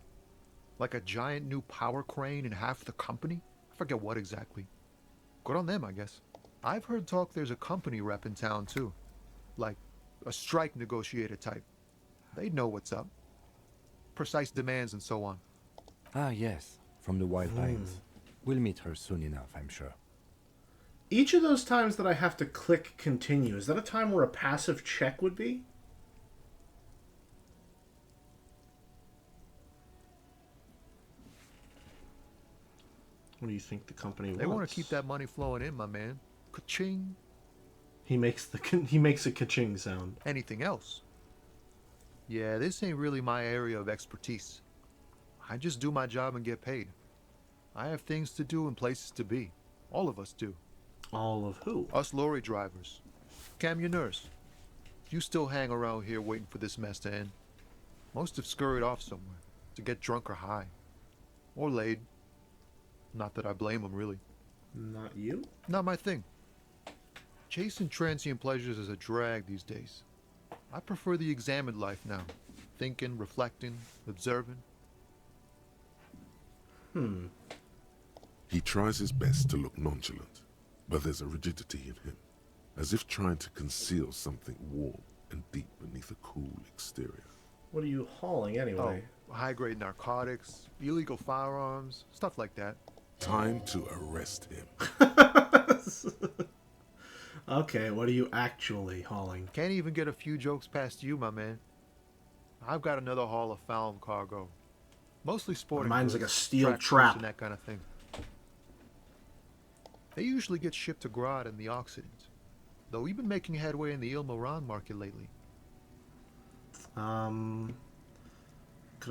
Like a giant new power crane in half the company? I forget what exactly. Good on them, I guess. I've heard talk there's a company rep in town, too. Like a strike negotiator type. They'd know what's up. Precise demands and so on. Ah, yes. From the White Pines. We'll meet her soon enough, I'm sure. Each of those times that I have to click continue, is that a time where a passive check would be? What do you think the company wants? They want to keep that money flowing in, my man. Ka-ching. He makes a ka-ching sound. Anything else? Yeah, this ain't really my area of expertise. I just do my job and get paid. I have things to do and places to be. All of us do. All of who? Us lorry drivers. Camionneurs. You still hang around here waiting for this mess to end. Most have scurried off somewhere to get drunk or high. Or laid. Not that I blame them, really. Not you? Not my thing. Chasing transient pleasures is a drag these days. I prefer the examined life now. Thinking, reflecting, observing. He tries his best to look nonchalant, but there's a rigidity in him, as if trying to conceal something warm and deep beneath a cool exterior. What are you hauling anyway? Oh, high-grade narcotics, illegal firearms, stuff like that. Time to arrest him. Okay, what are you actually hauling? Can't even get a few jokes past you, my man. I've got another haul of found cargo. Mostly sporting Mine's goods, like a steel track trap. suits and that kind of thing. They usually get shipped to Grad and the Occident, though we've been making headway in the Il Moran market lately. Could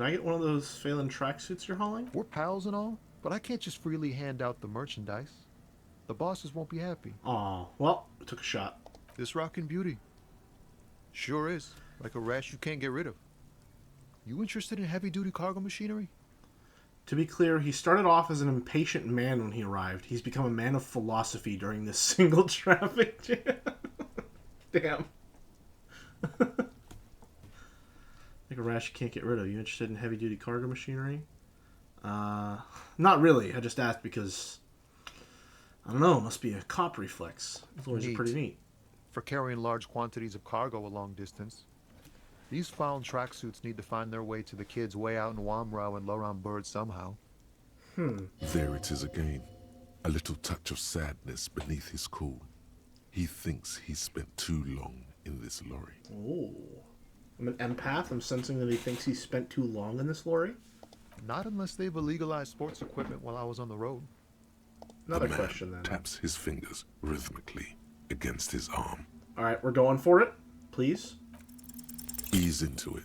I get one of those Phelan tracksuits you're hauling? We're pals and all, but I can't just freely hand out the merchandise. The bosses won't be happy. Oh, well, took a shot. This rockin' beauty. Sure is. Like a rash you can't get rid of. You interested in heavy-duty cargo machinery? To be clear, he started off as an impatient man when he arrived. He's become a man of philosophy during this single traffic jam. Damn. Like a rash you can't get rid of. You interested in heavy-duty cargo machinery? Not really. I just asked because, I don't know, it must be a cop reflex. These lorries are pretty neat. For carrying large quantities of cargo a long distance. These found tracksuits need to find their way to the kids way out in Wamrau and Laurent Bird somehow. There it is again. A little touch of sadness beneath his cool. He thinks he's spent too long in this lorry. Oh. I'm an empath. I'm sensing that he thinks he spent too long in this lorry. Not unless they've illegalized sports equipment while I was on the road. Another The man question then. taps his fingers rhythmically against his arm. All right, we're going for it. Please. Ease into it.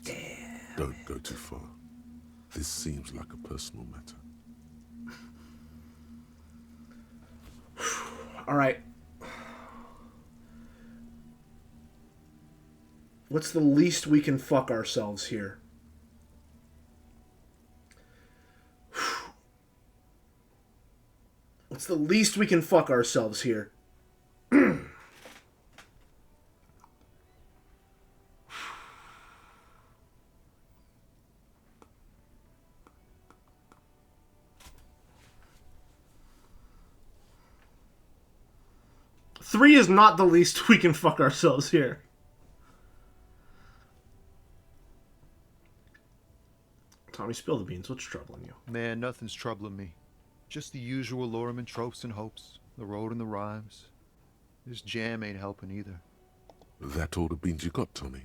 Don't go too far. This seems like a personal matter. All right. What's the least we can fuck ourselves here? What's the least we can fuck ourselves here? Three is not the least we can fuck ourselves here. Tommy, spill the beans. What's troubling you? Man, nothing's troubling me. Just the usual Lorman tropes and hopes. The road and the rhymes. This jam ain't helping either. That all the beans you got, Tommy?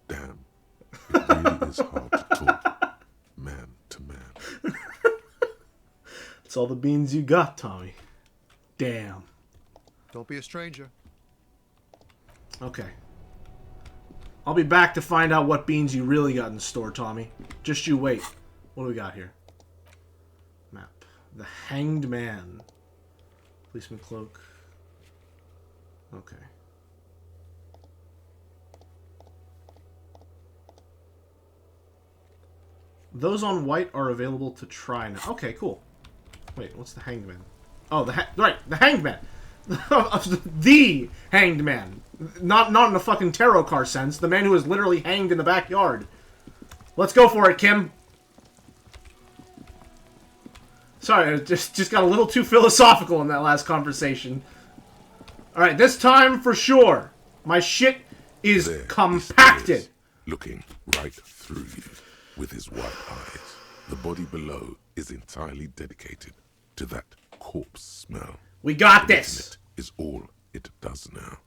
Damn. It really is hard to talk man to man. That's all the beans you got, Tommy. Damn. Don't be a stranger. Okay. I'll be back to find out what beans you really got in store, Tommy. Just you wait. What do we got here? The Hanged Man. Policeman cloak. Okay. Those on white are available to try now. Okay, cool. Wait, what's the Hanged Man? Oh, the Hanged Man. The Hanged Man. Not in a fucking tarot card sense. The man who was literally hanged in the backyard. Let's go for it, Kim. Sorry, I just got a little too philosophical in that last conversation. Alright, this time for sure. My shit is There compacted. is, looking right through you with his white eyes. The body below is entirely dedicated to that corpse smell. We got Emitting this. it is all it does now.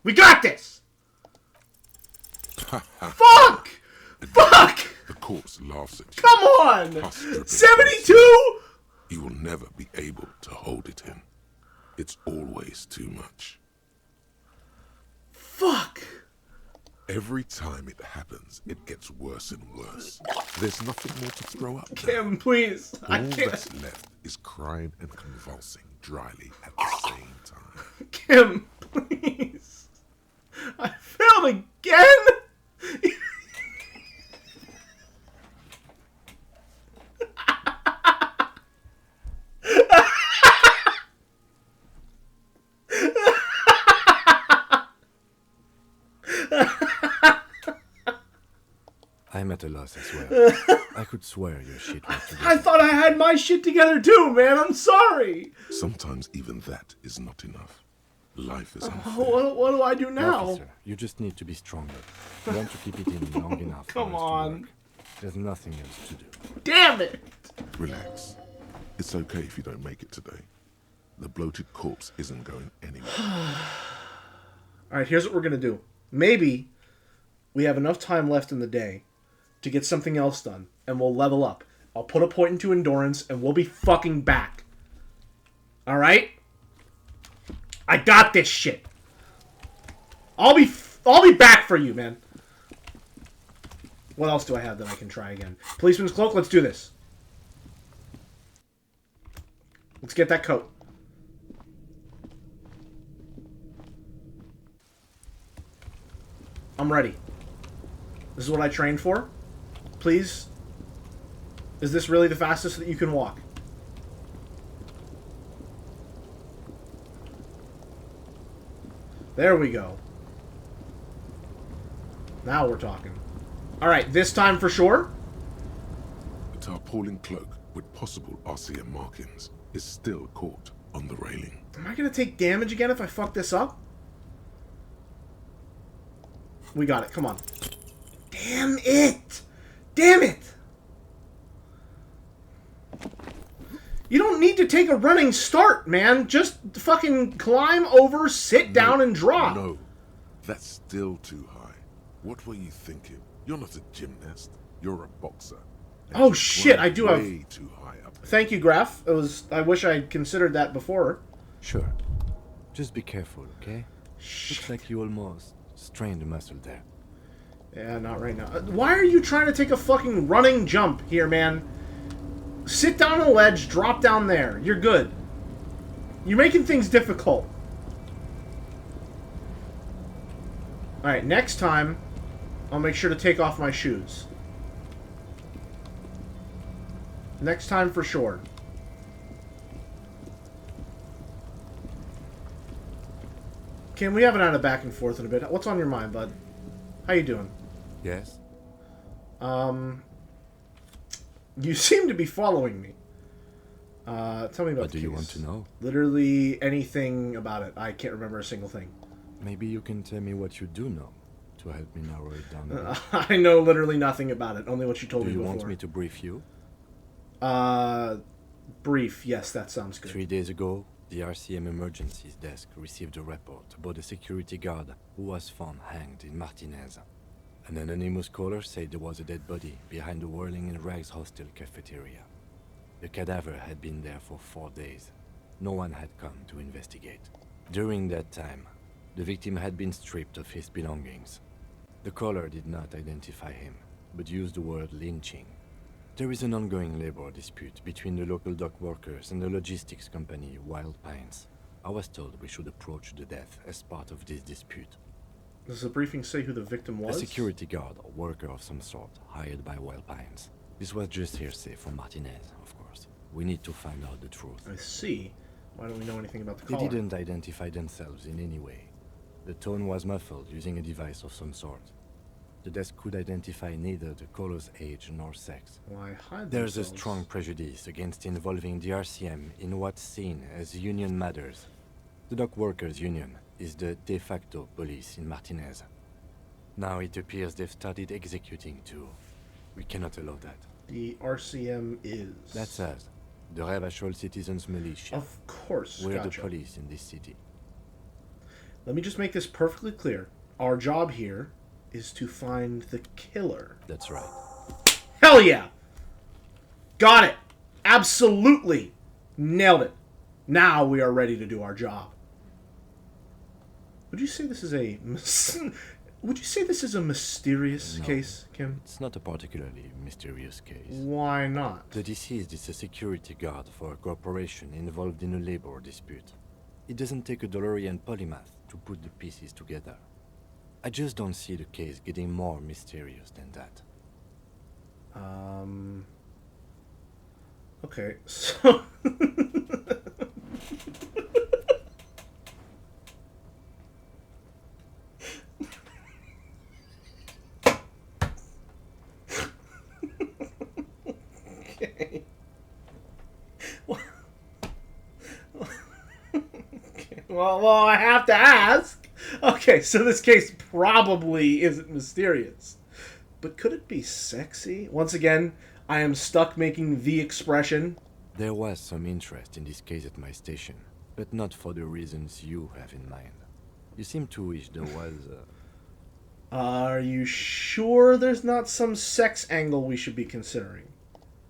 We got this. Fuck! Fuck! The corpse laughs at you. Come on! Pus dripping 72? You will never be able to hold it in. It's always too much. Fuck! Every time it happens, it gets worse and worse. There's nothing more to throw up. Kim, please. All I can't. that's left is crying and convulsing dryly at the same time. Kim, please. I failed again? I'm at a loss as well. I could swear your shit was together. I thought I had my shit together too, man. I'm sorry. Sometimes even that is not enough. Life is unfair. What do I do now? Officer, you just need to be stronger. You want to keep it in long enough for Come us to on. work. There's nothing else to do. Damn it. Relax. It's okay if you don't make it today. The bloated corpse isn't going anywhere. Alright, here's what we're going to do. Maybe we have enough time left in the day to get something else done, and we'll level up. I'll put a point into endurance, and we'll be fucking back. Alright? I got this shit. I'll be back for you, man. What else do I have that I can try again? Policeman's cloak, let's do this. Let's get that coat. I'm ready. This is what I trained for. Please. Is this really the fastest that you can walk? There we go. Now we're talking. Alright, this time for sure? The tarpaulin cloak with possible RCM markings is still caught on the railing. Am I going to take damage again if I fuck this up? We got it. Come on. Damn it! Damn it! You don't need to take a running start, man. Just fucking climb over, sit down, and drop. No, that's still too high. What were you thinking? You're not a gymnast. You're a boxer. And Oh you shit! climb I do have. way too high up. Thank you, Graf. It was. I wish I'd considered that before. Sure. Just be careful, okay? Looks like you almost strained a muscle there. Yeah, not right now. Why are you trying to take a fucking running jump here, man? Sit down on a ledge, drop down there. You're good. You're making things difficult. Alright, next time, I'll make sure to take off my shoes. Next time for sure. Kim, we haven't had a back and forth in a bit. What's on your mind, bud? How you doing? Yes? You seem to be following me. Tell me about What do you want to know? Literally anything about it. I can't remember a single thing. Maybe you can tell me what you do know to help me narrow it down a bit. I know literally nothing about it. Only what you told Do me you before. want me to brief you? Brief. Yes, that sounds good. 3 days ago, the RCM emergencies desk received a report about a security guard who was found hanged in Martinez. An anonymous caller said there was a dead body behind the Whirling in Rags hostel cafeteria. The cadaver had been there for 4 days. No one had come to investigate. During that time, the victim had been stripped of his belongings. The caller did not identify him, but used the word lynching. There is an ongoing labor dispute between the local dock workers and the logistics company Wild Pines. I was told we should approach the death as part of this dispute. Does the briefing say who the victim was? A security guard or worker of some sort, hired by Wild Pines. This was just hearsay from Martinez, of course. We need to find out the truth. I see. Why don't we know anything about the They caller? didn't identify themselves in any way. The tone was muffled using a device of some sort. The desk could identify neither the caller's age nor sex. Why hide There's themselves? a strong prejudice against involving the RCM in what's seen as union matters. The dock workers' union is the de facto police in Martinez. Now it appears they've started executing too. We cannot allow that. The RCM is... That's us. The Ravachol Citizens Militia. Of course, We're gotcha. the police in this city. Let me just make this perfectly clear. Our job here is to find the killer. That's right. Hell yeah! Got it! Absolutely! Nailed it. Now we are ready to do our job. Would you say this is a... Would you say this is a mysterious No, case, Kim? It's not a particularly mysterious case. Why not? The deceased is a security guard for a corporation involved in a labor dispute. It doesn't take a DeLorean polymath to put the pieces together. I just don't see the case getting more mysterious than that. Okay, so... Okay. Well, I have to ask. Okay, so this case probably isn't mysterious. But could it be sexy? Once again, I am stuck making the expression. There was some interest in this case at my station, but not for the reasons you have in mind. You seem to wish there was Are you sure there's not some sex angle we should be considering?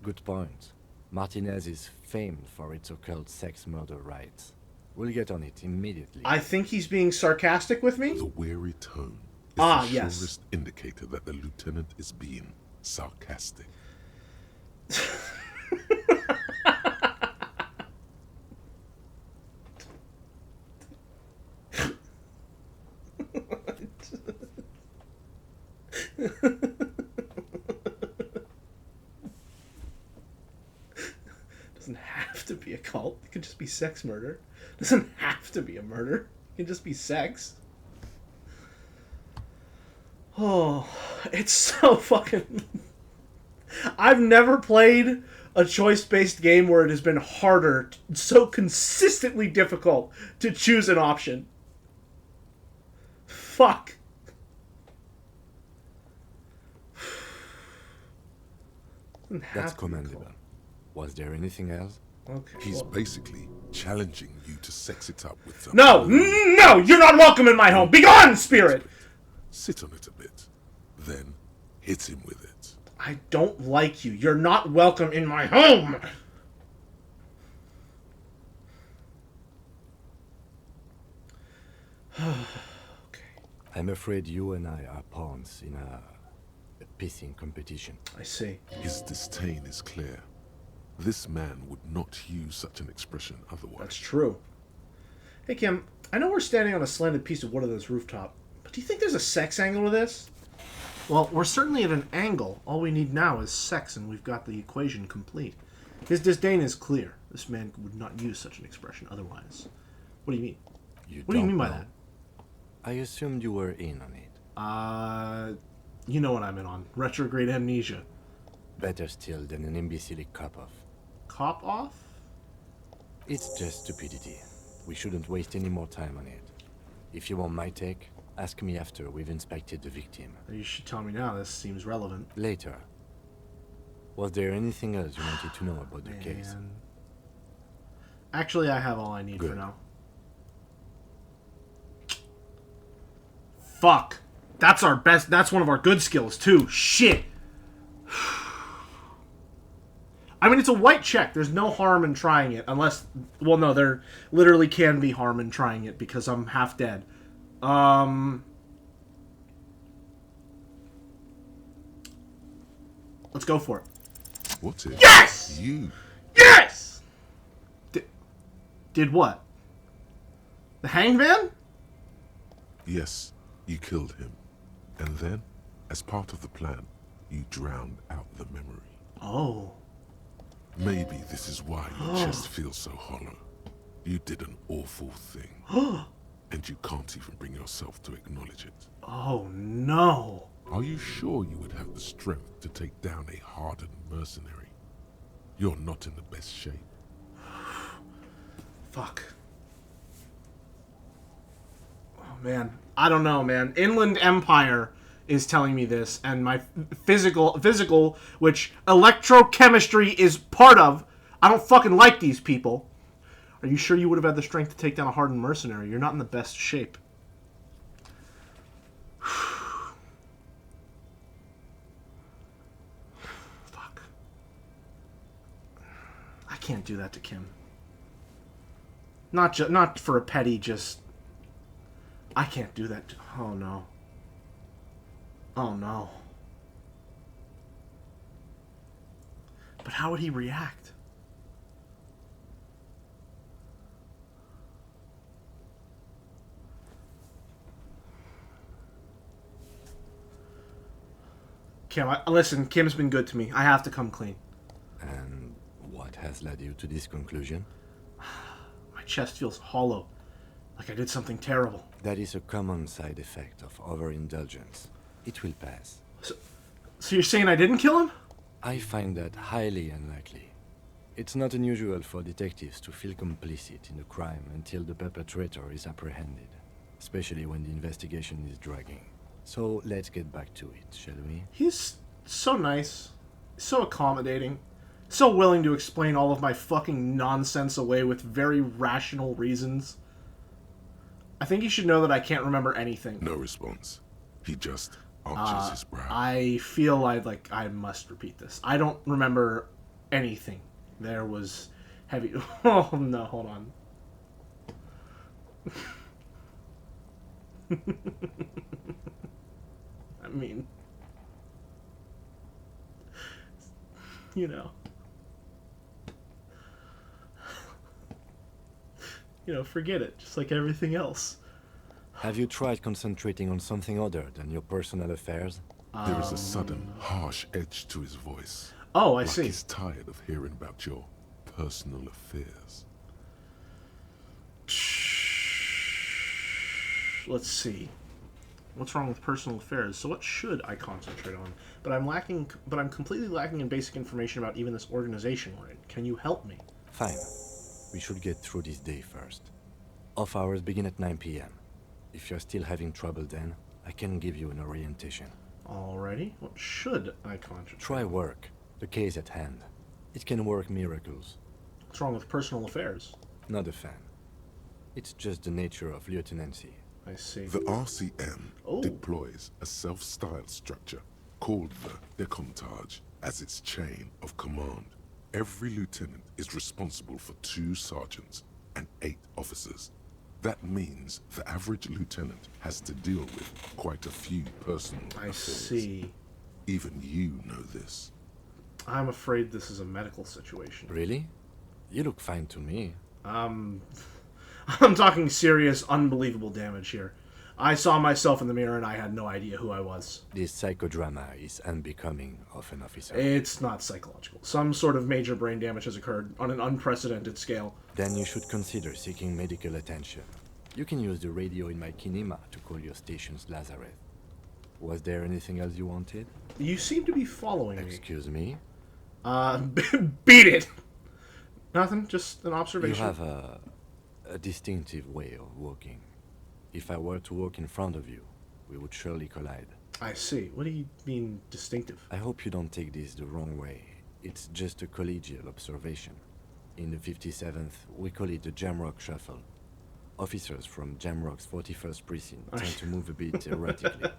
Good point. Martinez is famed for its occult sex murder rites. We'll get on it immediately. I think he's being sarcastic with me? The weary tone is Ah, the yes. surest indicator that the lieutenant is being sarcastic. Doesn't have to be a cult. It could just be sex murder. Doesn't have to be a murder. It can just be sex. Oh, it's so fucking... I've never played a choice-based game where it has been harder, so consistently difficult, to choose an option. Fuck. Doesn't have That's to be a cult. commendable. Was there anything else? Okay. He's basically challenging you to sex it up with some... No! No! You're not welcome in my home! Begone, spirit! Sit on it a bit, then hit him with it. I don't like you. You're not welcome in my home! I'm afraid you and I are pawns in a pissing competition. I see. His disdain is clear. This man would not use such an expression otherwise. That's true. Hey, Kim, I know we're standing on a slanted piece of wood on this rooftop, but do you think there's a sex angle to this? Well, we're certainly at an angle. All we need now is sex, and we've got the equation complete. His disdain is clear. This man would not use such an expression otherwise. What do you mean? What do you mean by that? I assumed you were in on it. You know what I'm in on. Retrograde amnesia. Better still than an imbecilic cop-off. Cop-off? It's just stupidity. We shouldn't waste any more time on it. If you want my take, ask me after we've inspected the victim. You should tell me now. This seems relevant. Later. Was there anything else you wanted to know about the case? Actually, I have all I need for Good. now. Fuck. That's our best. That's one of our good skills, too. Shit. I mean, it's a white check. There's no harm in trying it. Unless... Well, no, there literally can be harm in trying it because I'm half dead. Let's go for it. What if Yes! you? Yes! Did what? The hangman? Yes, you killed him. And then, as part of the plan, you drowned out the memory. Oh. Maybe this is why your chest feels so hollow. You did an awful thing. And you can't even bring yourself to acknowledge it. Oh no. Are you sure you would have the strength to take down a hardened mercenary? You're not in the best shape. Fuck. Oh man. I don't know, man. Inland Empire is telling me this, and my physical, which electrochemistry is part of. I don't fucking like these people. Are you sure you would have had the strength to take down a hardened mercenary? You're not in the best shape. Fuck. I can't do that to Kim. Not for a petty, just... I can't do that. Oh no. Oh no. But how would he react? Kim, listen, Kim's been good to me. I have to come clean. And what has led you to this conclusion? My chest feels hollow, like I did something terrible. That is a common side effect of overindulgence. It will pass. So you're saying I didn't kill him? I find that highly unlikely. It's not unusual for detectives to feel complicit in a crime until the perpetrator is apprehended, especially when the investigation is dragging. So let's get back to it, shall we? He's so nice, so accommodating, so willing to explain all of my fucking nonsense away with very rational reasons. I think you should know that I can't remember anything. No response. He just arches his brow. I feel like I must repeat this. I don't remember anything. There was heavy... Oh, no, hold on. I mean... You know. Forget it. Just like everything else. Have you tried concentrating on something other than your personal affairs? There is a sudden, harsh edge to his voice. Oh, I like see. He's tired of hearing about your personal affairs. Let's see. What's wrong with personal affairs? So what should I concentrate on? But I'm completely lacking in basic information about even this organization we're in. Can you help me? Fine. We should get through this day first. Off hours begin at 9 p.m. If you're still having trouble then, I can give you an orientation. Alrighty. What should I concentrate on? Try work. The case at hand. It can work miracles. What's wrong with personal affairs? Not a fan. It's just the nature of lieutenancy. I see. The RCM deploys a self-styled structure called the Decomptage as its chain of command. Every lieutenant is responsible for 2 sergeants and 8 officers. That means the average lieutenant has to deal with quite a few personal affairs. See. Even you know this. I'm afraid this is a medical situation. Really? You look fine to me. I'm talking serious, unbelievable damage here. I saw myself in the mirror and I had no idea who I was. This psychodrama is unbecoming of an officer. It's not psychological. Some sort of major brain damage has occurred on an unprecedented scale. Then you should consider seeking medical attention. You can use the radio in my kinema to call your station's Lazareth. Was there anything else you wanted? You seem to be following me. Excuse me? Beat it! Nothing, just an observation. You have a distinctive way of walking. If I were to walk in front of you, we would surely collide. I see. What do you mean, distinctive? I hope you don't take this the wrong way. It's just a collegial observation. In the 57th, we call it the Jamrock Shuffle. Officers from Jamrock's 41st Precinct tend to move a bit erratically.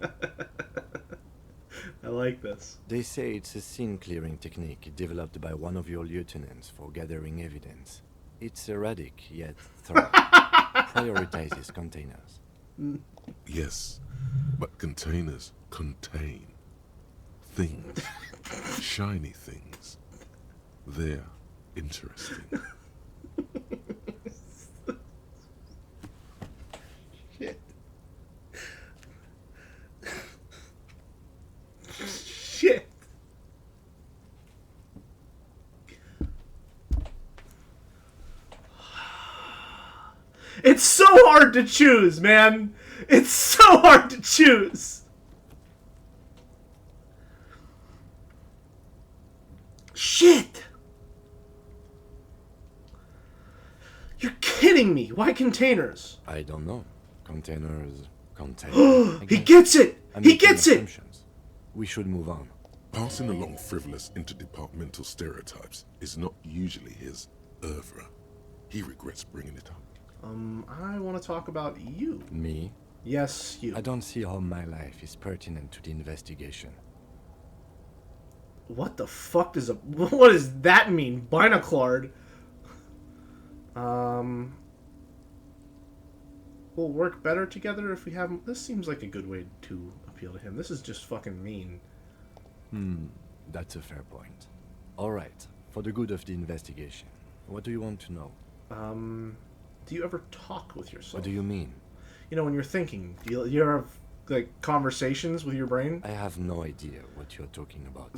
I like this. They say it's a scene-clearing technique developed by one of your lieutenants for gathering evidence. It's erratic, yet thorough. Prioritizes containers. Yes, but containers contain things. Shiny things. They're interesting. Shit. Shit. It's so hard to choose, man. It's so hard to choose. Shit. You're kidding me. Why containers? I don't know. Containers. He gets it. He gets it. We should move on. Passing along frivolous interdepartmental stereotypes is not usually his oeuvre. He regrets bringing it up. I want to talk about you. Me? Yes, you. I don't see how my life is pertinent to the investigation. What the fuck does what does that mean? Binoclard. We'll work better together if we have. This seems like a good way to appeal to him. This is just fucking mean. That's a fair point. Alright, for the good of the investigation, what do you want to know? Do you ever talk with yourself? What do you mean? You know, when you're thinking, do you ever have, like, conversations with your brain? I have no idea what you're talking about.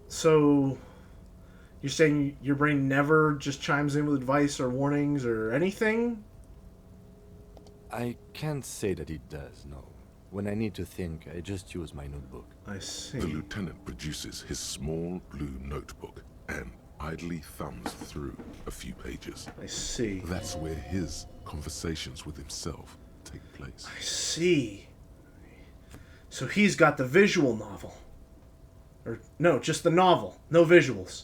So, you're saying your brain never just chimes in with advice or warnings or anything? I can't say that it does, no. When I need to think, I just use my notebook. I see. The lieutenant produces his small blue notebook and idly thumbs through a few pages. I see. That's where his conversations with himself take place. I see. So he's got the visual novel. Or, no, just the novel. No visuals.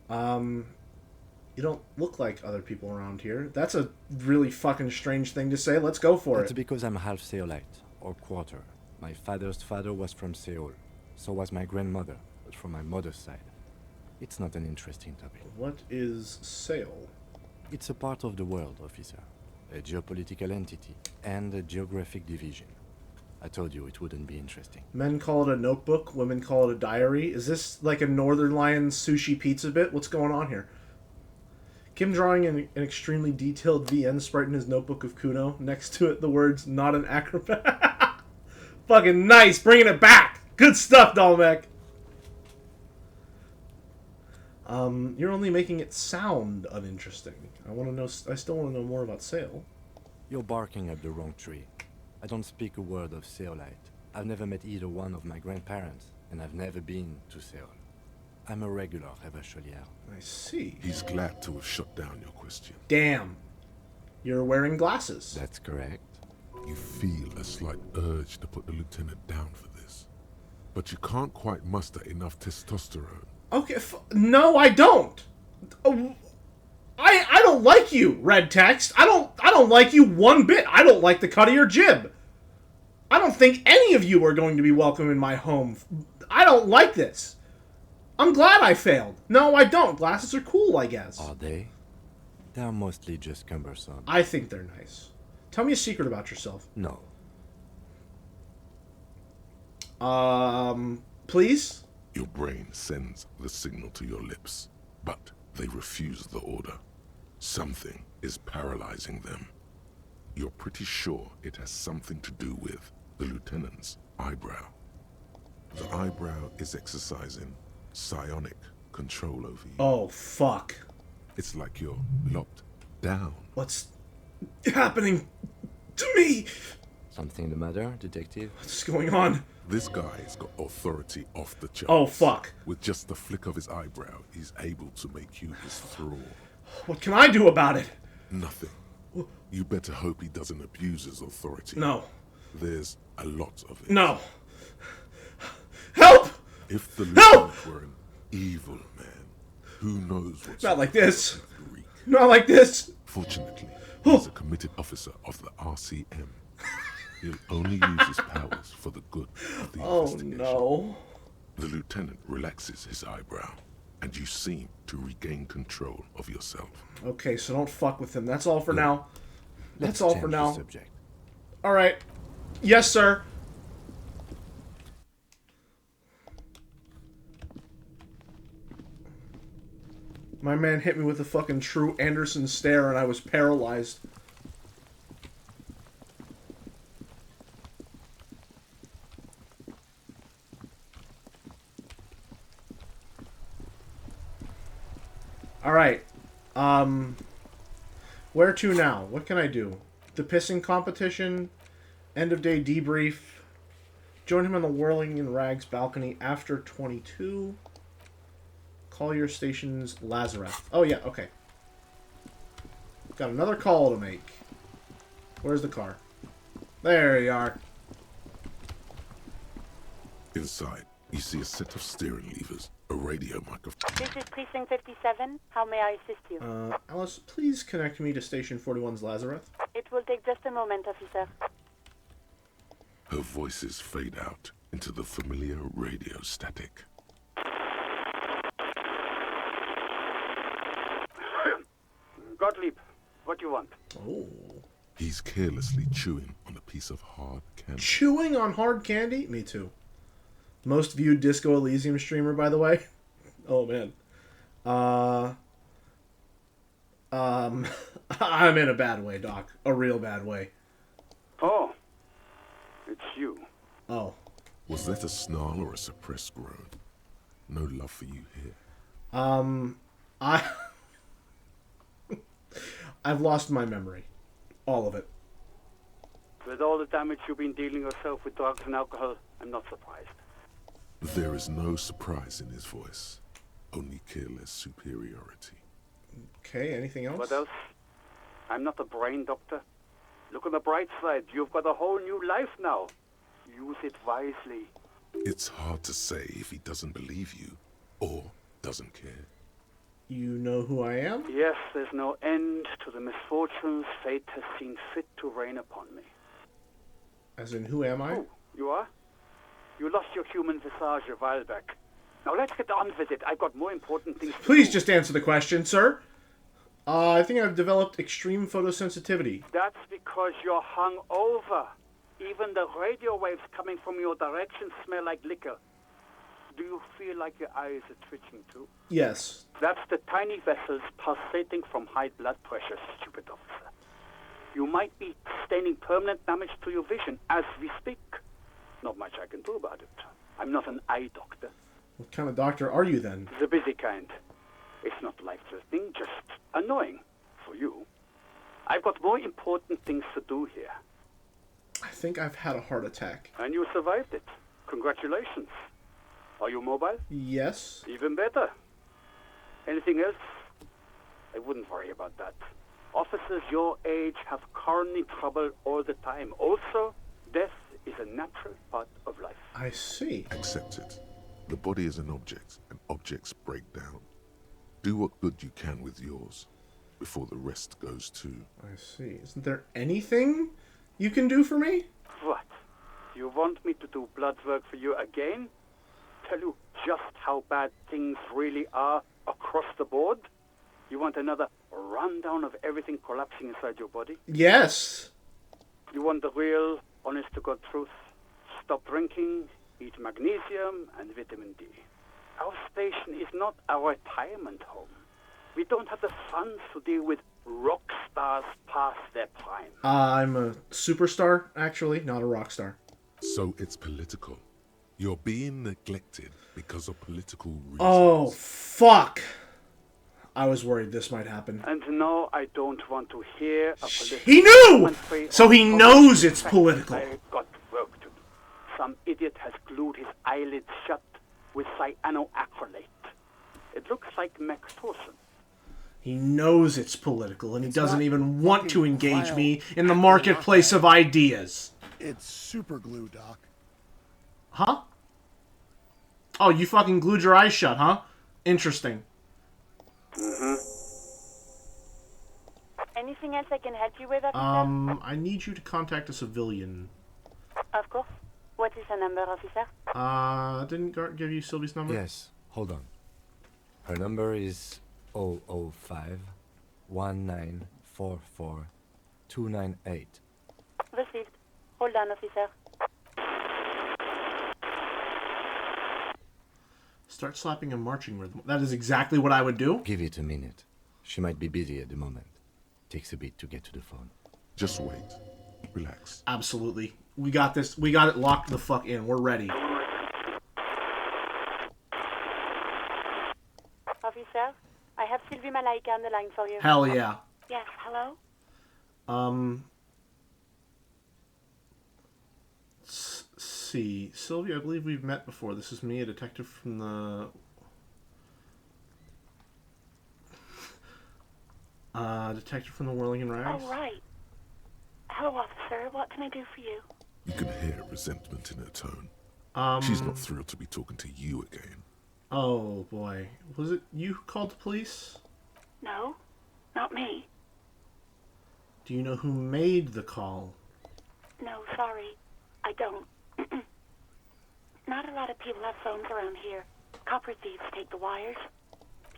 You don't look like other people around here. That's a really fucking strange thing to say. Let's go for That's it. because I'm half Seolite, or quarter. My father's father was from Seoul. So was my grandmother, but from my mother's side. It's not an interesting topic. What is Seoul? It's a part of the world, officer. A geopolitical entity and a geographic division. I told you it wouldn't be interesting. Men call it a notebook, women call it a diary. Is this like a Northern Lion sushi pizza bit? What's going on here? Kim drawing an extremely detailed VN sprite in his notebook of Kuno. Next to it, the words, not an acrobat. Fucking nice, bringing it back. Good stuff, Dolmec. You're only making it sound uninteresting. I still want to know more about Sail. You're barking at the wrong tree. I don't speak a word of Seolite. I've never met either one of my grandparents, and I've never been to Seoul. I'm a regular Revacholier. I see. He's glad to have shut down your question. Damn. You're wearing glasses. That's correct. You feel a slight urge to put the lieutenant down for this. But you can't quite muster enough testosterone. Okay, no, I don't. I don't like you, Red Text. I don't like you one bit. I don't like the cut of your jib. I don't think any of you are going to be welcome in my home. I don't like this. I'm glad I failed. No, I don't. Glasses are cool, I guess. Are they? They're mostly just cumbersome. I think they're nice. Tell me a secret about yourself. No. Please? Your brain sends the signal to your lips, but they refuse the order. Something is paralyzing them. You're pretty sure it has something to do with the lieutenant's eyebrow. The eyebrow is exercising psionic control over you. Oh, fuck. It's like you're locked down. What's happening to me? Something the matter, detective? What's going on? This guy's got authority off the charts. Oh, fuck. With just the flick of his eyebrow, he's able to make you his thrall. What can I do about it? Nothing. You better hope he doesn't abuse his authority. No. There's a lot of it. No. Help! If the lieutenant were an evil man, who knows what's... Not like this. Not like this. Fortunately, he's a committed officer of the RCM. He'll only use his powers for the good of the investigation. No. The lieutenant relaxes his eyebrow, and you seem to regain control of yourself. Okay, so don't fuck with him. That's all for now. That's all for now. Subject. All right. Yes, sir. My man hit me with a fucking true Anderson stare and I was paralyzed. Alright. Where to now? What can I do? The pissing competition. End of day debrief. Join him on the Whirling in Rags balcony after 22. Call your station's Lazarus. Oh yeah, okay. Got another call to make. Where's the car? There you are. Inside, you see a set of steering levers, a radio microphone. This is Precinct 57. How may I assist you? Alice, please connect me to Station 41's Lazarus. It will take just a moment, officer. Her voices fade out into the familiar radio static. Gottlieb, what do you want? Oh. He's carelessly chewing on a piece of hard candy. Chewing on hard candy? Me too. Most viewed Disco Elysium streamer, by the way. Oh, man. I'm in a bad way, Doc. A real bad way. Oh. It's you. Oh. Was that a snarl or a suppressed groan? No love for you here. I've lost my memory. All of it. With all the damage you've been dealing yourself with drugs and alcohol, I'm not surprised. There is no surprise in his voice. Only careless superiority. Okay, anything else? What else? I'm not a brain doctor. Look on the bright side. You've got a whole new life now. Use it wisely. It's hard to say if he doesn't believe you or doesn't care. You know who I am? Yes, there's no end to the misfortunes fate has seen fit to rain upon me. As in, who am I? Oh, you are? You lost your human visage a while back. Now let's get on with it. I've got more important things to Please do. just answer the question, sir. I think I've developed extreme photosensitivity. That's because you're hung over. Even the radio waves coming from your direction smell like liquor. Do you feel like your eyes are twitching too? Yes. That's the tiny vessels pulsating from high blood pressure, stupid officer. You might be sustaining permanent damage to your vision as we speak. Not much I can do about it. I'm not an eye doctor. What kind of doctor are you then? The busy kind. It's not life-threatening, just annoying for you. I've got more important things to do here. I think I've had a heart attack. And you survived it. Congratulations. Are you mobile? Yes. Even better. Anything else? I wouldn't worry about that. Officers your age have coronary trouble all the time. Also, death is a natural part of life. I see. Accept it. The body is an object, and objects break down. Do what good you can with yours, before the rest goes too. I see. Isn't there anything you can do for me? What? You want me to do blood work for you again? Tell you just how bad things really are across the board? You want another rundown of everything collapsing inside your body? Yes. You want the real, honest-to-God truth? Stop drinking, eat magnesium and vitamin D. Our station is not a retirement home. We don't have the funds to deal with rock stars past their prime. I'm a superstar, actually, not a rock star. So it's political. You're being neglected because of political reasons. Oh, fuck. I was worried this might happen. And no, I don't want to hear a political... He knew! So he knows it's political. I've got work to do. Some idiot has glued his eyelids shut with cyanoacrylate. It looks like Macpherson. He knows it's political, and he doesn't even want to engage me in the marketplace of ideas. It's super glue, Doc. Huh? Oh, you fucking glued your eyes shut, huh? Interesting. Anything else I can help you with, officer? I need you to contact a civilian. Of course. What is the number, officer? Didn't Gart give you Sylvie's number? Yes, hold on. Her number is 005 1944 298. Received. Hold on, officer. Start slapping a marching rhythm. That is exactly what I would do. Give it a minute. She might be busy at the moment. Takes a bit to get to the phone. Just wait. Relax. Absolutely. We got this. We got it locked the fuck in. We're ready. Officer, I have Sylvie Malaika on the line for you. Hell yeah. Yes, hello? See. Sylvia, I believe we've met before. This is me, a detective from the... detective from the Whirling in Rags. Oh, right. Hello, officer. What can I do for you? You can hear resentment in her tone. She's not thrilled to be talking to you again. Oh, boy. Was it you who called the police? No, not me. Do you know who made the call? No, sorry. I don't. Not a lot of people have phones around here. Copper thieves take the wires.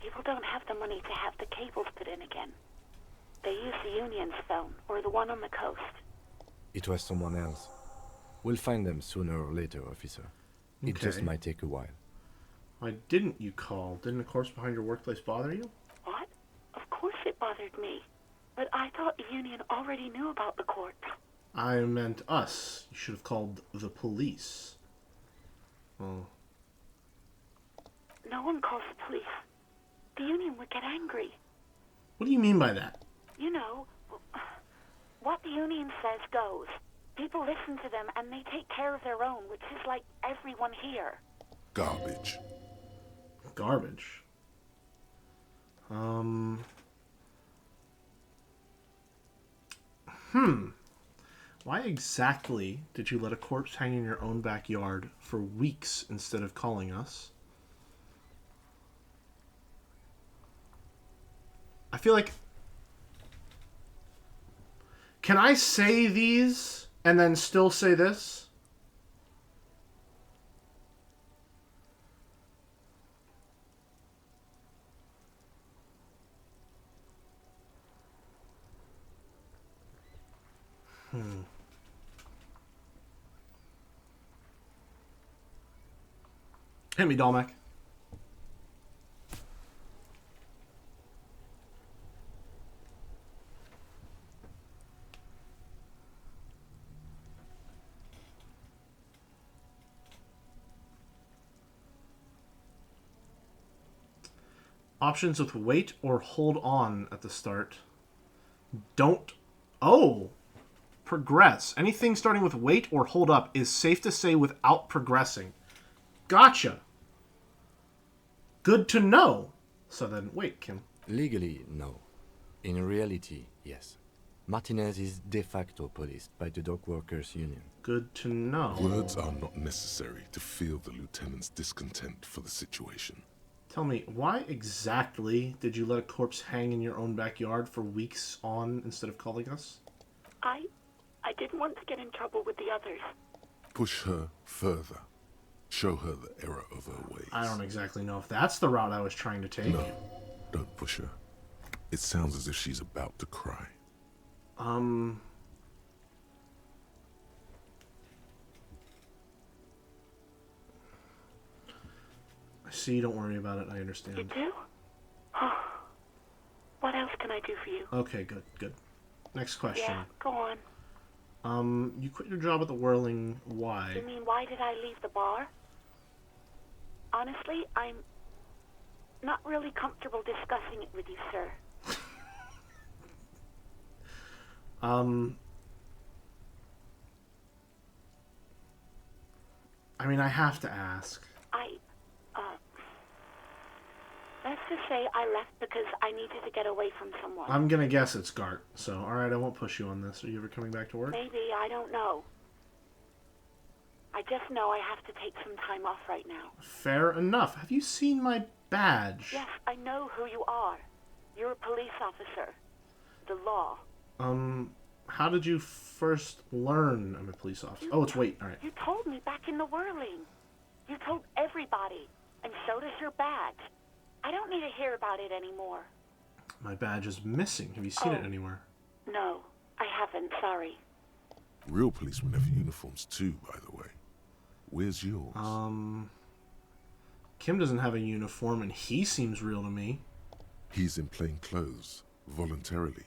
People don't have the money to have the cables put in again. They use the Union's phone, or the one on the coast. It was someone else. We'll find them sooner or later, officer. It just might take a while. Why didn't you call? Didn't the corpse behind your workplace bother you? What? Of course it bothered me. But I thought the Union already knew about the corpse. I meant us. You should have called the police. Oh. No one calls the police. The Union would get angry. What do you mean by that? You know, what the Union says goes. People listen to them and they take care of their own, which is like everyone here. Garbage. Garbage? Why exactly did you let a corpse hang in your own backyard for weeks instead of calling us? I feel like... Can I say these and then still say this? Hit me, Dolmac. Options with wait or hold on at the start. Don't... Oh! Progress. Anything starting with wait or hold up is safe to say without progressing. Gotcha. Good to know. So then, wait, Kim. Legally, no. In reality, yes. Martinez is de facto policed by the Dock Workers Union. Good to know. Words are not necessary to feel the lieutenant's discontent for the situation. Tell me, why exactly did you let a corpse hang in your own backyard for weeks on instead of calling us? I didn't want to get in trouble with the others. Push her further. Show her the error of her ways. I don't exactly know if that's the route I was trying to take. No, don't push her. It sounds as if she's about to cry. I see, don't worry about it, I understand. You do? What else can I do for you? Okay, good. Next question. Yeah, go on. You quit your job at the Whirling. Why? You mean, why did I leave the bar? Honestly, I'm not really comfortable discussing it with you, sir. I mean, I have to ask. Let's just say I left because I needed to get away from someone. I'm gonna guess it's Gart, so alright, I won't push you on this. Are you ever coming back to work? Maybe, I don't know. I just know I have to take some time off right now. Fair enough. Have you seen my badge? Yes, I know who you are. You're a police officer. The law. How did you first learn I'm a police officer? Oh, it's wait, alright. You told me back in the Whirling. You told everybody, and so does your badge. I don't need to hear about it anymore. My badge is missing. Have you seen it anywhere? No, I haven't, sorry. Real policemen have uniforms too, by the way. Where's yours? Kim doesn't have a uniform, and he seems real to me. He's in plain clothes, voluntarily.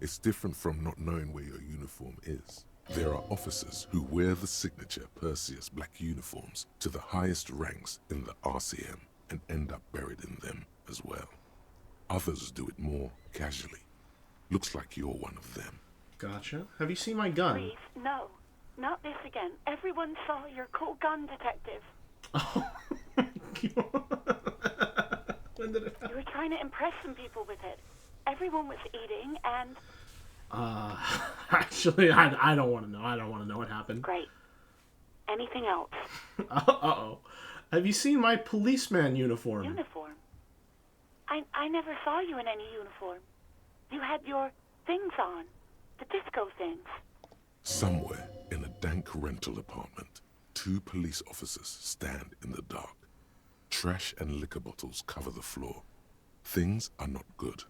It's different from not knowing where your uniform is. There are officers who wear the signature Perseus black uniforms to the highest ranks in the RCM and end up buried in them as well. Others do it more casually. Looks like you're one of them. Gotcha. Have you seen my gun? Please, no. Not this again. Everyone saw your cool gun, detective. When did it happen? You were trying to impress some people with it. Everyone was eating, and... Actually, I don't want to know. I don't want to know what happened. Great. Anything else? Uh-oh. Have you seen my policeman uniform? Uniform? I never saw you in any uniform. You had your things on. The disco things. Somewhere in a dank rental apartment, 2 police officers stand in the dark. Trash and liquor bottles cover the floor. Things are not good.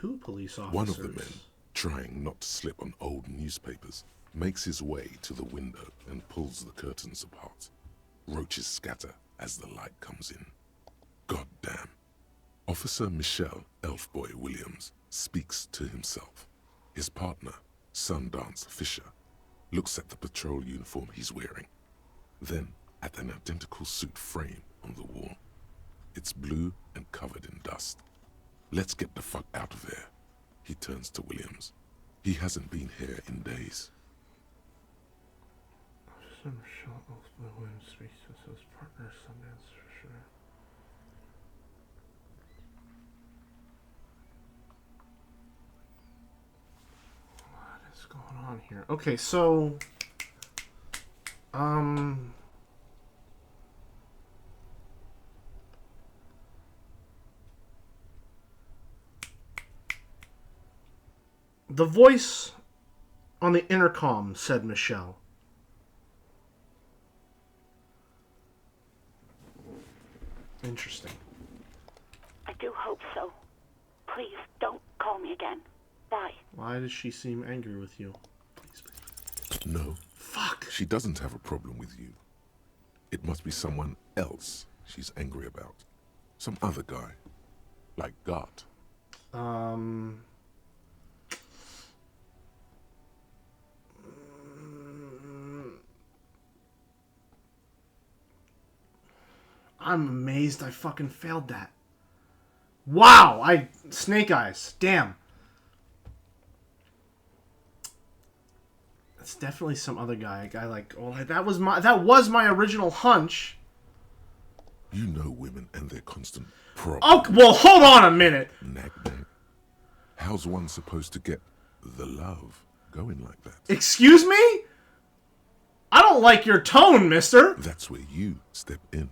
2 police officers? One of the men, trying not to slip on old newspapers, makes his way to the window and pulls the curtains apart. Roaches scatter as the light comes in. God damn. Officer Michelle Elfboy Williams speaks to himself. His partner, Sundance Fisher, looks at the patrol uniform he's wearing, then at an identical suit frame on the wall. It's blue and covered in dust. Let's get the fuck out of there. He turns to Williams. He hasn't been here in days. Officer Michelle Elfboy Williams speaks to his partner, Sundance Fisher. What's going on here? Okay, so the voice on the intercom said Michelle. Interesting. I do hope so. Please, don't call me again. Bye. Why does she seem angry with you? No. Fuck. She doesn't have a problem with you. It must be someone else she's angry about. Some other guy. Like God. I'm amazed I fucking failed that. Wow! Snake Eyes. Damn. That's definitely some other guy. A guy like... Well, that was my original hunch. You know women and their constant problems. Oh, well, hold on a minute. Nag. How's one supposed to get the love going like that? Excuse me? I don't like your tone, mister. That's where you step in.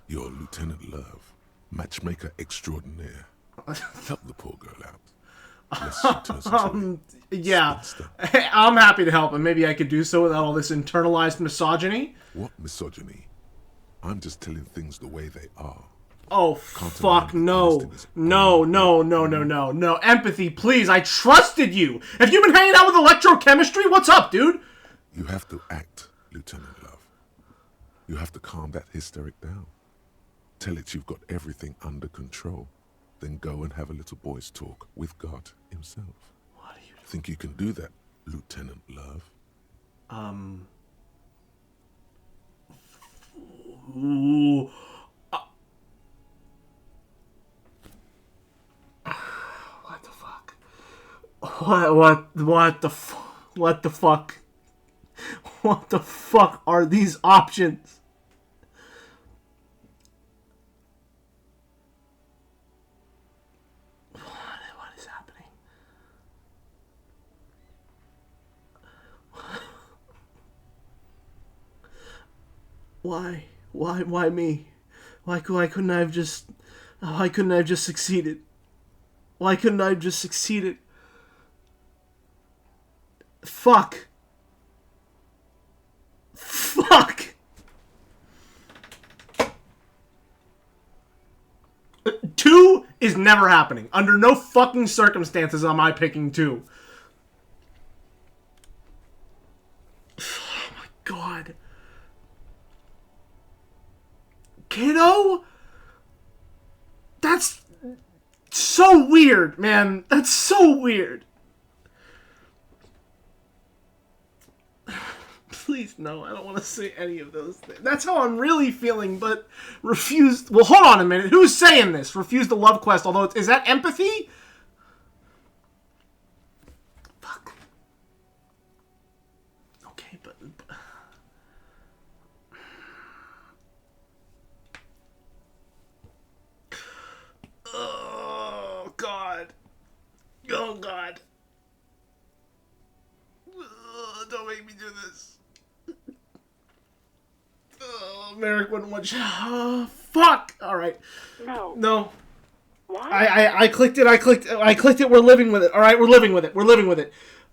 You're Lieutenant Love, matchmaker extraordinaire. Help the poor girl out. Yeah. I'm happy to help, and maybe I could do so without all this internalized misogyny. What misogyny? I'm just telling things the way they are. Oh, fuck, no. No. Empathy, please. I trusted you. Have you been hanging out with electrochemistry? What's up, dude? You have to act, Lieutenant Love. You have to calm that hysteric down. Tell it you've got everything under control. Then go and have a little boys' talk with God himself. What do you think you can do that, Lieutenant Love? Ooh. What the fuck? What the fuck? What the fuck are these options? What is happening? Why? Why me? Why couldn't I have just succeeded? Why couldn't I have just succeeded? Fuck. 2 is never happening. Under no fucking circumstances am I picking 2. Oh my god. kiddo? That's so weird, man. That's so weird. Please, no, I don't want to say any of those things. That's how I'm really feeling, but refused... Well, hold on a minute. Who's saying this? Refused the love quest, although... Is that empathy? Fuck. Okay, but... Oh, God. Oh, God. Don't make me do this. Oh, Merrick wouldn't want you. Oh, fuck! Alright. No. Why? I clicked it, I clicked it, we're living with it. Alright, we're living with it.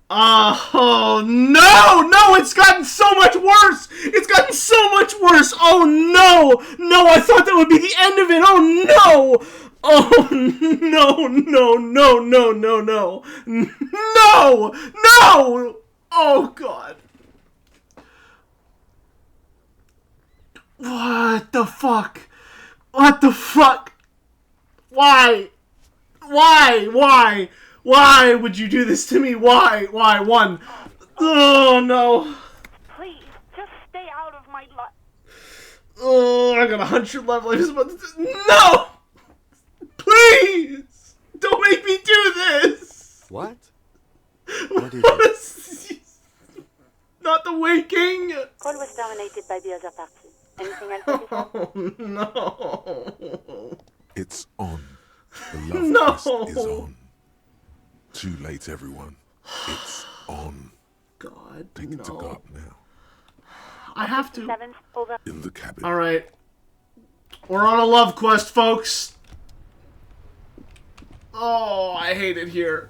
Oh, no! No, it's gotten so much worse! It's gotten so much worse! Oh, no! No, I thought that would be the end of it! Oh, no! Oh, no, no, no, no, no, no. No! No! Oh, God. What the fuck? What the fuck? Why? Why? Why would you do this to me? Why? One. Oh, no. Please, just stay out of my life. Oh, I got 100 left. No! Please! Don't make me do this! What? What is it? Not the waking! Call was dominated by the other party. Anything else? Oh, no. It's on. The love No. quest is on. Too late, everyone. It's on. God, Take it to God now. I have to. In the cabin. Alright. We're on a love quest, folks. Oh, I hate it here.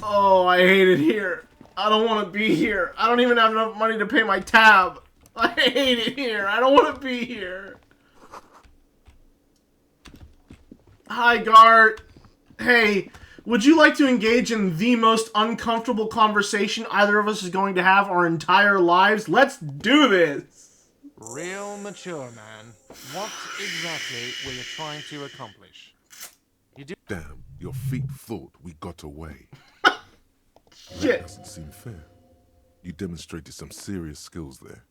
Oh, I hate it here. I don't want to be here. I don't even have enough money to pay my tab. I hate it here. I don't want to be here. Hi, Gart. Hey, would you like to engage in the most uncomfortable conversation either of us is going to have our entire lives? Let's do this. Real mature, man. What exactly were you trying to accomplish? Damn, your feet thought we got away. Shit. That doesn't seem fair. You demonstrated some serious skills there.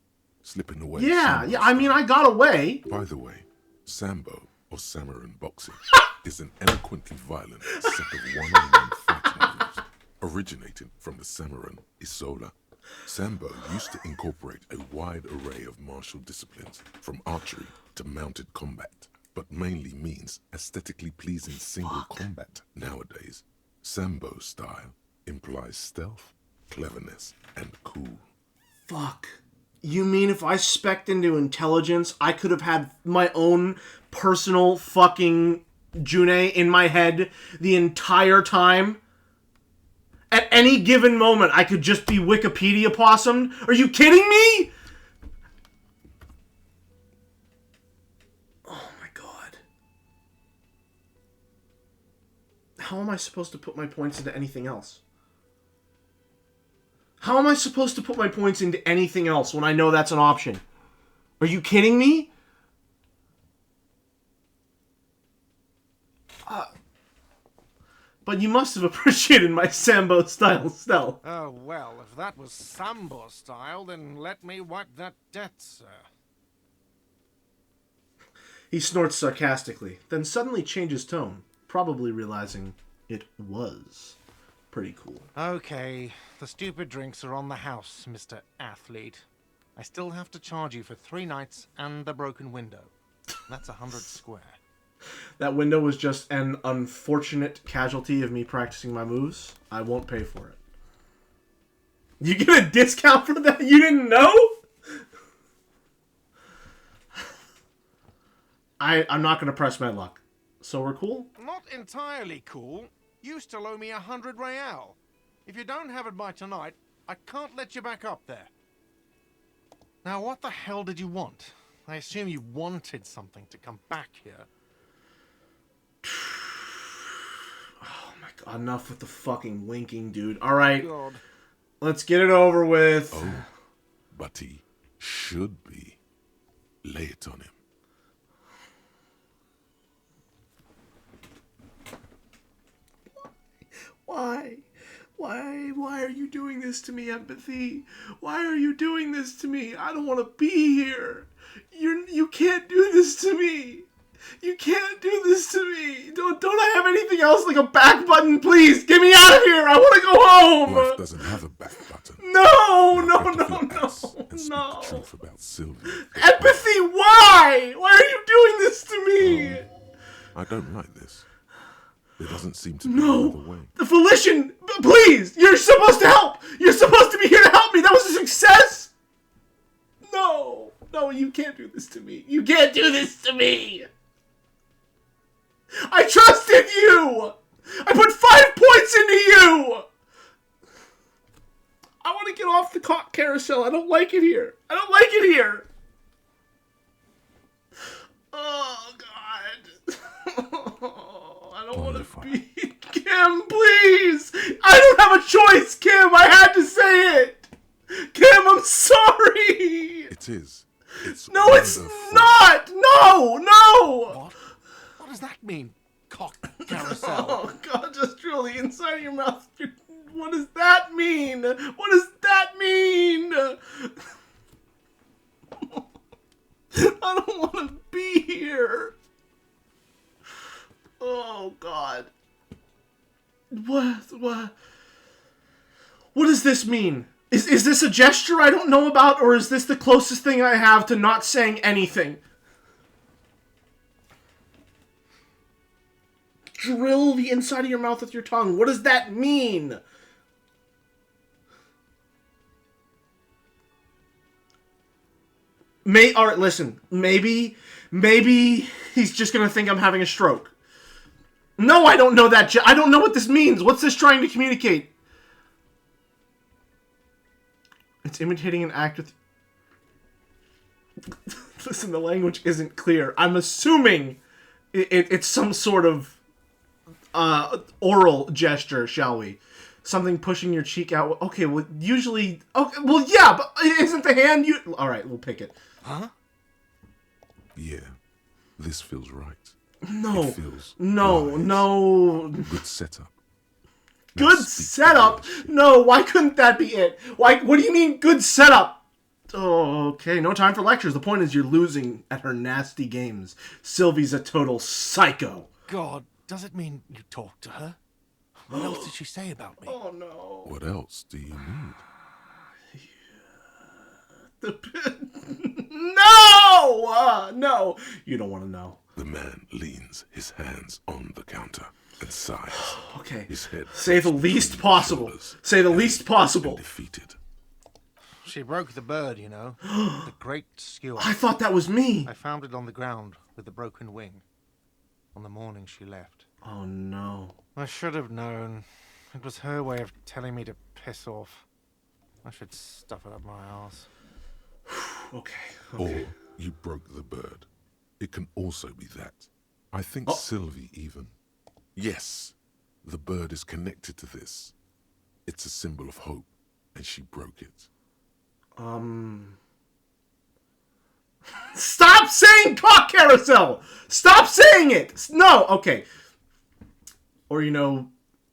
Slipping away. Yeah, I mean, I got away. By the way, Sambo, or Samuran boxing, is an eloquently violent set of one-on-one fighting moves, originating from the Samuran Isola. Sambo used to incorporate a wide array of martial disciplines, from archery to mounted combat, but mainly means aesthetically pleasing single combat nowadays. Sambo's style implies stealth, cleverness, and cool. Fuck. You mean if I spec'd into intelligence, I could have had my own personal fucking June in my head the entire time? At any given moment, I could just be Wikipedia possum? Are you kidding me? Oh my god. How am I supposed to put my points into anything else? How am I supposed to put my points into anything else when I know that's an option? Are you kidding me? But you must have appreciated my Sambo style stealth. Oh, well, if that was Sambo style, then let me wipe that debt, sir. He snorts sarcastically, then suddenly changes tone, probably realizing it was pretty cool. Okay, the stupid drinks are on the house, Mr. Athlete. I still have to charge you for 3 nights and the broken window. That's 100 square. That window was just an unfortunate casualty of me practicing my moves. I won't pay for it. You get a discount for that? You didn't know? I'm not going to press my luck. So we're cool? Not entirely cool. You still owe me 100 real. If you don't have it by tonight, I can't let you back up there. Now, what the hell did you want? I assume you wanted something to come back here. Oh my god, enough with the fucking winking, dude. Alright, God. Let's get it over with. Oh, but he should be. Lay it on him. Why? Why are you doing this to me, Empathy? Why are you doing this to me? I don't want to be here. You can't do this to me. You can't do this to me. Don't I have anything else like a back button? Please, get me out of here. I want to go home. Life doesn't have a back button. No. The truth about Sylvia. Empathy, why? Why are you doing this to me? I don't like this. There doesn't seem to be another way. The Volition, please! You're supposed to help! You're supposed to be here to help me! That was a success! No, you can't do this to me. You can't do this to me! I trusted you! I put 5 points into you! I want to get off the cock carousel. I don't like it here. Oh, God. I don't want to be... Kim, please! I don't have a choice, Kim! I had to say it! Kim, I'm sorry! It is. It's no, it's not! No! What does that mean? Cock carousel. Oh, God, just drill the inside of your mouth. What does that mean? What does that mean? I don't want to be here. Oh, God. What does this mean? Is this a gesture I don't know about, or is this the closest thing I have to not saying anything? Drill the inside of your mouth with your tongue. What does that mean? Alright, listen. Maybe he's just gonna think I'm having a stroke. No, I don't know that. I don't know what this means. What's this trying to communicate? It's imitating an act with... Listen, the language isn't clear. I'm assuming it's some sort of oral gesture, shall we? Something pushing your cheek out. Okay, well, usually... Okay, well, yeah, but isn't the hand you... Alright, we'll pick it. Huh? Yeah, this feels right. No. It feels No. Good setup. Good setup? No, why couldn't that be it? What do you mean, good setup? Oh, okay, no time for lectures. The point is you're losing at her nasty games. Sylvie's a total psycho. God, does it mean you talked to her? What else did she say about me? Oh, no. What else do you need? No! No! You don't want to know. The man leans his hands on the counter and sighs. Okay. His head Say the least possible. Say the least possible. Defeated. She broke the bird, you know. The great skill. I thought that was me. I found it on the ground with the broken wing. On the morning she left. Oh, no. I should have known. It was her way of telling me to piss off. I should stuff it up my arse. Okay. Or you broke the bird. It can also be that. I think Sylvie even. Yes, the bird is connected to this. It's a symbol of hope, and she broke it. Stop saying cock carousel! Stop saying it! No, okay. Or,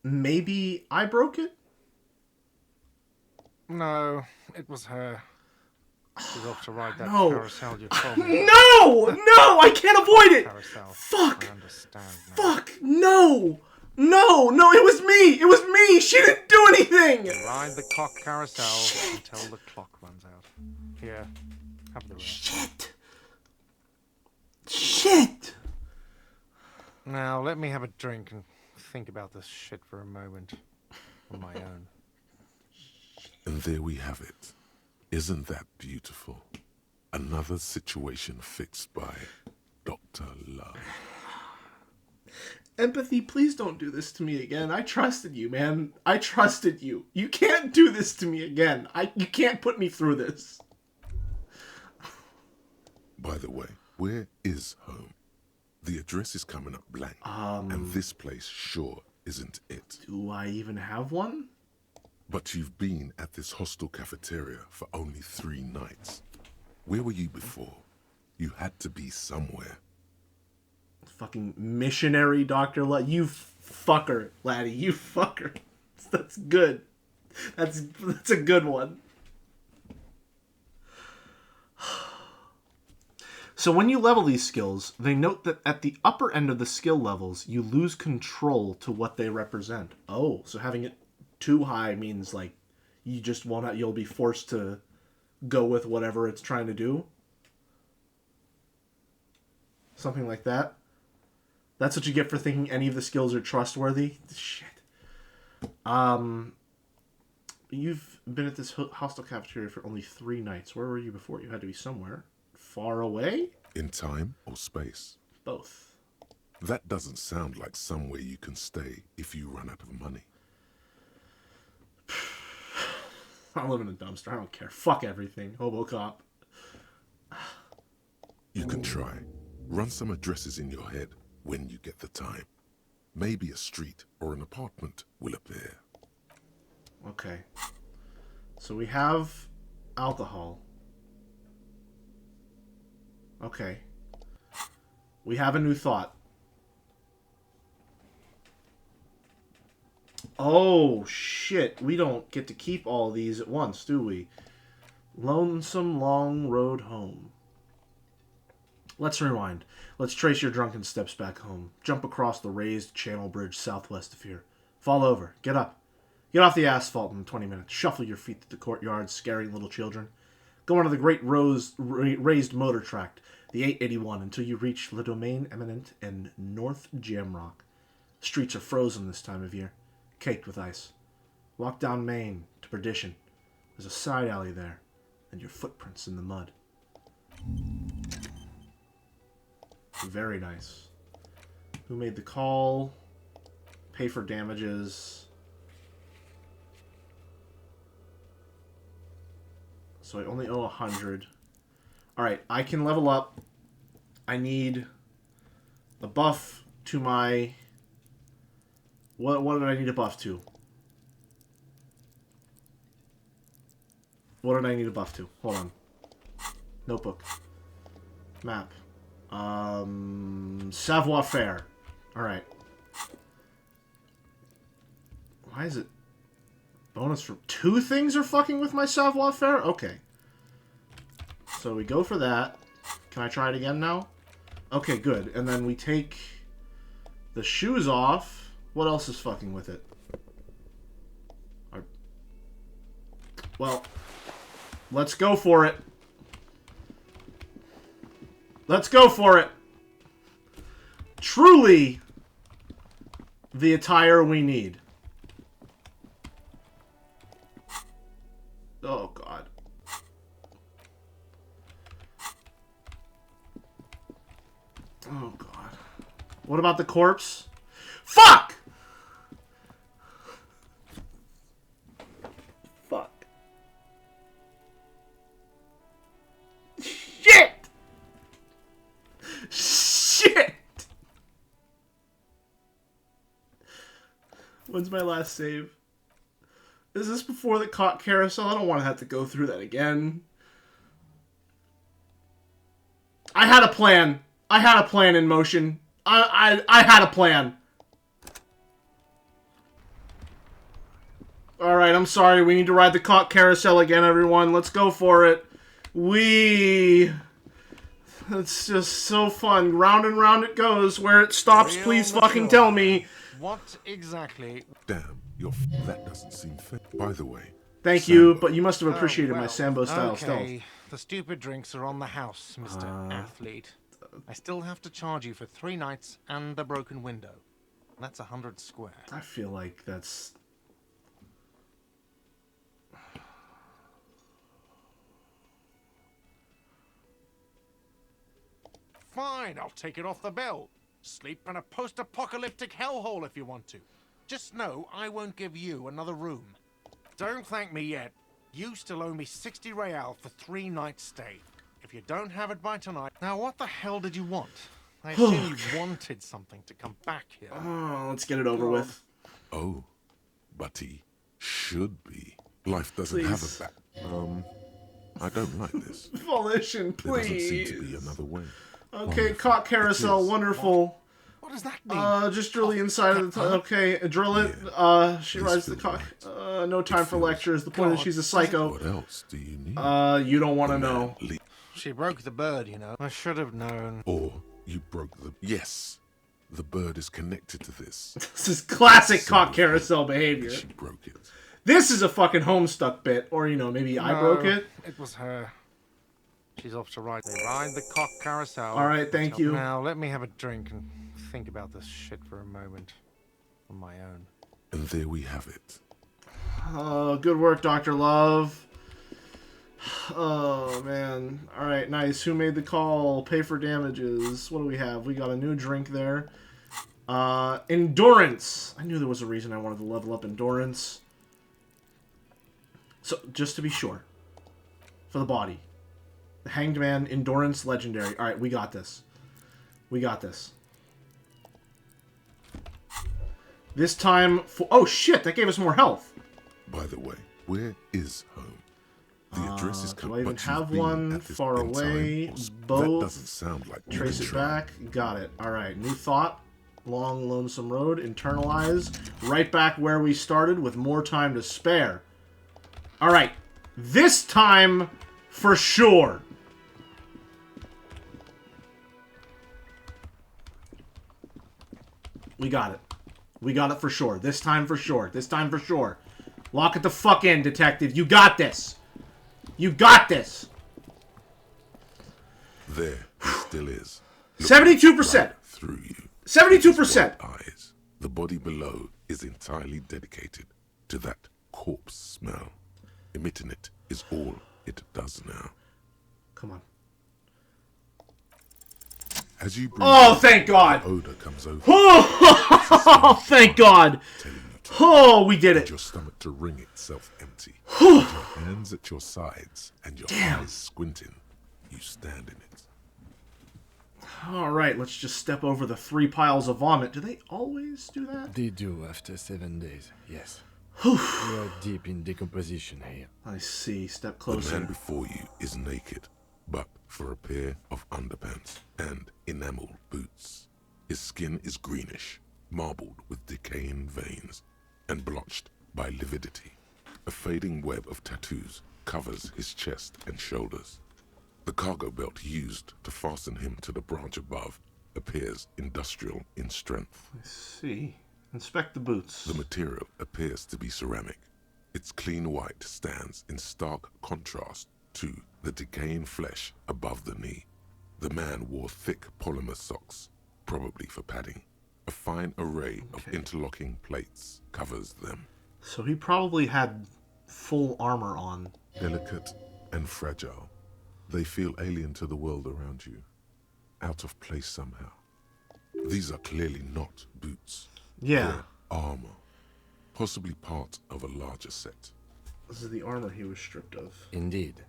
maybe I broke it? No, it was her. She's off to ride that No. carousel you told me. No! I can't avoid it! Carousel. Fuck! I understand now. Fuck! No, it was me! She didn't do anything! Ride the cock carousel until the clock runs out. Here, have the rest. Shit! Now, let me have a drink and think about this shit for a moment. On my own. And there we have it. Isn't that beautiful? Another situation fixed by Dr. Love. Empathy, please don't do this to me again. I trusted you, man. I trusted you. You can't do this to me again. You can't put me through this. By the way, where is home? The address is coming up blank. And this place sure isn't it. Do I even have one? But you've been at this hostel cafeteria for only 3 nights. Where were you before? You had to be somewhere. Fucking missionary Dr. You fucker, laddie. You fucker. That's good. That's a good one. So when you level these skills, they note that at the upper end of the skill levels, you lose control to what they represent. Oh, so having it too high means like you just won't. You'll be forced to go with whatever it's trying to do. Something like that. That's what you get for thinking any of the skills are trustworthy. Shit. You've been at this hostel cafeteria for only 3 nights. Where were you before? You had to be somewhere far away? In time or space? Both. That doesn't sound like somewhere you can stay if you run out of money. I live in a dumpster. I don't care. Fuck everything. Hobo cop. You can try. Run some addresses in your head when you get the time. Maybe a street or an apartment will appear. Okay. So we have alcohol. Okay. We have a new thought. Oh, shit. We don't get to keep all these at once, do we? Lonesome long road home. Let's rewind. Let's trace your drunken steps back home. Jump across the raised channel bridge southwest of here. Fall over. Get up. Get off the asphalt in 20 minutes. Shuffle your feet through the courtyard, scaring little children. Go onto the great raised motor tract, the 881, until you reach Le Domaine Eminent and North Jamrock. Streets are frozen this time of year, caked with ice. Walk down Main to Perdition. There's a side alley there, and your footprints in the mud. Very nice. Who made the call? Pay for damages. So I only owe 100. Alright, I can level up. I need a buff to my... What did I need a buff to? What did I need a buff to? Hold on. Notebook. Map. Savoir-faire. Alright. Why is it... Bonus for 2 things are fucking with my savoir-faire? Okay. So we go for that. Can I try it again now? Okay, good. And then we take the shoes off. What else is fucking with it? Well, let's go for it. Let's go for it. Truly the attire we need. Oh, God. Oh, God. What about the corpse? Fuck! Fuck. Shit! Shit! When's my last save? Is this before the carousel? I don't want to have to go through that again. I had a plan. I had a plan in motion. I had a plan. Alright, I'm sorry. We need to ride the carousel again, everyone. Let's go for it. It's just so fun. Round and round it goes. Where it stops, please fucking tell me. What exactly? Damn, that doesn't seem fair. By the way... Thank you, but you must have appreciated my Sambo-style stealth. The stupid drinks are on the house, Mr. Athlete. I still have to charge you for 3 nights and the broken window. That's 100 square. I feel like that's... Fine, I'll take it off the bill. Sleep in a post-apocalyptic hellhole if you want to. Just know I won't give you another room. Don't thank me yet. You still owe me 60 real for 3 nights stay. If you don't have it by tonight... Now, what the hell did you want? I assume you wanted something to come back here. Oh, let's get it over with. Oh, but he should be. Life doesn't have a back. I don't like this. Volition, please. There doesn't seem to be another way. Okay, caught carousel, wonderful. What does that mean? Just drill the inside of the... Okay, drill it. She rides the cock. No time for lectures. The point is she's a psycho. What else do you need? You don't want to know. She broke the bird, you know. I should have known. Or you broke the... Yes. The bird is connected to this. This is classic cock carousel behavior. She broke it. This is a fucking Homestuck bit. Or, you know, maybe I broke it. It was her. She's off to ride. They ride the cock carousel. All right, thank you. Now, let me have a drink and think about this shit for a moment. On my own. And there we have it. Good work, Dr. Love. Oh, man. All right, nice. Who made the call? Pay for damages. What do we have? We got a new drink there. Endurance. I knew there was a reason I wanted to level up endurance. So, just to be sure. For the body. The Hanged Man, endurance, legendary. All right, we got this. We got this. This time for... Oh, shit, that gave us more health. By the way, where is home? The address is do I even have one? Far away. Both. That doesn't sound like... Trace it back. Got it. All right. New thought. Long, lonesome road. Internalize. Right back where we started with more time to spare. All right. This time for sure. We got it. We got it for sure. This time for sure. This time for sure. Lock it the fuck in, detective. You got this. You got this. There, it still is. 72%. Right through you. 72%. Eyes. The body below is entirely dedicated to that corpse smell. Emitting it is all it does now. Come on. As you breathe, oh, thank God. The odor comes over. Oh, thank God. Oh, we did it. Your stomach to wring itself empty. Your hands at your sides and your eyes squinting. You stand in it. All right, let's just step over the 3 piles of vomit. Do they always do that? They do after 7 days, yes. We are deep in decomposition here. I see. Step closer. The man before you is naked, but for a pair of underpants and enameled boots. His skin is greenish, marbled with decaying veins, and blotched by lividity. A fading web of tattoos covers his chest and shoulders. The cargo belt used to fasten him to the branch above appears industrial in strength. I see. Inspect the boots. The material appears to be ceramic. Its clean white stands in stark contrast to the decaying flesh above the knee. The man wore thick polymer socks, probably for padding. A fine array of interlocking plates covers them. So he probably had full armor on. Delicate and fragile. They feel alien to the world around you. Out of place somehow. These are clearly not boots. Yeah. They're armor. Possibly part of a larger set. This is the armor he was stripped of. Indeed.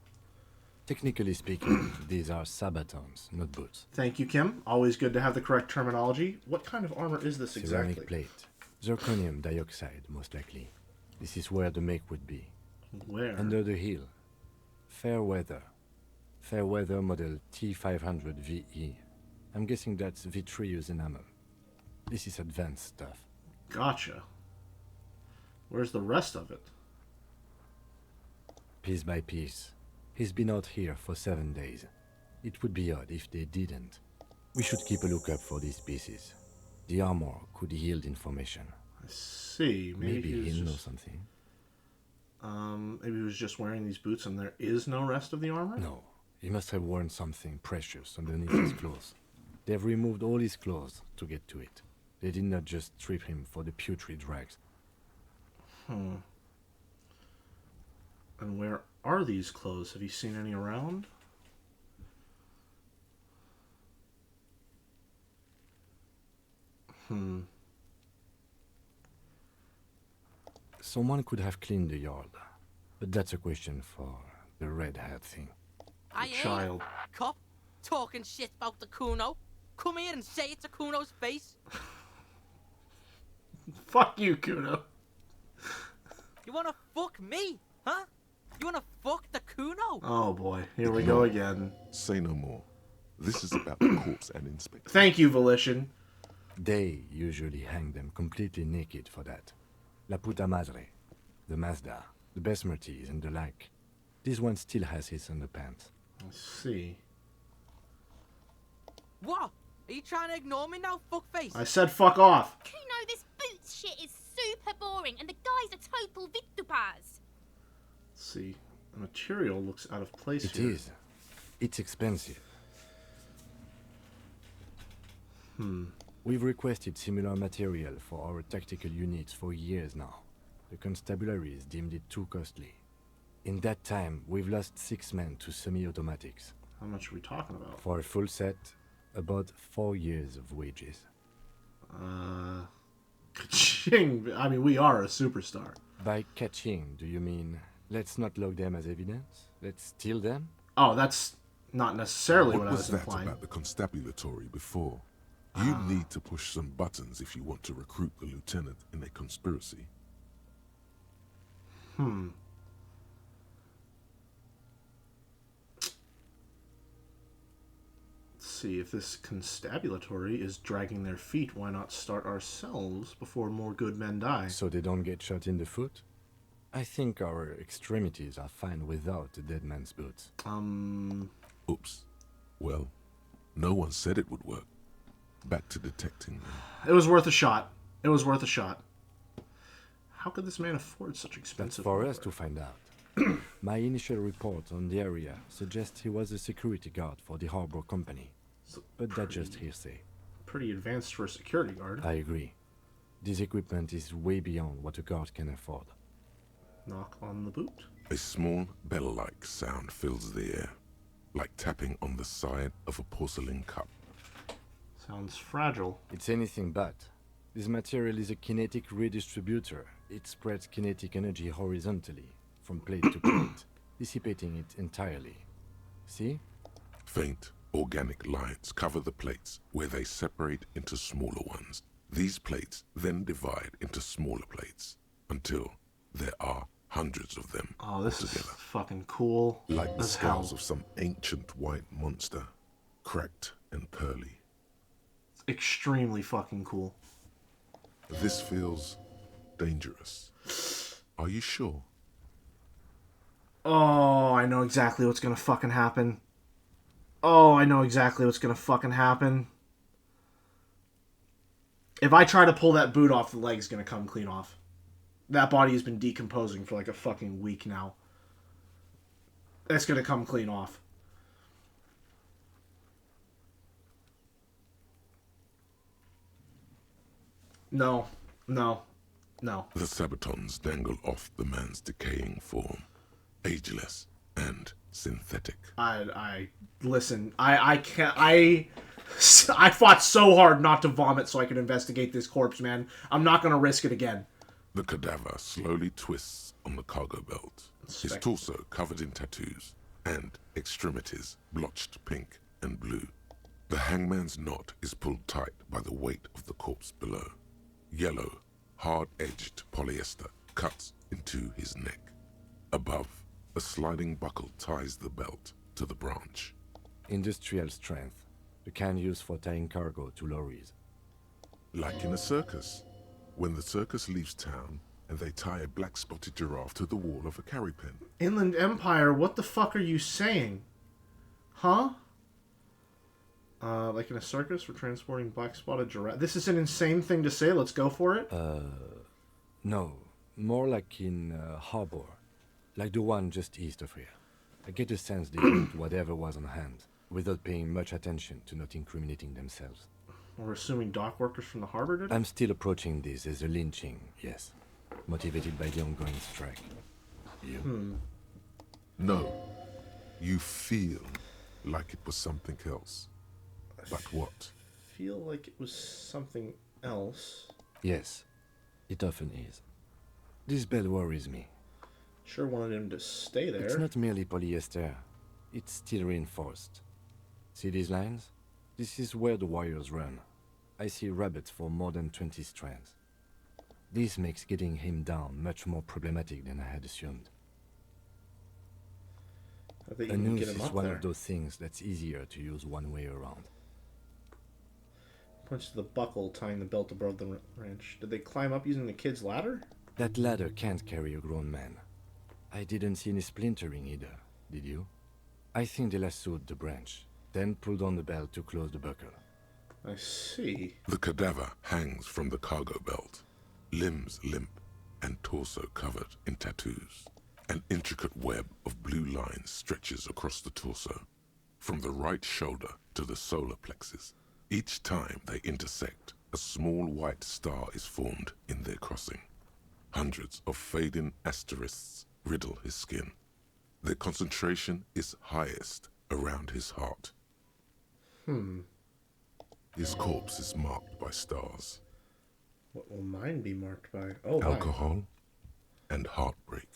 Technically speaking, these are sabatons, not boots. Thank you, Kim. Always good to have the correct terminology. What kind of armor is this exactly? Ceramic plate. Zirconium dioxide, most likely. This is where the make would be. Where? Under the hill. Fair weather. Fair weather model T500 VE. I'm guessing that's vitreous enamel. This is advanced stuff. Gotcha. Where's the rest of it? Piece by piece. He's been out here for 7 days. It would be odd if they didn't. We should keep a lookout for these pieces. The armor could yield information. I see. Maybe he'll know something. Maybe he was just wearing these boots and there is no rest of the armor? No. He must have worn something precious underneath his clothes. They've removed all his clothes to get to it. They did not just strip him for the putrid rags. And where are these clothes? Have you seen any around? Someone could have cleaned the yard, but that's a question for the red hat thing. Child. Cop, talking shit about the Kuno. Come here and say it to Kuno's face. Fuck you, Kuno. You wanna fuck me, huh? You wanna fuck the Kuno? Oh boy, here we go again. Say no more. This is about the corpse and inspection. Thank you, Volition. They usually hang them completely naked for that. La puta madre, the Mazda, the Besmerties, and the like. This one still has his underpants. Let's see. What? Are you trying to ignore me now, fuckface? I said fuck off. Kuno, this boots shit is super boring, and the guy's a total Victopaz. Let's see. The material looks out of place It here. is. It's expensive. We've requested similar material for our tactical units for years now. The constabularies deemed it too costly. In that time, we've lost 6 men to semi-automatics. How much are we talking about? For a full set, about 4 years of wages. Ka-ching. I mean, we are a superstar. By catching, do you mean let's not log them as evidence? Let's steal them? Oh, that's not necessarily What what I was was that implying. about the constabulary before? You need to push some buttons if you want to recruit the lieutenant in a conspiracy. Let's see, if this constabulary is dragging their feet, why not start ourselves before more good men die? So they don't get shot in the foot? I think our extremities are fine without a dead man's boots. Oops. Well, no one said it would work. Back to detecting them. It was worth a shot. It was worth a shot. How could this man afford such That's expensive for hardware? us to find out. My initial report on the area suggests he was a security guard for the harbor company. But that's just hearsay. Pretty advanced for a security guard. I agree. This equipment is way beyond what a guard can afford. Knock on the boot. A small bell-like sound fills the air, like tapping on the side of a porcelain cup. Sounds fragile. It's anything but. This material is a kinetic redistributor. It spreads kinetic energy horizontally, from plate to plate, dissipating it entirely. See? Faint, organic lines cover the plates where they separate into smaller ones. These plates then divide into smaller plates until there are hundreds of them Oh, this is together. fucking cool. Like the as skulls hell. of some ancient white monster, cracked and pearly. Extremely fucking cool. This feels dangerous. Are you sure? Oh, I know exactly what's gonna fucking happen. Oh, I know exactly what's gonna fucking happen. If I try to pull that boot off, the leg's gonna come clean off. That body has been decomposing for like a fucking week now. It's gonna come clean off. No. No. No. The sabatons dangle off the man's decaying form, ageless and synthetic. Listen, I can't, I fought so hard not to vomit so I could investigate this corpse, man. I'm not gonna risk it again. The cadaver slowly twists on the cargo belt, his torso covered in tattoos, and extremities blotched pink and blue. The hangman's knot is pulled tight by the weight of the corpse below. Yellow, hard-edged polyester cuts into his neck. Above, a sliding buckle ties the belt to the branch. Industrial strength. The kind used for tying cargo to lorries. Like in a circus. When the circus leaves town, and they tie a black-spotted giraffe to the wall of a carry pen. Inland Empire, what the fuck are you saying? Huh? Like in a circus for transporting black-spotted giraffe. This is an insane thing to say. Let's go for it. No. More like in harbor. Like the one just east of here. I get the sense they used whatever was on hand, without paying much attention to not incriminating themselves. We're assuming dock workers from the harbor did it? I'm still approaching this as a lynching, yes. Motivated by the ongoing strike. You? No. You feel like it was something else. But what? Feel like it was something else. Yes. It often is. This bed worries me. Sure wanted him to stay there. It's not merely polyester. It's steel reinforced. See these lines? This is where the wires run. I see rabbits for more than 20 strands. This makes getting him down much more problematic than I had assumed. I think A you can noose get him is up one there. of those things that's easier to use one way around. Points to the buckle tying the belt above the wrench. Did they climb up using the kid's ladder? That ladder can't carry a grown man. I didn't see any splintering either, did you? I think they lassoed the branch, then pulled on the belt to close the buckle. I see. The cadaver hangs from the cargo belt, limbs limp and torso covered in tattoos. An intricate web of blue lines stretches across the torso, from the right shoulder to the solar plexus. Each time they intersect, a small white star is formed in their crossing. Hundreds of fading asterisks riddle his skin. Their concentration is highest around his heart. His corpse is marked by stars. What will mine be marked by? Oh, alcohol and heartbreak.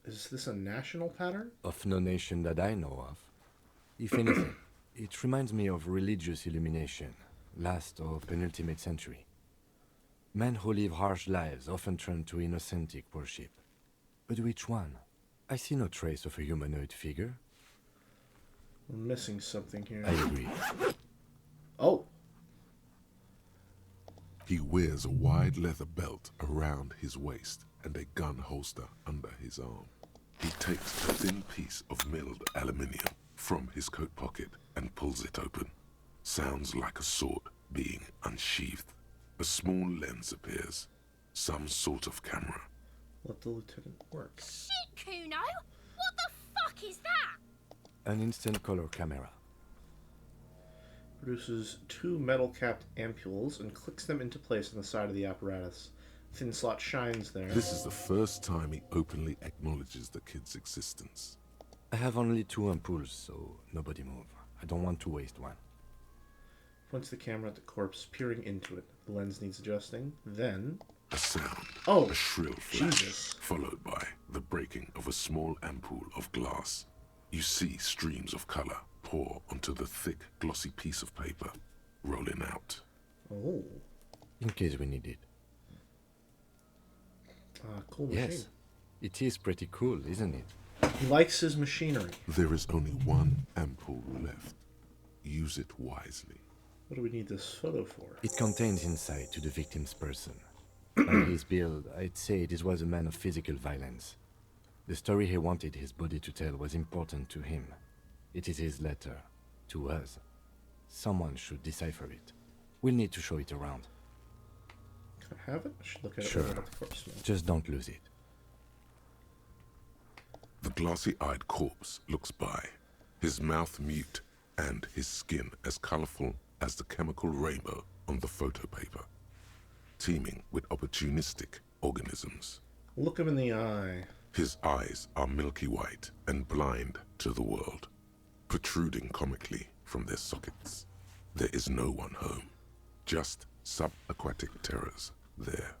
Is this a national pattern? Of no nation that I know of. If anything, it reminds me of religious illumination, last or penultimate century. Men who live harsh lives often turn to innocentic worship. But which one? I see no trace of a humanoid figure. We're missing something here. I agree. Oh! He wears a wide leather belt around his waist and a gun holster under his arm. He takes a thin piece of milled aluminium from his coat pocket and pulls it open. Sounds like a sword being unsheathed. A small lens appears. Some sort of camera. Let the lieutenant work. Shit, Kuno! What the fuck is that? An instant color camera. Produces two metal-capped ampules and clicks them into place on the side of the apparatus. Thin slot shines there. This is the first time he openly acknowledges the kid's existence. I have only 2 ampoules, so nobody move. I don't want to waste one. Points the camera at the corpse, peering into it. The lens needs adjusting. Then... a sound. Oh, a shrill flash, Jesus. Followed by the breaking of a small ampoule of glass. You see streams of color pour onto the thick, glossy piece of paper, rolling out. Oh. In case we need it. Cool machine. Yes, it is pretty cool, isn't it? He likes his machinery. There is only one ampoule left. Use it wisely. What do we need this photo for? It contains insight to the victim's person. By his build, I'd say this was a man of physical violence. The story he wanted his body to tell was important to him. It is his letter. To us. Someone should decipher it. We'll need to show it around. Can I have it? I should look at Sure. it. Sure. The corpse. Just don't lose it. The glossy-eyed corpse looks by, his mouth mute and his skin as colorful as the chemical rainbow on the photo paper, teeming with opportunistic organisms. Look him in the eye. His eyes are milky white and blind to the world, protruding comically from their sockets. There is no one home, just subaquatic terrors there.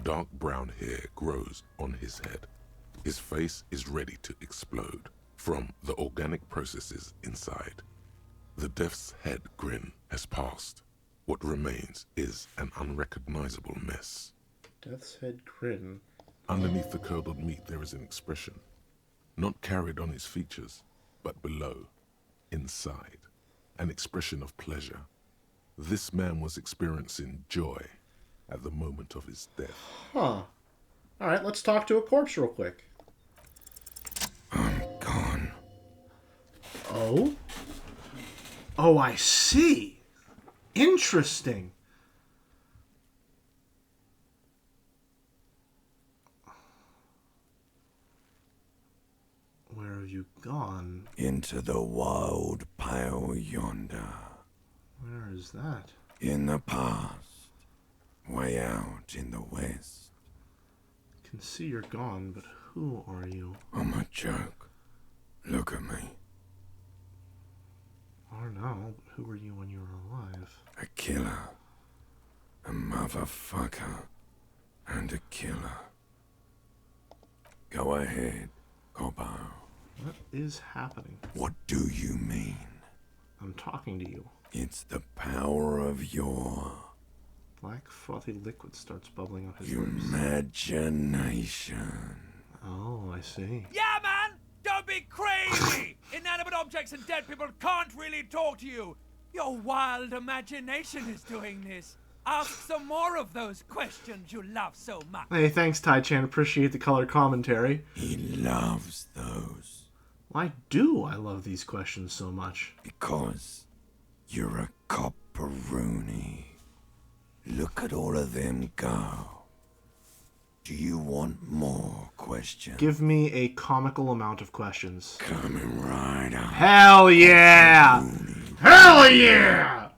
Dark brown hair grows on his head. His face is ready to explode from the organic processes inside. The death's head grin has passed. What remains is an unrecognizable mess. Death's head grin. Underneath the curdled meat there is an expression, not carried on his features, but below, inside, an expression of pleasure. This man was experiencing joy at the moment of his death. Huh. Alright, let's talk to a corpse real quick. I'm gone. Oh? Oh, I see. Interesting. Where have you gone? Into the wild pale yonder. Where is that? In the past. Way out in the west. I can see you're gone, but who are you? I'm a joke. Look at me. I don't know, but who were you when you were alive? A killer. A motherfucker. And a killer. Go ahead, Cobo. What is happening? What do you mean? I'm talking to you. It's the power of your... Black frothy liquid starts bubbling up his lips. imagination. Oh, I see. Yeah, man! Don't be crazy! Inanimate objects and dead people can't really talk to you. Your wild imagination is doing this. Ask some more of those questions you love so much. Hey, thanks, Tai-chan. Appreciate the color commentary. He loves those. Why do I love these questions so much? Because you're a copperoonie. Look at all of them go. Do you want more questions? Give me a comical amount of questions. Coming right up. Hell yeah! Hell yeah!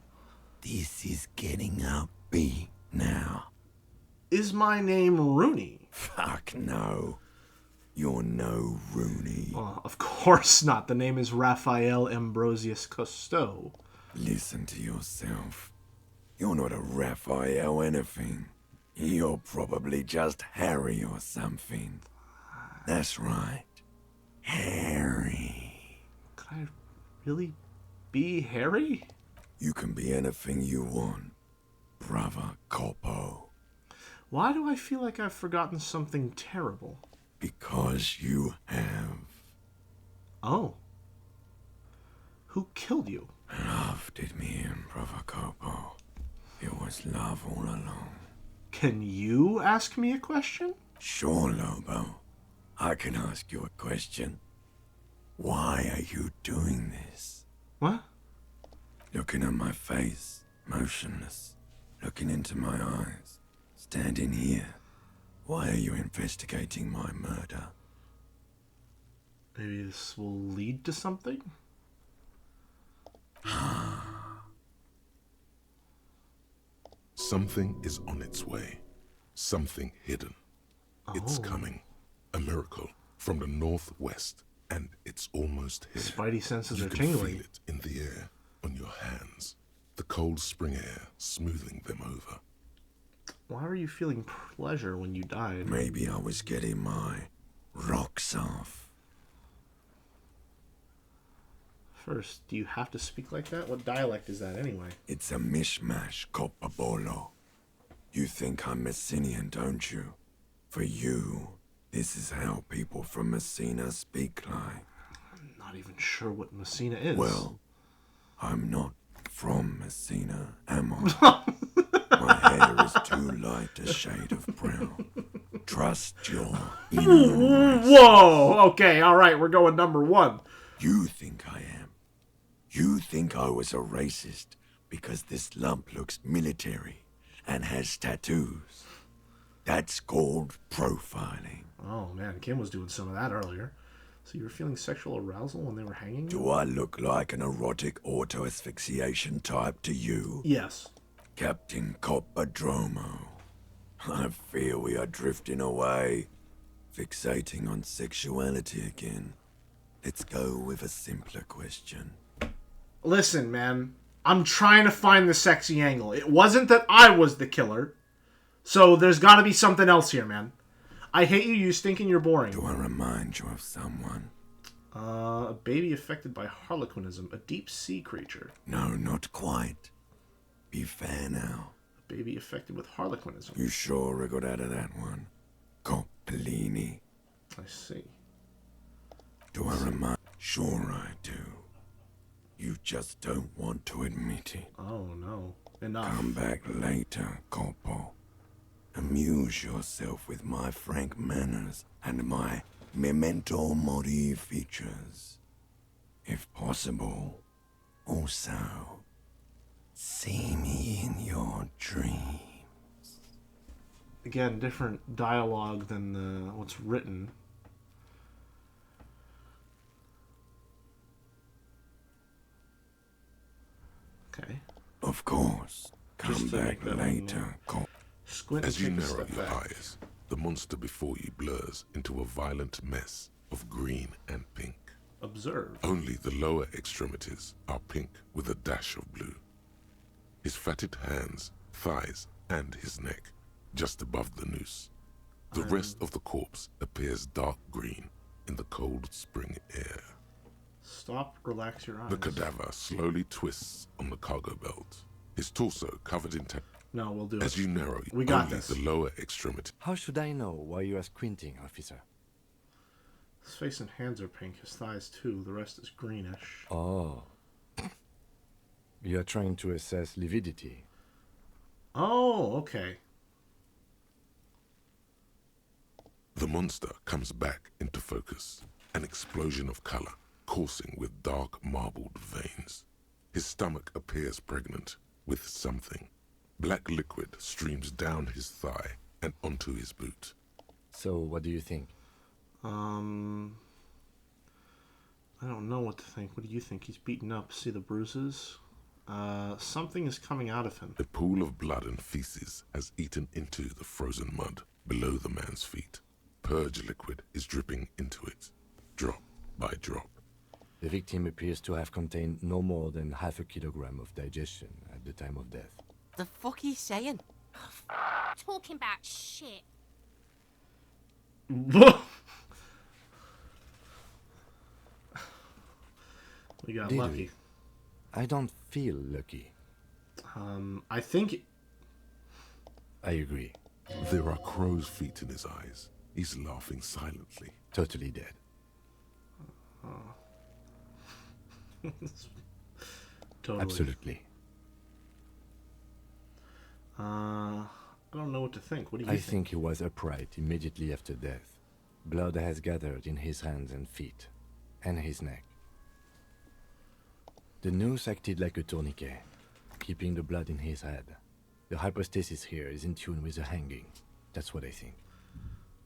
This is getting upbeat now. Is my name Rooney? Fuck no. You're no Rooney. Well, of course not. The name is Raphael Ambrosius Cousteau. Listen to yourself. You're not a Raphael anything. You're probably just Harry or something. That's right. Harry. Could I really be Harry? You can be anything you want, brother Corpo. Why do I feel like I've forgotten something terrible? Because you have. Oh. Who killed you? Love did me in, brother Corpo. It was love all along. Can you ask me a question? Sure, Lobo. I can ask you a question. Why are you doing this? What? Looking at my face, motionless. Looking into my eyes. Standing here. Why are you investigating my murder? Maybe this will lead to something? Something is on its way. Something hidden. It's coming. A miracle from the northwest, and it's almost here. Spidey senses you are can tingling. feel it in the air, on your hands. The cold spring air smoothing them over. Why were you feeling pleasure when you died? Maybe I was getting my rocks off. First, do you have to speak like that? What dialect is that anyway? It's a mishmash, Copabolo. You think I'm Messinian, don't you? For you, this is how people from Messina speak like. I'm not even sure what Messina is. Well, I'm not from Messina, am I? My hair is too light a shade of brown. Trust your inner voice. Whoa! Okay, alright, we're going number one. You think I am. You think I was a racist because this lump looks military and has tattoos. That's called profiling. Oh man, Kim was doing some of that earlier. So you were feeling sexual arousal when they were hanging you? Do I look like an erotic auto-asphyxiation type to you? Yes. Captain Coppadromo. I fear we are drifting away, fixating on sexuality again. Let's go with a simpler question. Listen, man. I'm trying to find the sexy angle. It wasn't that I was the killer. So there's gotta be something else here, man. I hate you, you stink and you're boring. Do I remind you of someone? A baby affected by harlequinism. A deep sea creature. No, not quite. Be fair now. A baby affected with harlequinism. You sure I got out of that one? Coppellini. I see. Do I remind? Sure I do. You just don't want to admit it. Oh, no. Enough. Come back later, Corpo. Amuse yourself with my frank manners and my memento mori features. If possible, also, see me in your dreams. Again, different dialogue than what's written. Okay. Of course. Come Just to back make that later, Corpo. Squint As you and take a narrow step your back. eyes, the monster before you blurs into a violent mess of green and pink. Observe. Only the lower extremities are pink with a dash of blue. His fatted hands, thighs, and his neck, just above the noose. The rest of the corpse appears dark green in the cold spring air. Stop, relax your eyes. The cadaver slowly twists on the cargo belt, his torso covered in No, we'll do it. As you narrow, We got only this. the lower extremity. How should I know why you are squinting, officer? His face and hands are pink, his thighs too, the rest is greenish. Oh. You are trying to assess lividity. Oh, okay. The monster comes back into focus, an explosion of color, coursing with dark marbled veins. His stomach appears pregnant with something. Black liquid streams down his thigh and onto his boot. So, what do you think? I don't know what to think. What do you think? He's beaten up. See the bruises? Something is coming out of him. A pool of blood and feces has eaten into the frozen mud below the man's feet. Purge liquid is dripping into it, drop by drop. The victim appears to have contained no more than half a kilogram of digestion at the time of death. The fuck he's saying? Talking about shit. We got Did lucky. we? I don't feel lucky. I think... I agree. There are crow's feet in his eyes. He's laughing silently. Totally dead. Totally. Absolutely. I don't know what to think. What do you I think? think he was upright immediately after death. Blood has gathered in his hands and feet, and his neck. The noose acted like a tourniquet, keeping the blood in his head. The hypostasis here is in tune with the hanging. That's what I think.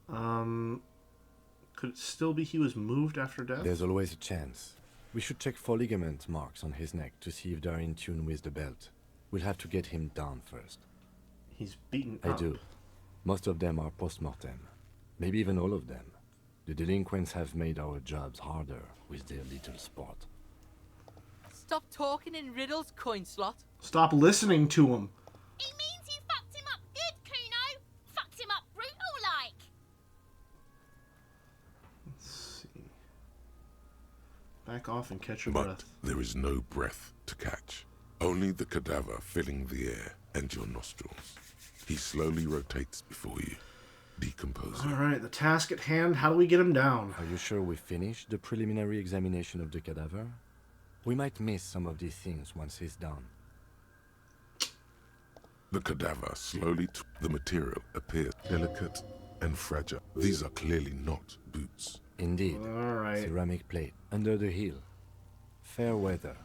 Could it still be he was moved after death? There's always a chance. We should check for ligament marks on his neck to see if they're in tune with the belt. We'll have to get him down first. He's beaten I up. do. Most of them are post-mortem. Maybe even all of them. The delinquents have made our jobs harder with their little sport. Stop talking in riddles, coin slot. Stop listening to him. It means you fucked him up good, Kuno. Fucked him up brutal like. Let's see. Back off and catch your But breath. there is no breath to catch. Only the cadaver filling the air and your nostrils. He slowly rotates before you, decomposing. Alright, the task at hand. How do we get him down? Are you sure we finished the preliminary examination of the cadaver? We might miss some of these things once he's done. The cadaver slowly the material appears delicate and fragile. These are clearly not boots. Indeed. Alright. Ceramic plate under the heel. Fair weather.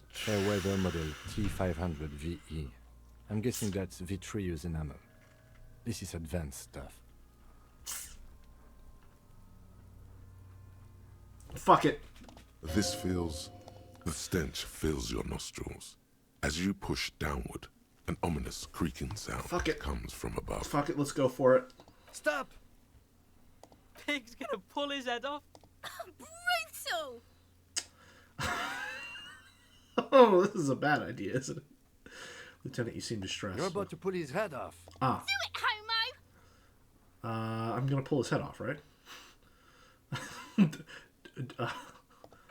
Fair weather model T500 VE. I'm guessing that's vitreous enamel. This is advanced stuff. Fuck it. This feels... The stench fills your nostrils. As you push downward, an ominous creaking sound Fuck it. comes from above. Fuck it, let's go for it. Stop! Pig's gonna pull his head off. Brutal. Oh, this is a bad idea, isn't it? Lieutenant, you seem distressed. You're about to pull his head off. Ah. Do it, homo. I'm gonna pull his head off, right?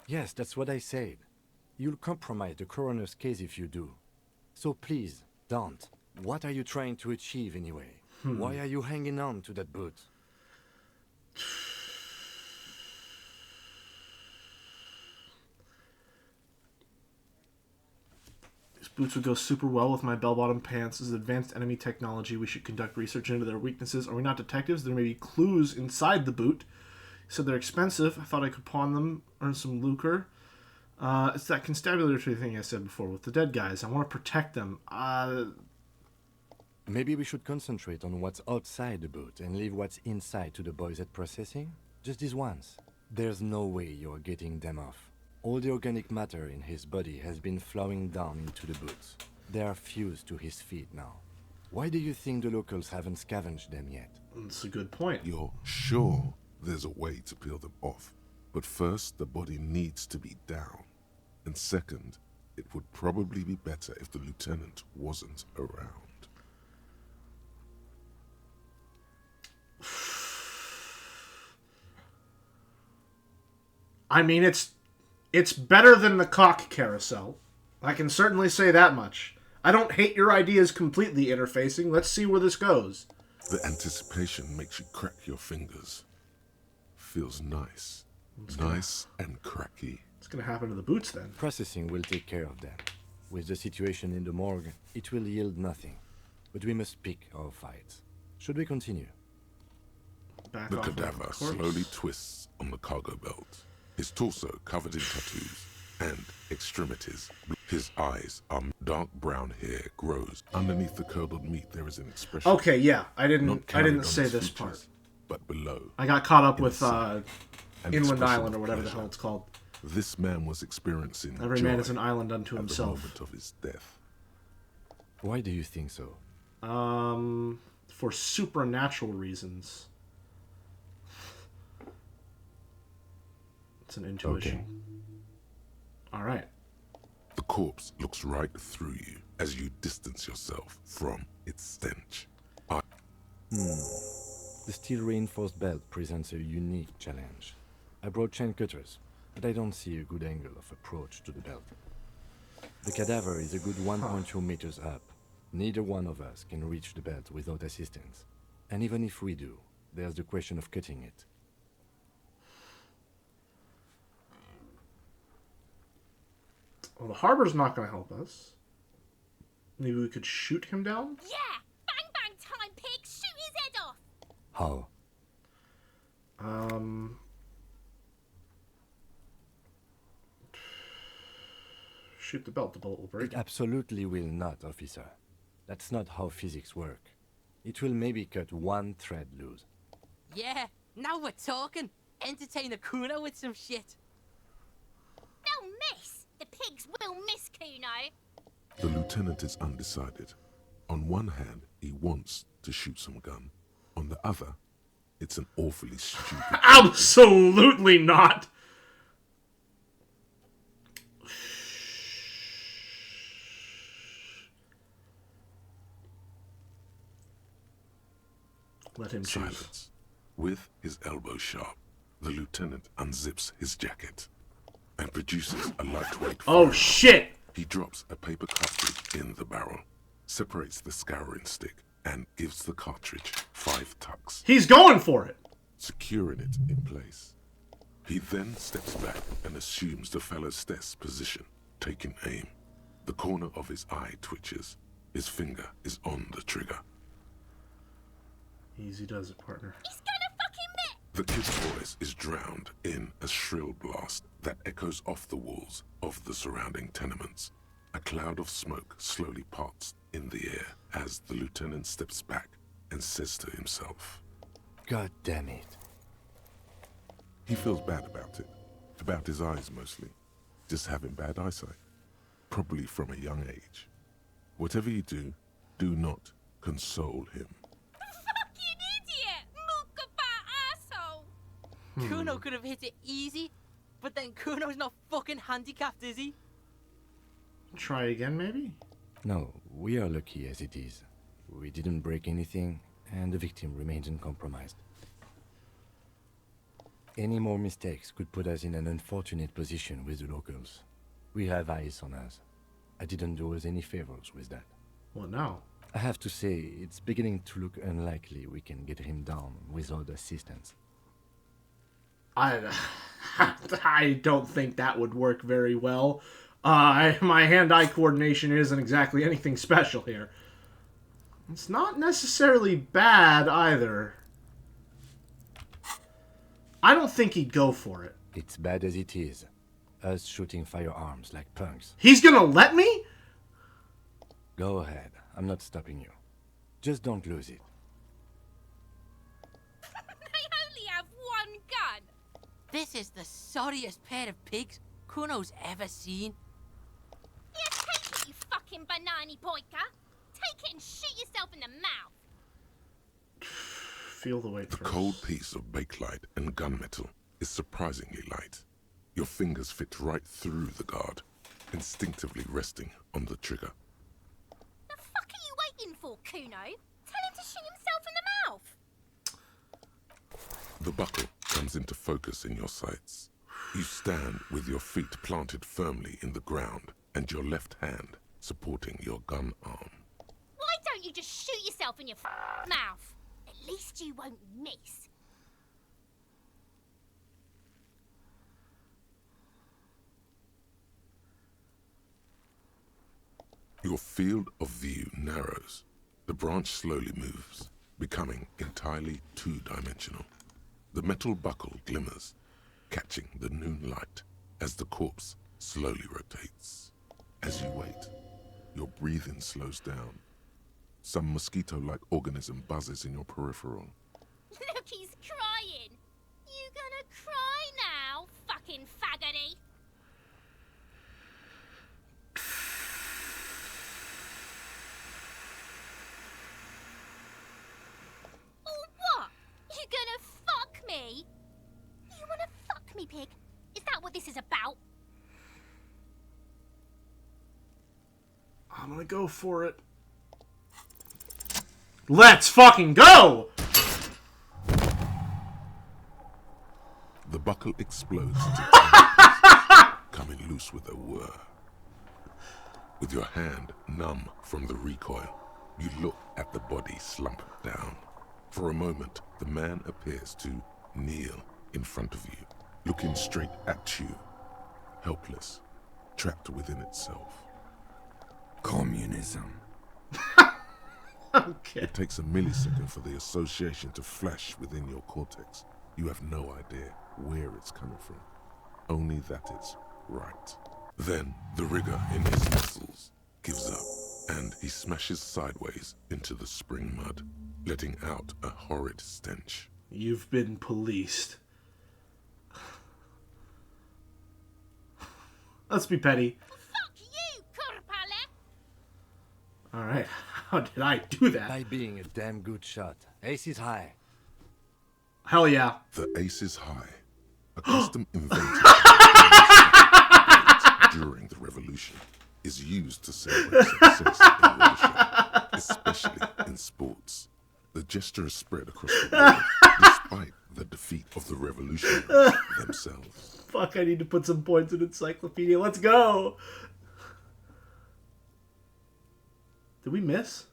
Yes, that's what I said. You'll compromise the coroner's case if you do. So please, don't. What are you trying to achieve anyway? Why are you hanging on to that boot? These boots would go super well with my bell-bottom pants. This is advanced enemy technology. We should conduct research into their weaknesses. Are we not detectives? There may be clues inside the boot. He said they're expensive. I thought I could pawn them, earn some lucre. It's that constabulary thing I said before with the dead guys. I want to protect them. Maybe we should concentrate on what's outside the boot and leave what's inside to the boys at processing? Just this once. There's no way you're getting them off. All the organic matter in his body has been flowing down into the boots. They are fused to his feet now. Why do you think the locals haven't scavenged them yet? That's a good point. You're sure there's a way to peel them off. But first, the body needs to be down. And second, it would probably be better if the lieutenant wasn't around. I mean, it's better than the cock carousel. I can certainly say that much. I don't hate your ideas completely, interfacing. Let's see where this goes. The anticipation makes you crack your fingers. Feels nice. Nice and cracky. What's going to happen to the boots then? Processing will take care of them. With the situation in the morgue, it will yield nothing. But we must pick our fights. Should we continue? Back The off of cadaver corpse. slowly twists on the cargo belt, his torso covered in tattoos and extremities. His eyes are dark brown hair grows. Underneath the curdled meat there is an expression. Okay, yeah. I not didn't carried on say its this features, part. but below. I got caught up in with the sun, an Inland expression Island or of whatever the pleasure. hell it's called. This man was experiencing Every joy man is an island unto at himself. the moment of his death. Why do you think so? For supernatural reasons. It's an intuition. Okay. All right. The corpse looks right through you as you distance yourself from its stench. The steel-reinforced belt presents a unique challenge. I brought chain cutters, but I don't see a good angle of approach to the belt. The cadaver is a good 1.2 meters up. Neither one of us can reach the belt without assistance. And even if we do, there's the question of cutting it. Well, the harbor's not going to help us. Maybe we could shoot him down? Yeah! Bang bang time, pig! Shoot his head off! How? Shoot the belt. The bullet will break. It absolutely will not, officer. That's not how physics work. It will maybe cut one thread loose. Yeah, now we're talking. Entertain a Kuno with some shit. They'll miss! The pigs will miss Kuno! The lieutenant is undecided. On one hand, he wants to shoot some gun. On the other, it's an awfully stupid... Absolutely not! Let him choose. Silence. With his elbow sharp, the lieutenant unzips his jacket and produces a lightweight Oh, firearm. shit! He drops a paper cartridge in the barrel, separates the scouring stick, and gives the cartridge 5 tucks, He's going for it! securing it in place. He then steps back and assumes the fellow's desk position, taking aim. The corner of his eye twitches. His finger is on the trigger. Easy does it, partner. He's gonna fucking miss! The kid's voice is drowned in a shrill blast that echoes off the walls of the surrounding tenements. A cloud of smoke slowly parts in the air as the lieutenant steps back and says to himself, God damn it. he feels bad about it. About his eyes mostly. Just having bad eyesight. Probably from a young age. Whatever you do, do not console him. Fucking idiot! Mukabat asshole! Kuno could have hit it easy, but then Kuno's not fucking handicapped, is he? Try again, maybe? No, we are lucky as it is. We didn't break anything, and the victim remains uncompromised. Any more mistakes could put us in an unfortunate position with the locals. We have eyes on us. I didn't do us any favors with that. What now? I have to say, it's beginning to look unlikely we can get him down without assistance. I don't think that would work very well. My hand-eye coordination isn't exactly anything special here. It's not necessarily bad either. I don't think he'd go for it. It's bad as it is. Us shooting firearms like punks. He's gonna let me? Go ahead. I'm not stopping you. Just don't lose it. They only have one gun! This is the sorriest pair of pigs Kuno's ever seen. Yeah, take it, you fucking banani boyka! Take it and shoot yourself in the mouth! Feel the weight The first. cold piece of bakelite and gunmetal is surprisingly light. Your fingers fit right through the guard, instinctively resting on the trigger. The fuck are you waiting for, Kuno? Tell him to shoot himself in the mouth! The buckle comes into focus in your sights. You stand with your feet planted firmly in the ground and your left hand supporting your gun arm. Why don't you just shoot yourself in your mouth? At least you won't miss. Your field of view narrows. The branch slowly moves, becoming entirely two-dimensional. The metal buckle glimmers, catching the noon light as the corpse slowly rotates. As you wait, your breathing slows down. Some mosquito-like organism buzzes in your peripheral. Look, he's crying. You gonna cry now, fucking faggoty? Or what? You gonna fuck me? You wanna fuck me, pig? Is that what this is about? I'm gonna go for it. Let's fucking go! The buckle explodes into tentacles, coming loose with a whir. With your hand numb from the recoil, you look at the body slump down. For a moment, the man appears to kneel in front of you, looking straight at you, helpless, trapped within itself. Communism. Okay. It takes a millisecond for the association to flash within your cortex. You have no idea where it's coming from, only that it's right. Then the rigor in his muscles gives up, and he smashes sideways into the spring mud, letting out a horrid stench. You've been policed. Let's be petty. Fuck you, Corpale! Alright, how did I do that? By being a damn good shot. Ace is high. Hell yeah. The ace is high, a custom invented during the revolution, is used to celebrate success in leadership, especially in sports. The gesture is spread across the world, despite the defeat of the revolutionaries themselves. Fuck, I need to put some points in encyclopedia. Let's go! Did we miss?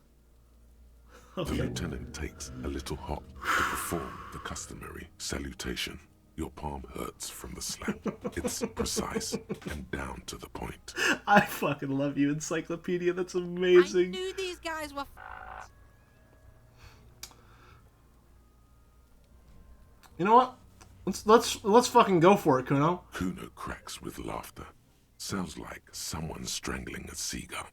Okay. The lieutenant takes a little hop to perform the customary salutation. Your palm hurts from the slap. It's precise and down to the point. I fucking love you, encyclopedia. That's amazing. I knew these guys were. You know what? Let's fucking go for it, Kuno. Kuno cracks with laughter. Sounds like someone strangling a seagull.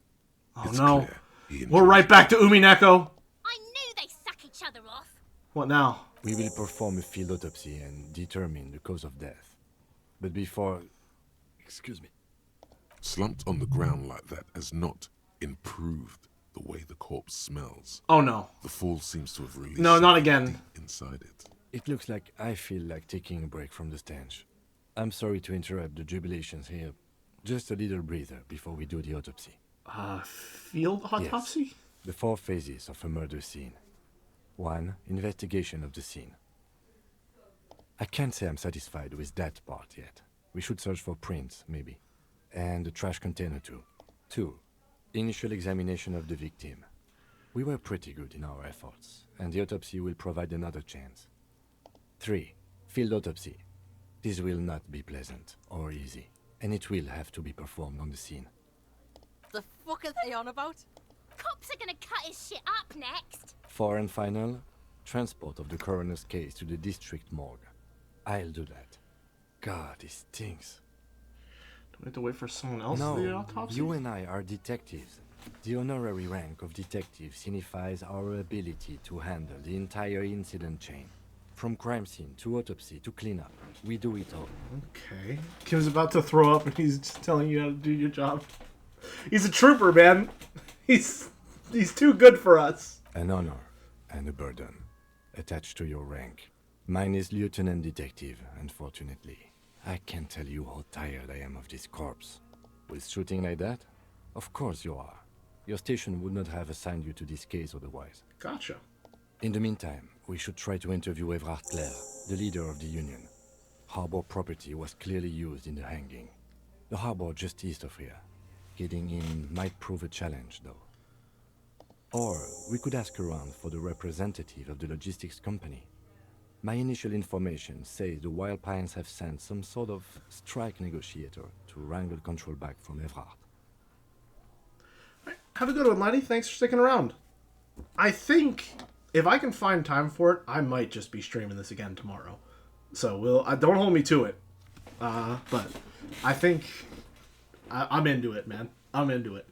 Oh It's no. clear he We're right back to Umineko. I knew they suck each other off. What now? We will perform a field autopsy and determine the cause of death. But before... Excuse me. Slumped on the ground like that has not improved the way the corpse smells. Oh no. The fall seems to have released No, not something again. deep inside it. It looks like I feel like taking a break from the stench. I'm sorry to interrupt the jubilations here. Just a little breather before we do the autopsy. Field autopsy? Yes. The 4 phases of a murder scene. 1. Investigation of the scene. I can't say I'm satisfied with that part yet. We should search for prints, maybe. And the trash container too. 2. Initial examination of the victim. We were pretty good in our efforts, and the autopsy will provide another chance. 3. Field autopsy. This will not be pleasant or easy, and it will have to be performed on the scene. The fuck are they on about? Cops are gonna cut his shit up next. 4 and final, transport of the coroner's case to the district morgue. I'll do that. God, this stinks. Do we have to wait for someone else to do the No, autopsy? you and I are detectives. The honorary rank of detective signifies our ability to handle the entire incident chain. From crime scene to autopsy to cleanup, we do it all. Okay. Kim's about to throw up and he's just telling you how to do your job. He's a trooper, man. He's too good for us. An honor and a burden attached to your rank. Mine is Lieutenant Detective, unfortunately. I can't tell you how tired I am of this corpse. With shooting like that? Of course you are. Your station would not have assigned you to this case otherwise. Gotcha. In the meantime, we should try to interview Evrard Clare, the leader of the Union. Harbor property was clearly used in the hanging. The harbor just east of here. Getting in might prove a challenge, though. Or we could ask around for the representative of the logistics company. My initial information says the Wild Pines have sent some sort of strike negotiator to wrangle control back from Evrard. Have a good one, Lenny. Thanks for sticking around. I think if I can find time for it, I might just be streaming this again tomorrow. So don't hold me to it. But I think I'm into it, man. I'm into it.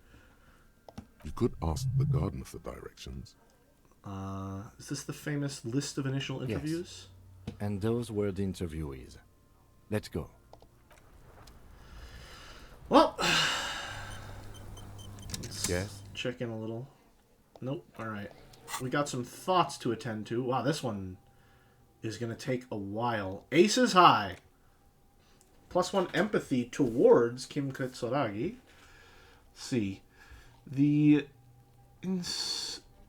You could ask the gardener for directions. Is this the famous list of initial interviews? Yes. And those were the interviewees. Let's go. Well, yes. Check in a little. Nope. All right. We got some thoughts to attend to. Wow, this one is going to take a while. Aces high. +1 empathy towards Kim Kitsuragi. Let's see. The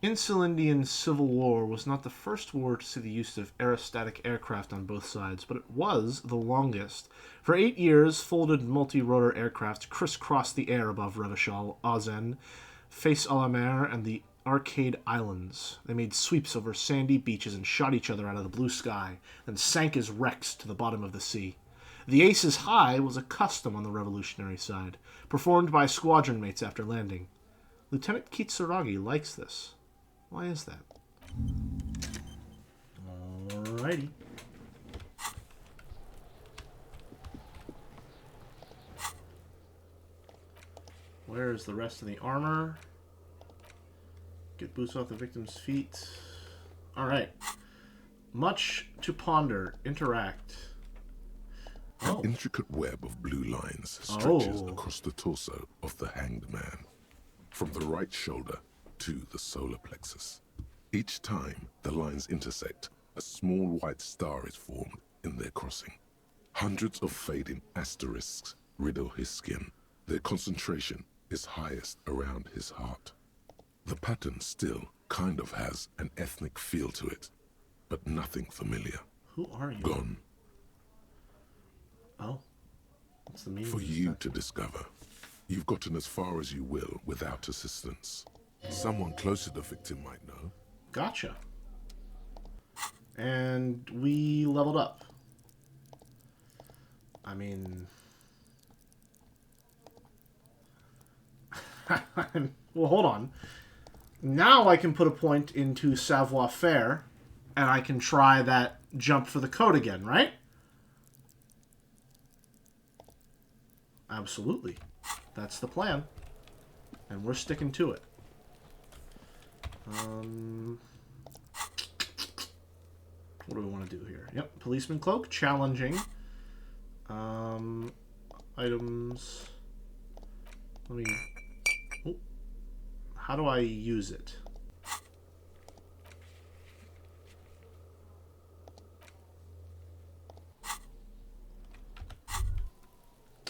Insulindian Civil War was not the first war to see the use of aerostatic aircraft on both sides, but it was the longest. For 8 years, folded multi-rotor aircraft crisscrossed the air above Revachol, Azen, Face à la Mer, and the Arcade Islands. They made sweeps over sandy beaches and shot each other out of the blue sky, then sank as wrecks to the bottom of the sea. The Aces High was a custom on the revolutionary side, performed by squadron mates after landing. Lieutenant Kitsuragi likes this. Why is that? Alrighty. Where's the rest of the armor? Get boots off the victim's feet. Alright. Much to ponder. Interact. An intricate web of blue lines stretches across the torso of the hanged man, from the right shoulder to the solar plexus. Each time the lines intersect, a small white star is formed in their crossing. Hundreds of fading asterisks riddle his skin. Their concentration is highest around his heart. The pattern still kind of has an ethnic feel to it, but nothing familiar. Who are you? Gone. Oh. What's the meaning For of this you stuff? to discover. You've gotten as far as you will without assistance. Someone close to the victim might know. Gotcha. And we leveled up. I mean... well, hold on. Now I can put a point into savoir-faire, and I can try that jump for the code again, right? Absolutely. That's the plan. And we're sticking to it. What do we want to do here? Yep, policeman cloak, challenging. Items. Let me... Oh. How do I use it?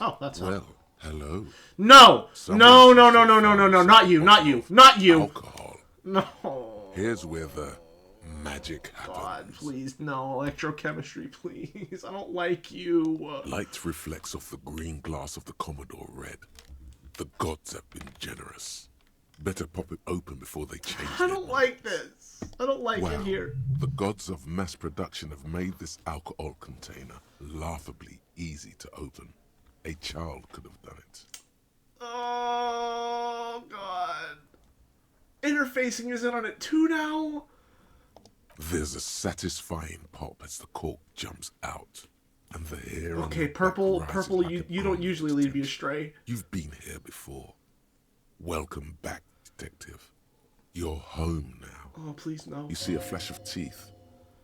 Oh, that's well. Hello. No! No, no, no, no, no, no, no, not you, not you, not you! Alcohol. No. Here's where the magic happens. God, please, no. Electrochemistry, please. I don't like you. Light reflects off the green glass of the Commodore Red. The gods have been generous. Better pop it open before they change I don't like this. I don't like it here. The gods of mass production have made this alcohol container laughably easy to open. A child could have done it. Oh, God. Interfacing is in on it too now? There's a satisfying pop as the cork jumps out. And the hair on Okay, the purple, back rises purple, like you don't usually lead me astray. You've been here before. Welcome back, detective. You're home now. Oh, please, no. You see a flash of teeth.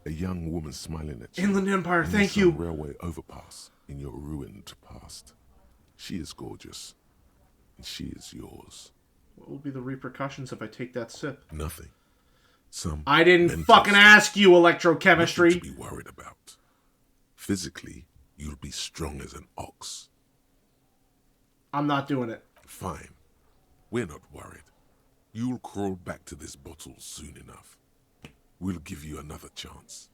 A young woman smiling at you. Inland Empire, and thank some you. Railway overpass in your ruined past. She is gorgeous. And she is yours. What will be the repercussions if I take that sip? Nothing. Some I didn't mental fucking stuff. ask you, electrochemistry. Nothing to be worried about. Physically, you'll be strong as an ox. I'm not doing it. Fine. We're not worried. You'll crawl back to this bottle soon enough. We'll give you another chance.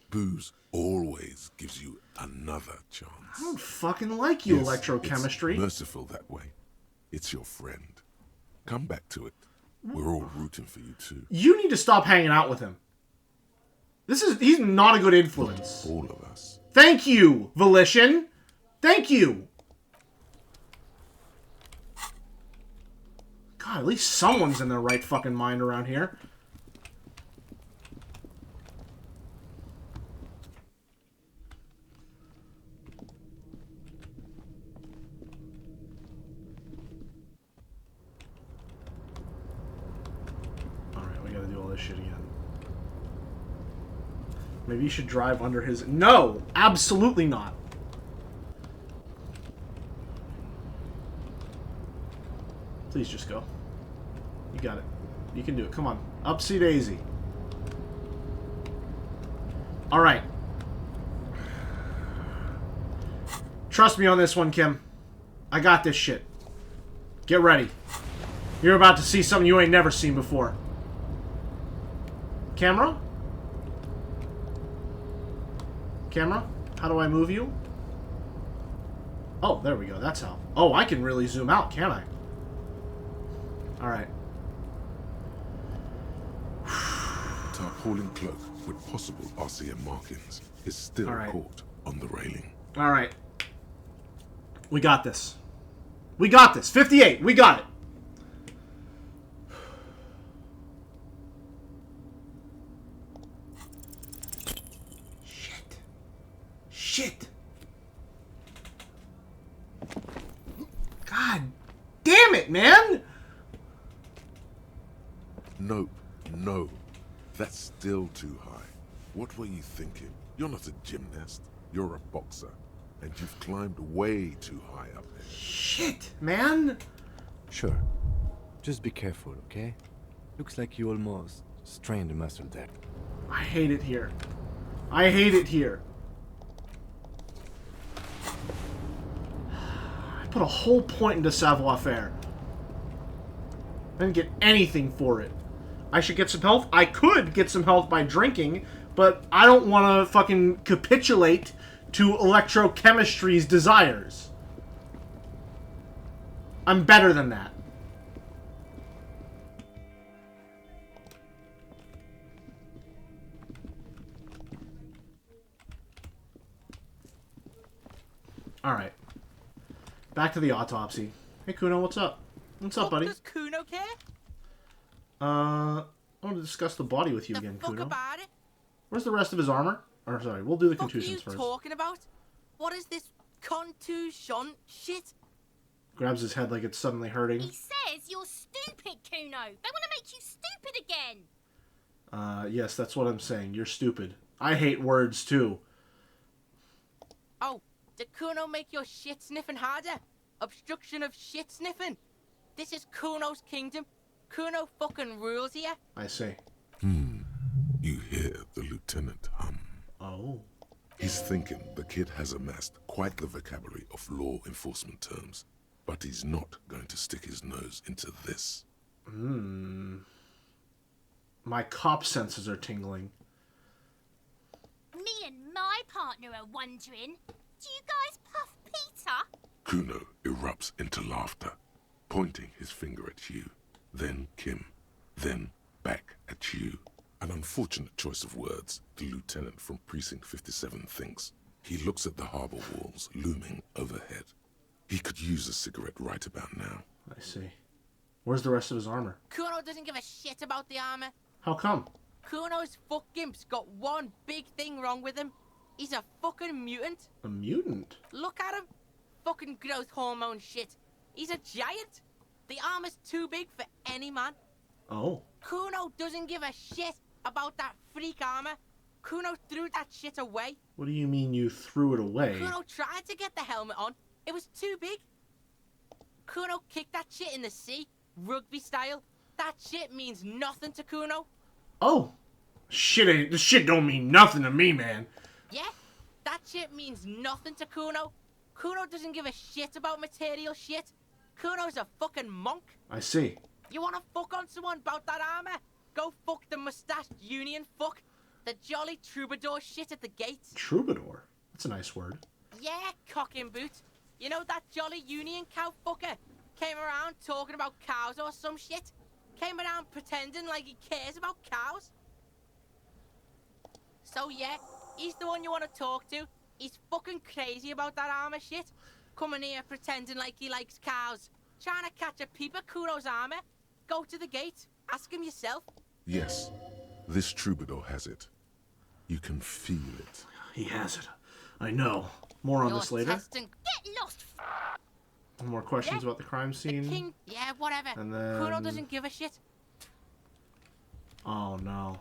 Booze always gives you another chance. I don't fucking like you, Yes, electrochemistry. It's merciful that way. It's your friend. Come back to it. We're all rooting for you too. You need to stop hanging out with him. He's not a good influence. All of us. Thank you, Volition. Thank you. God, God, at least someone's in their right fucking mind around here. Alright, we gotta do all this shit again. Maybe you should drive under his... No! Absolutely not! Please just go. You got it. You can do it. Come on. Upsy daisy. Alright. Trust me on this one, Kim. I got this shit. Get ready. You're about to see something you ain't never seen before. Camera? Camera? How do I move you? Oh, there we go. That's how. Oh, I can really zoom out, can't I? Alright. Tarpaulin cloak with possible RCM markings is still caught on the railing. Alright. We got this. We got this. 58. We got it. Shit. God damn it, man! Nope. No. That's still too high. What were you thinking? You're not a gymnast. You're a boxer. And you've climbed way too high up there. Shit, man! Sure. Just be careful, okay? Looks like you almost strained a muscle there. I hate it here. I hate it here. I put a whole point into savoir-faire. I didn't get anything for it. I should get some health. I could get some health by drinking, but I don't want to fucking capitulate to electrochemistry's desires. I'm better than that. Alright. Back to the autopsy. Hey, Kuno, what's up? What's up, buddy? Does Kuno care? I want to discuss the body with you again, Kuno. About it? Where's the rest of his armor? Or, sorry, we'll do the What are contusions you first. talking about? What is this contusion shit? Grabs his head like it's suddenly hurting. He says you're stupid, Kuno. They want to make you stupid again. Yes, that's what I'm saying. You're stupid. I hate words, too. Oh, did Kuno make your shit sniffing harder? Obstruction of shit sniffing? This is Kuno's kingdom. Kuno fucking rules here. I see. You hear the lieutenant hum. Oh. He's thinking the kid has amassed quite the vocabulary of law enforcement terms, but he's not going to stick his nose into this. My cop senses are tingling. Me and my partner are wondering, do you guys puff Peter? Kuno erupts into laughter, pointing his finger at you, then Kim, then back at you. An unfortunate choice of words, the lieutenant from Precinct 57 thinks. He looks at the harbor walls looming overhead. He could use a cigarette right about now. I see. Where's the rest of his armor? Kuno doesn't give a shit about the armor. How come? Kuno's fuckgimp's got one big thing wrong with him. He's a fucking mutant. A mutant? Look at him. Fucking growth hormone shit. He's a giant. The armor's too big for any man. Oh. Kuno doesn't give a shit about that freak armor. Kuno threw that shit away. What do you mean you threw it away? Kuno tried to get the helmet on. It was too big. Kuno kicked that shit in the sea, rugby style. That shit means nothing to Kuno. Oh. This shit don't mean nothing to me, man. Yeah, that shit means nothing to Kuno. Kuno doesn't give a shit about material shit. Kuno's a fucking monk. I see. You wanna fuck on someone about that armor? Go fuck the mustached union fuck. The jolly troubadour shit at the gate. Troubadour? That's a nice word. Yeah, cock and boot. You know that jolly union cow fucker? Came around talking about cows or some shit. Came around pretending like he cares about cows. So yeah, he's the one you want to talk to. He's fucking crazy about that armor shit. Coming here pretending like he likes cows. Trying to catch a peep at Kuno's armor. go to the gate. Ask him yourself. Yes, this troubadour has it. You can feel it. He has it. I know. More on You're this later. testing. Get lost. More questions about the crime scene. King. Yeah, whatever. And then... Kuno doesn't give a shit. Oh no.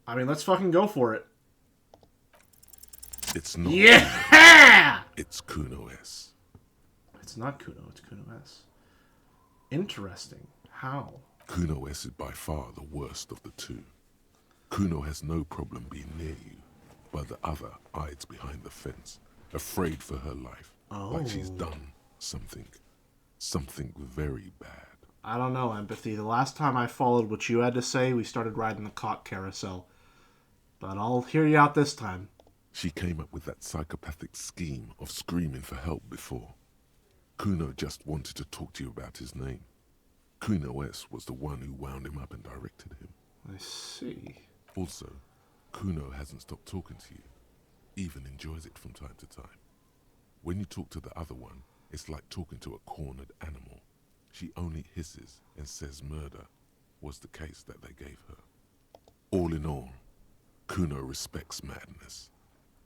I mean, let's fucking go for it. It's not. Yeah! It's Kuno S. It's not Kuno, it's Kuno S. Interesting. How? Kuno S is by far the worst of the two. Kuno has no problem being near you, but the other hides behind the fence, afraid for her life. Like she's done something very bad. I don't know, Empathy. The last time I followed what you had to say, we started riding the cock carousel. But I'll hear you out this time. She came up with that psychopathic scheme of screaming for help before. Kuno just wanted to talk to you about his name. Kuno S was the one who wound him up and directed him. I see. Also, Kuno hasn't stopped talking to you. Even enjoys it from time to time. When you talk to the other one, it's like talking to a cornered animal. She only hisses and says murder was the case that they gave her. All in all, Kuno respects madness.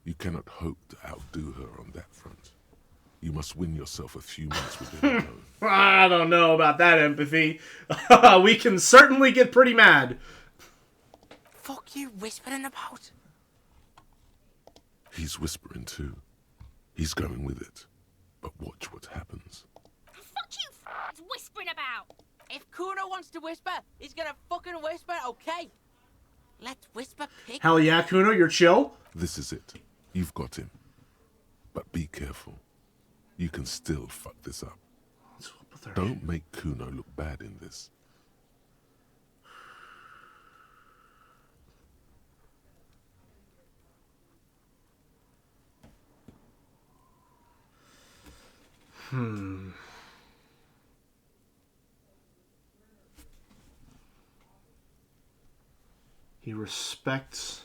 You cannot hope to outdo her on that front. You must win yourself a few months within her own. I don't know about that, Empathy. We can certainly get pretty mad. Fuck you whispering about? He's whispering too. He's going with it. But watch what happens. Fuck you whispering about! If Kuno wants to whisper, he's gonna fucking whisper, okay? Let's whisper, pig. Hell yeah, Kuno, you're chill? This is it. You've got him. But be careful. You can still fuck this up. Don't make Kuno look bad in this. He respects...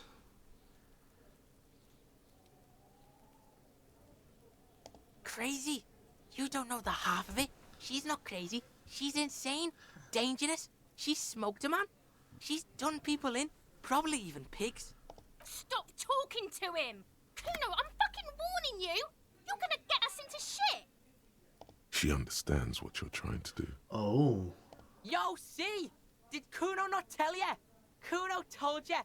Crazy? You don't know the half of it. She's not crazy. She's insane. Dangerous. She's smoked a man. She's done people in. Probably even pigs. Stop talking to him! Kuno, I'm fucking warning you! You're gonna get us into shit! She understands what you're trying to do. Oh. Yo, see? Did Kuno not tell ya? Kuno told ya.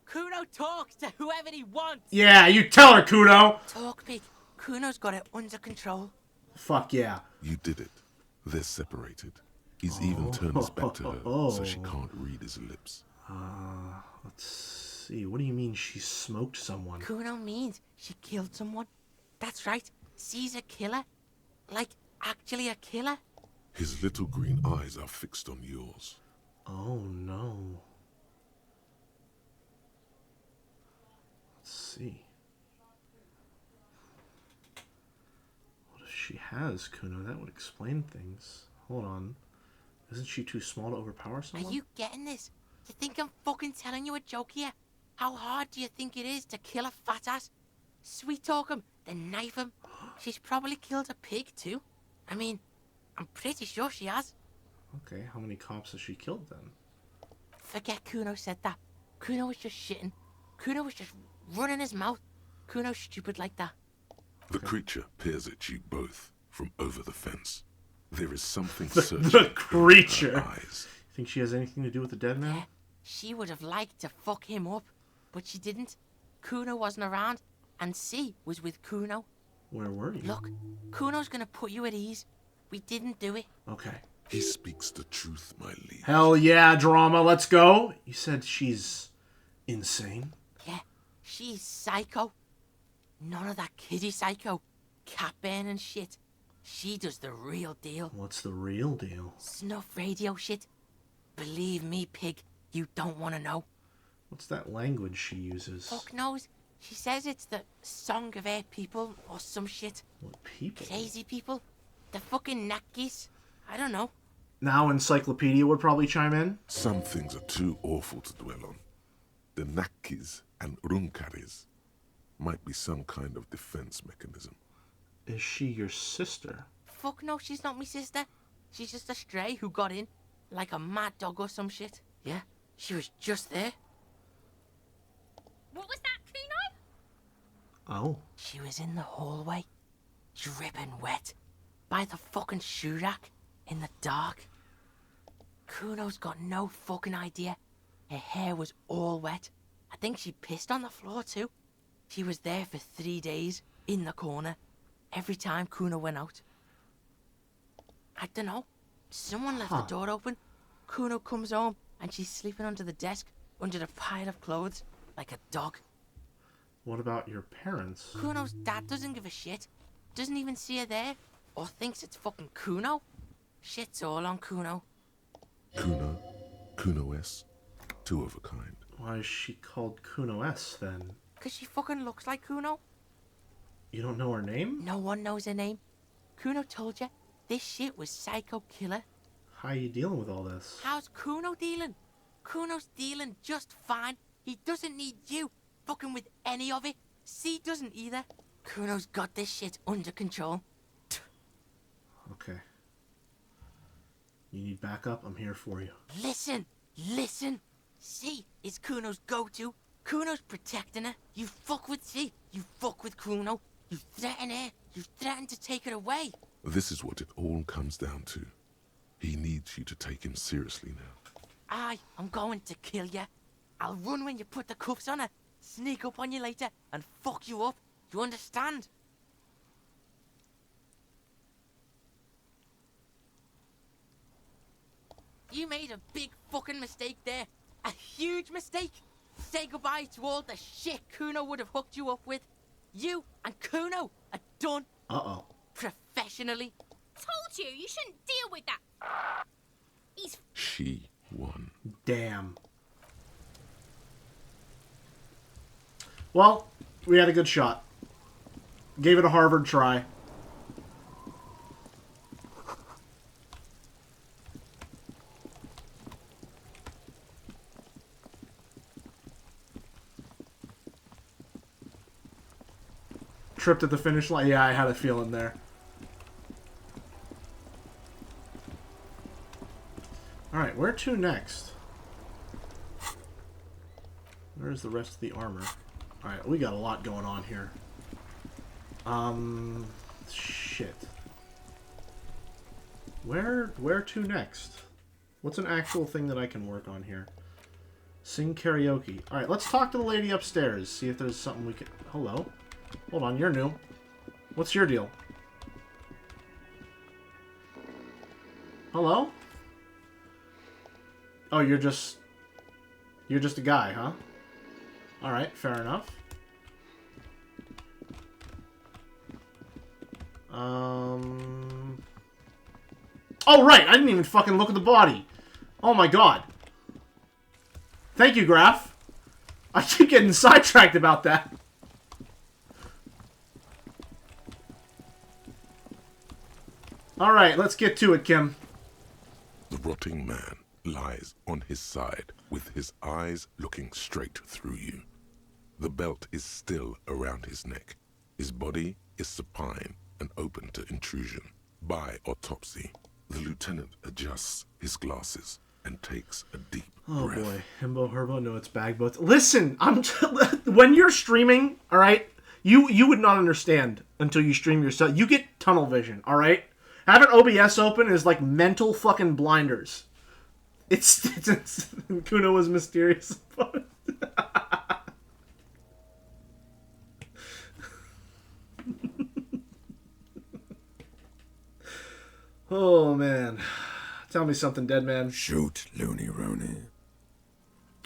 Kuno talks to whoever he wants. Yeah, you tell her, Kuno! Talk, pig. Kuno's got it under control. Fuck yeah. You did it. They're separated. He's even turned his back to her, so she can't read his lips. Let's see. What do you mean she smoked someone? Kuno means she killed someone. That's right. She's a killer. Like, actually a killer. His little green eyes are fixed on yours. Oh no. Let's see. What if she has Kuno? That would explain things. Hold on. Isn't she too small to overpower someone? Are you getting this? You think I'm fucking telling you a joke here? How hard do you think it is to kill a fat ass? Sweet talk him, then knife him. She's probably killed a pig too. I mean, I'm pretty sure she has. Okay, how many cops has she killed then? Forget Kuno said that. Kuno was just shitting. Kuno was just running his mouth. Kuno's stupid like that. The creature peers at you both from over the fence. There is something the creature. In her eyes. Think she has anything to do with the dead man? Yeah, she would have liked to fuck him up, but she didn't. Kuno wasn't around, and C was with Kuno. Where were you? Look, Kuno's gonna put you at ease. We didn't do it. Okay. He speaks the truth, my liege. Hell yeah, drama, let's go. You said she's insane? Yeah, she's psycho. None of that kiddie psycho. Cat burning shit. She does the real deal. What's the real deal? Snuff radio shit. Believe me, pig, you don't want to know. What's that language she uses? Fuck knows. She says it's the song of her people or some shit. What people? Crazy people. The fucking Nakis. I don't know. Now Encyclopedia would probably chime in. Some things are too awful to dwell on. The Nakis and Runkaris might be some kind of defense mechanism. Is she your sister? fuck no, she's not my sister. She's just a stray who got in, like a mad dog or some shit. Yeah, she was just there. What was that, Kuno? Oh. She was in the hallway, dripping wet, by the fucking shoe rack, in the dark. Kuno's got no fucking idea. Her hair was all wet. I think she pissed on the floor too. She was there for 3 days, in the corner, every time Kuno went out. I don't know. Someone left the door open. Kuno comes home and she's sleeping under the desk, under the pile of clothes, like a dog. What about your parents? Kuno's dad doesn't give a shit. Doesn't even see her there, or thinks it's fucking Kuno. Shit's all on Kuno. Kuno, Kuno S, two of a kind. Why is she called Kuno S then? Cause she fucking looks like Kuno. You don't know her name? No one knows her name. Kuno told you, this shit was Psycho Killer. How are you dealing with all this? How's Kuno dealing? Kuno's dealing just fine. He doesn't need you fucking with any of it. C doesn't either. Kuno's got this shit under control. Okay. You need backup? I'm here for you. Listen. C is Kuno's go-to. Kuno's protecting her. You fuck with C, you fuck with Kuno. You threaten her. You threaten to take her away. This is what it all comes down to. He needs you to take him seriously now. I'm going to kill you. I'll run when you put the cuffs on her, sneak up on you later, and fuck you up. You understand? You made a big fucking mistake there. A huge mistake. Say goodbye to all the shit Kuno would have hooked you up with. You and Kuno are done. Uh-oh. Professionally. Told you, you shouldn't deal with that. He's... She won. Damn. Well, we had a good shot. Gave it a Harvard try. Tripped at the finish line. Yeah, I had a feeling there. Alright, where to next? Where's the rest of the armor? Alright, we got a lot going on here. Shit. Where to next? What's an actual thing that I can work on here? Sing karaoke. Alright, let's talk to the lady upstairs. See if there's something we can... Hello? Hold on, you're new. What's your deal? Hello? Oh, you're just a guy, huh? Alright, fair enough. Oh, right! I didn't even fucking look at the body. Oh my god. Thank you, Graph. I keep getting sidetracked about that. Alright, let's get to it, Kim. The rotting man lies on his side with his eyes looking straight through you. The belt is still around his neck. His body is supine and open to intrusion. By autopsy, the lieutenant adjusts his glasses and takes a deep breath. Oh boy, Himbo Herbo, no, it's Bagboats. Listen, when you're streaming, all right, you would not understand until you stream yourself. You get tunnel vision, all right. Having OBS open is like mental fucking blinders. It's Kuno was mysterious. Oh man, tell me something, dead man. Shoot, Looney Rooney.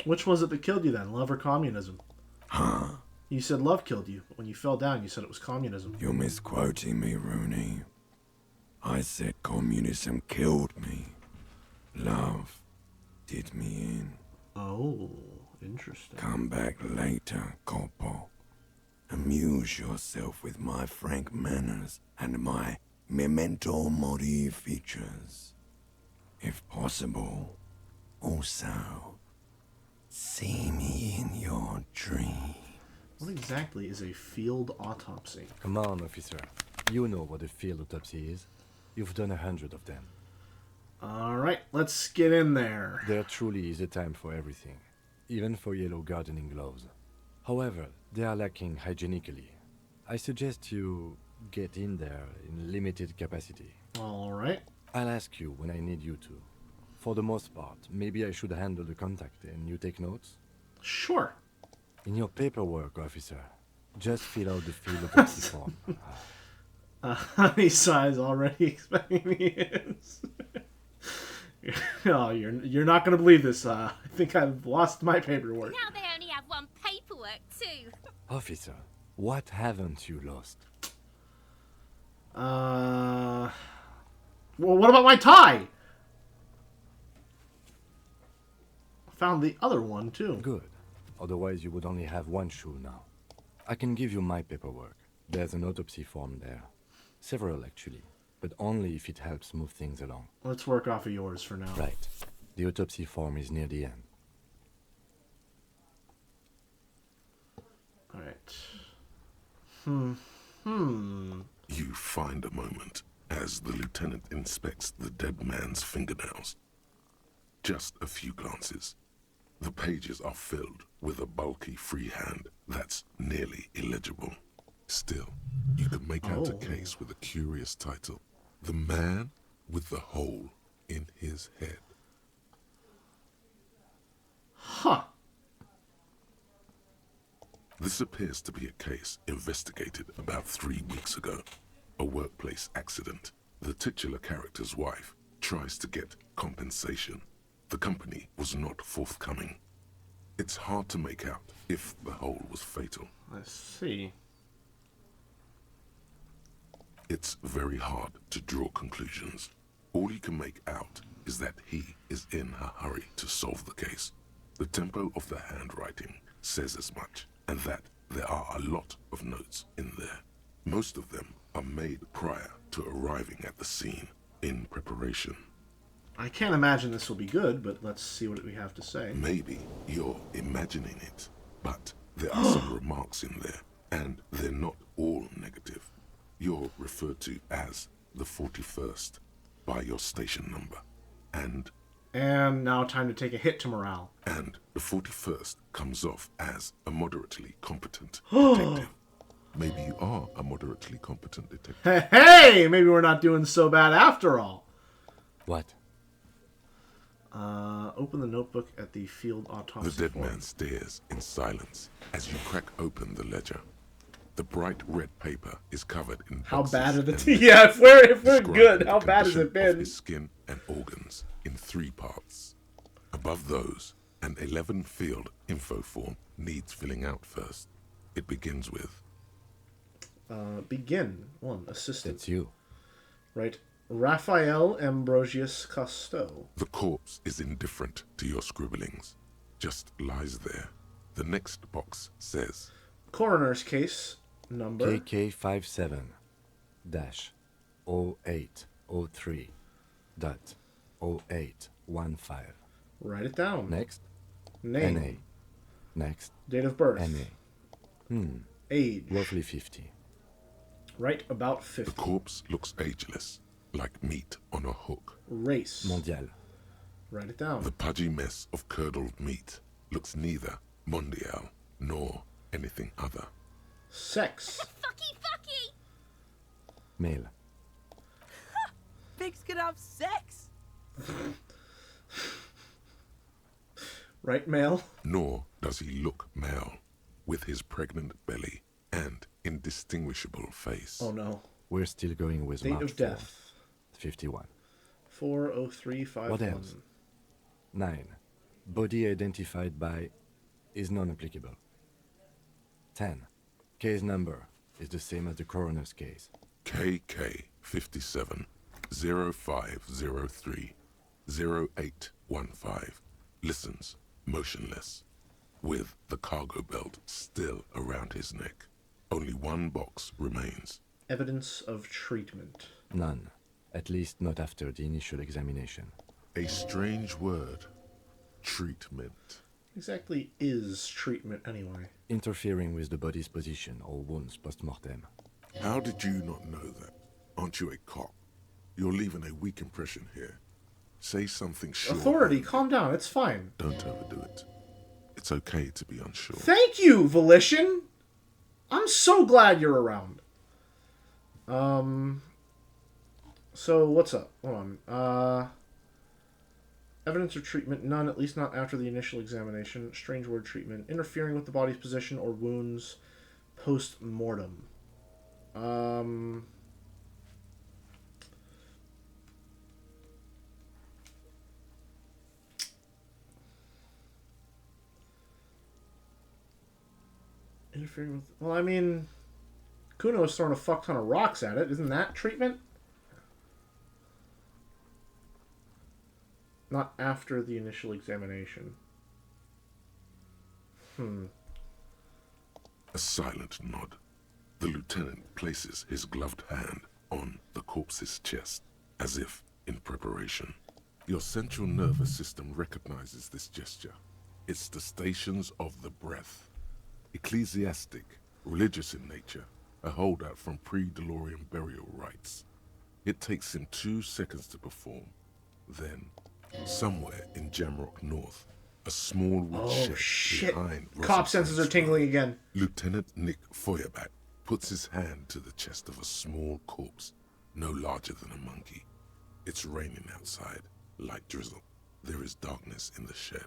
Which was it that killed you then, love or communism? Huh? You said love killed you, but when you fell down, you said it was communism. You're misquoting me, Rooney. I said communism killed me. Love did me in. Oh, interesting. Come back later, Corpo. Amuse yourself with my frank manners and my memento mori features. If possible, also, see me in your dreams. What exactly is a field autopsy? Come on, officer. You know what a field autopsy is. You've done 100 of them. Alright, let's get in there. There truly is a time for everything, even for yellow gardening gloves. However, they are lacking hygienically. I suggest you get in there in limited capacity. Alright. I'll ask you when I need you to. For the most part, maybe I should handle the contact and you take notes? Sure. In your paperwork, officer, just fill out the field autopsy form. Honey size already expecting me is. Oh, you're not gonna believe this. I think I've lost my paperwork. Now they only have one paperwork too. Officer, what haven't you lost? Well, what about my tie? I found the other one too. Good. Otherwise you would only have one shoe now. I can give you my paperwork. There's an autopsy form there. Several actually, but only if it helps move things along. Let's work off of yours for now. Right. The autopsy form is near the end. Alright. You find a moment as the lieutenant inspects the dead man's fingernails. Just a few glances. The pages are filled with a bulky freehand that's nearly illegible. Still, you can make out a case with a curious title. The Man with the Hole in His Head. Huh. This appears to be a case investigated about 3 weeks ago. A workplace accident. The titular character's wife tries to get compensation. The company was not forthcoming. It's hard to make out if the hole was fatal. I see. It's very hard to draw conclusions. All you can make out is that he is in a hurry to solve the case. The tempo of the handwriting says as much, and that there are a lot of notes in there. Most of them are made prior to arriving at the scene, in preparation. I can't imagine this will be good, but let's see what we have to say. Maybe you're imagining it, but there are some remarks in there, and they're not all negative. You're referred to as the 41st by your station number, and now time to take a hit to morale. And the 41st comes off as a moderately competent detective. Maybe you are a moderately competent detective. Hey, maybe we're not doing so bad after all. What? Open the notebook at the field autopsy The dead form. man stares in silence as you crack open the ledger. The bright red paper is covered in How boxes bad is and it? Yeah, if we're describing good, the how bad has condition it been? of his skin and organs in 3 parts. Above those, an 11-field info form needs filling out first. It begins with Begin. 1. Assistant. That's you. Right. Raphael Ambrosius Cousteau. The corpse is indifferent to your scribblings. Just lies there. The next box says Coroner's case number KK57-0803.0815. Write it down. Next. Name. NA. Next. Date of birth. NA. Age. Roughly 50. Right about 50. The corpse looks ageless, like meat on a hook. Race. Mondial. Write it down. The pudgy mess of curdled meat looks neither mondial nor anything other. Sex. Fucky! Male. Pigs can have sex. Right male. Nor does he look male, with his pregnant belly and indistinguishable face. Oh no. We're still going with Date March of death. 51. 40351. What else? 9. Body identified by is non-applicable. 10. Case number is the same as the coroner's case. KK57 0503 0815 listens motionless, with the cargo belt still around his neck. Only one box remains. Evidence of treatment. None. At least not after the initial examination. A strange word. Treatment. Exactly is treatment anyway? Interfering with the body's position or wounds post-mortem. How did you not know that? Aren't you a cop? You're leaving a weak impression here. Say something sure. Authority, calm down. It's fine. Don't overdo it. It's okay to be unsure. Thank you, Volition. I'm so glad you're around. So what's up? Hold on. Evidence of treatment? None, at least not after the initial examination. Strange word treatment. Interfering with the body's position or wounds post-mortem. Interfering with... Well, I mean... Kuno's throwing a fuck ton of rocks at it. Isn't that treatment? Not after the initial examination. A silent nod. The lieutenant places his gloved hand on the corpse's chest, as if in preparation. Your central nervous system recognizes this gesture. It's the stations of the breath. Ecclesiastic, religious in nature, a holdout from pre-DeLorean burial rites. It takes him 2 seconds to perform. Then, somewhere in Jamrock North, a small wood shed behind Cop senses are tingling again. Lieutenant Nick Feuerbach puts his hand to the chest of a small corpse, no larger than a monkey. It's raining outside, light drizzle. There is darkness in the shed.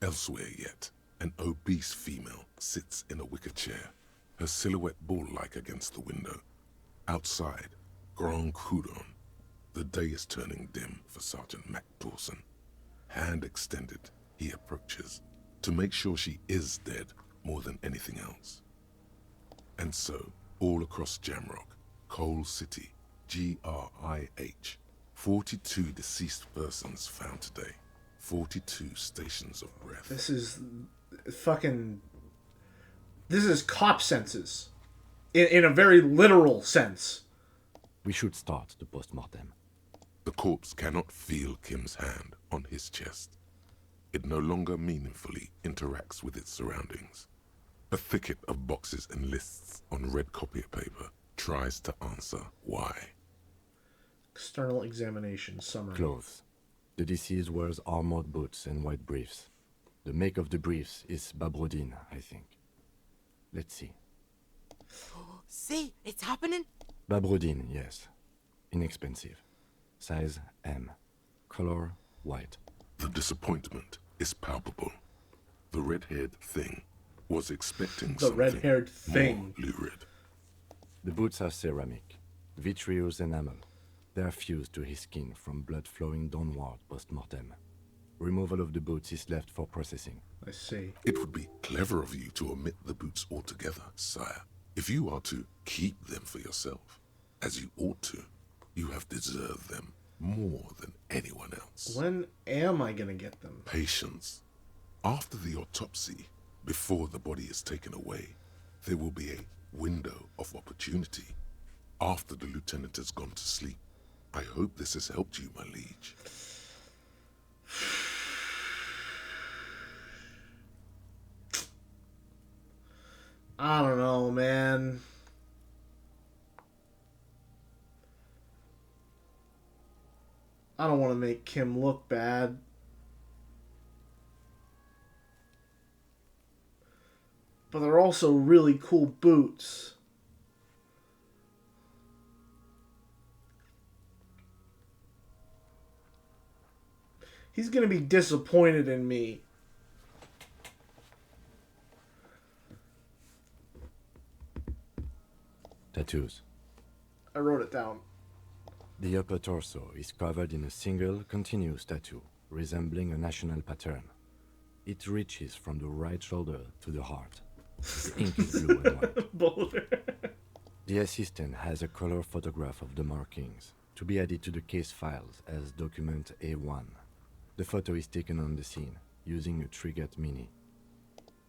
Elsewhere yet, an obese female sits in a wicker chair, her silhouette bull-like against the window. Outside, Grand Coudon. The day is turning dim for Sergeant Mac Dawson. Hand extended, he approaches, to make sure she is dead more than anything else. And so, all across Jamrock, Coal City, GRIH, 42 deceased persons found today. 42 stations of breath. This is fucking... This is cop senses. In a very literal sense. We should start the post-mortem. The corpse cannot feel Kim's hand on his chest. It no longer meaningfully interacts with its surroundings. A thicket of boxes and lists on red copier paper tries to answer why. External examination summary. Clothes. The deceased wears armored boots and white briefs. The make of the briefs is Babrodine, I think. Let's see. See, it's happening. Babrodine, yes. Inexpensive. Size M. Color white. The disappointment is palpable. The red-haired thing was expecting the red-haired thing. More lurid. The boots are ceramic, vitreous enamel. They are fused to his skin from blood flowing downward post-mortem. Removal of the boots is left for processing. I see. It would be clever of you to omit the boots altogether, sire. If you are to keep them for yourself, as you ought to, you have deserved them more than anyone else. When am I gonna get them? Patience. After the autopsy, before the body is taken away, there will be a window of opportunity. After the lieutenant has gone to sleep. I hope this has helped you, my liege. I don't know, man. I don't want to make Kim look bad. But they're also really cool boots. He's gonna be disappointed in me. Tattoos. I wrote it down. The upper torso is covered in a single continuous tattoo, resembling a national pattern. It reaches from the right shoulder to the heart. The ink is blue and white. Boulder. The assistant has a color photograph of the markings, to be added to the case files as document A1. The photo is taken on the scene, using a Trigat Mini.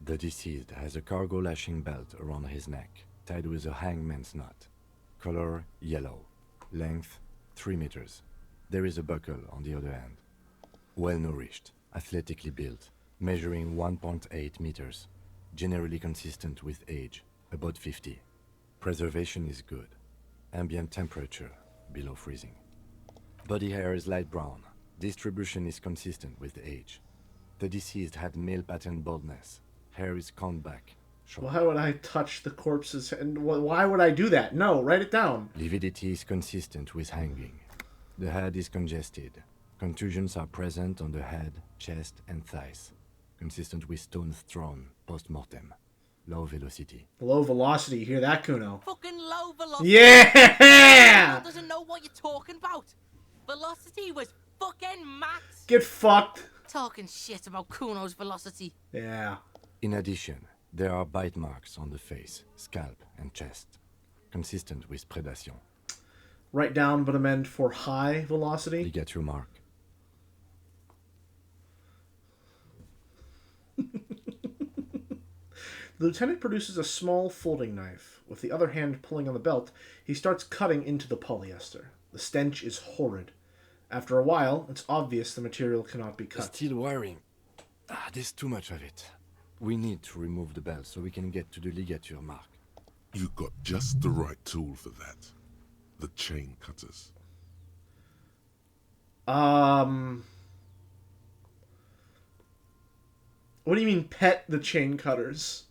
The deceased has a cargo lashing belt around his neck, tied with a hangman's knot. Color yellow. Length 3 meters. There is a buckle on the other end. Well-nourished, athletically built, measuring 1.8 meters. Generally consistent with age, about 50. Preservation is good. Ambient temperature, below freezing. Body hair is light brown. Distribution is consistent with age. The deceased had male pattern baldness. Hair is combed back. Short. Why would I touch the corpses? And why would I do that? No, write it down. Lividity is consistent with hanging. The head is congested. Contusions are present on the head, chest, and thighs. Consistent with stones thrown post-mortem. Low velocity. Low velocity. You hear that, Kuno? Fucking low velocity. Yeah! Doesn't know what you're talking about. Velocity was fucking max. Get fucked. Talking shit about Kuno's velocity. Yeah. In addition, there are bite marks on the face, scalp, and chest. Consistent with predation. Write down but amend for high velocity. Ligature mark. The lieutenant produces a small folding knife. With the other hand pulling on the belt, he starts cutting into the polyester. The stench is horrid. After a while, it's obvious the material cannot be cut. Still wiring. There's too much of it. We need to remove the belt so we can get to the ligature mark. You got just the right tool for that. The chain cutters. What do you mean pet the chain cutters?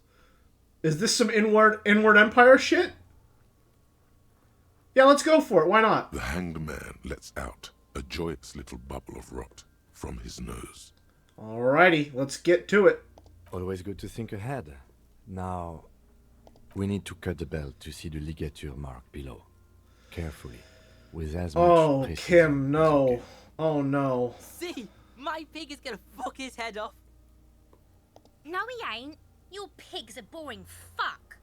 Is this some inward empire shit? Yeah, let's go for it. Why not? The hanged man lets out a joyous little bubble of rot from his nose. Alrighty, let's get to it. Always good to think ahead. Now, we need to cut the belt to see the ligature mark below. Carefully. With as much precision. Kim, no. Okay. Oh, no. See? My pig is gonna fuck his head off. No, he ain't. Your pig's a boring fuck.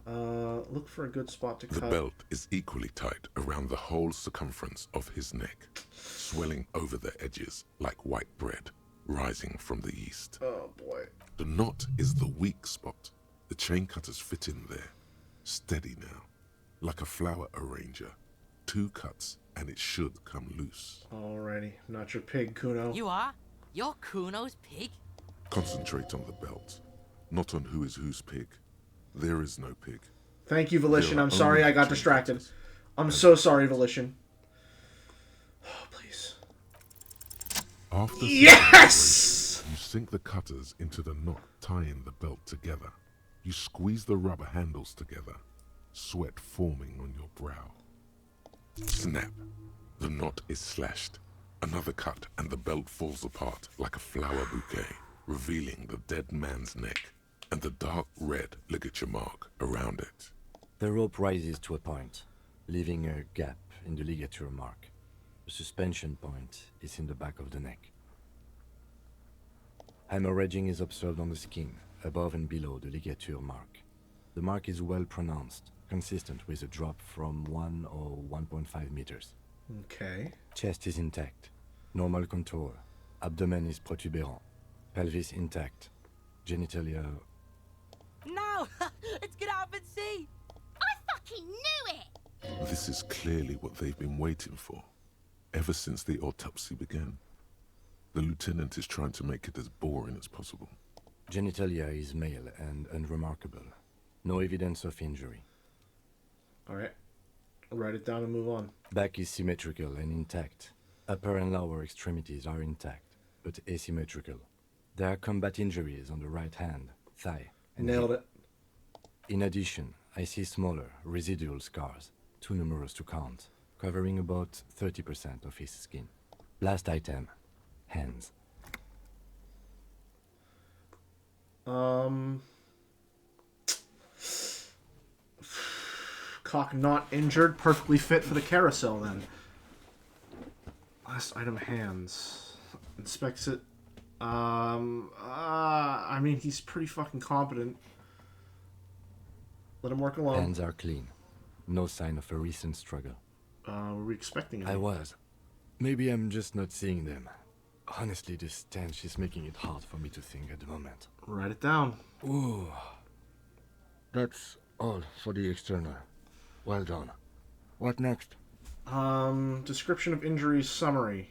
Look for a good spot to cut. The belt is equally tight around the whole circumference of his neck, swelling over the edges like white bread rising from the east. Oh, boy. The knot is the weak spot. The chain cutters fit in there. Steady now. Like a flower arranger. 2 cuts and it should come loose. Alrighty. Not your pig, Kuno. You are? You're Kuno's pig? Concentrate on the belt, not on who is whose pig. There is no pig. Thank you, Volition. I'm sorry I got distracted. I'm so sorry, Volition. Oh, please. After yes! You sink the cutters into the knot tying the belt together. You squeeze the rubber handles together, sweat forming on your brow. Snap. The knot is slashed. Another cut and the belt falls apart like a flower bouquet, revealing the dead man's neck and the dark red ligature mark around it. The rope rises to a point, leaving a gap in the ligature mark. The suspension point is in the back of the neck. Hemorrhaging is observed on the skin, above and below the ligature mark. The mark is well pronounced, consistent with a drop from 1 or 1.5 meters. Okay. Chest is intact. Normal contour. Abdomen is protuberant. Pelvis intact. Genitalia... No! It's gonna happen, see! I fucking knew it! This is clearly what they've been waiting for, ever since the autopsy began. The lieutenant is trying to make it as boring as possible. Genitalia is male and unremarkable. No evidence of injury. Alright. Write it down and move on. Back is symmetrical and intact. Upper and lower extremities are intact, but asymmetrical. There are combat injuries on the right hand, thigh, and nailed hip. it. In addition, I see smaller, residual scars, too numerous to count, covering about 30% of his skin. Last item, hands. Cock not injured, perfectly fit for the carousel then. Last item, hands. Inspects it. I mean, he's pretty fucking competent. Let him work alone. Hands are clean. No sign of a recent struggle. Were we expecting him? I was. Maybe I'm just not seeing them. Honestly, this stench is making it hard for me to think at the moment. Write it down. Ooh. That's all for the external. Well done. What next? Description of injuries summary.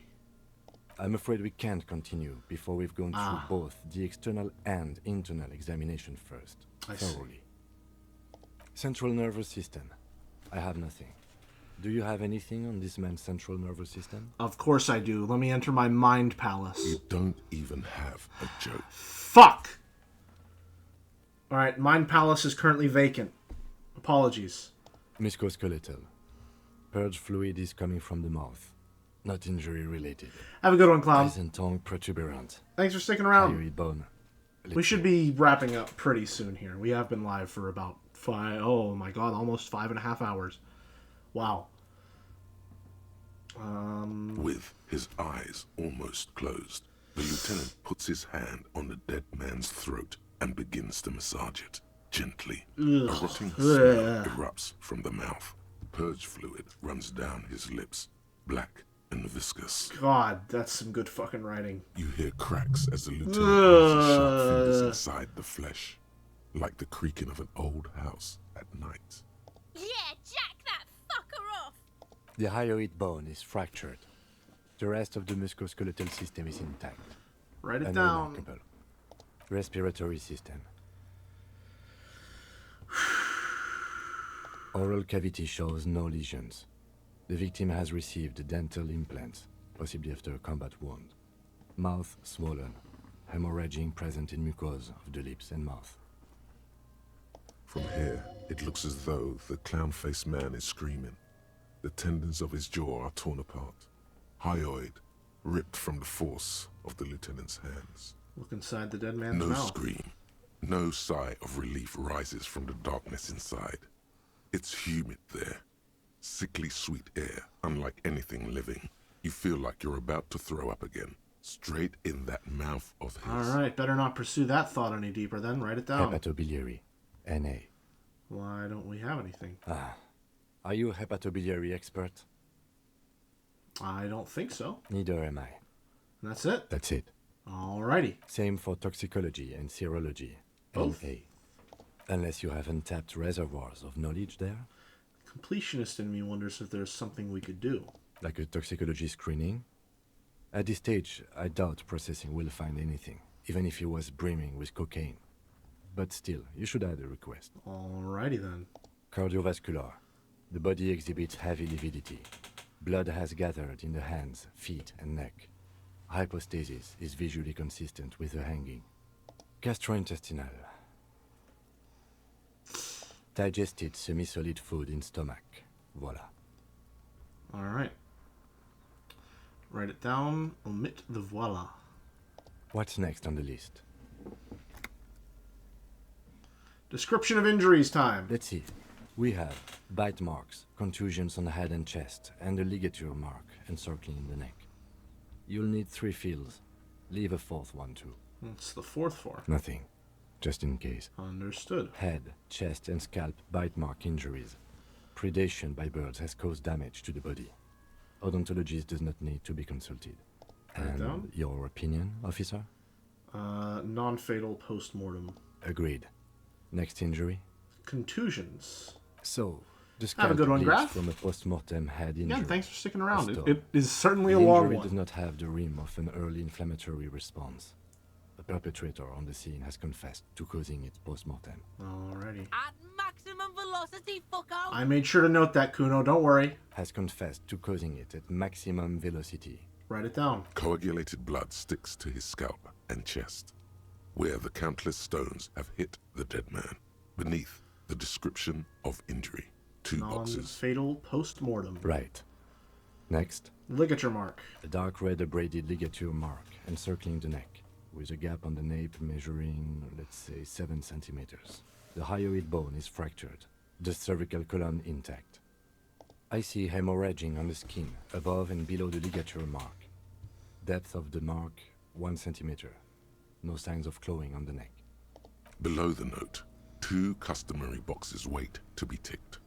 I'm afraid we can't continue before we've gone through both the external and internal examination first. I see. Thoroughly. Central nervous system. I have nothing. Do you have anything on this man's central nervous system? Of course I do. Let me enter my mind palace. You don't even have a joke. Fuck! Alright, mind palace is currently vacant. Apologies. Musculoskeletal. Purge fluid is coming from the mouth. Not injury related. Have a good one, Clown. Eyes and tongue protuberant. Thanks for sticking around. Hyoid bone. We should be wrapping up pretty soon here. We have been live for about almost 5.5 hours. Wow. With his eyes almost closed, the lieutenant puts his hand on the dead man's throat and begins to massage it gently. A rotting smell erupts from the mouth. Purge fluid runs down his lips, black and viscous. God, that's some good fucking writing. You hear cracks as the lieutenant moves his sharp fingers inside the flesh, like the creaking of an old house at night. Yeah, jack that fucker off! The hyoid bone is fractured. The rest of the musculoskeletal system is intact. Write it down. Unremarkable. Respiratory system. Oral cavity shows no lesions. The victim has received dental implants, possibly after a combat wound. Mouth swollen. Hemorrhaging present in mucosa of the lips and mouth. From here, it looks as though the clown-faced man is screaming. The tendons of his jaw are torn apart. Hyoid ripped from the force of the lieutenant's hands. Look inside the dead man's No mouth. scream. No sigh of relief rises from the darkness inside. It's humid there. Sickly sweet air, unlike anything living. You feel like you're about to throw up again. Straight in that mouth of his. Alright, better not pursue that thought any deeper then. Write it down. Hepatobiliary. NA. Why don't we have anything? Are you a hepatobiliary expert? I don't think so. Neither am I. That's it? That's it. Alrighty. Same for toxicology and serology. Both? NA. Unless you have untapped reservoirs of knowledge there. Completionist in me wonders if there's something we could do. Like a toxicology screening? At this stage, I doubt processing will find anything, even if he was brimming with cocaine. But still, you should add a request. Alrighty then. Cardiovascular. The body exhibits heavy lividity. Blood has gathered in the hands, feet, and neck. Hypostasis is visually consistent with the hanging. Gastrointestinal. Digested semi-solid food in stomach. Voila. Alright. Write it down. Omit the voila. What's next on the list? Description of injuries time. Let's see. We have bite marks, contusions on the head and chest, and a ligature mark encircling the neck. You'll need 3 fields. Leave a 4th one too. What's the 4th for? Nothing. Just in case. Understood. Head, chest, and scalp bite mark injuries. Predation by birds has caused damage to the body. Odontologist does not need to be consulted. And your opinion, officer? Non-fatal post-mortem. Agreed. Next injury? Contusions. So, the Have a scalp good one, bleeds Graf. from a post-mortem head injury. Yeah, thanks for sticking around. A It is certainly a the long injury one. does not have the rim of an early inflammatory response. The perpetrator on the scene has confessed to causing it post-mortem. Alrighty. At maximum velocity, fucko! I made sure to note that, Kuno. Don't worry. Has confessed to causing it at maximum velocity. Write it down. Coagulated blood sticks to his scalp and chest, where the countless stones have hit the dead man. Beneath, the description of injury. 2 boxes. Non-fatal post-mortem. Right. Next. Ligature mark. A dark red abraded ligature mark encircling the neck, with a gap on the nape measuring, let's say, 7 centimeters. The hyoid bone is fractured, the cervical column intact. I see hemorrhaging on the skin, above and below the ligature mark. Depth of the mark, 1 centimeter. No signs of clawing on the neck. Below the note, 2 customary boxes wait to be ticked.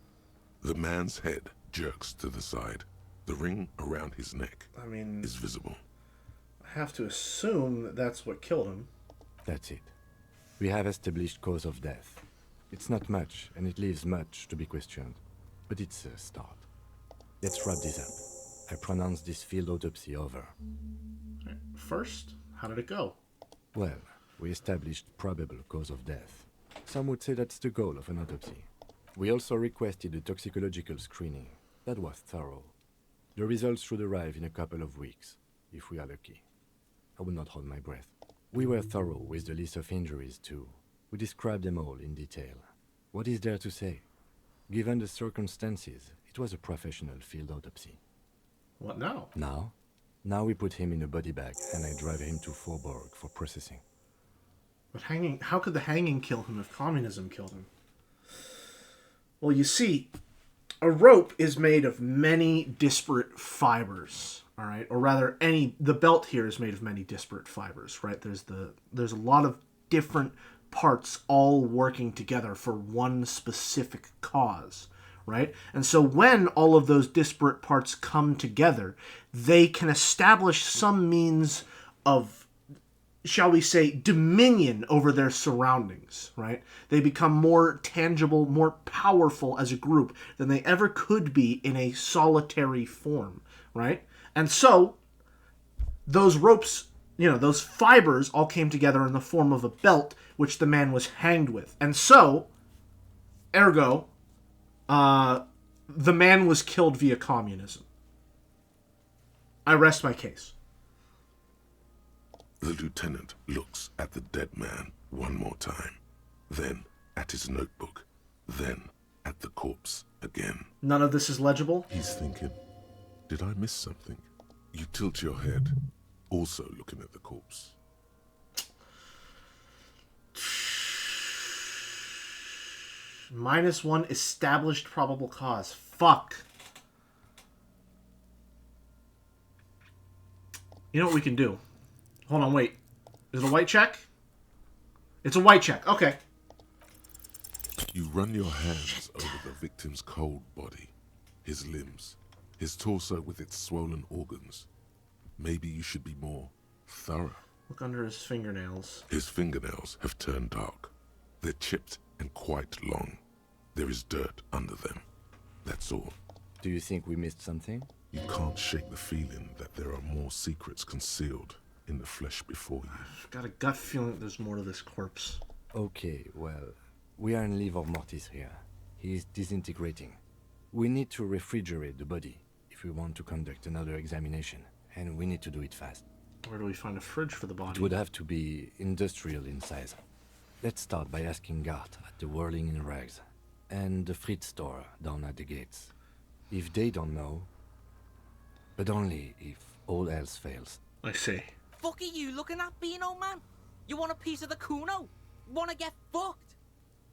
The man's head jerks to the side. The ring around his neck is visible. I have to assume that that's what killed him. That's it. We have established cause of death. It's not much, and it leaves much to be questioned. But it's a start. Let's wrap this up. I pronounce this field autopsy over. First, how did it go? Well, we established probable cause of death. Some would say that's the goal of an autopsy. We also requested a toxicological screening. That was thorough. The results should arrive in a couple of weeks, if we are lucky. I will not hold my breath. We were thorough with the list of injuries, too. We described them all in detail. What is there to say? Given the circumstances, it was a professional field autopsy. What now? Now we put him in a body bag and I drive him to Faubourg for processing. But how could the hanging kill him if communism killed him? Well, you see, a rope is made of many disparate fibers, all right? Or rather, the belt here is made of many disparate fibers, right? There's a lot of different parts all working together for one specific cause, right? And so when all of those disparate parts come together, they can establish some means of, shall we say, dominion over their surroundings, right? They become more tangible, more powerful as a group than they ever could be in a solitary form, right? And so those ropes, those fibers all came together in the form of a belt, which the man was hanged with. And so, ergo, the man was killed via communism. I rest my case. The lieutenant looks at the dead man one more time, then at his notebook, then at the corpse again. None of this is legible? He's thinking, did I miss something? You tilt your head, also looking at the corpse. -1 established probable cause. Fuck. You know what we can do? Hold on, wait. Is it a white check? It's a white check. Okay. You run your hands over the victim's cold body, his limbs, his torso with its swollen organs. Maybe you should be more thorough. Look under his fingernails. His fingernails have turned dark. They're chipped and quite long. There is dirt under them. That's all. Do you think we missed something? You can't shake the feeling that there are more secrets concealed in the flesh before you. I've got a gut feeling that there's more to this corpse. Okay, well, we are in livor mortis here. He is disintegrating. We need to refrigerate the body if we want to conduct another examination, and we need to do it fast. Where do we find a fridge for the body? It would have to be industrial in size. Let's start by asking Gart at the Whirling in Rags and the Fritz store down at the gates. If they don't know, but only if all else fails. I see. Fuck are you looking at, Beano, man? You want a piece of the Kuno? Wanna get fucked?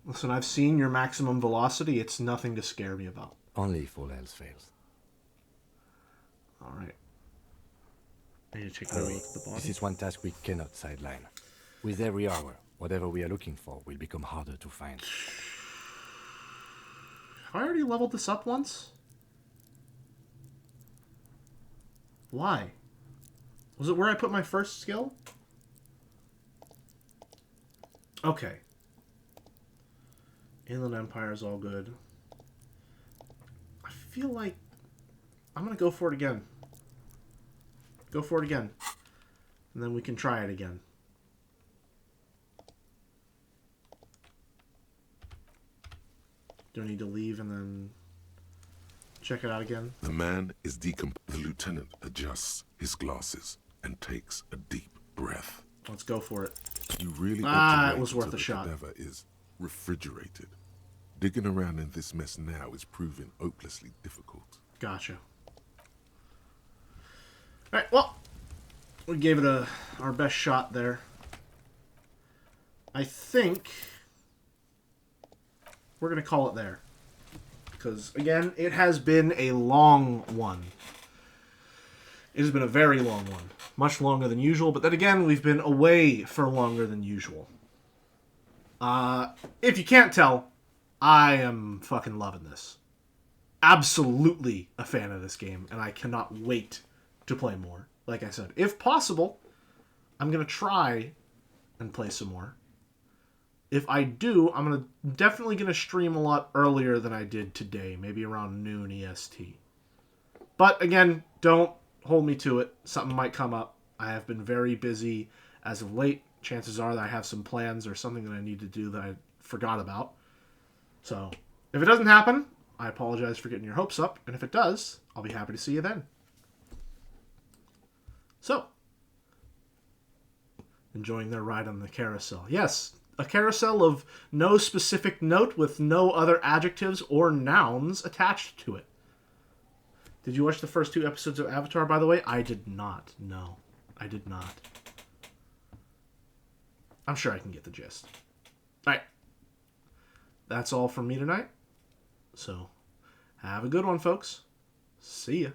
Listen, I've seen your maximum velocity. It's nothing to scare me about. Only if all else fails. Alright. I need to take a look at the body. This is one task we cannot sideline. With every hour, whatever we are looking for will become harder to find. Have I already leveled this up once? Why? Was it where I put my first skill? Okay. Inland Empire is all good. I feel like I'm gonna go for it again. Go for it again. And then we can try it again. Do I need to leave and then check it out again? The man is decomposed. The lieutenant adjusts his glasses and takes a deep breath. Let's go for it. You really ought to wait it was worth until a the shot. cadaver is refrigerated. Digging around in this mess now is proving hopelessly difficult. Gotcha. Alright, well, we gave it our best shot there. I think we're going to call it there. Because, again, it has been a long one. It has been a very long one. Much longer than usual, but then again, we've been away for longer than usual. If you can't tell, I am fucking loving this. Absolutely a fan of this game, and I cannot wait to play more. Like I said, if possible, I'm going to try and play some more. If I do, I'm definitely going to stream a lot earlier than I did today, maybe around noon EST. But again, don't hold me to it. Something might come up. I have been very busy as of late. Chances are that I have some plans or something that I need to do that I forgot about. So, if it doesn't happen, I apologize for getting your hopes up, and if it does, I'll be happy to see you then. So, enjoying their ride on the carousel. Yes, a carousel of no specific note with no other adjectives or nouns attached to it. Did you watch the first 2 episodes of Avatar, by the way? I did not. No, I did not. I'm sure I can get the gist. Alright. That's all from me tonight. So, have a good one, folks. See ya.